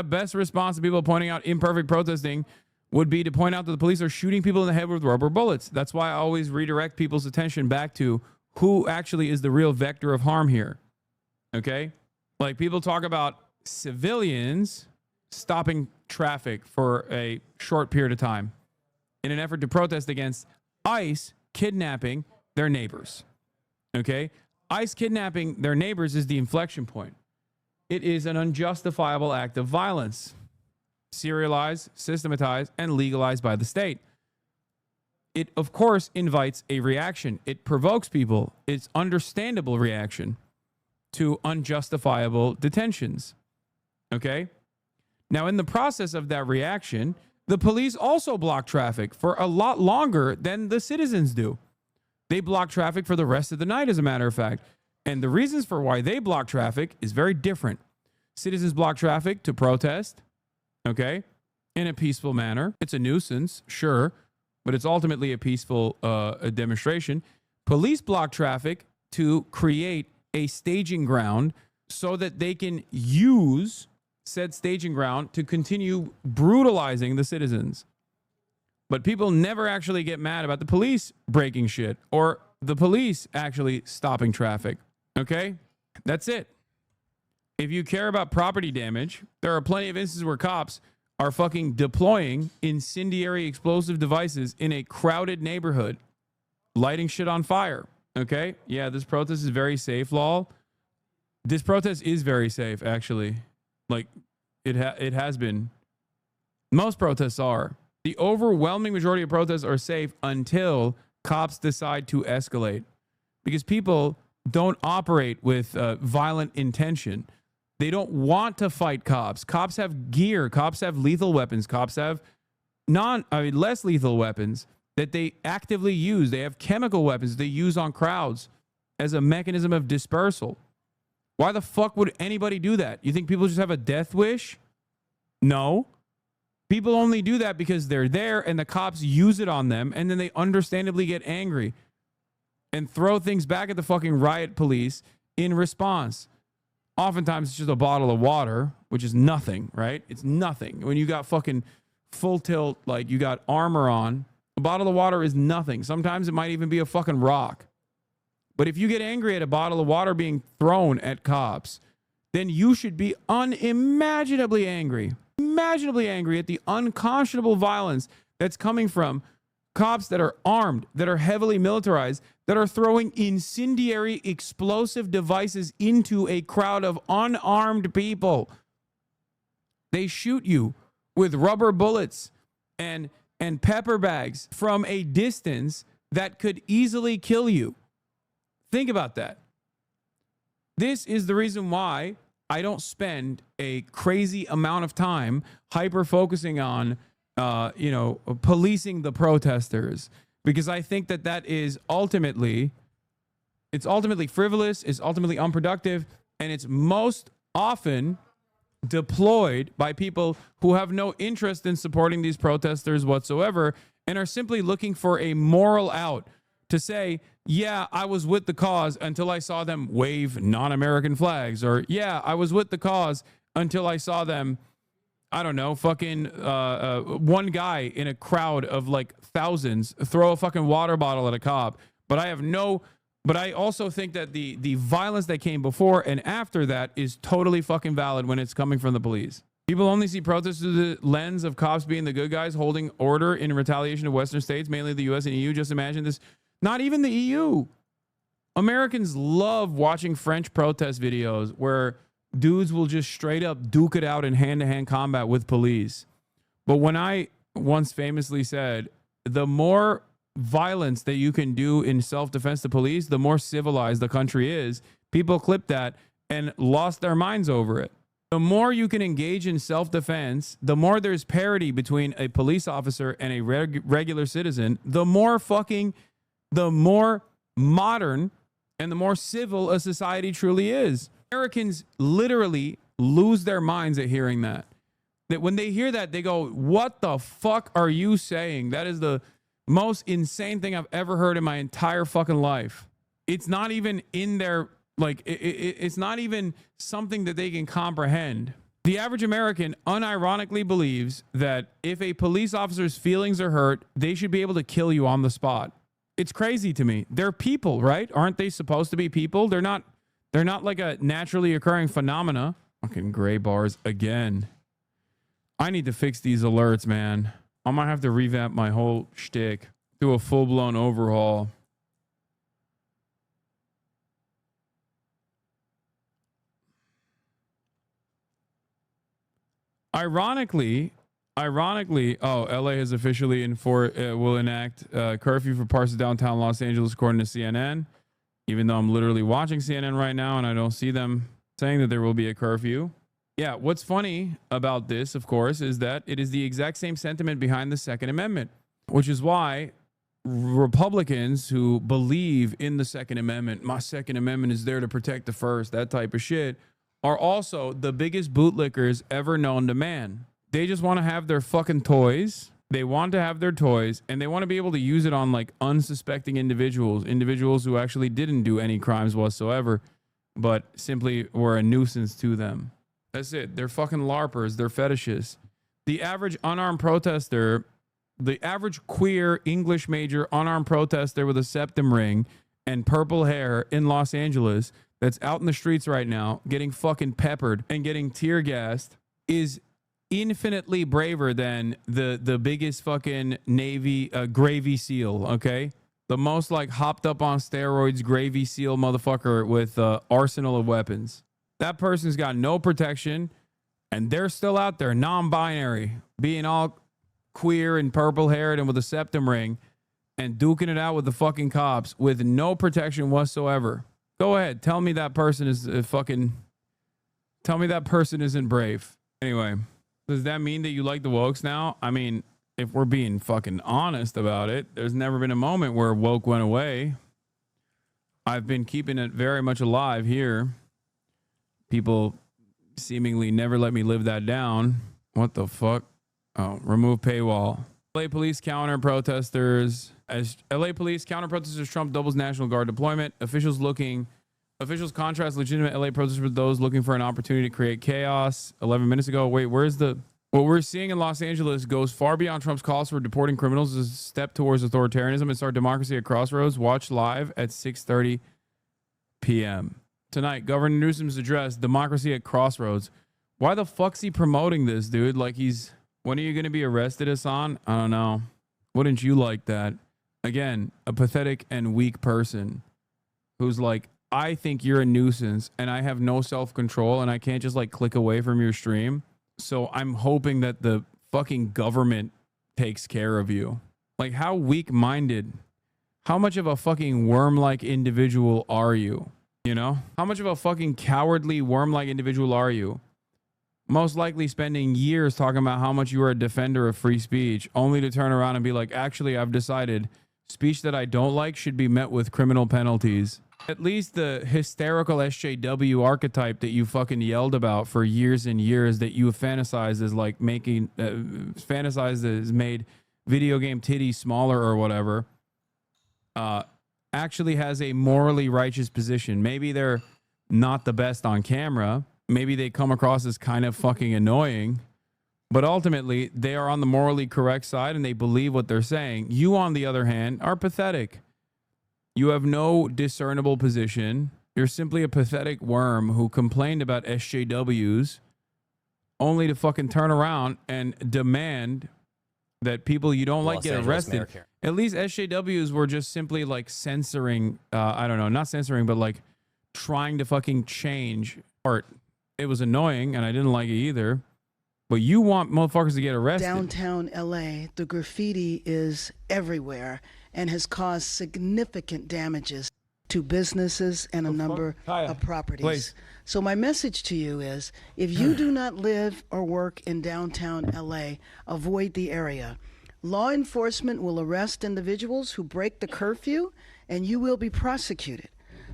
best response to people pointing out imperfect protesting would be to point out that the police are shooting people in the head with rubber bullets. That's why I always redirect people's attention back to who actually is the real vector of harm here. Okay? Like, people talk about civilians stopping traffic for a short period of time in an effort to protest against ICE kidnapping their neighbors. Okay? ICE kidnapping their neighbors is the inflection point. It is an unjustifiable act of violence. serialized, systematized, and legalized by the state. It, of course, invites a reaction. It provokes people. It's understandable reaction to unjustifiable detentions. Okay? Now, in the process of that reaction, the police also block traffic for a lot longer than the citizens do. They block traffic for the rest of the night, as a matter of fact. And the reasons for why they block traffic is very different. Citizens block traffic to protest, okay, in a peaceful manner. It's a nuisance, sure, but it's ultimately a peaceful demonstration. Police block traffic to create a staging ground so that they can use said staging ground to continue brutalizing the citizens. But people never actually get mad about the police breaking shit or the police actually stopping traffic. Okay? That's it. If you care about property damage, there are plenty of instances where cops are fucking deploying incendiary explosive devices in a crowded neighborhood, lighting shit on fire. Okay? Yeah, this protest is very safe, lol. This protest is very safe, actually. Like, it has been. Most protests are. The overwhelming majority of protests are safe until cops decide to escalate. Because people don't operate with violent intention. They don't want to fight cops. Cops have gear. Cops have lethal weapons. Cops have less lethal weapons that they actively use. They have chemical weapons they use on crowds as a mechanism of dispersal. Why the fuck would anybody do that? You think people just have a death wish? No. People only do that because they're there and the cops use it on them, and then they understandably get angry and throw things back at the fucking riot police in response. Oftentimes it's just a bottle of water, which is nothing, right? It's nothing. When you got fucking full tilt, like you got armor on, a bottle of water is nothing. Sometimes it might even be a fucking rock. But if you get angry at a bottle of water being thrown at cops, then you should be unimaginably angry at the unconscionable violence that's coming from cops that are armed, that are heavily militarized, that are throwing incendiary explosive devices into a crowd of unarmed people. They shoot you with rubber bullets and pepper bags from a distance that could easily kill you. Think about that. This is the reason why I don't spend a crazy amount of time hyper-focusing on, policing the protesters, because I think that is ultimately frivolous, it's ultimately unproductive, and it's most often deployed by people who have no interest in supporting these protesters whatsoever and are simply looking for a moral out to say, yeah, I was with the cause until I saw them wave non-American flags, or yeah, I was with the cause until I saw them, I don't know, fucking one guy in a crowd of like thousands throw a fucking water bottle at a cop. But I also think that the violence that came before and after that is totally fucking valid when it's coming from the police. People only see protests through the lens of cops being the good guys holding order in retaliation to Western states, mainly the US and EU. Just imagine this. Not even the EU. Americans love watching French protest videos where dudes will just straight up duke it out in hand-to-hand combat with police. But when I once famously said, the more violence that you can do in self-defense to police, the more civilized the country is, people clipped that and lost their minds over it. The more you can engage in self-defense, the more there's parity between a police officer and a regular citizen, the more modern and the more civil a society truly is. Americans literally lose their minds at hearing that. That when they hear that, they go, what the fuck are you saying? That is the most insane thing I've ever heard in my entire fucking life. It's not even in their, it's not even something that they can comprehend. The average American unironically believes that if a police officer's feelings are hurt, they should be able to kill you on the spot. It's crazy to me. They're people, right? Aren't they supposed to be people? They're not like a naturally occurring phenomena. Fucking gray bars again. I need to fix these alerts, man. I might have to revamp my whole shtick, do a full-blown overhaul. Ironically, Ironically, LA has officially will enact curfew for parts of downtown Los Angeles, according to CNN. Even though I'm literally watching CNN right now and I don't see them saying that there will be a curfew. Yeah, what's funny about this, of course, is that it is the exact same sentiment behind the Second Amendment, which is why Republicans who believe in the Second Amendment, my Second Amendment is there to protect the first, that type of shit, are also the biggest bootlickers ever known to man. They just want to have their fucking toys. They want to have their toys and they want to be able to use it on like unsuspecting individuals who actually didn't do any crimes whatsoever, but simply were a nuisance to them. That's it. They're fucking LARPers. They're fetishists. The average unarmed protester, the average queer English major unarmed protester with a septum ring and purple hair in Los Angeles that's out in the streets right now getting fucking peppered and getting tear gassed is infinitely braver than the biggest fucking Navy gravy seal, okay? The most like hopped up on steroids gravy seal motherfucker with arsenal of weapons. That person's got no protection and they're still out there non-binary, being all queer and purple haired and with a septum ring and duking it out with the fucking cops with no protection whatsoever. Go ahead, tell me that person is tell me that person isn't brave. Anyway, does that mean that you like the wokes now? I mean, if we're being fucking honest about it, there's never been a moment where woke went away. I've been keeping it very much alive here. People seemingly never let me live that down. What the fuck? Oh, remove paywall. LA police counter protesters. As LA police counter protesters, Trump doubles National Guard deployment. Officials contrast legitimate LA protesters with those looking for an opportunity to create chaos. 11 minutes ago. Wait, where's the... What we're seeing in Los Angeles goes far beyond Trump's calls for deporting criminals as a step towards authoritarianism and start democracy at crossroads. Watch live at 6:30 p.m. Tonight, Governor Newsom's address, Democracy at Crossroads. Why the fuck's he promoting this, dude? Like when are you going to be arrested, Hassan? I don't know. Wouldn't you like that? Again, a pathetic and weak person who's like, I think you're a nuisance and I have no self-control and I can't just like click away from your stream. So I'm hoping that the fucking government takes care of you. Like, how weak-minded, how much of a fucking worm-like individual are you? You know? How much of a fucking cowardly worm-like individual are you? Most likely spending years talking about how much you are a defender of free speech, only to turn around and be like, actually, I've decided speech that I don't like should be met with criminal penalties. At least the hysterical SJW archetype that you fucking yelled about for years and years that you fantasized as like making, fantasized as made video game titties smaller or whatever, actually has a morally righteous position. Maybe they're not the best on camera. Maybe they come across as kind of fucking annoying, but ultimately they are on the morally correct side and they believe what they're saying. You, on the other hand, are pathetic. You have no discernible position. You're simply a pathetic worm who complained about SJWs only to fucking turn around and demand that people you don't like get arrested. At least SJWs were just simply like censoring, I don't know, not censoring, but like trying to fucking change art. It was annoying and I didn't like it either. But you want motherfuckers to get arrested. Downtown LA, the graffiti is everywhere and has caused significant damages to businesses and a number of properties. Please. So my message to you is, if you do not live or work in downtown LA, avoid the area. Law enforcement will arrest individuals who break the curfew and you will be prosecuted.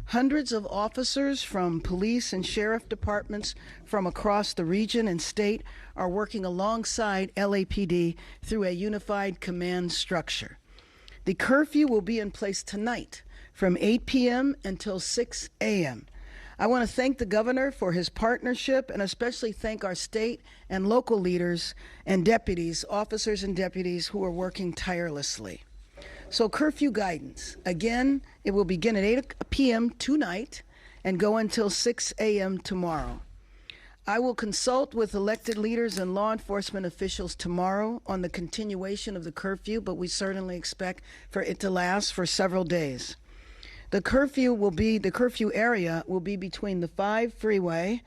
Hundreds of officers from police and sheriff departments from across the region and state are working alongside LAPD through a unified command structure. The curfew will be in place tonight from 8 p.m. until 6 a.m. I want to thank the governor for his partnership and especially thank our state and local leaders and deputies, officers and deputies who are working tirelessly. So curfew guidance, again, it will begin at 8 p.m. tonight and go until 6 a.m. tomorrow. I will consult with elected leaders and law enforcement officials tomorrow on the continuation of the curfew, but we certainly expect for it to last for several days. The curfew area will be between the 5 freeway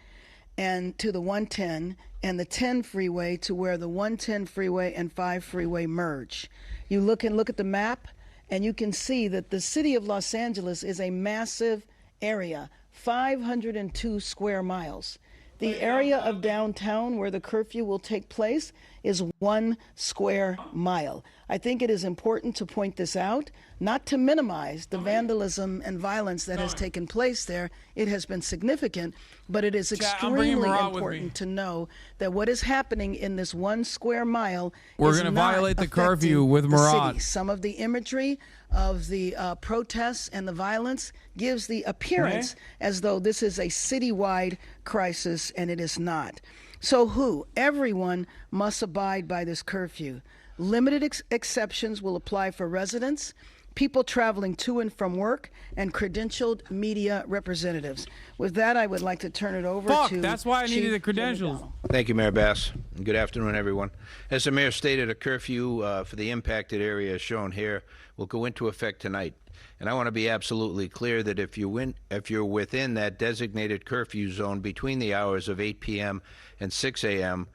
and to the 110, and the 10 freeway to where the 110 freeway and 5 freeway merge. You look at the map, and you can see that the city of Los Angeles is a massive area, 502 square miles. The area of downtown where the curfew will take place is 1 square mile. I think it is important to point this out, not to minimize the vandalism and violence that has taken place there. It has been significant, but it is extremely important to know that what is happening in this 1 square mile We're is going to not violate the curfew affecting with the Murat. city. Some of the imagery of the protests and the violence gives the appearance as though this is a citywide crisis, and it is not. So everyone must abide by this curfew. Limited exceptions will apply for residents, people traveling to and from work, and credentialed media representatives. With that, I would like to turn it over to that's why I needed Chief the credentials. Thank you, Mayor Bass. Good afternoon, everyone. As the mayor stated, a curfew for the impacted area as shown here will go into effect tonight. And I want to be absolutely clear that if you're within that designated curfew zone between the hours of 8 p.m. and 6 a.m.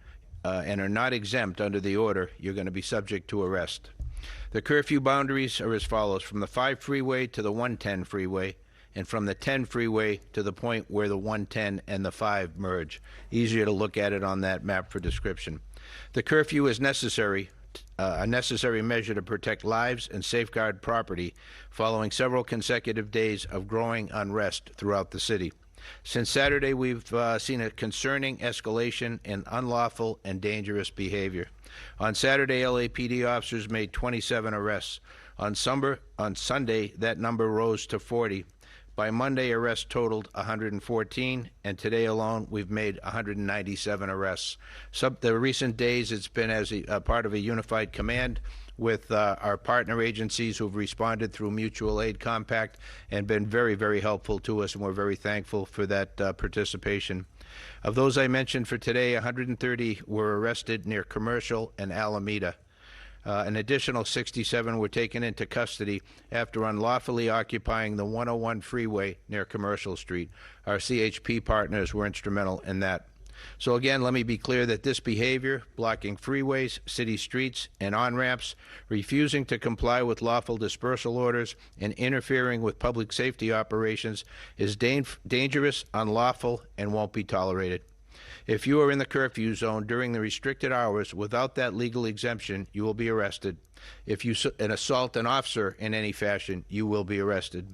And are not exempt under the order, you're going to be subject to arrest. The curfew boundaries are as follows: from the 5 freeway to the 110 freeway, and from the 10 freeway to the point where the 110 and the 5 merge. Easier to look at it on that map for description. The curfew is necessary, a necessary measure to protect lives and safeguard property following several consecutive days of growing unrest throughout the city. Since Saturday, we've seen a concerning escalation in unlawful and dangerous behavior. On Saturday, LAPD officers made 27 arrests. On Sunday, that number rose to 40. By Monday, arrests totaled 114, and today alone, we've made 197 arrests. The recent days, it's been as a part of a unified command with our partner agencies who've responded through mutual aid compact and been very, very helpful to us, and we're very thankful for that participation. Of those I mentioned for today, 130 were arrested near Commercial and Alameda. An additional 67 were taken into custody after unlawfully occupying the 101 freeway near Commercial Street. Our CHP partners were instrumental in that. So again, let me be clear that this behavior, blocking freeways, city streets, and on-ramps, refusing to comply with lawful dispersal orders, and interfering with public safety operations is dangerous, unlawful, and won't be tolerated. If you are in the curfew zone during the restricted hours without that legal exemption, you will be arrested. If you assault an officer in any fashion, you will be arrested.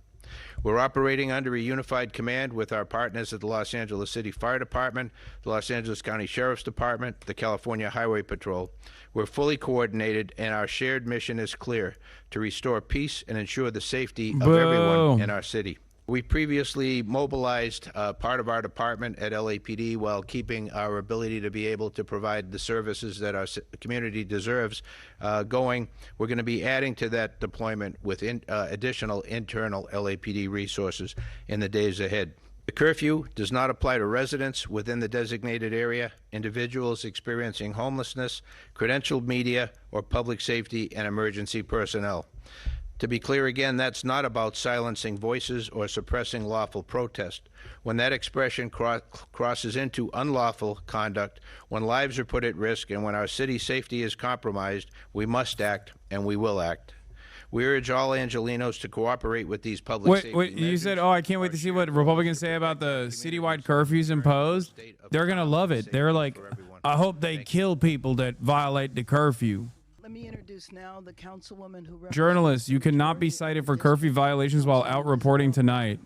We're operating under a unified command with our partners at the Los Angeles City Fire Department, the Los Angeles County Sheriff's Department, the California Highway Patrol. We're fully coordinated, and our shared mission is clear: to restore peace and ensure the safety of everyone in our city. We previously mobilized part of our department at LAPD while keeping our ability to be able to provide the services that our community deserves going. We're going to be adding to that deployment with additional internal LAPD resources in the days ahead. The curfew does not apply to residents within the designated area, individuals experiencing homelessness, credentialed media, or public safety and emergency personnel. To be clear again, that's not about silencing voices or suppressing lawful protest. When that expression crosses into unlawful conduct, when lives are put at risk, and when our city's safety is compromised, we must act, and we will act. We urge all Angelenos to cooperate with these public safety measures. You said, I can't wait to see what Republicans say about the citywide curfews imposed. They're going to love it. They're like, I hope they kill people that violate the curfew. Let me introduce now the councilwoman who represents... Journalists, you cannot be cited for curfew violations while out reporting tonight.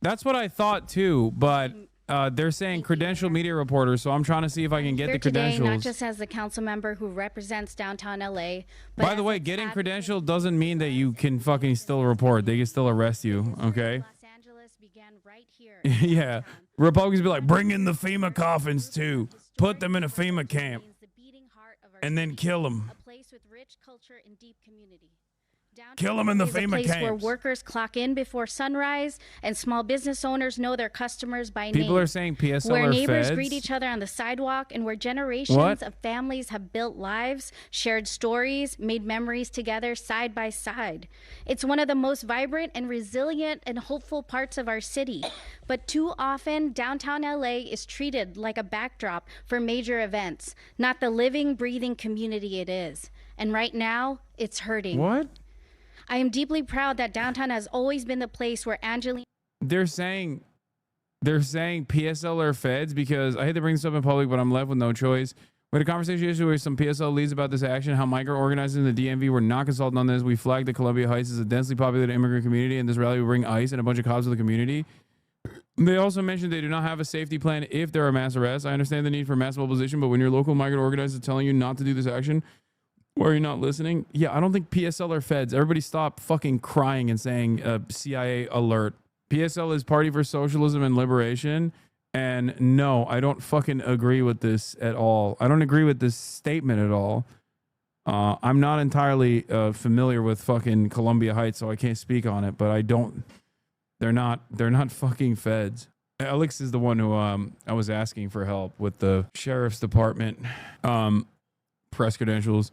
That's what I thought too, but they're saying credentialed media reporters, so I'm trying to see if I can get the credentials. Today, not just as the council member who represents downtown LA, but by the way, getting credentialed doesn't mean that you can fucking still report. They can still arrest you, okay? Los Angeles began right here. Yeah. Republicans be like, bring in the FEMA coffins too. Put them in a FEMA camp. And then kill them. A place with rich culture and deep community. Kill them in the It's a FEMA place where camps. workers clock in before sunrise and small business owners know their customers by name. People are saying PSL where are neighbors feds. greet each other on the sidewalk and where generations What? of families have built lives, shared stories, made memories together side by side. It's one of the most vibrant and resilient and hopeful parts of our city. But too often, downtown LA is treated like a backdrop for major events, not the living, breathing community it is. And right now, it's hurting. What? I am deeply proud that downtown has always been the place where Angelina. They're saying PSL are feds because I hate to bring this up in public, but I'm left with no choice. We had a conversation yesterday with some PSL leads about this action, how micro-organizers in the DMV were not consulted on this. We flagged that Columbia Heights is a densely populated immigrant community, and this rally will bring ICE and a bunch of cops to the community. They also mentioned they do not have a safety plan if there are mass arrests. I understand the need for mass mobilization, but when your local migrant organizer is telling you not to do this action, or are you not listening? Yeah, I don't think PSL are feds. Everybody stop fucking crying and saying CIA alert. PSL is Party for Socialism and Liberation. And no, I don't fucking agree with this at all. I don't agree with this statement at all. I'm not entirely familiar with fucking Columbia Heights, so I can't speak on it, but I don't. They're not fucking feds. Alex is the one who I was asking for help with the sheriff's department press credentials.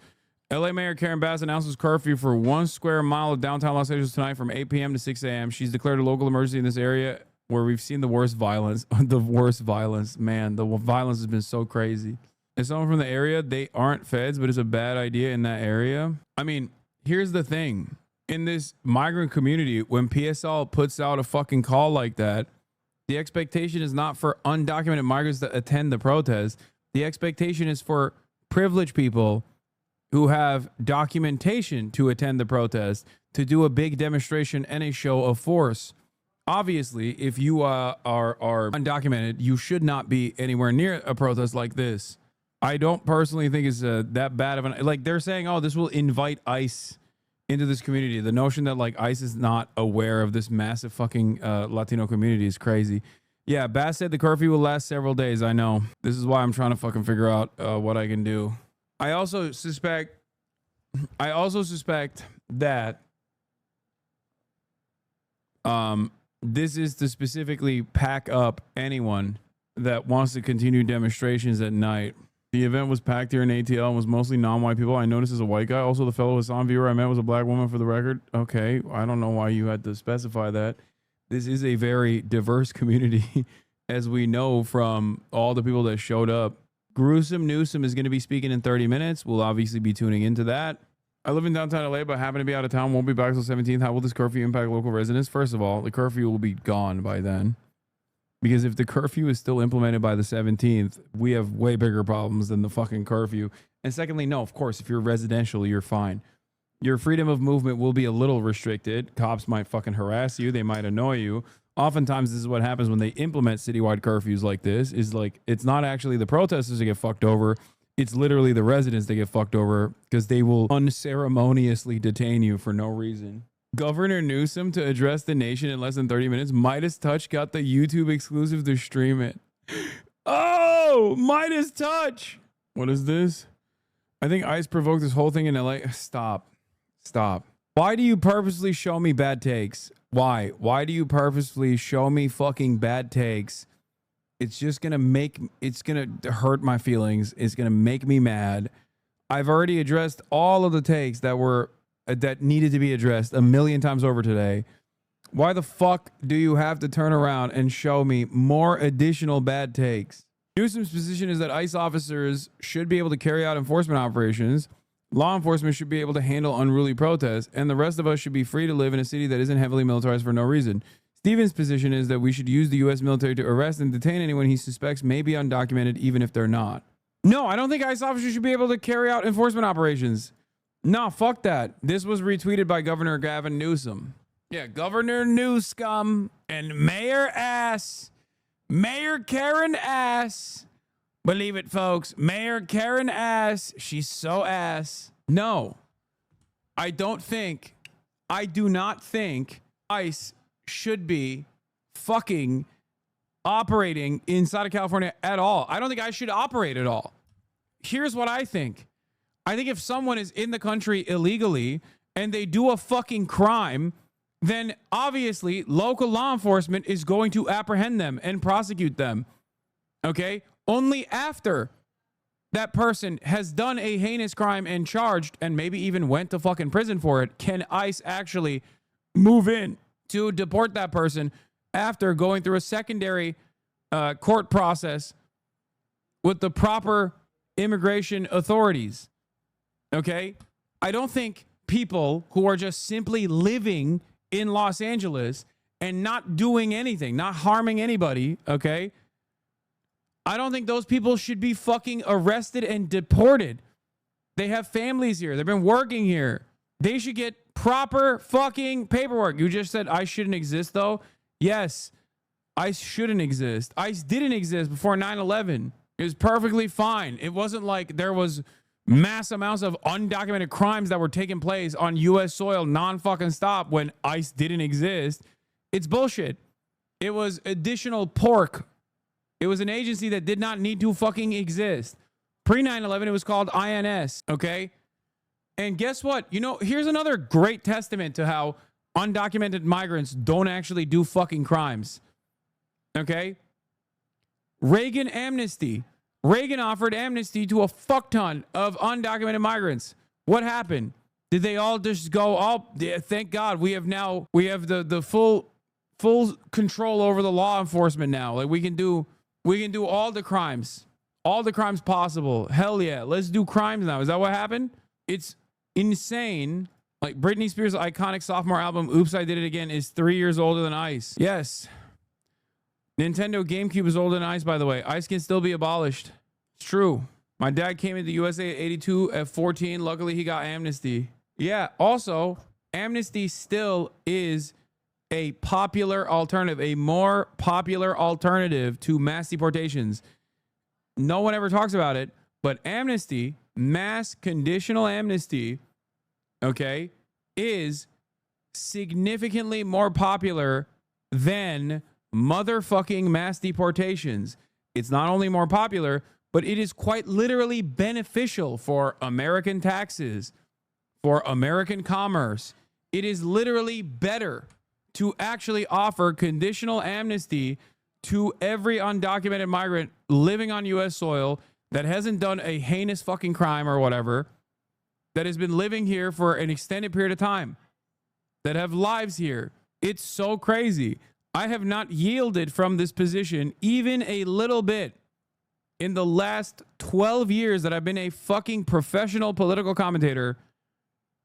LA Mayor Karen Bass announces curfew for 1 square mile of downtown Los Angeles tonight from 8 p.m. to 6 a.m. She's declared a local emergency in this area where we've seen the worst violence. The worst violence. Man, the violence has been so crazy. As someone from the area, they aren't feds, but it's a bad idea in that area. I mean, here's the thing. In this migrant community, when PSL puts out a fucking call like that, the expectation is not for undocumented migrants to attend the protest. The expectation is for privileged people who have documentation to attend the protest, to do a big demonstration and a show of force. Obviously, if you are undocumented, you should not be anywhere near a protest like this. I don't personally think it's that bad of an... Like, they're saying, oh, this will invite ICE into this community. The notion that, like, ICE is not aware of this massive fucking Latino community is crazy. Yeah, Bass said the curfew will last several days. I know. This is why I'm trying to fucking figure out what I can do. I also suspect that this is to specifically pack up anyone that wants to continue demonstrations at night. The event was packed here in ATL and was mostly non-white people. I noticed as a white guy. Also, the fellow Hassan viewer I met was a black woman, for the record. Okay, I don't know why you had to specify that. This is a very diverse community, as we know from all the people that showed up. Gruesome Newsom is going to be speaking in 30 minutes. We'll obviously be tuning into that. I live in downtown LA, but happen to be out of town. Won't be back till 17th. How will this curfew impact local residents? First of all, the curfew will be gone by then. Because if the curfew is still implemented by the 17th, we have way bigger problems than the fucking curfew. And secondly, no, of course, if you're residential, you're fine. Your freedom of movement will be a little restricted. Cops might fucking harass you. They might annoy you. Oftentimes, this is what happens when they implement citywide curfews like this, is like, it's not actually the protesters that get fucked over. It's literally the residents that get fucked over because they will unceremoniously detain you for no reason. Governor Newsom to address the nation in less than 30 minutes. Midas Touch got the YouTube exclusive to stream it. Oh, Midas Touch. What is this? I think ICE provoked this whole thing in LA. Stop. Why do you purposely show me bad takes? Why? Why do you purposely show me fucking bad takes? It's just it's gonna hurt my feelings. It's gonna make me mad. I've already addressed all of the takes that needed to be addressed a million times over today. Why the fuck do you have to turn around and show me more additional bad takes? Newsom's position is that ICE officers should be able to carry out enforcement operations. Law enforcement should be able to handle unruly protests, and the rest of us should be free to live in a city that isn't heavily militarized for no reason. Stephen's position is that we should use the U.S. military to arrest and detain anyone he suspects may be undocumented, even if they're not. No, I don't think ICE officers should be able to carry out enforcement operations. No, fuck that. This was retweeted by Governor Gavin Newsom. Yeah, Governor Newscum and Mayor Karen Ass. Believe it, folks. Mayor Karen Ass. She's so ass. No, I do not think ICE should be fucking operating inside of California at all. I don't think ICE should operate at all. Here's what I think. I think if someone is in the country illegally and they do a fucking crime, then obviously local law enforcement is going to apprehend them and prosecute them. Okay? Only after that person has done a heinous crime and charged and maybe even went to fucking prison for it can ICE actually move in to deport that person after going through a secondary court process with the proper immigration authorities. Okay? I don't think people who are just simply living in Los Angeles and not doing anything, not harming anybody, okay? I don't think those people should be fucking arrested and deported. They have families here. They've been working here. They should get proper fucking paperwork. You just said ICE shouldn't exist, though. Yes, ICE shouldn't exist. ICE didn't exist before 9/11. It was perfectly fine. It wasn't like there was mass amounts of undocumented crimes that were taking place on U.S. soil non-fucking stop when ICE didn't exist. It's bullshit. It was additional pork. It was an agency that did not need to fucking exist. Pre 9/11, it was called INS, okay? And guess what? You know, here's another great testament to how undocumented migrants don't actually do fucking crimes, okay? Reagan amnesty. Reagan offered amnesty to a fuck ton of undocumented migrants. What happened? Did they all just go, oh, yeah, thank God we have the full control over the law enforcement now. Like we can do all the crimes possible. Hell yeah, let's do crimes now. Is that what happened? It's insane. Like Britney Spears' iconic sophomore album, Oops, I Did It Again, is 3 years older than ICE. Yes. Nintendo GameCube is older than ICE, by the way. ICE can still be abolished. It's true. My dad came into the USA at 82 at 14. Luckily, he got amnesty. Yeah, also, amnesty still is a popular alternative, a more popular alternative to mass deportations. No one ever talks about it, but amnesty, mass conditional amnesty, okay, is significantly more popular than motherfucking mass deportations. It's not only more popular, but it is quite literally beneficial for American taxes, for American commerce. It is literally better to actually offer conditional amnesty to every undocumented migrant living on U.S. soil that hasn't done a heinous fucking crime or whatever, that has been living here for an extended period of time, that have lives here. It's so crazy. I have not yielded from this position even a little bit in the last 12 years that I've been a fucking professional political commentator.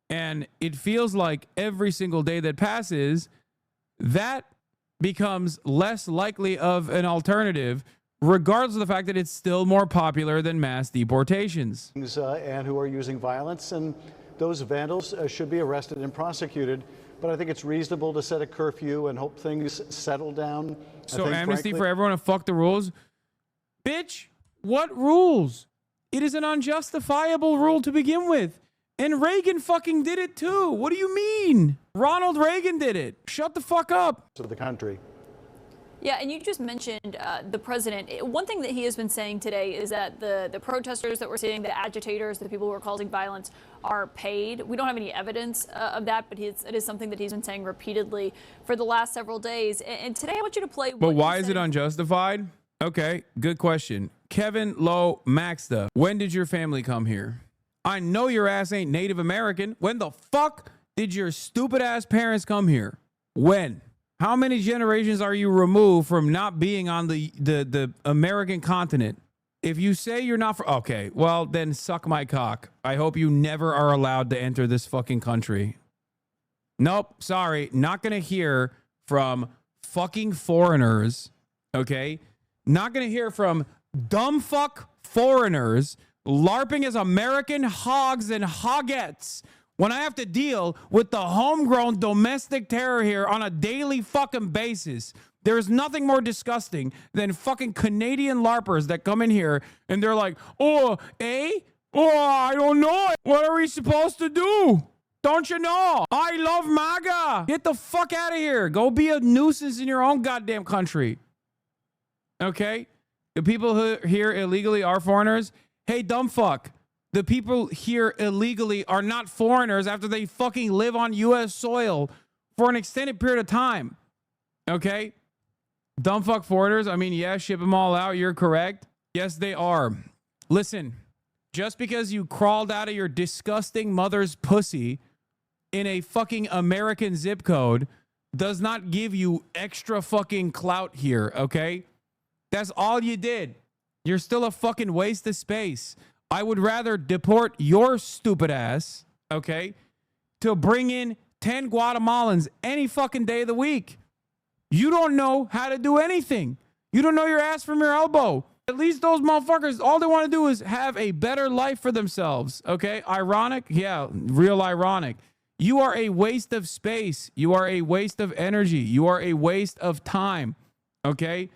And it feels like every single day that passes, that becomes less likely of an alternative, regardless of the fact that it's still more popular than mass deportations. And who are using violence, and those vandals should be arrested and prosecuted. But I think it's reasonable to set a curfew and hope things settle down. So amnesty for everyone and fuck the rules? Bitch, what rules? It is an unjustifiable rule to begin with. And Reagan fucking did it too. What do you mean? Ronald Reagan did it. Shut the fuck up. To the country. Yeah, and you just mentioned the president. One thing that he has been saying today is that the protesters that we're seeing, the agitators, the people who are causing violence, are paid. We don't have any evidence of that, but it is something that he's been saying repeatedly for the last several days. And today I want you to play. But why is it unjustified? Okay, good question. Kevin Lowe Maxta, when did your family come here? I know your ass ain't Native American. When the fuck did your stupid ass parents come here? When? How many generations are you removed from not being on the American continent? If you say you're not okay, well then suck my cock. I hope you never are allowed to enter this fucking country. Nope, sorry, not gonna hear from fucking foreigners, okay? Not gonna hear from dumb fuck foreigners LARPing as American hogs and hogettes when I have to deal with the homegrown domestic terror here on a daily fucking basis. There is nothing more disgusting than fucking Canadian LARPers that come in here and they're like, oh, eh? Oh, I don't know. What are we supposed to do? Don't you know? I love MAGA. Get the fuck out of here. Go be a nuisance in your own goddamn country. Okay? The people who here illegally are foreigners. Hey, dumb fuck. The people here illegally are not foreigners after they fucking live on U.S. soil for an extended period of time. Okay? Dumb fuck foreigners. I mean, yeah, ship them all out. You're correct. Yes, they are. Listen, just because you crawled out of your disgusting mother's pussy in a fucking American zip code does not give you extra fucking clout here, okay? That's all you did. You're still a fucking waste of space. I would rather deport your stupid ass, okay, to bring in 10 Guatemalans any fucking day of the week. You don't know how to do anything. You don't know your ass from your elbow. At least those motherfuckers, all they want to do is have a better life for themselves, okay? Ironic? Yeah, real ironic. You are a waste of space. You are a waste of energy. You are a waste of time, okay?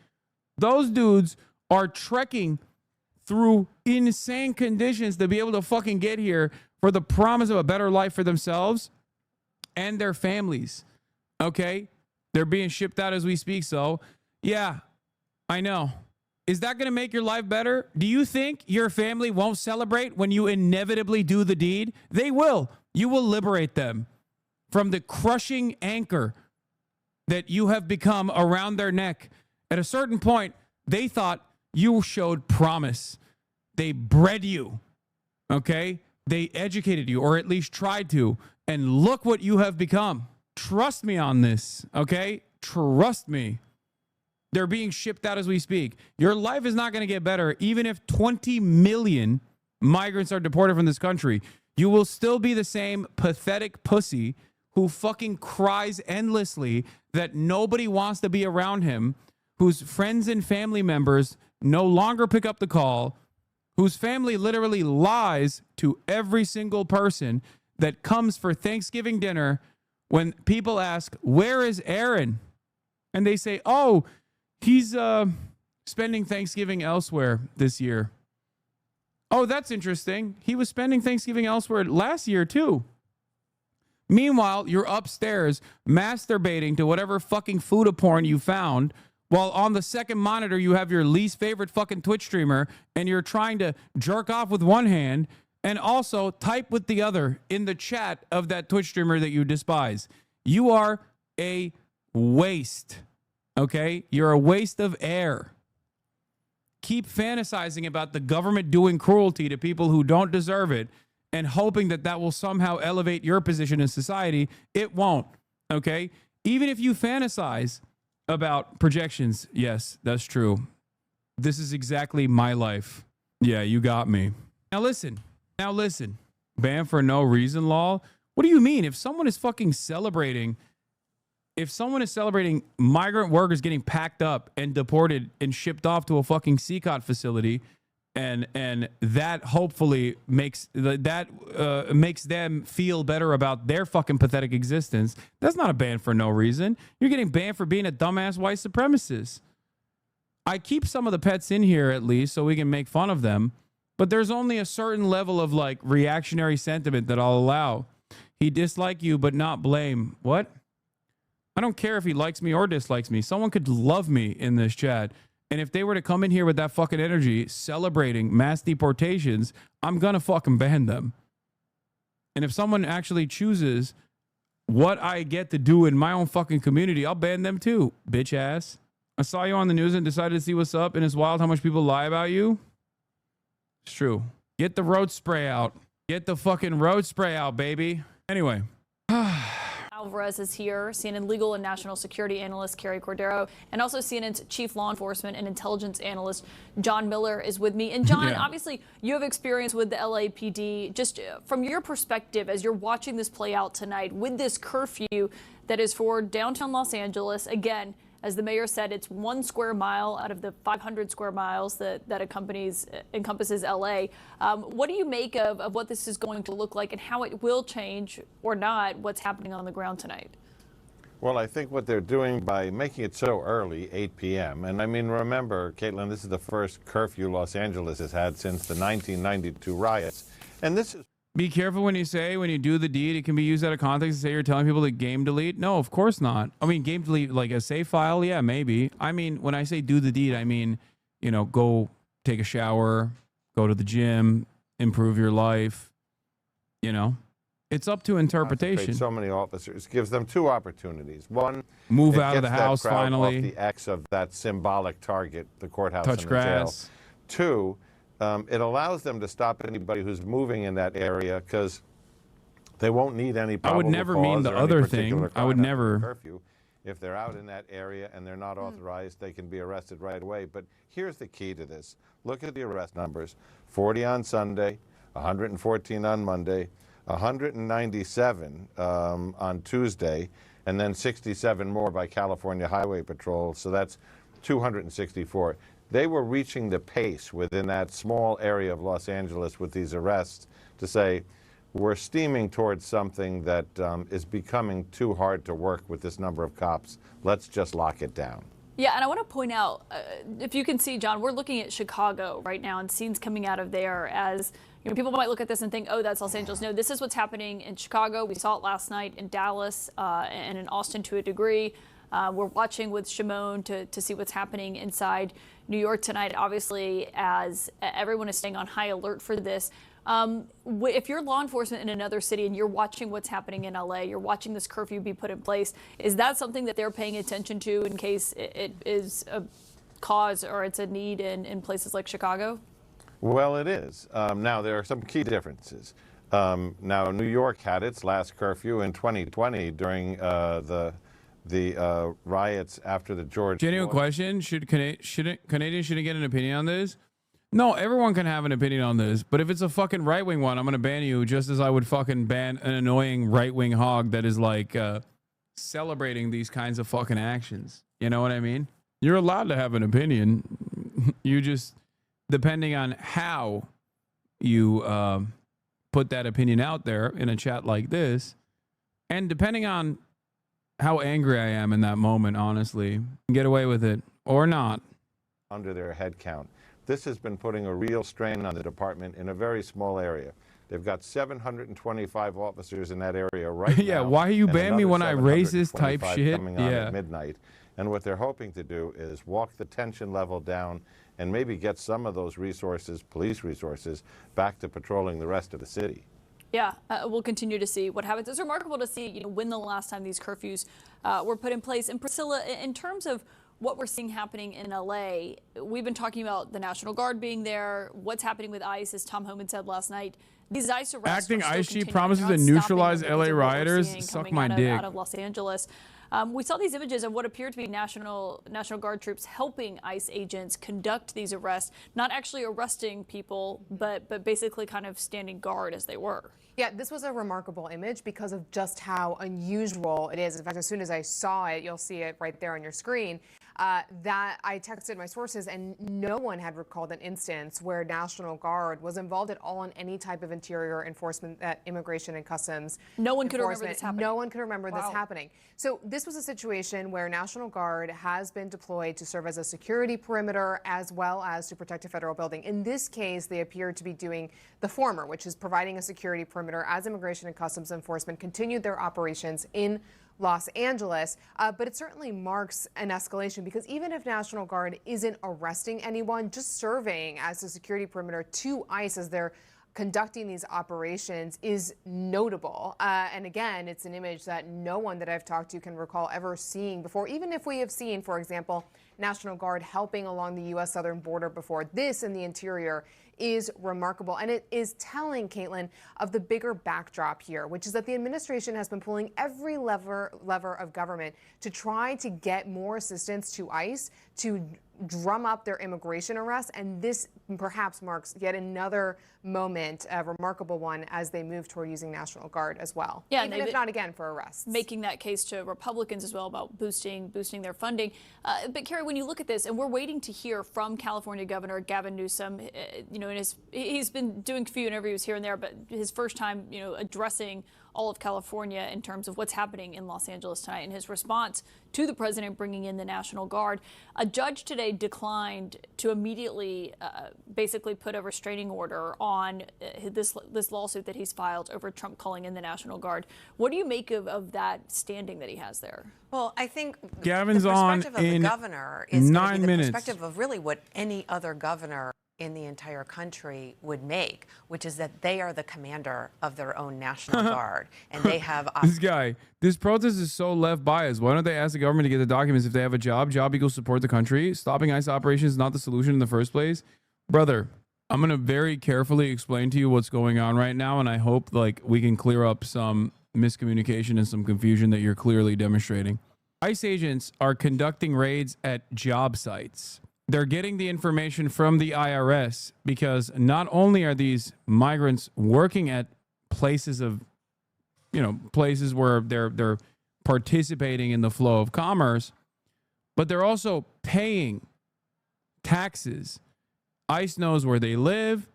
Those dudes are trekking through insane conditions to be able to fucking get here for the promise of a better life for themselves and their families, okay? They're being shipped out as we speak, so yeah, I know. Is that going to make your life better? Do you think your family won't celebrate when you inevitably do the deed? They will. You will liberate them from the crushing anchor that you have become around their neck. At a certain point, they thought you showed promise. They bred you, okay? They educated you, or at least tried to, and look what you have become. Trust me on this, okay? Trust me. They're being shipped out as we speak. Your life is not going to get better even if 20 million migrants are deported from this country. You will still be the same pathetic pussy who fucking cries endlessly that nobody wants to be around him, whose friends and family members no longer pick up the call, whose family literally lies to every single person that comes for Thanksgiving dinner when people ask, "Where is Aaron?" And they say, "Oh, he's spending Thanksgiving elsewhere this year." Oh, that's interesting. He was spending Thanksgiving elsewhere last year too. Meanwhile, you're upstairs masturbating to whatever fucking food porn you found, while on the second monitor you have your least favorite fucking Twitch streamer and you're trying to jerk off with one hand and also type with the other in the chat of that Twitch streamer that you despise. You are a waste. Okay? You're a waste of air. Keep fantasizing about the government doing cruelty to people who don't deserve it and hoping that that will somehow elevate your position in society. It won't. Okay? Even if you fantasize about projections, yes, that's true. This is exactly my life. Yeah, you got me. Now listen. Ban for no reason law? What do you mean? If someone is fucking celebrating migrant workers getting packed up and deported and shipped off to a fucking CCOT facility, and that hopefully makes them feel better about their fucking pathetic existence, that's not a ban for no reason. You're getting banned for being a dumbass white supremacist. I keep some of the pets in here at least so we can make fun of them, but there's only a certain level of like reactionary sentiment that I'll allow. He dislike you but not blame. What? I don't care if he likes me or dislikes me. Someone could love me in this chat. And if they were to come in here with that fucking energy celebrating mass deportations, I'm going to fucking ban them. And if someone actually chooses what I get to do in my own fucking community, I'll ban them too, bitch ass. I saw you on the news and decided to see what's up, and it's wild how much people lie about you. It's true. Get the road spray out. Get the fucking road spray out, baby. Anyway. Alvarez is here, CNN legal and national security analyst Carrie Cordero, and also CNN's chief law enforcement and intelligence analyst John Miller is with me. And John, obviously you have experience with the LAPD. Just from your perspective, as you're watching this play out tonight with this curfew that is for downtown Los Angeles, again, as the mayor said, it's 1 square mile out of the 500 square miles that encompasses LA. What do you make of what this is going to look like and how it will change or not what's happening on the ground tonight? Well, I think what they're doing by making it so early, 8 p.m., and I mean, remember, Caitlin, this is the first curfew Los Angeles has had since the 1992 riots. And this is... Be careful when you do the deed, it can be used out of context to say you're telling people to game delete. No, of course not. I mean, game delete, like a save file, yeah, maybe. I mean, when I say do the deed, I mean, go take a shower, go to the gym, improve your life. You know, it's up to interpretation. So many officers gives them two opportunities. One, move it out of the gets that house crowd finally. Off the X of that symbolic target, the courthouse Touch and the grass. jail. Two, it allows them to stop anybody who's moving in that area because they won't need any I would probable never mean cause the or any other particular thing. I would crime after never. curfew. If they're out in that area and they're not authorized, they can be arrested right away. But here's the key to this. Look at the arrest numbers. 40 on Sunday, 114 on Monday, 197 on Tuesday, and then 67 more by California Highway Patrol. So that's 264. They were reaching the pace within that small area of Los Angeles with these arrests to say, we're steaming towards something that is becoming too hard to work with this number of cops. Let's just lock it down. Yeah, and I want to point out, if you can see, John, we're looking at Chicago right now and scenes coming out of there as, you know, people might look at this and think, oh, that's Los Angeles. No, this is what's happening in Chicago. We saw it last night in Dallas and in Austin to a degree. We're watching with Shimon to see what's happening inside New York tonight, obviously, as everyone is staying on high alert for this. If you're law enforcement in another city and you're watching what's happening in LA, you're watching this curfew be put in place, is that something that they're paying attention to in case it is a cause or it's a need in places like Chicago? Well, it is. Now, there are some key differences. Now, New York had its last curfew in 2020 during the riots after the George Genuine question: Canadians shouldn't get an opinion on this? No, everyone can have an opinion on this, but if it's a fucking right-wing one, I'm gonna ban you just as I would fucking ban an annoying right-wing hog that is like celebrating these kinds of fucking actions. You know what I mean? You're allowed to have an opinion. You just, depending on how you put that opinion out there in a chat like this, and depending on how angry I am in that moment, honestly, get away with it or not. Under their head count. This has been putting a real strain on the department in a very small area. They've got 725 officers in that area right now. Yeah, why you ban me when I racist type 725 shit? coming on Yeah. at midnight. And what they're hoping to do is walk the tension level down and maybe get some of those resources, police resources, back to patrolling the rest of the city. Yeah, we'll continue to see what happens. It's remarkable to see, you know, when the last time these curfews were put in place. And Priscilla, in terms of what we're seeing happening in LA, we've been talking about the National Guard being there, what's happening with ICE, as Tom Homan said last night. These ICE arrests Acting are still ICE chief continuing. promises They're to not neutralize stopping LA because of what we're rioters. seeing Suck coming my dick. out of Los Angeles. We saw these images of what appeared to be National Guard troops helping ICE agents conduct these arrests, not actually arresting people, but basically kind of standing guard as they were. Yeah, this was a remarkable image because of just how unusual it is. In fact, as soon as I saw it, you'll see it right there on your screen, that I texted my sources and no one had recalled an instance where National Guard was involved at all in any type of interior enforcement, immigration and customs. No one could remember this happening. No one could remember this happening. So this was a situation where National Guard has been deployed to serve as a security perimeter as well as to protect a federal building. In this case, they appear to be doing the former, which is providing a security perimeter as Immigration and Customs Enforcement continued their operations in Los Angeles. But it certainly marks an escalation because even if National Guard isn't arresting anyone, just serving as a security perimeter to ICE as they're conducting these operations is notable. And again, it's an image that no one that I've talked to can recall ever seeing before, even if we have seen, for example, National Guard helping along the U.S. southern border before. This in the interior is remarkable. And it is telling, Caitlin, of the bigger backdrop here, which is that the administration has been pulling every lever of government to try to get more assistance to ICE to drum up their immigration arrests. And this perhaps marks yet another moment, a remarkable one, as they move toward using National Guard as well. Yeah, even if not again for arrests. Making that case to Republicans as well about boosting their funding. But Carrie, when you look at this, and we're waiting to hear from California Governor Gavin Newsom, you know, he's been doing a few interviews here and there, but his first time, you know, addressing all of California in terms of what's happening in Los Angeles tonight and his response to the president bringing in the National Guard. A judge today declined to immediately basically put a restraining order on this lawsuit that he's filed over Trump calling in the National Guard. What do you make of that standing that he has there? Well, I think Gavin's the on perspective of the in governor is 9 going to be the minutes. perspective of really what any other governor in the entire country would make, which is that they are the commander of their own National Guard, and they have... This protest is so left biased. Why don't they ask the government to get the documents if they have a job? Job equals support the country. Stopping ICE operations is not the solution in the first place. Brother, I'm going to very carefully explain to you what's going on right now, and I hope we can clear up some miscommunication and some confusion that you're clearly demonstrating. ICE agents are conducting raids at job sites. They're getting the information from the IRS because not only are these migrants working at places of, places where they're participating in the flow of commerce, but they're also paying taxes. ICE knows where they live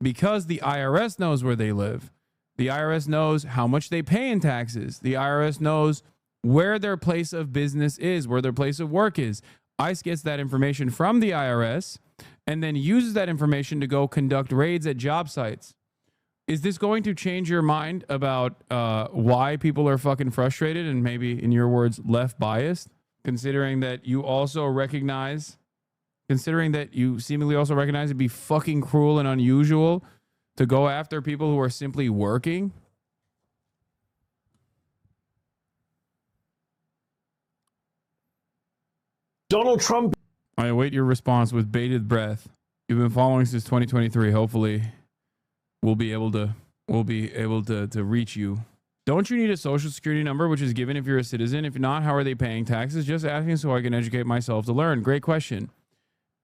because the IRS knows where they live. The IRS knows how much they pay in taxes. The IRS knows where their place of business is, where their place of work is. ICE gets that information from the IRS and then uses that information to go conduct raids at job sites. Is this going to change your mind about why people are fucking frustrated and maybe, in your words, left biased? Considering that you seemingly also recognize it'd be fucking cruel and unusual to go after people who are simply working? Donald Trump. I await your response with bated breath. You've been following since 2023. Hopefully, we'll be able to reach you. Don't you need a social security number, which is given if you're a citizen? If not, how are they paying taxes? Just asking so I can educate myself to learn. Great question.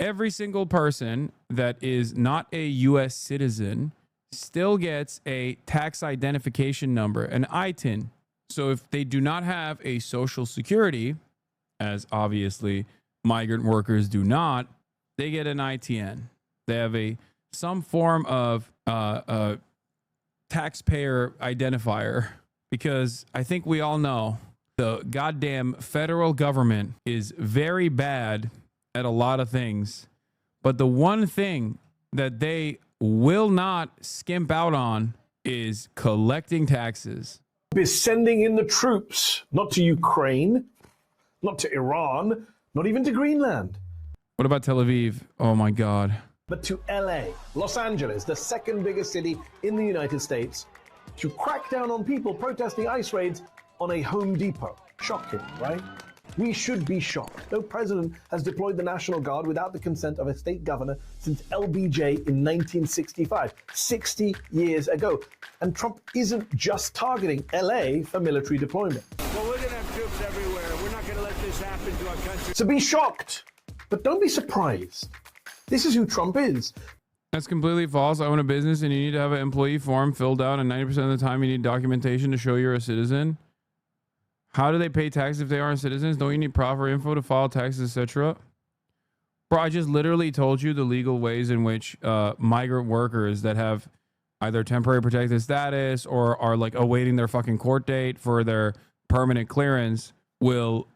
Every single person that is not a U.S. citizen still gets a tax identification number, an ITIN. So if they do not have a social security, as obviously migrant workers do not, they get an ITN. They have some form of taxpayer identifier, because I think we all know the goddamn federal government is very bad at a lot of things, but the one thing that they will not skimp out on is collecting taxes. Is sending in the troops, not to Ukraine, not to Iran, not even to Greenland. What about Tel Aviv? Oh my God. But to LA, Los Angeles, the second biggest city in the United States, to crack down on people protesting ICE raids on a Home Depot. Shocking, right? We should be shocked. No president has deployed the National Guard without the consent of a state governor since LBJ in 1965, 60 years ago. And Trump isn't just targeting LA for military deployment. Well, we're going to have troops everywhere. We're not going to let this happen to our country. So be shocked, but don't be surprised. This is who Trump is. That's completely false. I own a business and you need to have an employee form filled out, and 90% of the time you need documentation to show you're a citizen. How do they pay taxes if they aren't citizens? Don't you need proper info to file taxes, etc.? Bro, I just literally told you the legal ways in which migrant workers that have either temporary protected status or are awaiting their fucking court date for their permanent clearance will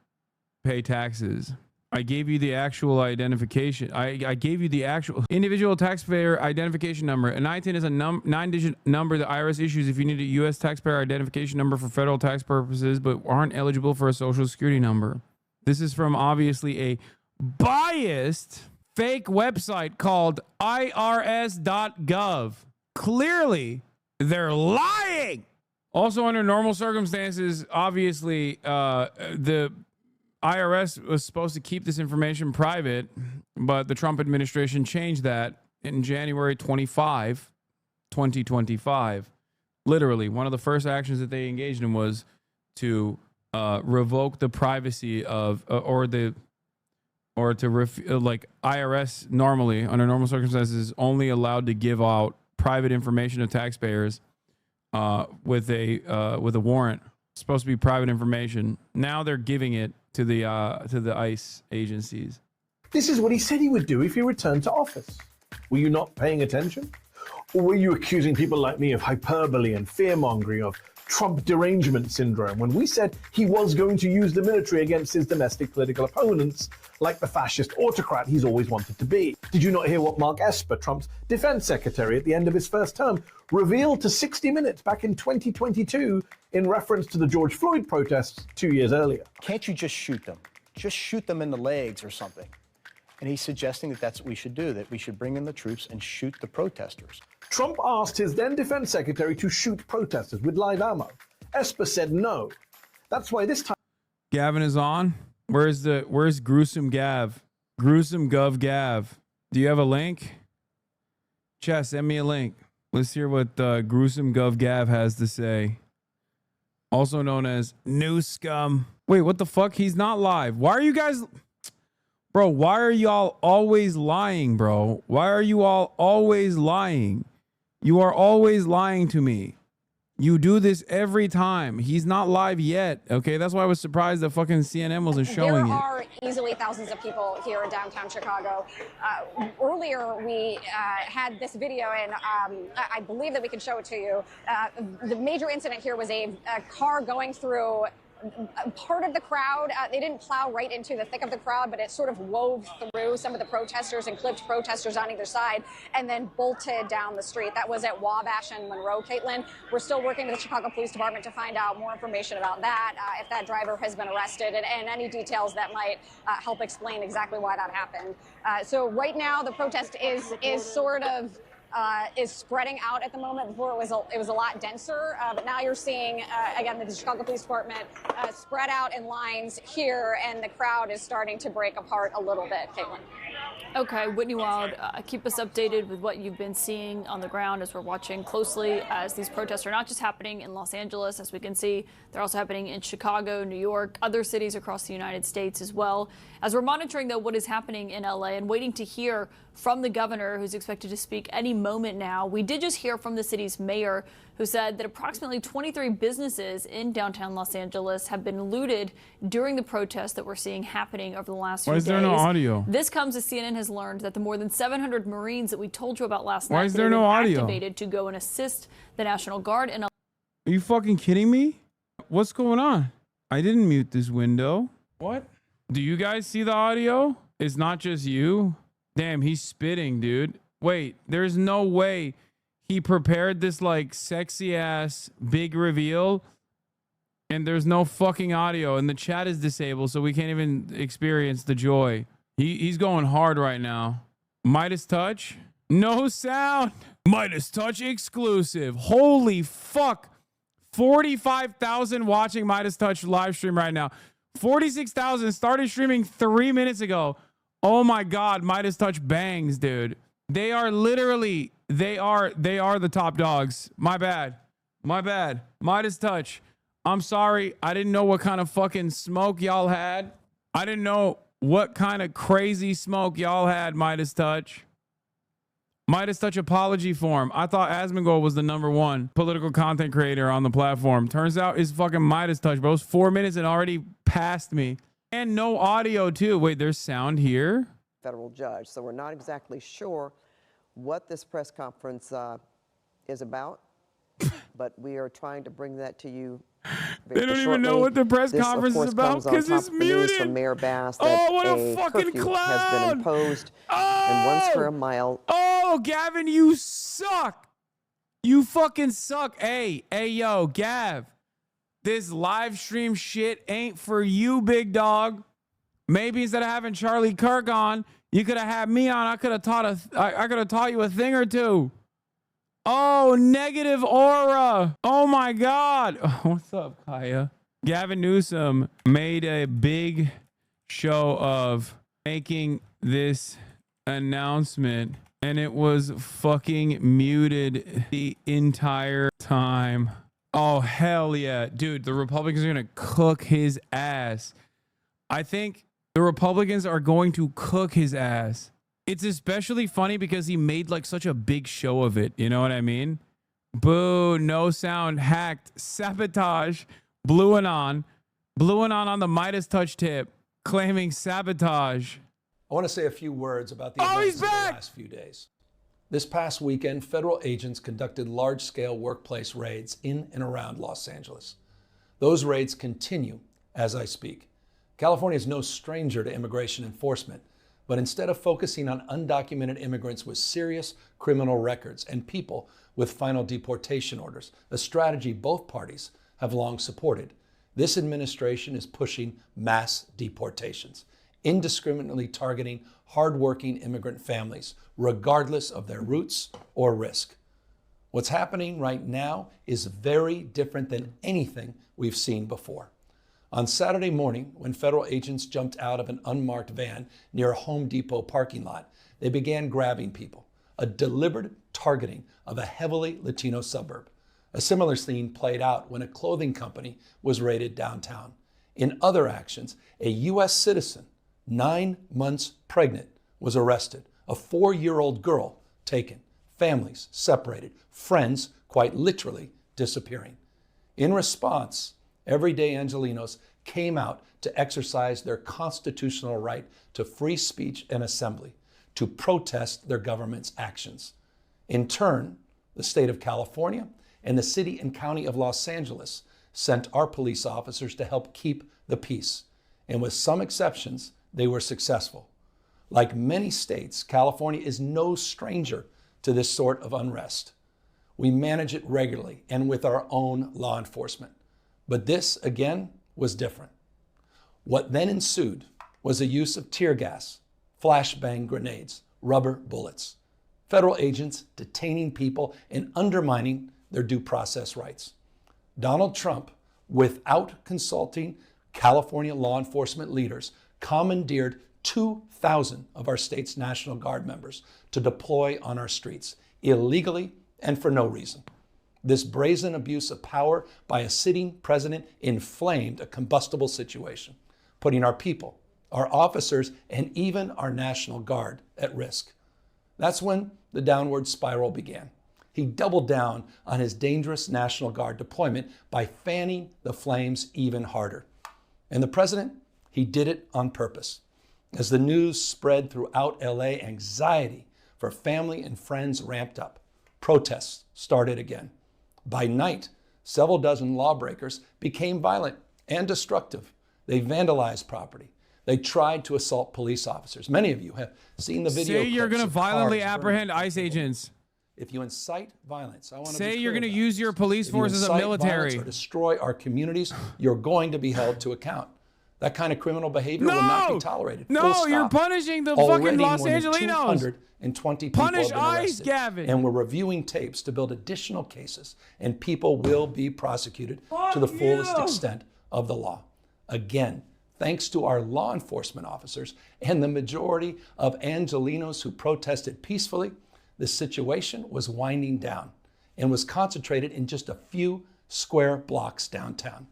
pay taxes. I gave you the actual identification. I gave you the actual individual taxpayer identification number. An ITIN is a 9-digit number the IRS issues if you need a U.S. taxpayer identification number for federal tax purposes but aren't eligible for a social security number. This is from obviously a biased fake website called irs.gov. Clearly, they're lying. Also, under normal circumstances, obviously, the IRS was supposed to keep this information private, but the Trump administration changed that in January 25, 2025. Literally, one of the first actions that they engaged in was to revoke the privacy of IRS normally under normal circumstances is only allowed to give out private information of taxpayers with a warrant. It's supposed to be private information. Now they're giving it to the ICE agencies. This is what he said he would do if he returned to office. Were you not paying attention? Or were you accusing people like me of hyperbole and fear-mongering, of Trump derangement syndrome, when we said he was going to use the military against his domestic political opponents, like the fascist autocrat he's always wanted to be? Did you not hear what Mark Esper, Trump's defense secretary at the end of his first term, revealed to 60 Minutes back in 2022 in reference to the George Floyd protests 2 years earlier? Can't you just shoot them? Just shoot them in the legs or something. And he's suggesting that that's what we should do, that we should bring in the troops and shoot the protesters. Trump asked his then defense secretary to shoot protesters with live ammo. Esper said no. That's why this time... Gavin is on. Where's Gruesome Gav? Gruesome Gov Gav. Do you have a link? Chat, send me a link. Let's hear what Gruesome Gov Gav has to say. Also known as New Scum. Wait, what the fuck? He's not live. Why are you guys... Bro, why are y'all always lying, bro? Why are you all always lying? You are always lying to me. You do this every time. He's not live yet, okay? That's why I was surprised that fucking CNN wasn't showing it. There are easily thousands of people here in downtown Chicago. Earlier, we had this video, and I believe that we can show it to you. The major incident here was a car going through part of the crowd. They didn't plow right into the thick of the crowd, but it sort of wove through some of the protesters and clipped protesters on either side and then bolted down the street. That was at Wabash and Monroe, Caitlin. We're still working with the Chicago Police Department to find out more information about that, if that driver has been arrested, and any details that might help explain exactly why that happened. So right now, the protest is sort of is spreading out at the moment. Before it was a lot denser, but now you're seeing again the Chicago Police Department spread out in lines here, and the crowd is starting to break apart a little bit. Caitlin. Okay, Whitney Wild, keep us updated with what you've been seeing on the ground as we're watching closely as these protests are not just happening in Los Angeles, as we can see, they're also happening in Chicago, New York, other cities across the United States as well. As we're monitoring, though, what is happening in LA and waiting to hear from the governor, who's expected to speak any moment now. We did just hear from the city's mayor, who said that approximately 23 businesses in downtown Los Angeles have been looted during the protests that we're seeing happening over the last few days. Why is there no audio? This comes as CNN has learned that the more than 700 Marines that we told you about last night Why is there no audio? activated to go and assist the National Guard. And Are you fucking kidding me? What's going on? I didn't mute this window. What? Do you guys see the audio? It's not just you. Damn, he's spitting, dude. Wait, there's no way he prepared this like sexy ass big reveal and there's no fucking audio and the chat is disabled, so we can't even experience the joy. He's going hard right now. Midas touch, no sound. Midas touch exclusive. Holy fuck. 45,000 watching Midas touch live stream right now. 46,000 started streaming 3 minutes ago. Oh my God, Midas touch bangs, dude. They are literally, they are the top dogs. My bad. Midas touch. I'm sorry. I didn't know what kind of fucking smoke y'all had. I didn't know what kind of crazy smoke y'all had, Midas touch. Midas touch apology form. I thought Asmongold was the #1 political content creator on the platform. Turns out it's fucking Midas touch, bro. It's 4 minutes and already passed me. And no audio too. Wait, there's sound here? Federal judge. So we're not exactly sure what this press conference is about, but we are trying to bring that to you. They don't even know what the press conference is about because it's muted. From Mayor Bass that what a fucking clown has been imposed in 1 square mile. Oh, Gavin, you suck. You fucking suck. Hey, yo, Gav. This live stream shit ain't for you, big dog. Maybe instead of having Charlie Kirk on, you could have had me on. I could have taught you a thing or two. Oh, negative aura. Oh my God. Oh, what's up, Kaya? Gavin Newsom made a big show of making this announcement, and it was fucking muted the entire time. Oh, hell yeah. Dude, the Republicans are going to cook his ass. I think the Republicans are going to cook his ass. It's especially funny because he made like such a big show of it. You know what I mean? Boo, no sound, hacked, sabotage, Blue Anon on the Midas touch tip, claiming sabotage. I want to say a few words about the events of the last few days. This past weekend, federal agents conducted large-scale workplace raids in and around Los Angeles. Those raids continue as I speak. California is no stranger to immigration enforcement, but instead of focusing on undocumented immigrants with serious criminal records and people with final deportation orders, a strategy both parties have long supported, this administration is pushing mass deportations. indiscriminately targeting hardworking immigrant families, regardless of their roots or risk. What's happening right now is very different than anything we've seen before. On Saturday morning, when federal agents jumped out of an unmarked van near a Home Depot parking lot, they began grabbing people, a deliberate targeting of a heavily Latino suburb. A similar scene played out when a clothing company was raided downtown. In other actions, a U.S. citizen, 9 months pregnant, was arrested, a 4-year-old girl taken, families separated, friends quite literally disappearing. In response, everyday Angelenos came out to exercise their constitutional right to free speech and assembly, to protest their government's actions. In turn, the state of California and the city and county of Los Angeles sent our police officers to help keep the peace. And with some exceptions, they were successful. Like many states, California is no stranger to this sort of unrest. We manage it regularly and with our own law enforcement. But this, again, was different. What then ensued was the use of tear gas, flashbang grenades, rubber bullets, federal agents detaining people and undermining their due process rights. Donald Trump, without consulting California law enforcement leaders, commandeered 2,000 of our state's National Guard members to deploy on our streets, illegally and for no reason. This brazen abuse of power by a sitting president inflamed a combustible situation, putting our people, our officers, and even our National Guard at risk. That's when the downward spiral began. He doubled down on his dangerous National Guard deployment by fanning the flames even harder. And the president, he did it on purpose. As the news spread throughout LA, anxiety for family and friends ramped up. Protests started again. By night, several dozen lawbreakers became violent and destructive. They vandalized property. They tried to assault police officers. Many of you have seen the video. Say you're going to violently apprehend ICE agents. If you incite violence, I want to say you're going to use your police force as a military or destroy our communities, you're going to be held to account. That kind of criminal behavior will not be tolerated. No, you're punishing the fucking Los Angelenos. 220 people Punish have been ICE, arrested. Gavin. And we're reviewing tapes to build additional cases, and people will be prosecuted to the fullest extent of the law. Again, thanks to our law enforcement officers and the majority of Angelenos who protested peacefully, the situation was winding down and was concentrated in just a few square blocks downtown.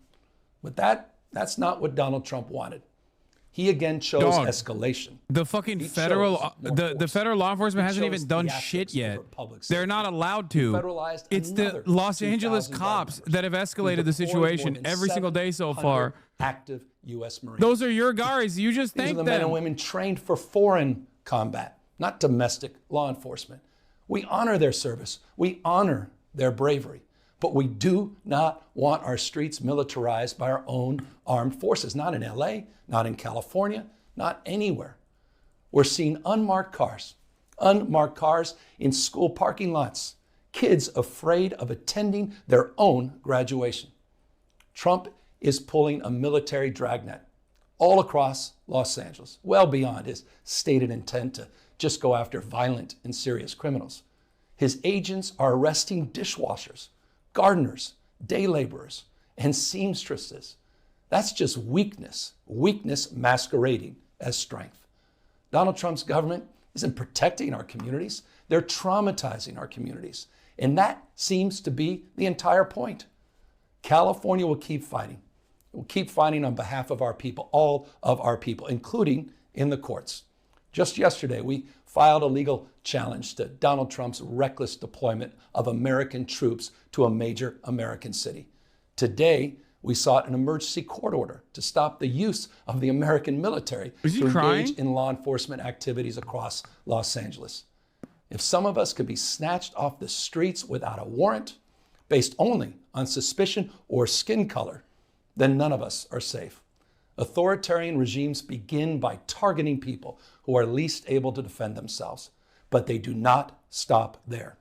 But that's not what Donald Trump wanted. He again chose escalation. The fucking federal, the federal law enforcement hasn't even done shit yet. They're not allowed to. It's the Los Angeles cops that have escalated the situation every single day so far. Active U.S. Marines. Those are your guys. You just think These are the men and women trained for foreign combat, not domestic law enforcement. We honor their service. We honor their bravery. But we do not want our streets militarized by our own armed forces. Not in LA, not in California, not anywhere. We're seeing unmarked cars in school parking lots, kids afraid of attending their own graduation. Trump is pulling a military dragnet all across Los Angeles, well beyond his stated intent to just go after violent and serious criminals. His agents are arresting dishwashers, gardeners, day laborers, and seamstresses. That's just weakness masquerading as strength. Donald Trump's government isn't protecting our communities. They're traumatizing our communities. And that seems to be the entire point. California will keep fighting. We'll keep fighting on behalf of our people, all of our people, including in the courts. Just yesterday, we filed a legal challenge to Donald Trump's reckless deployment of American troops to a major American city. Today, we sought an emergency court order to stop the use of the American military to engage in law enforcement activities across Los Angeles. If some of us could be snatched off the streets without a warrant, based only on suspicion or skin color, then none of us are safe. Authoritarian regimes begin by targeting people who are least able to defend themselves, but they do not stop there.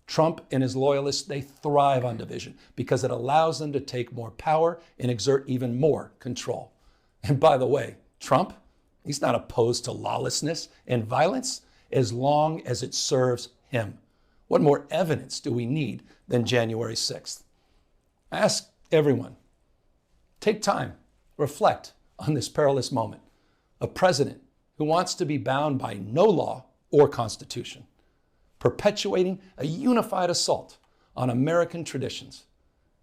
Trump and his loyalists, they thrive on division because it allows them to take more power and exert even more control. And by the way, Trump, He's not opposed to lawlessness and violence as long as it serves him. What more evidence do we need than January 6th? I ask everyone, take time, reflect on this perilous moment. A president who wants to be bound by no law or constitution, perpetuating a unified assault on American traditions.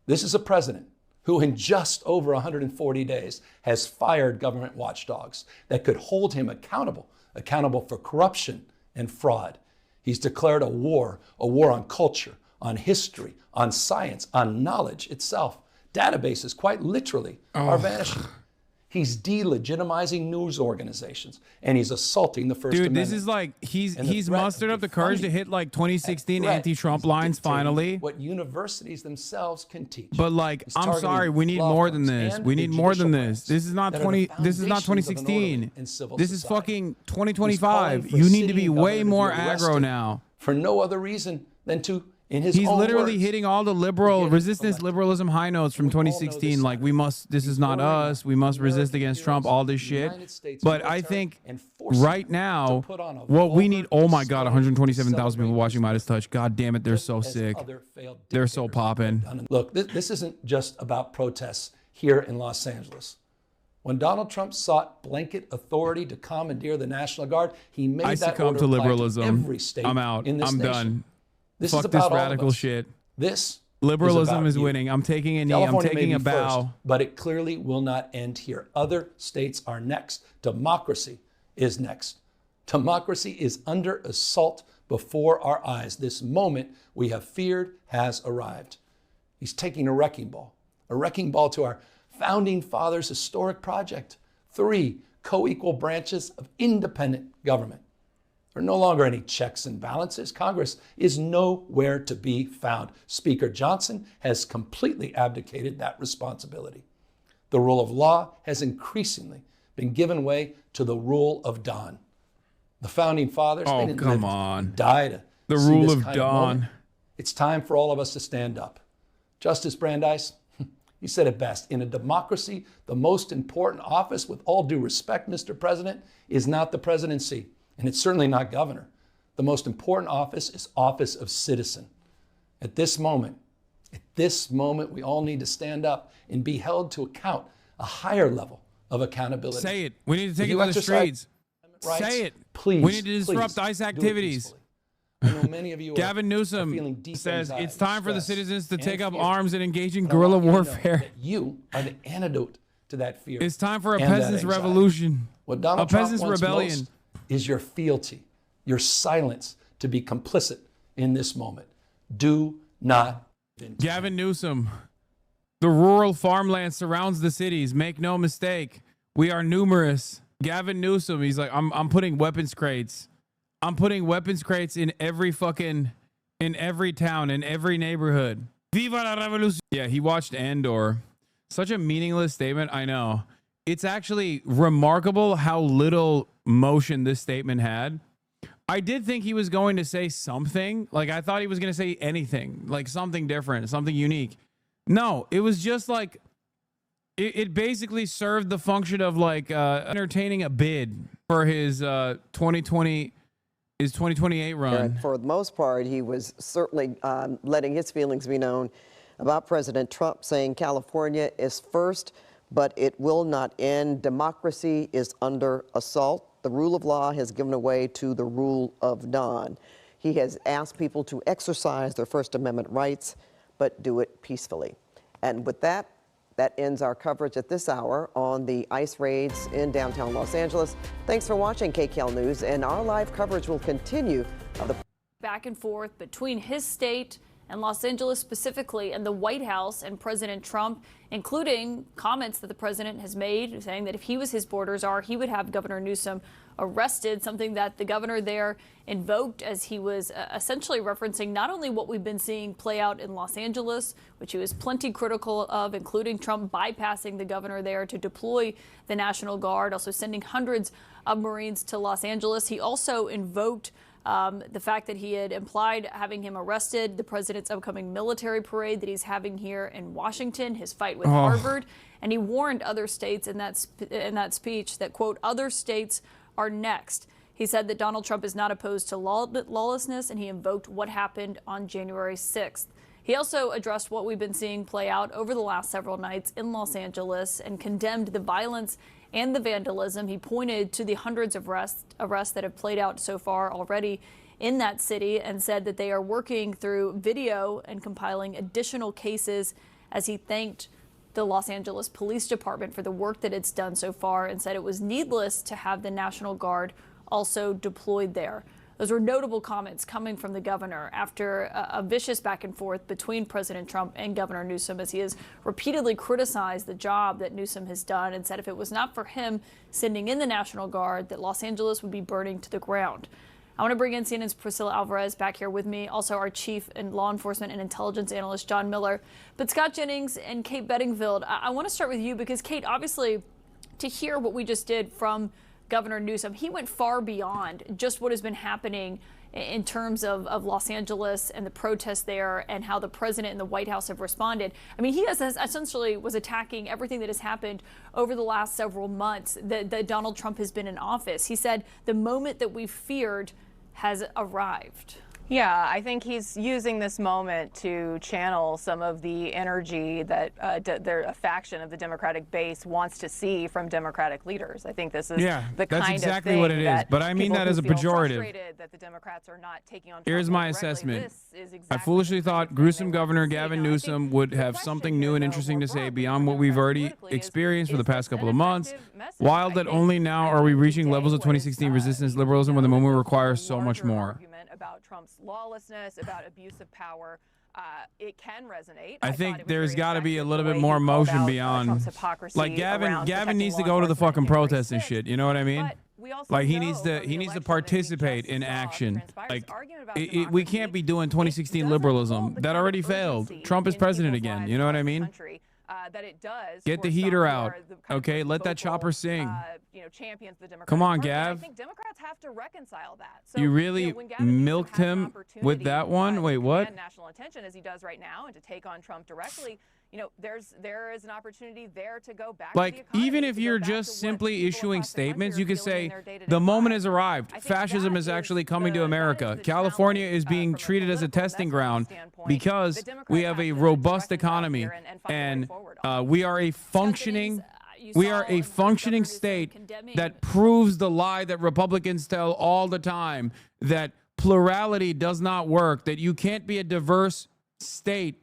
This is a president who in just over 140 days has fired government watchdogs that could hold him accountable for corruption and fraud. He's declared a war on culture, on history, on science, on knowledge itself. Databases, quite literally, are vanishing. He's delegitimizing news organizations, and he's assaulting the First Amendment. Dude, this is like he's mustered up the courage to hit like 2016 anti-Trump lines finally. What universities themselves can teach. But like, I'm sorry, we need more than this. We need more than this. This is not 2016. This is fucking 2025. You need to be way more aggro now. For no other reason than to, in his He's own literally words, hitting all the liberalism high notes from 2016. Like, this is not us. We must resist against Trump, all this shit. But I think right now, what we need, oh my God, 127,000 people watching Midas Touch. God damn it, they're so sick. They're so popping. Look, this isn't just about protests here in Los Angeles. When Donald Trump sought blanket authority to commandeer the National Guard, he made I that succumb order to apply liberalism. every state I'm out. in this I'm nation. done. This Fuck is this about all of radical us. shit. This Liberalism is you. winning. I'm taking a knee. California I'm may taking be a bow. first, but it clearly will not end here. Other states are next. Democracy is next. Democracy is under assault before our eyes. This moment we have feared has arrived. He's taking a wrecking ball to our founding fathers' historic project. 3 co-equal branches of independent government. There are no longer any checks and balances. Congress is nowhere to be found. Speaker Johnson has completely abdicated that responsibility. The rule of law has increasingly been given way to the rule of Don. The founding fathers, they didn't live and die to The see rule this of kind Don. moment. It's time for all of us to stand up. Justice Brandeis, he said it best. In a democracy, the most important office, with all due respect, Mr. President, is not the presidency, and it's certainly not governor. The most important office is office of citizen. At this moment, we all need to stand up and be held to account, a higher level of accountability. Say it. We need to take If it you to the exercise streets. rights, Say it. Please. We need to disrupt please ICE do it activities. peacefully. I know many of you Gavin are Newsom feeling deep says anxiety, it's time for the stress, citizens to and take up fear. arms and engage in But I want guerrilla you to know warfare. that you are the antidote to that fear. It's time for a and that peasants' anxiety. revolution. What Donald A Trump peasants' wants rebellion. most is your fealty, your silence to be complicit in this moment. Do not. Gavin Newsom. The rural farmland surrounds the cities. Make no mistake. We are numerous. Gavin Newsom, he's like, I'm putting weapons crates. I'm putting weapons crates in every town, in every neighborhood. Viva la revolution. Yeah, he watched Andor. Such a meaningless statement. I know. It's actually remarkable how little motion this statement had. I did think he was going to say something. Like, I thought he was going to say anything, like something different, something unique. No, it was just like, it basically served the function of like entertaining a bid for his 2028 run. For the most part, he was certainly letting his feelings be known about President Trump, saying California is first, but it will not end. Democracy is under assault. The rule of law has given way to the rule of Don. He has asked people to exercise their First Amendment rights, but do it peacefully. And with that, that ends our coverage at this hour on the ICE raids in downtown Los Angeles. Thanks for watching KCAL News, and our live coverage will continue of the back and forth between his state and Los Angeles specifically and the White House and President Trump, including comments that the president has made saying that if he was his border czar, he would have Governor Newsom arrested, something that the governor there invoked as he was essentially referencing not only what we've been seeing play out in Los Angeles, which he was plenty critical of, including Trump bypassing the governor there to deploy the National Guard, also sending hundreds of Marines to Los Angeles. He also invoked The fact that he had implied having him arrested, the president's upcoming military parade that he's having here in Washington, his fight with Harvard, and he warned other states in that speech that, quote, other states are next. He said that Donald Trump is not opposed to lawlessness, and he invoked what happened on January 6th. He also addressed what we've been seeing play out over the last several nights in Los Angeles and condemned the violence and the vandalism. He pointed to the hundreds of arrests that have played out so far already in that city and said that they are working through video and compiling additional cases, as he thanked the Los Angeles Police Department for the work that it's done so far and said it was needless to have the National Guard also deployed there. Those were notable comments coming from the governor after a vicious back and forth between President Trump and Governor Newsom, as he has repeatedly criticized the job that Newsom has done and said if it was not for him sending in the National Guard, that Los Angeles would be burning to the ground. I want to bring in CNN's Priscilla Alvarez back here with me, also our chief and law enforcement and intelligence analyst, John Miller. But Scott Jennings and Kate Bedingfield, I want to start with you because, Kate, obviously, to hear what we just did from Governor Newsom, he went far beyond just what has been happening in terms of Los Angeles and the protests there and how the president and the White House have responded. I mean, he has essentially was attacking everything that has happened over the last several months that Donald Trump has been in office. He said the moment that we feared has arrived. Yeah, I think he's using this moment to channel some of the energy that a faction of the Democratic base wants to see from Democratic leaders. I think this is the that's kind exactly of thing what it is. But I mean that as a pejorative. That the Democrats are not taking on Here's my assessment. I foolishly thought gruesome Governor Gavin Newsom would have something new and interesting to say beyond what we've already experienced for the past couple of months. Wild that only now are we reaching levels of 2016 resistance liberalism when the moment requires so much more. About Trump's lawlessness, about abuse of power, it can resonate. I think there's got to be a little bit more motion beyond, like Gavin needs to go to the fucking protests and shit. You know what I mean? Like he needs to participate in action. Like we can't be doing 2016 liberalism. That already failed. Trump is president again. You know what I mean? That it does get the heater out, okay? Let that chopper sing. Champions the Democratic Come on, Party. Gav. I think Democrats have to reconcile that. So, you really milked him with that one? Wait, what? National attention as he does right now, and to take on Trump directly. You know, there is an opportunity there to go back. Like, to the economy, even if you're just simply issuing statements, you could say the moment has arrived. Fascism is actually coming to America. California is being treated as a testing ground because we have a robust economy and we are a functioning state that proves the lie that Republicans tell all the time, that plurality does not work, that you can't be a diverse state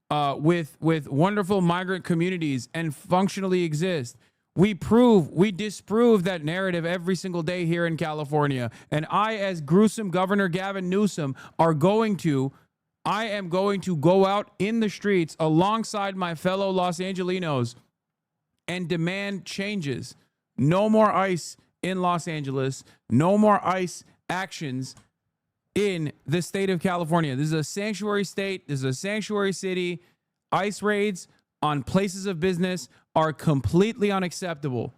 with wonderful migrant communities and functionally exist. We disprove that narrative every single day here in California. And I, as gruesome Governor Gavin Newsom, I am going to go out in the streets alongside my fellow Los Angelinos and demand changes. No more ICE in Los Angeles. No more ICE actions in the state of California. This is a sanctuary state. This is a sanctuary city. ICE raids on places of business are completely unacceptable.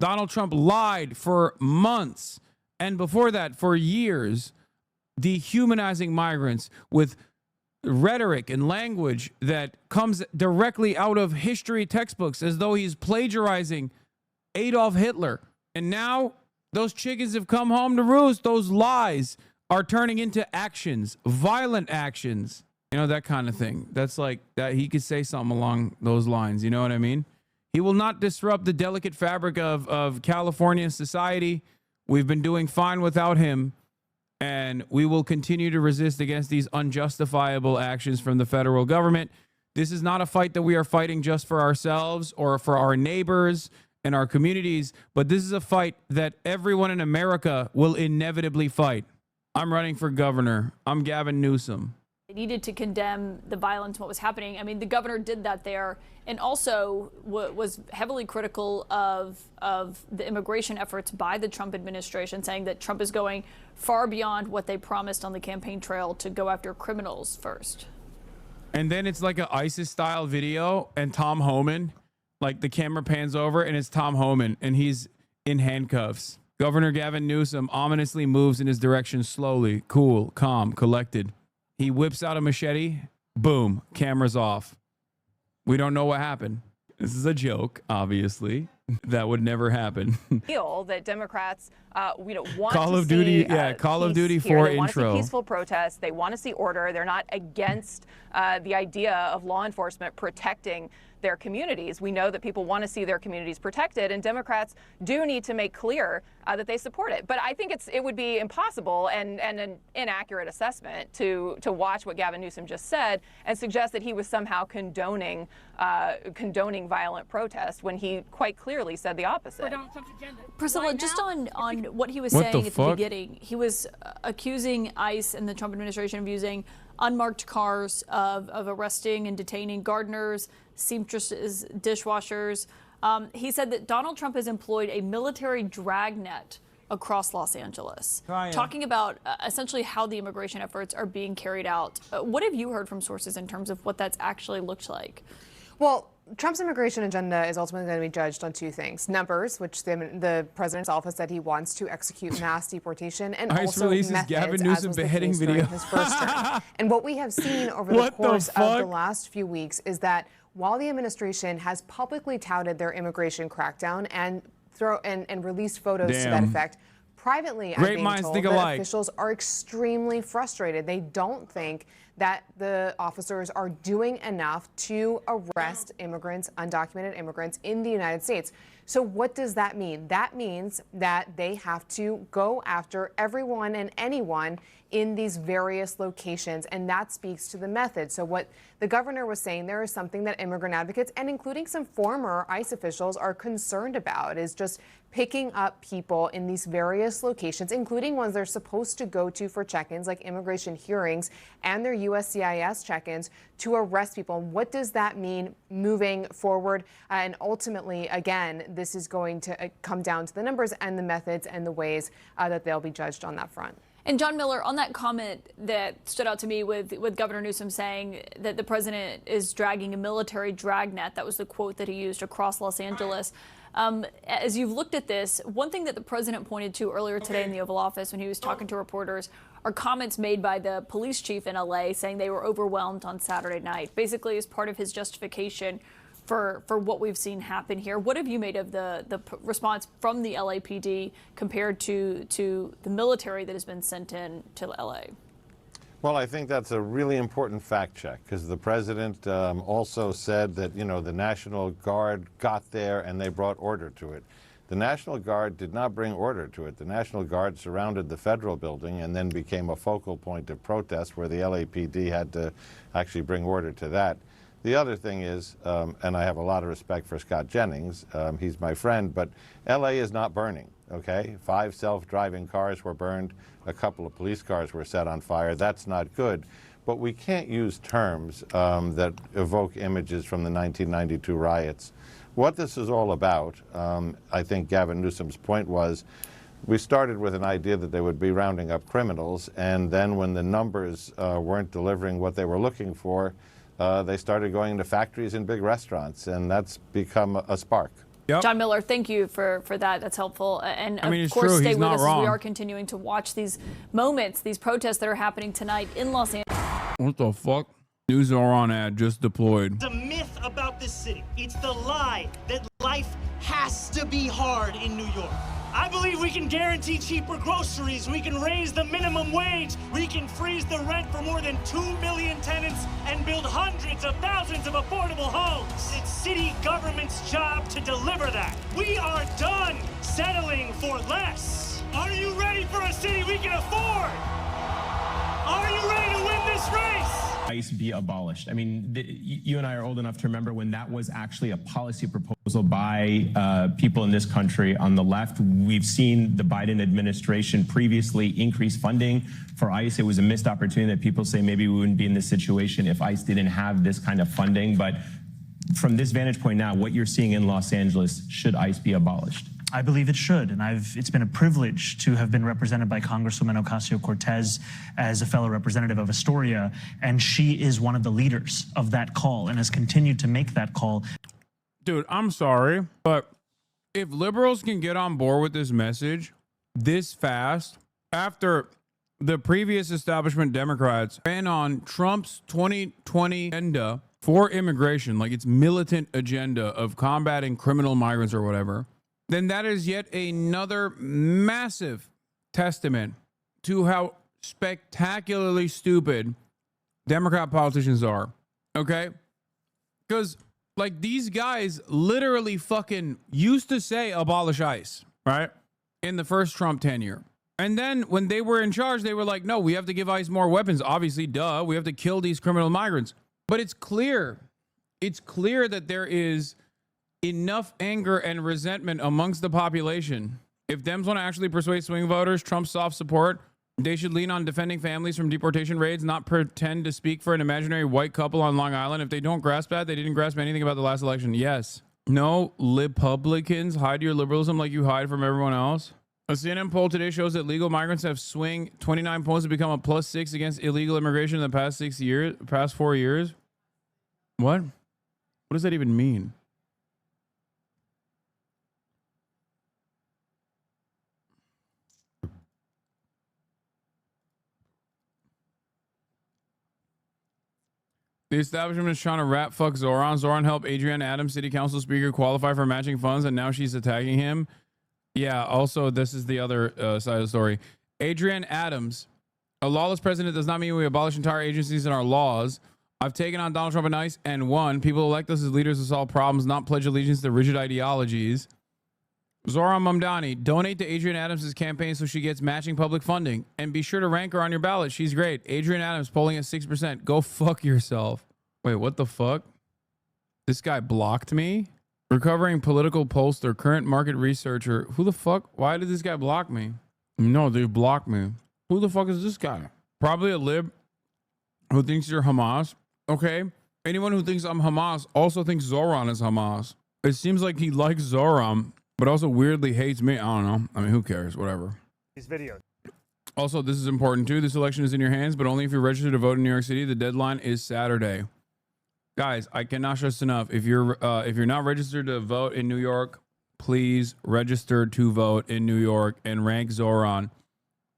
Donald Trump lied for months, and before that, for years, dehumanizing migrants with rhetoric and language that comes directly out of history textbooks as though he's plagiarizing Adolf Hitler. And now those chickens have come home to roost. Those lies are turning into actions, violent actions, you know, that kind of thing. That's like that. He could say something along those lines. You know what I mean? He will not disrupt the delicate fabric of California society. We've been doing fine without him, and we will continue to resist against these unjustifiable actions from the federal government. This is not a fight that we are fighting just for ourselves or for our neighbors and our communities, but this is a fight that everyone in America will inevitably fight. I'm running for governor. I'm Gavin Newsom. They needed to condemn the violence, what was happening. I mean, the governor did that there, and also was heavily critical of the immigration efforts by the Trump administration, saying that Trump is going far beyond what they promised on the campaign trail to go after criminals first. And then it's like an ISIS-style video, and Tom Homan, like the camera pans over, and it's Tom Homan, and he's in handcuffs. Governor Gavin Newsom ominously moves in his direction slowly, cool, calm, collected. He whips out a machete. Boom. Cameras off. We don't know what happened. This is a joke, obviously. That would never happen. Feel that Democrats, want Call to of Duty, see, Call of peace Duty here. 4 They want to intro. see peaceful protests. They want to see order. They're not against the idea of law enforcement protecting their communities. We know that people want to see their communities protected, and Democrats do need to make clear that they support it. But I think it would be impossible and an inaccurate assessment to watch what Gavin Newsom just said and suggest that he was somehow condoning violent protest when he quite clearly said the opposite. Priscilla, just on what he was What saying the at fuck? the beginning, he was accusing ICE and the Trump administration of using unmarked cars, of arresting and detaining gardeners, seamstresses, dishwashers. He said that Donald Trump has employed a military dragnet across Los Angeles, talking about essentially how the immigration efforts are being carried out. What have you heard from sources in terms of what that's actually looked like? Well, Trump's immigration agenda is ultimately going to be judged on two things: numbers, which the president's office said he wants to execute mass deportation, and ICE also releases methods, Gavin as Newsom was the beheading case during video. his first term. And what we have seen over the What the course of the fuck? last few weeks is that while the administration has publicly touted their immigration crackdown and released photos to that Damn. effect, privately, I'm Great being minds told think that alike. officials are extremely frustrated. They don't think that the officers are doing enough to arrest immigrants, undocumented immigrants in the United States. So what does that mean? That means that they have to go after everyone and anyone in these various locations, and that speaks to the method. So what the governor was saying, there is something that immigrant advocates, and including some former ICE officials, are concerned about, is just picking up people in these various locations, including ones they're supposed to go to for check-ins, like immigration hearings and their USCIS check-ins, to arrest people. And what does that mean moving forward? And ultimately, again, this is going to come down to the numbers and the methods and the ways that they'll be judged on that front. And John Miller, on that comment that stood out to me with Governor Newsom saying that the president is dragging a military dragnet, that was the quote that he used, across Los Angeles. As you've looked at this, one thing that the president pointed to earlier today in the Oval Office when he was talking to reporters are comments made by the police chief in LA saying they were overwhelmed on Saturday night, basically as part of his justification for what we've seen happen here. What have you made of the response from the LAPD compared to the military that has been sent in to LA? Well, I think that's a really important fact check, because the president also said that, the National Guard got there and they brought order to it. The National Guard did not bring order to it. The National Guard surrounded the federal building and then became a focal point of protest where the LAPD had to actually bring order to that. The other thing is, and I have a lot of respect for Scott Jennings, he's my friend, but LA is not burning, okay? 5 self-driving cars were burned, a couple of police cars were set on fire. That's not good. But we can't use terms that evoke images from the 1992 riots. What this is all about, I think Gavin Newsom's point was, we started with an idea that they would be rounding up criminals, and then when the numbers weren't delivering what they were looking for, they started going to factories and big restaurants, and that's become a spark. Yep. John Miller, thank you for that. That's helpful. And of course, stay with us as we are continuing to watch these moments, these protests that are happening tonight in Los Angeles. What the fuck? News are on ad just deployed. The myth about this city. It's the lie that life has to be hard in New York. I believe we can guarantee cheaper groceries, we can raise the minimum wage, we can freeze the rent for more than 2 million tenants and build hundreds of thousands of affordable homes. It's city government's job to deliver that. We are done settling for less. Are you ready for a city we can afford? Are you ready to win this race? ICE be abolished. I mean, you and I are old enough to remember when that was actually a policy proposal by people in this country on the left. We've seen the Biden administration previously increase funding for ICE. It was a missed opportunity that people say maybe we wouldn't be in this situation if ICE didn't have this kind of funding. But from this vantage point now, what you're seeing in Los Angeles, should ICE be abolished? I believe it should, and it's been a privilege to have been represented by Congresswoman Ocasio-Cortez as a fellow representative of Astoria, and she is one of the leaders of that call and has continued to make that call. Dude, I'm sorry, but if liberals can get on board with this message, this fast after the previous establishment Democrats ran on Trump's 2020 agenda for immigration, like its militant agenda of combating criminal migrants or whatever, then that is yet another massive testament to how spectacularly stupid Democrat politicians are. Okay? Because like these guys literally fucking used to say abolish ICE, right? In the first Trump tenure. And then when they were in charge, they were like, no, we have to give ICE more weapons. Obviously, duh, we have to kill these criminal migrants. But it's clear that there is enough anger and resentment amongst the population. If Dems want to actually persuade swing voters, Trump's soft support, they should lean on defending families from deportation raids, not pretend to speak for an imaginary white couple on Long Island. If they don't grasp that, they didn't grasp anything about the last election. Yes. No, Republicans, hide your liberalism like you hide from everyone else. A CNN poll today shows that legal migrants have swung 29 points to become a +6 against illegal immigration in the past 4 years. What? What does that even mean? The establishment is trying to rat fuck Zoran. Zoran helped Adrienne Adams, city council speaker, qualify for matching funds, and now she's attacking him. Yeah, also, this is the other side of the story. Adrienne Adams, a lawless president does not mean we abolish entire agencies and our laws. I've taken on Donald Trump and ICE and won. People elect us as leaders to solve problems, not pledge allegiance to rigid ideologies. Zoran Mamdani, donate to Adrienne Adams' campaign so she gets matching public funding. And be sure to rank her on your ballot. She's great. Adrienne Adams polling at 6%. Go fuck yourself. Wait, what the fuck? This guy blocked me? Recovering political pollster, current market researcher. Who the fuck? Why did this guy block me? No, they blocked me. Who the fuck is this guy? Probably a lib who thinks you're Hamas. Okay. Anyone who thinks I'm Hamas also thinks Zoran is Hamas. It seems like he likes Zoran, but also weirdly hates me. I don't know. I mean, who cares? Whatever. These videos. Also, this is important too. This election is in your hands, but only if you're registered to vote in New York City. The deadline is Saturday. Guys, I cannot stress enough. If you're not registered to vote in New York, please register to vote in New York and rank Zoran.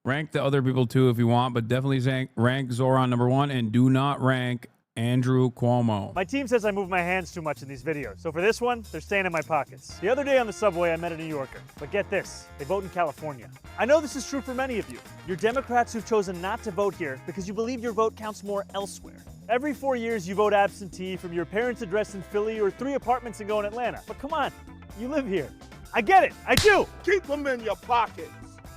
Rank the other people too if you want, but definitely rank Zoran number 1 and do not rank Andrew Cuomo. My team says I move my hands too much in these videos, so for this one, they're staying in my pockets. The other day on the subway, I met a New Yorker, but get this, they vote in California. I know this is true for many of you. You're Democrats who've chosen not to vote here because you believe your vote counts more elsewhere. Every 4 years, you vote absentee from your parents' address in Philly or 3 apartments and go in Atlanta. But come on, you live here. I get it, I do. Keep them in your pockets.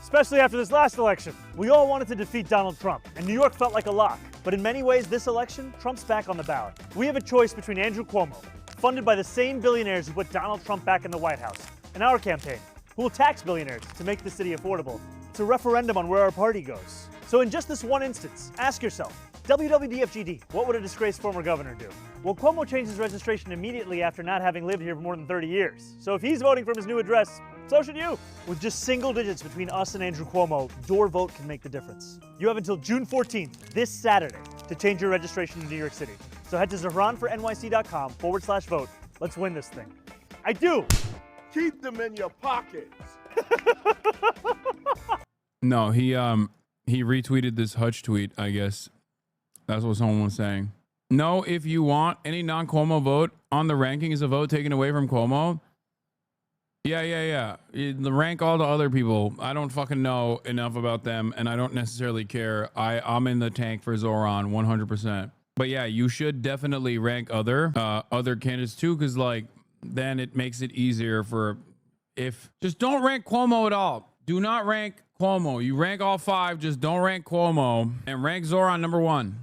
Especially after this last election. We all wanted to defeat Donald Trump, and New York felt like a lock. But in many ways, this election, Trump's back on the ballot. We have a choice between Andrew Cuomo, funded by the same billionaires who put Donald Trump back in the White House, and our campaign, who will tax billionaires to make the city affordable. It's a referendum on where our party goes. So in just this one instance, ask yourself, WWDFGD, what would a disgraced former governor do? Well, Cuomo changed his registration immediately after not having lived here for more than 30 years. So if he's voting from his new address, so should you. With just single digits between us and Andrew Cuomo, your vote can make the difference. You have until June 14th, this Saturday, to change your registration in New York City. So head to ZahranForNYC.com/vote. Let's win this thing. I do. Keep them in your pockets. No, he retweeted this Hutch tweet, I guess. That's what someone was saying. No, if you want any non-Cuomo vote on the ranking is a vote taken away from Cuomo. Yeah. Rank all the other people. I don't fucking know enough about them, and I don't necessarily care. I'm in the tank for Zoran 100%. But yeah, you should definitely rank other candidates too, because like then it makes it easier for just don't rank Cuomo at all. Do not rank Cuomo. You rank all 5, just don't rank Cuomo, and rank Zoran number 1.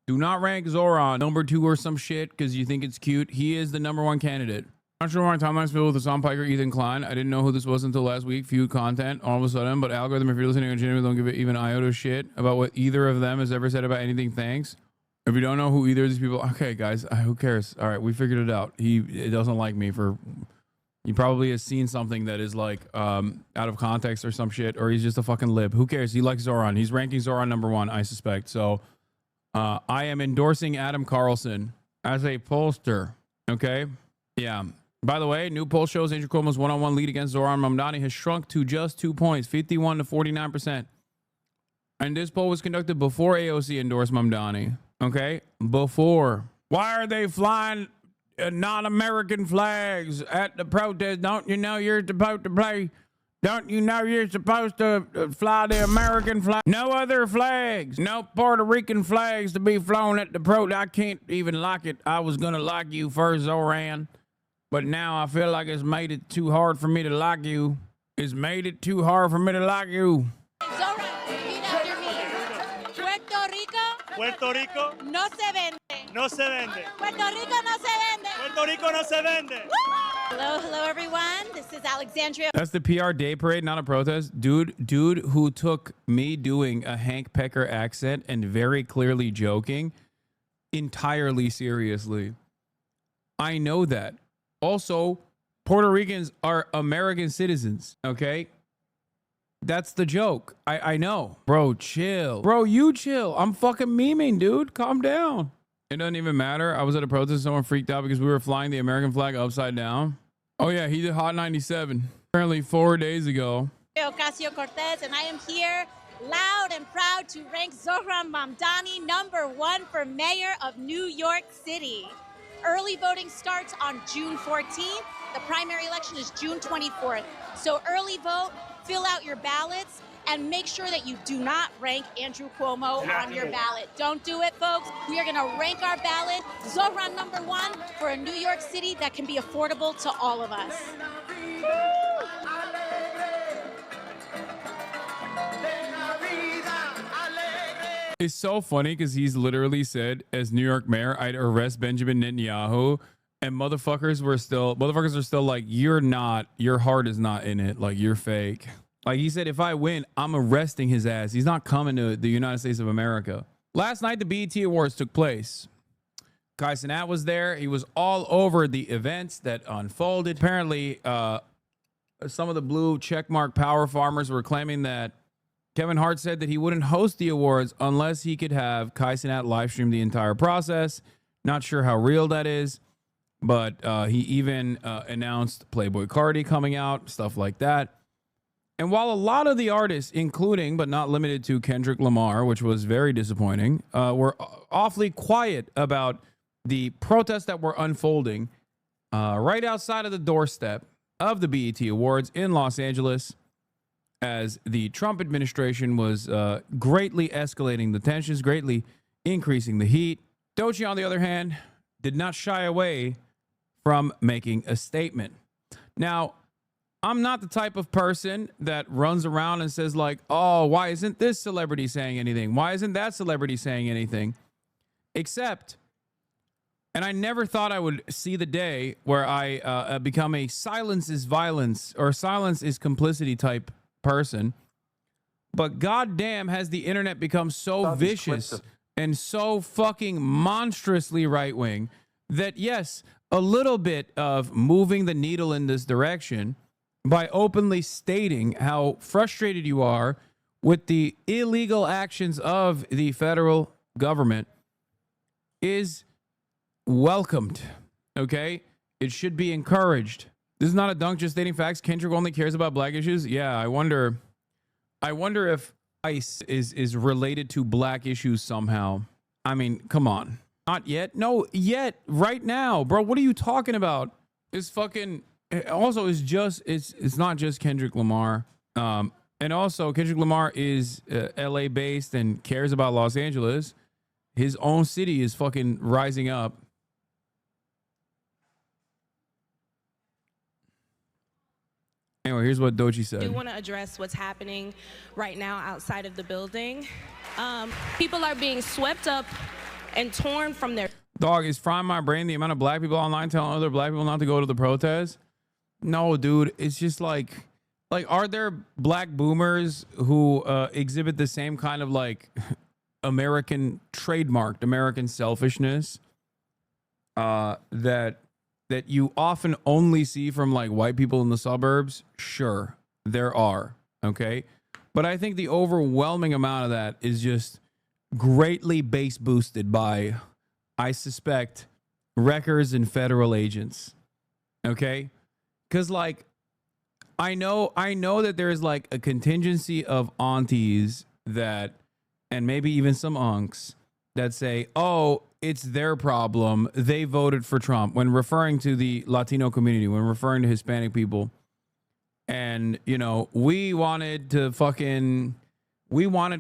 Do not rank Zoran number 2 or some shit because you think it's cute. He is the number 1 candidate. I'm not sure why my timeline's filled with Hassan Piker, Ethan Klein. I didn't know who this was until last week. Feud content all of a sudden, but algorithm, if you're listening on genuinely don't give it even iota of shit about what either of them has ever said about anything. Thanks. If you don't know who either of these people, okay, guys, who cares? All right, we figured it out. He doesn't like me for. He probably has seen something that is like out of context or some shit, or he's just a fucking lib. Who cares? He likes Zoran. He's ranking Zoran number 1, I suspect. So I am endorsing Adam Carlson as a pollster. Okay, yeah. By the way, new poll shows Andrew Cuomo's one-on-one lead against Zohran Mamdani has shrunk to just 2 points, 51 to 49%. And this poll was conducted before AOC endorsed Mamdani. Okay? Before. Why are they flying non-American flags at the protest? Don't you know you're supposed to play? Don't you know you're supposed to fly the American flag? No other flags. No Puerto Rican flags to be flown at the protest. I can't even like it. I was going to like you first, Zohran. But now I feel like it's made it too hard for me to like you. It's made it too hard for me to like you. Zohran, repeat after me. Puerto Rico. Puerto Rico. No se vende. No se vende. Puerto Rico no se vende. Puerto Rico no se vende. Hello, everyone. This is Alexandria. That's the PR day parade, not a protest. Dude who took me doing a Hank Pecker accent and very clearly joking entirely seriously. I know that. Also, Puerto Ricans are American citizens, okay? That's the joke. I know. Bro, chill. Bro, you chill. I'm fucking memeing, dude. Calm down. It doesn't even matter. I was at a protest. Someone freaked out because we were flying the American flag upside down. Oh, yeah. He did Hot 97. Apparently 4 days ago. Ocasio-Cortez, and I am here loud and proud to rank Zohran Mamdani #1 for mayor of New York City. Early voting starts on June 14th. The primary election is June 24th. So early vote, fill out your ballots, and make sure that you do not rank Andrew Cuomo on your ballot. Don't do it, folks. We are going to rank our ballot Zohran #1 for a New York City that can be affordable to all of us. It's so funny because he's literally said, as New York mayor, I'd arrest Benjamin Netanyahu, and motherfuckers are still like, your heart is not in it. Like, you're fake. Like he said, if I win, I'm arresting his ass. He's not coming to the United States of America. Last night, the BET Awards took place. Kai Cenat was there. He was all over the events that unfolded. Apparently, some of the blue checkmark power farmers were claiming that Kevin Hart said that he wouldn't host the awards unless he could have Kai Cenat live stream the entire process. Not sure how real that is, but he even announced Playboi Carti coming out, stuff like that. And while a lot of the artists, including but not limited to Kendrick Lamar, which was very disappointing, were awfully quiet about the protests that were unfolding right outside of the doorstep of the BET Awards in Los Angeles, as the Trump administration was greatly escalating the tensions, greatly increasing the heat. Doechii, on the other hand, did not shy away from making a statement. Now, I'm not the type of person that runs around and says like, oh, why isn't this celebrity saying anything? Why isn't that celebrity saying anything? Except, and I never thought I would see the day where I become a silence is violence or silence is complicity type person. But goddamn, has the internet become so vicious and so fucking monstrously right-wing that yes, a little bit of moving the needle in this direction by openly stating how frustrated you are with the illegal actions of the federal government is welcomed. Okay? It should be encouraged. This is not a dunk, just stating facts. Kendrick only cares about black issues. Yeah, I wonder if ICE is related to black issues somehow. I mean, come on. Not yet. No, yet. Right now. Bro, what are you talking about? It's fucking... Also, it's not just Kendrick Lamar. And also, Kendrick Lamar is LA based and cares about Los Angeles. His own city is fucking rising up. Anyway, here's what Doechii said. I do want to address what's happening right now outside of the building. People are being swept up and torn from their... Dog, is frying my brain the amount of black people online telling other black people not to go to the protest? No, dude. It's just like are there black boomers who exhibit the same kind of like American trademarked American selfishness that you often only see from like white people in the suburbs? Sure, there are. Okay. But I think the overwhelming amount of that is just greatly base boosted by, I suspect, wreckers and federal agents. Okay? Because like I know that there is like a contingency of aunties that, and maybe even some unks that say, oh, it's their problem, they voted for Trump, when referring to the Latino community, when referring to Hispanic people. And, you know, we wanted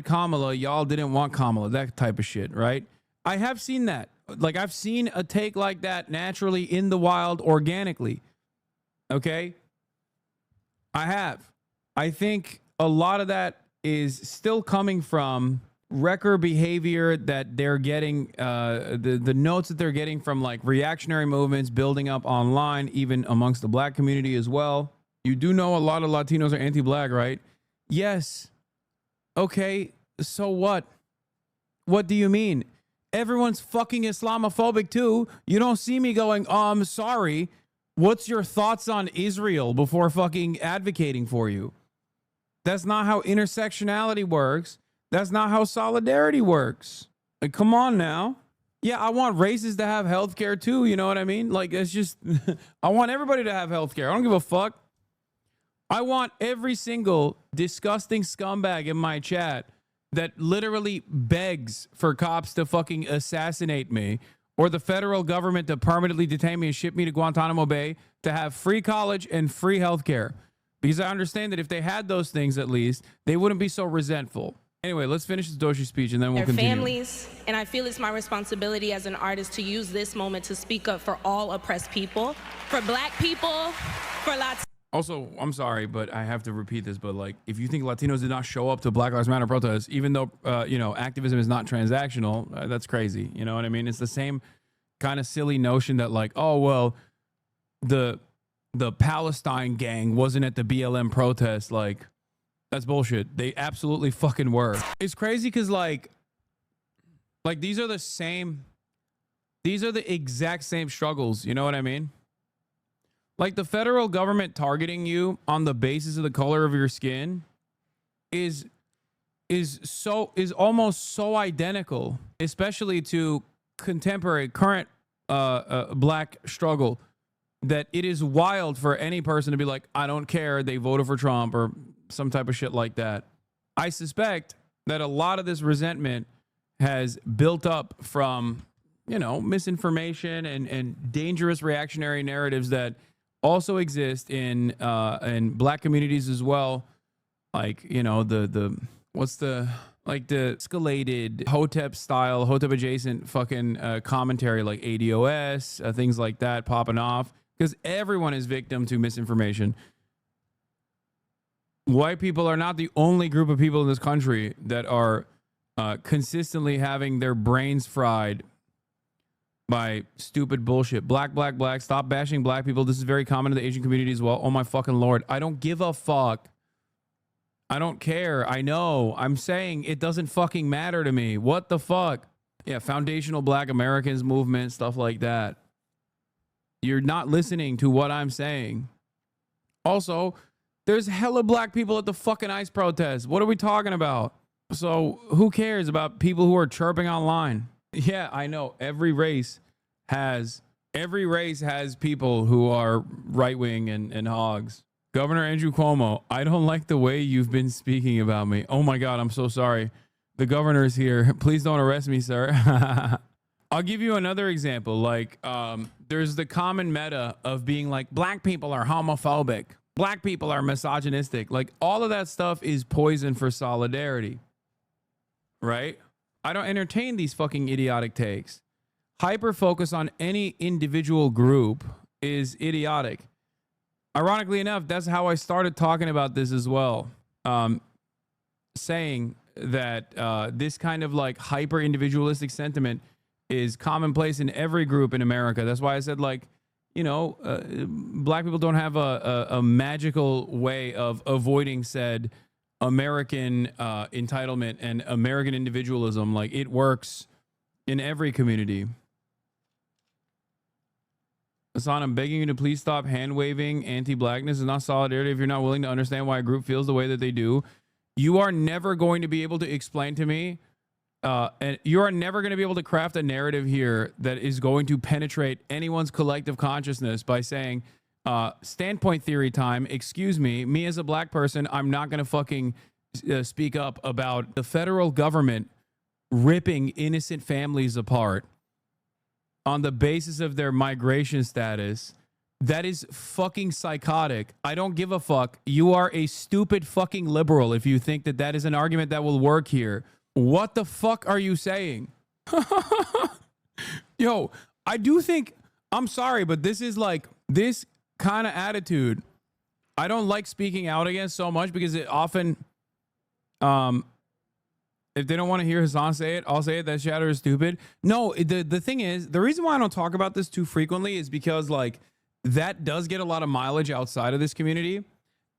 Kamala, y'all didn't want Kamala, that type of shit, right? I have seen that. Like, I've seen a take like that naturally in the wild, organically. Okay? I have. I think a lot of that is still coming from wrecker behavior that they're getting, the notes that they're getting from like reactionary movements building up online, even amongst the black community as well. You do know a lot of Latinos are anti-black, right? Yes. Okay, so what? What do you mean? Everyone's fucking Islamophobic too. You don't see me going, oh, I'm sorry. What's your thoughts on Israel before fucking advocating for you? That's not how intersectionality works. That's not how solidarity works. Like, come on now. Yeah, I want races to have healthcare too. You know what I mean? Like, it's just, I want everybody to have healthcare. I don't give a fuck. I want every single disgusting scumbag in my chat that literally begs for cops to fucking assassinate me, or the federal government to permanently detain me and ship me to Guantanamo Bay, to have free college and free healthcare. Because I understand that if they had those things, at least, they wouldn't be so resentful. Anyway, let's finish this Doshi speech and then we'll Their continue. families, and I feel it's my responsibility as an artist to use this moment to speak up for all oppressed people, for black people, for Latinos. Also, I'm sorry, but I have to repeat this, but like, if you think Latinos did not show up to Black Lives Matter protests, even though, you know, activism is not transactional, that's crazy. You know what I mean? It's the same kind of silly notion that like, oh, well, the Palestine gang wasn't at the BLM protest. Like, that's bullshit. They absolutely fucking were. It's crazy because like these are the exact same struggles. You know what I mean? Like, the federal government targeting you on the basis of the color of your skin is almost so identical, especially to contemporary current black struggle, that it is wild for any person to be like, I don't care, they voted for Trump, or some type of shit like that. I suspect that a lot of this resentment has built up from, you know, misinformation and dangerous reactionary narratives that also exist in black communities as well. Like, you know, the escalated Hotep adjacent fucking commentary, like ADOS, things like that popping off, because everyone is victim to misinformation. White people are not the only group of people in this country that are consistently having their brains fried by stupid bullshit. Black. Stop bashing black people. This is very common in the Asian community as well. Oh my fucking Lord. I don't give a fuck. I don't care. I know. I'm saying it doesn't fucking matter to me. What the fuck? Yeah, foundational Black Americans movement, stuff like that. You're not listening to what I'm saying. Also, there's hella black people at the fucking ICE protest. What are we talking about? So who cares about people who are chirping online? Yeah, I know. Every race has people who are right-wing and hogs. Governor Andrew Cuomo, I don't like the way you've been speaking about me. Oh my God, I'm so sorry. The governor's here. Please don't arrest me, sir. I'll give you another example. Like, there's the common meta of being like, black people are homophobic. Black people are misogynistic. Like, all of that stuff is poison for solidarity, right? I don't entertain these fucking idiotic takes. Hyper focus on any individual group is idiotic. Ironically enough, that's how I started talking about this as well. Saying that this kind of like hyper individualistic sentiment is commonplace in every group in America. That's why I said, like, you know, black people don't have a magical way of avoiding said American entitlement and American individualism. Like, it works in every community. Hassan, I'm begging you to please stop hand waving. Anti-blackness is not solidarity if you're not willing to understand why a group feels the way that they do. You are never going to be able to explain to me, and you are never going to be able to craft a narrative here that is going to penetrate anyone's collective consciousness by saying, Standpoint theory time. Excuse me. Me as a black person, I'm not going to fucking speak up about the federal government ripping innocent families apart on the basis of their migration status. That is fucking psychotic. I don't give a fuck. You are a stupid fucking liberal if you think that that is an argument that will work here. What the fuck are you saying? Yo, I do think, I'm sorry, but this is like, this kind of attitude, I don't like speaking out against so much because it often, if they don't want to hear Hassan say it, I'll say it. That shatter is stupid. No, the thing is, the reason why I don't talk about this too frequently is because like that does get a lot of mileage outside of this community,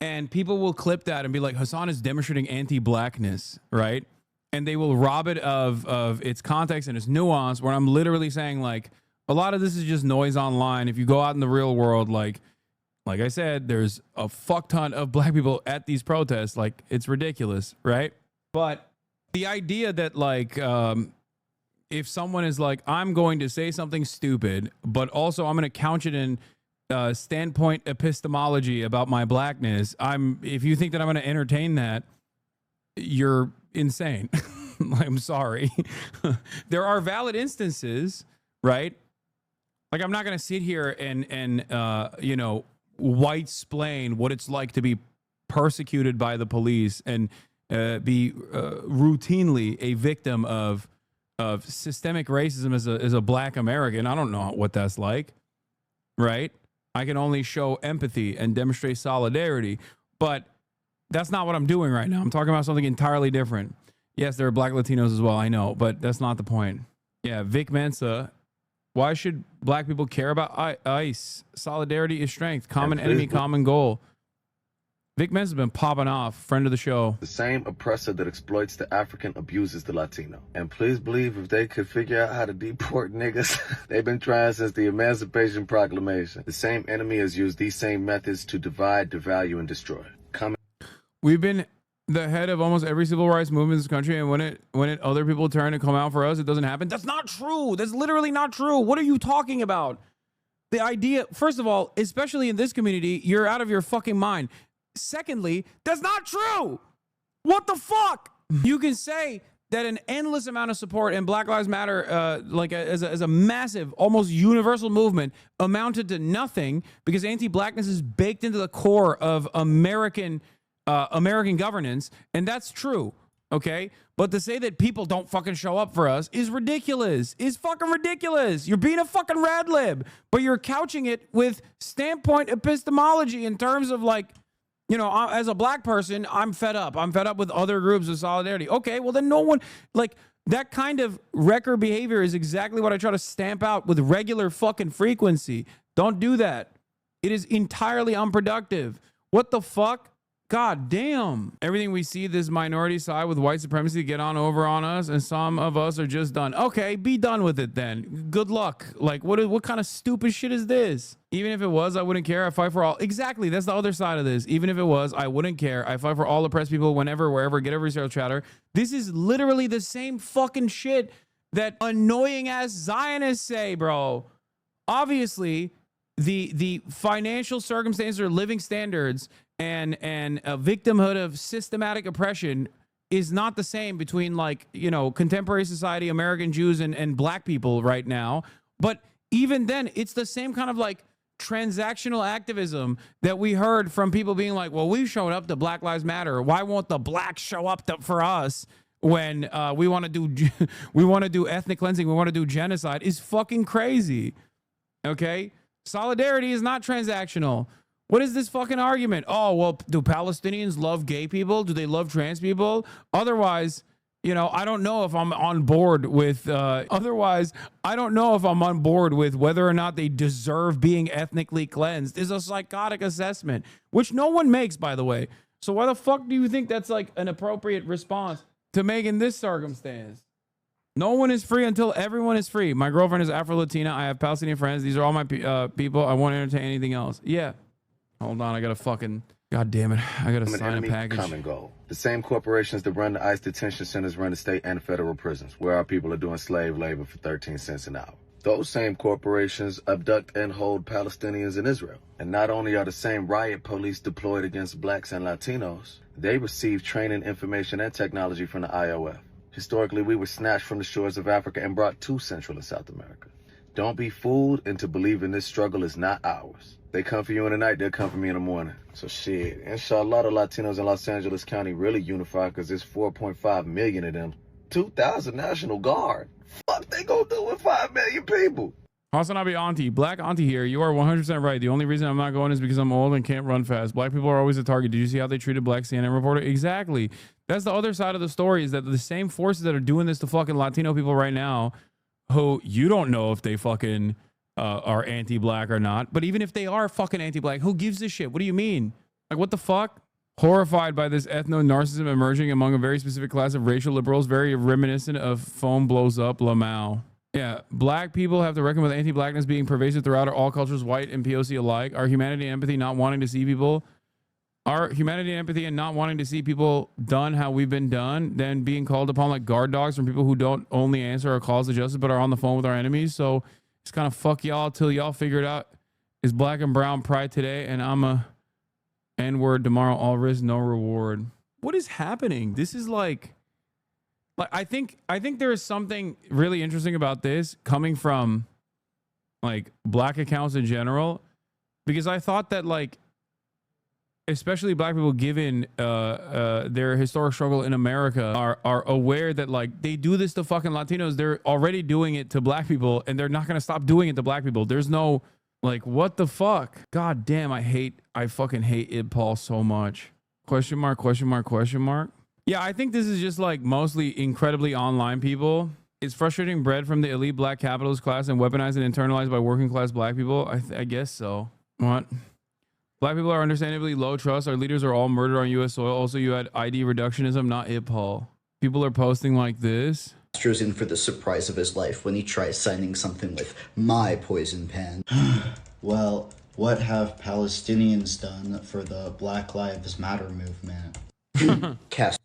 and people will clip that and be like, Hassan is demonstrating anti-blackness, right? And they will rob it of its context and its nuance, where I'm literally saying like a lot of this is just noise online. If you go out in the real world, like I said, there's a fuck ton of black people at these protests. Like, it's ridiculous, right? But the idea that like if someone is like, I'm going to say something stupid, but also I'm going to couch it in standpoint epistemology about my blackness, if you think that I'm going to entertain that, you're insane. I'm sorry. There are valid instances, right? Like, I'm not going to sit here and you know, white splain what it's like to be persecuted by the police and be routinely a victim of systemic racism as a black American. I don't know what that's like, right? I can only show empathy and demonstrate solidarity, but that's not what I'm doing right now. I'm talking about something entirely different. Yes, there are black Latinos as well, I know, but that's not the point. Yeah, Vic Mensa. Why should black people care about ICE? Solidarity is strength. Common enemy, common goal. Vic Mensa's been popping off. Friend of the show. The same oppressor that exploits the African abuses the Latino. And please believe if they could figure out how to deport niggas, they've been trying since the Emancipation Proclamation. The same enemy has used these same methods to divide, devalue, and destroy. We've been the head of almost every civil rights movement in this country, and when other people turn to come out for us, it doesn't happen. That's not true. That's literally not true. What are you talking about? The idea, first of all, especially in this community, you're out of your fucking mind. Secondly, that's not true. What the fuck? You can say that an endless amount of support in Black Lives Matter, like as a massive, almost universal movement, amounted to nothing because anti-blackness is baked into the core of American governance, and that's true, okay? But to say that people don't fucking show up for us is ridiculous. Is fucking ridiculous. You're being a fucking rad lib, but you're couching it with standpoint epistemology in terms of like, you know, as a black person, I'm fed up. I'm fed up with other groups of solidarity. Okay, well then no one, like, that kind of wrecker behavior is exactly what I try to stamp out with regular fucking frequency. Don't do that. It is entirely unproductive. What the fuck? God damn. Everything we see this minority side with white supremacy get on over on us, and some of us are just done. Okay, be done with it then. Good luck. Like, what kind of stupid shit is this? Even if it was, I wouldn't care. I fight for all. Exactly. That's the other side of this. Even if it was, I wouldn't care. I fight for all oppressed people whenever, wherever, get every zero chatter. This is literally the same fucking shit that annoying ass Zionists say, bro. Obviously, the financial circumstances or living standards and a victimhood of systematic oppression is not the same between, like, you know, contemporary society, American Jews and black people right now. But even then, it's the same kind of like transactional activism that we heard from people being like, well, we showed up to Black Lives Matter. Why won't the blacks show up for us when we want to do ethnic cleansing, we want to do genocide? Is fucking crazy. Okay? Solidarity is not transactional. What is this fucking argument? Oh, well, do Palestinians love gay people? Do they love trans people? Otherwise, you know, I don't know if I'm on board with, otherwise, I don't know if I'm on board with whether or not they deserve being ethnically cleansed. It's a psychotic assessment, which no one makes, by the way. So why the fuck do you think that's like an appropriate response to make in this circumstance? No one is free until everyone is free. My girlfriend is Afro-Latina. I have Palestinian friends. These are all my people. I won't entertain anything else. Yeah. Hold on. I got to fucking... God damn it. I got to sign a package. Common goal. The same corporations that run the ICE detention centers run the state and federal prisons, where our people are doing slave labor for 13 cents an hour. Those same corporations abduct and hold Palestinians in Israel. And not only are the same riot police deployed against blacks and Latinos, they receive training, information, and technology from the IOF. Historically, we were snatched from the shores of Africa and brought to Central and South America. Don't be fooled into believing this struggle is not ours. They come for you in the night, they'll come for me in the morning. So shit, inshallah, the Latinos in Los Angeles County really unify because there's 4.5 million of them. 2,000 National Guard. Fuck they gonna do with 5 million people? Hasanabi auntie, black auntie here. You are 100% right. The only reason I'm not going is because I'm old and can't run fast. Black people are always a target. Did you see how they treated black CNN reporter? Exactly. That's the other side of the story, is that the same forces that are doing this to fucking Latino people right now, who you don't know if they fucking are anti-black or not. But even if they are fucking anti-black, who gives a shit? What do you mean? Like, what the fuck? Horrified by this ethno-narcissism emerging among a very specific class of racial liberals, very reminiscent of Foam Blows Up, Lamau. Yeah, black people have to reckon with anti-blackness being pervasive throughout all cultures, white and POC alike. Our humanity and empathy not wanting to see people, our humanity and empathy and not wanting to see people done how we've been done, then being called upon like guard dogs from people who don't only answer our calls to justice but are on the phone with our enemies. So it's kind of fuck y'all till y'all figure it out. Is black and brown pride today, and I'm a N-word tomorrow, all risk, no reward. What is happening? This is like I think there is something really interesting about this coming from like black accounts in general, because I thought that like, especially black people, given their historic struggle in America, are aware that like they do this to fucking Latinos. They're already doing it to black people, and they're not going to stop doing it to black people. There's no like, what the fuck? God damn, I fucking hate Id Paul so much. Question mark, question mark, question mark. Yeah, I think this is just like mostly incredibly online people. It's frustrating bred from the elite black capitalist class and weaponized and internalized by working class black people. I guess so. What? Black people are understandably low trust. Our leaders are all murdered on U.S. soil. Also, you had ID reductionism, not Id Paul. People are posting like this. Castro's in for the surprise of his life when he tries signing something with my poison pen. Well, what have Palestinians done for the Black Lives Matter movement? This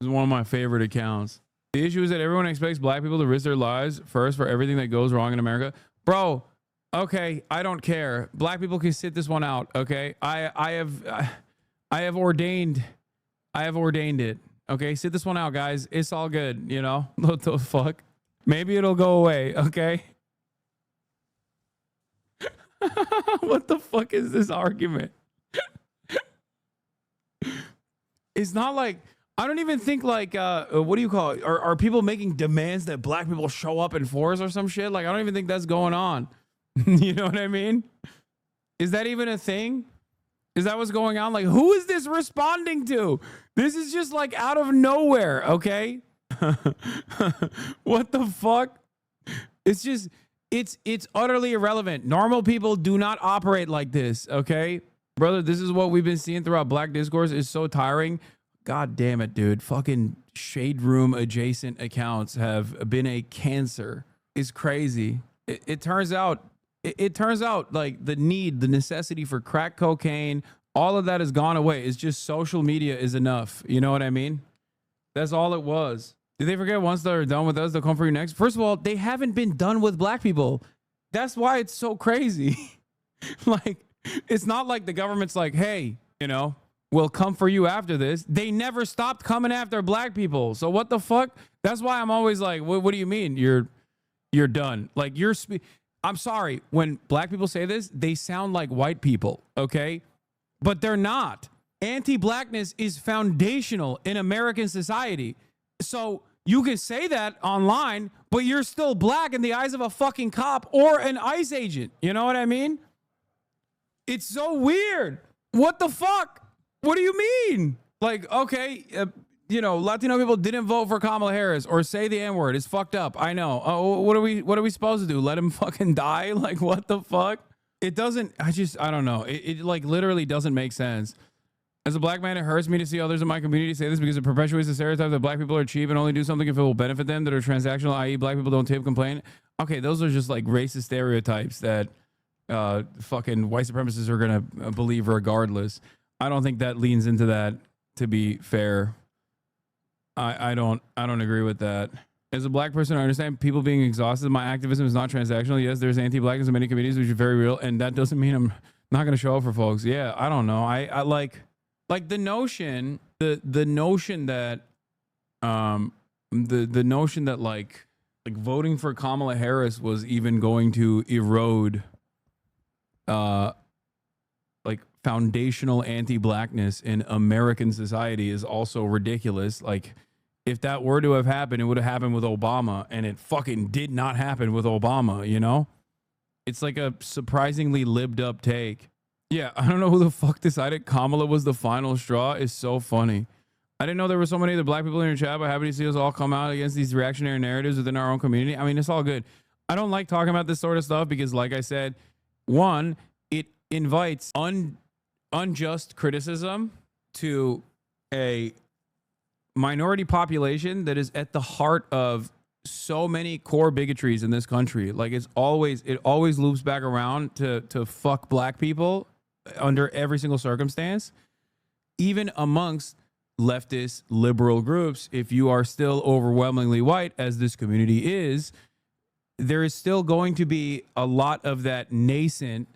is one of my favorite accounts. The issue is that everyone expects black people to risk their lives first for everything that goes wrong in America. Bro, okay, I don't care. Black people can sit this one out, okay? I have ordained it. Okay, sit this one out, guys. It's all good, you know? What the fuck? Maybe it'll go away, okay? What the fuck is this argument? It's not like, I don't even think like, what do you call it? Are people making demands that black people show up in force or some shit? Like, I don't even think that's going on. You know what I mean? Is that even a thing? Is that what's going on? Like, who is this responding to? This is just like out of nowhere, okay? What the fuck? It's just, it's utterly irrelevant. Normal people do not operate like this, okay? Brother, this is what we've been seeing throughout black discourse. It's so tiring. God damn it, dude. Fucking shade room adjacent accounts have been a cancer. It's crazy. It turns out like the necessity for crack cocaine, all of that has gone away. It's just social media is enough. You know what I mean? That's all it was. Did they forget once they're done with us, they'll come for you next? First of all, they haven't been done with black people. That's why it's so crazy. Like, it's not like the government's like, hey, you know, we'll come for you after this. They never stopped coming after black people. So what the fuck? That's why I'm always like, what do you mean you're done? Like, I'm sorry. When black people say this, they sound like white people, okay? But they're not. Anti-blackness is foundational in American society. So you can say that online, but you're still black in the eyes of a fucking cop or an ICE agent. You know what I mean? It's so weird. What the fuck? What do you mean? Like, okay, you know, Latino people didn't vote for Kamala Harris or say the N-word. It's fucked up. I know. Oh, what are we supposed to do? Let him fucking die? Like, what the fuck? It doesn't, I don't know. It like literally doesn't make sense. As a black man, it hurts me to see others in my community say this because it perpetuates the stereotype that black people are cheap and only do something if it will benefit them, that are transactional, i.e. black people don't tip, complain. Okay, those are just like racist stereotypes that fucking white supremacists are going to believe regardless. I don't think that leans into that, to be fair. I don't agree with that. As a black person, I understand people being exhausted. My activism is not transactional. Yes, there's anti-blackness in many communities, which is very real, and that doesn't mean I'm not going to show up for folks. Yeah, I don't know. I like the notion, the notion that the notion that like voting for Kamala Harris was even going to erode like foundational anti-blackness in American society is also ridiculous. Like, if that were to have happened, it would have happened with Obama, and it fucking did not happen with Obama, you know? It's like a surprisingly libbed up take. Yeah, I don't know who the fuck decided Kamala was the final straw. Is so funny. I didn't know there were so many other black people in your chat, but happy to see us all come out against these reactionary narratives within our own community. I mean, it's all good. I don't like talking about this sort of stuff because, like I said, one, it invites unjust criticism to a minority population that is at the heart of so many core bigotries in this country. Like, it always loops back around to fuck black people under every single circumstance, even amongst leftist liberal groups. If you are still overwhelmingly white, as this community is, there is still going to be a lot of that nascent,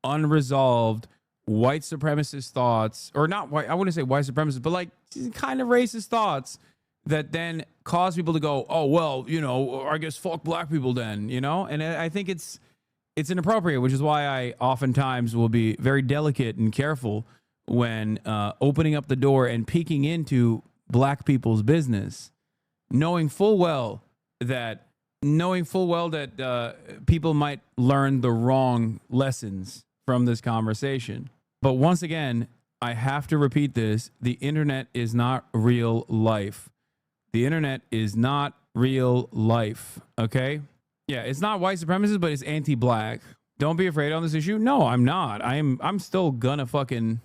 unresolved white supremacist thoughts, or not white, I wouldn't say white supremacist, but like kind of racist thoughts that then cause people to go, oh, well, you know, I guess fuck black people then, you know? And I think it's inappropriate, which is why I oftentimes will be very delicate and careful when opening up the door and peeking into black people's business, knowing full well that people might learn the wrong lessons from this conversation. But once again, I have to repeat this. The internet is not real life. The internet is not real life. Okay? Yeah, it's not white supremacist, but it's anti-black. Don't be afraid on this issue. No, I'm not. I'm still gonna fucking,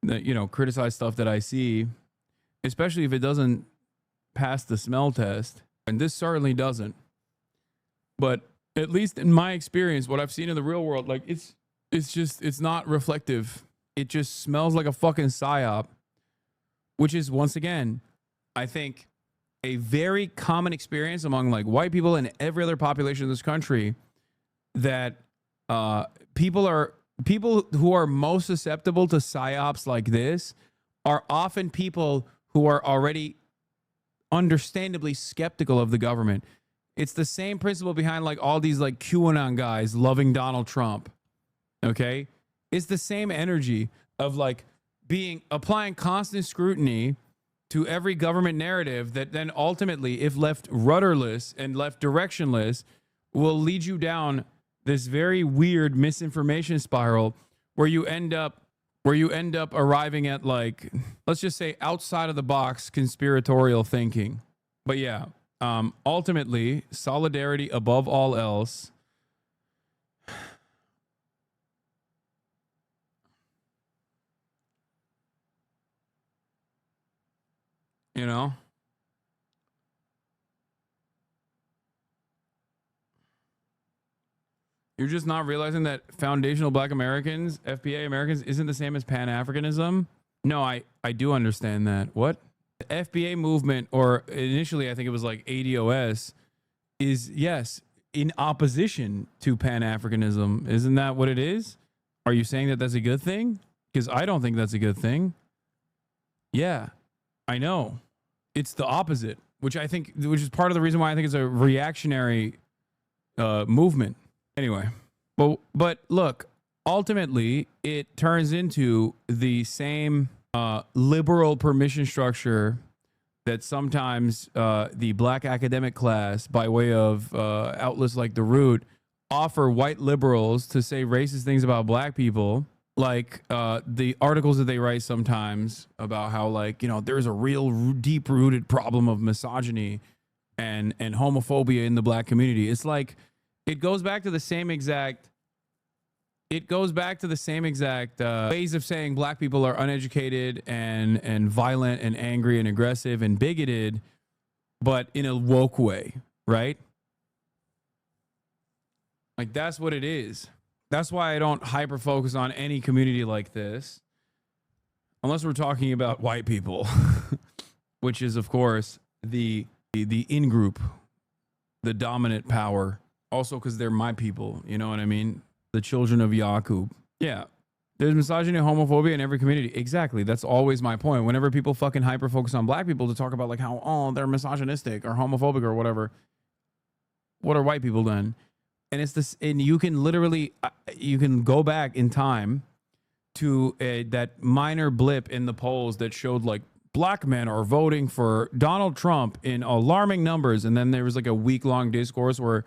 you know, criticize stuff that I see, especially if it doesn't pass the smell test. And this certainly doesn't. But at least in my experience, what I've seen in the real world, like it's not reflective. It just smells like a fucking psyop, which is, once again, I think, a very common experience among like white people and every other population in this country, that people who are most susceptible to psyops like this are often people who are already understandably skeptical of the government. It's the same principle behind like all these like QAnon guys loving Donald Trump. Okay? It's the same energy of like applying constant scrutiny to every government narrative that then ultimately, if left rudderless and left directionless, will lead you down this very weird misinformation spiral where you end up arriving at, like, let's just say, outside of the box conspiratorial thinking. But yeah, ultimately, solidarity above all else. You know? You're just not realizing that foundational black Americans, FBA Americans, isn't the same as Pan-Africanism? No, I do understand that. What? The FBA movement, or initially I think it was like ADOS, is, yes, in opposition to Pan-Africanism. Isn't that what it is? Are you saying that that's a good thing? Because I don't think that's a good thing. Yeah, I know. It's the opposite, which is part of the reason why I think it's a reactionary movement. Anyway, but look, ultimately, it turns into the same liberal permission structure that sometimes the black academic class, by way of outlets like The Root, offer white liberals to say racist things about black people. Like the articles that they write sometimes about how, like, you know, there's a real deep-rooted problem of misogyny and homophobia in the black community. It's like, it goes back to the same exact ways of saying black people are uneducated and violent and angry and aggressive and bigoted, but in a woke way, right? Like, that's what it is. That's why I don't hyper focus on any community like this, unless we're talking about white people, which is, of course, the the in-group, the dominant power. Also because they're my people, you know what I mean? The children of Yaqub. Yeah. There's misogyny and homophobia in every community. Exactly. That's always my point. Whenever people fucking hyper-focus on black people to talk about like how, oh, they're misogynistic or homophobic or whatever, what are white people then? And it's this, and you can literally, you can go back in time to that minor blip in the polls that showed like black men are voting for Donald Trump in alarming numbers. And then there was like a week-long discourse where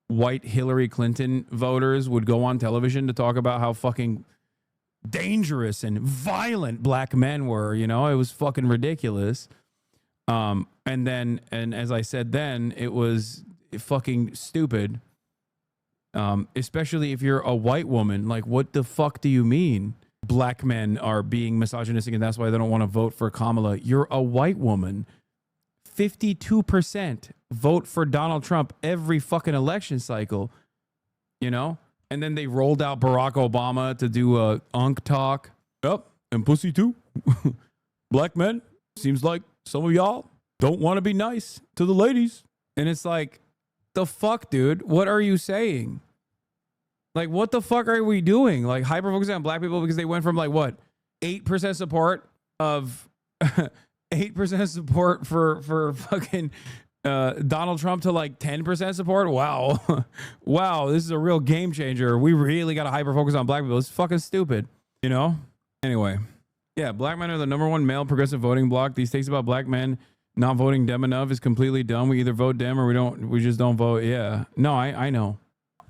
white Hillary Clinton voters would go on television to talk about how fucking dangerous and violent black men were, you know. It was fucking ridiculous. And as I said then, it was fucking stupid. Especially if you're a white woman. Like, what the fuck do you mean black men are being misogynistic and that's why they don't want to vote for Kamala? You're a white woman. 52% vote for Donald Trump every fucking election cycle, you know? And then they rolled out Barack Obama to do a unk talk. Yep, and pussy too. Black men, seems like some of y'all don't want to be nice to the ladies. And it's like, the fuck, dude? What are you saying? Like, what the fuck are we doing? Like, hyper-focusing on black people because they went from, like, what? 8% support of... 8% support for fucking Donald Trump to, like, 10% support? Wow. Wow, this is a real game changer. We really got to hyper-focus on black people. It's fucking stupid, you know? Anyway. Yeah, black men are the #1 male progressive voting bloc. These takes about black men not voting Dem enough is completely dumb. We either vote Dem or we just don't vote. Yeah. No, I know.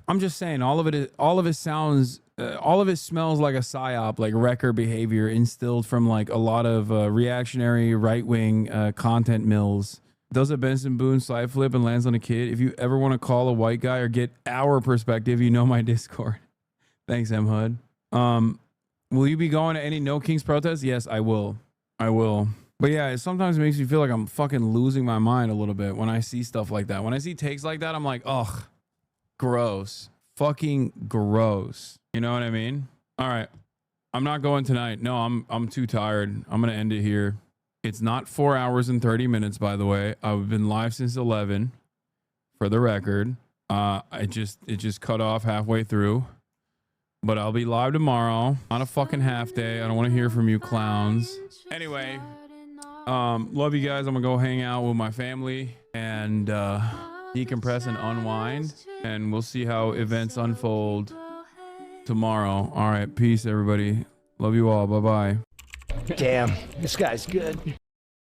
I'm just saying all of it smells like a psyop, like wrecker behavior instilled from like a lot of reactionary right-wing content mills. Does a Benson Boone side flip and lands on a kid? If you ever want to call a white guy or get our perspective, you know my Discord. Thanks, M Hud. Will you be going to any No Kings protests? Yes, I will. But yeah, it sometimes makes me feel like I'm fucking losing my mind a little bit when I see stuff like that. When I see takes like that, I'm like, ugh, gross. Fucking gross. You know what I mean? All right. I'm not going tonight. No, I'm too tired. I'm going to end it here. It's not 4 hours and 30 minutes, by the way. I've been live since 11 for the record. It just cut off halfway through. But I'll be live tomorrow on a fucking half day. I don't want to hear from you clowns. Anyway, love you guys. I'm gonna go hang out with my family and decompress and unwind, and we'll see how events unfold tomorrow. All right, peace everybody. Love you all. Bye bye. Damn, this guy's good.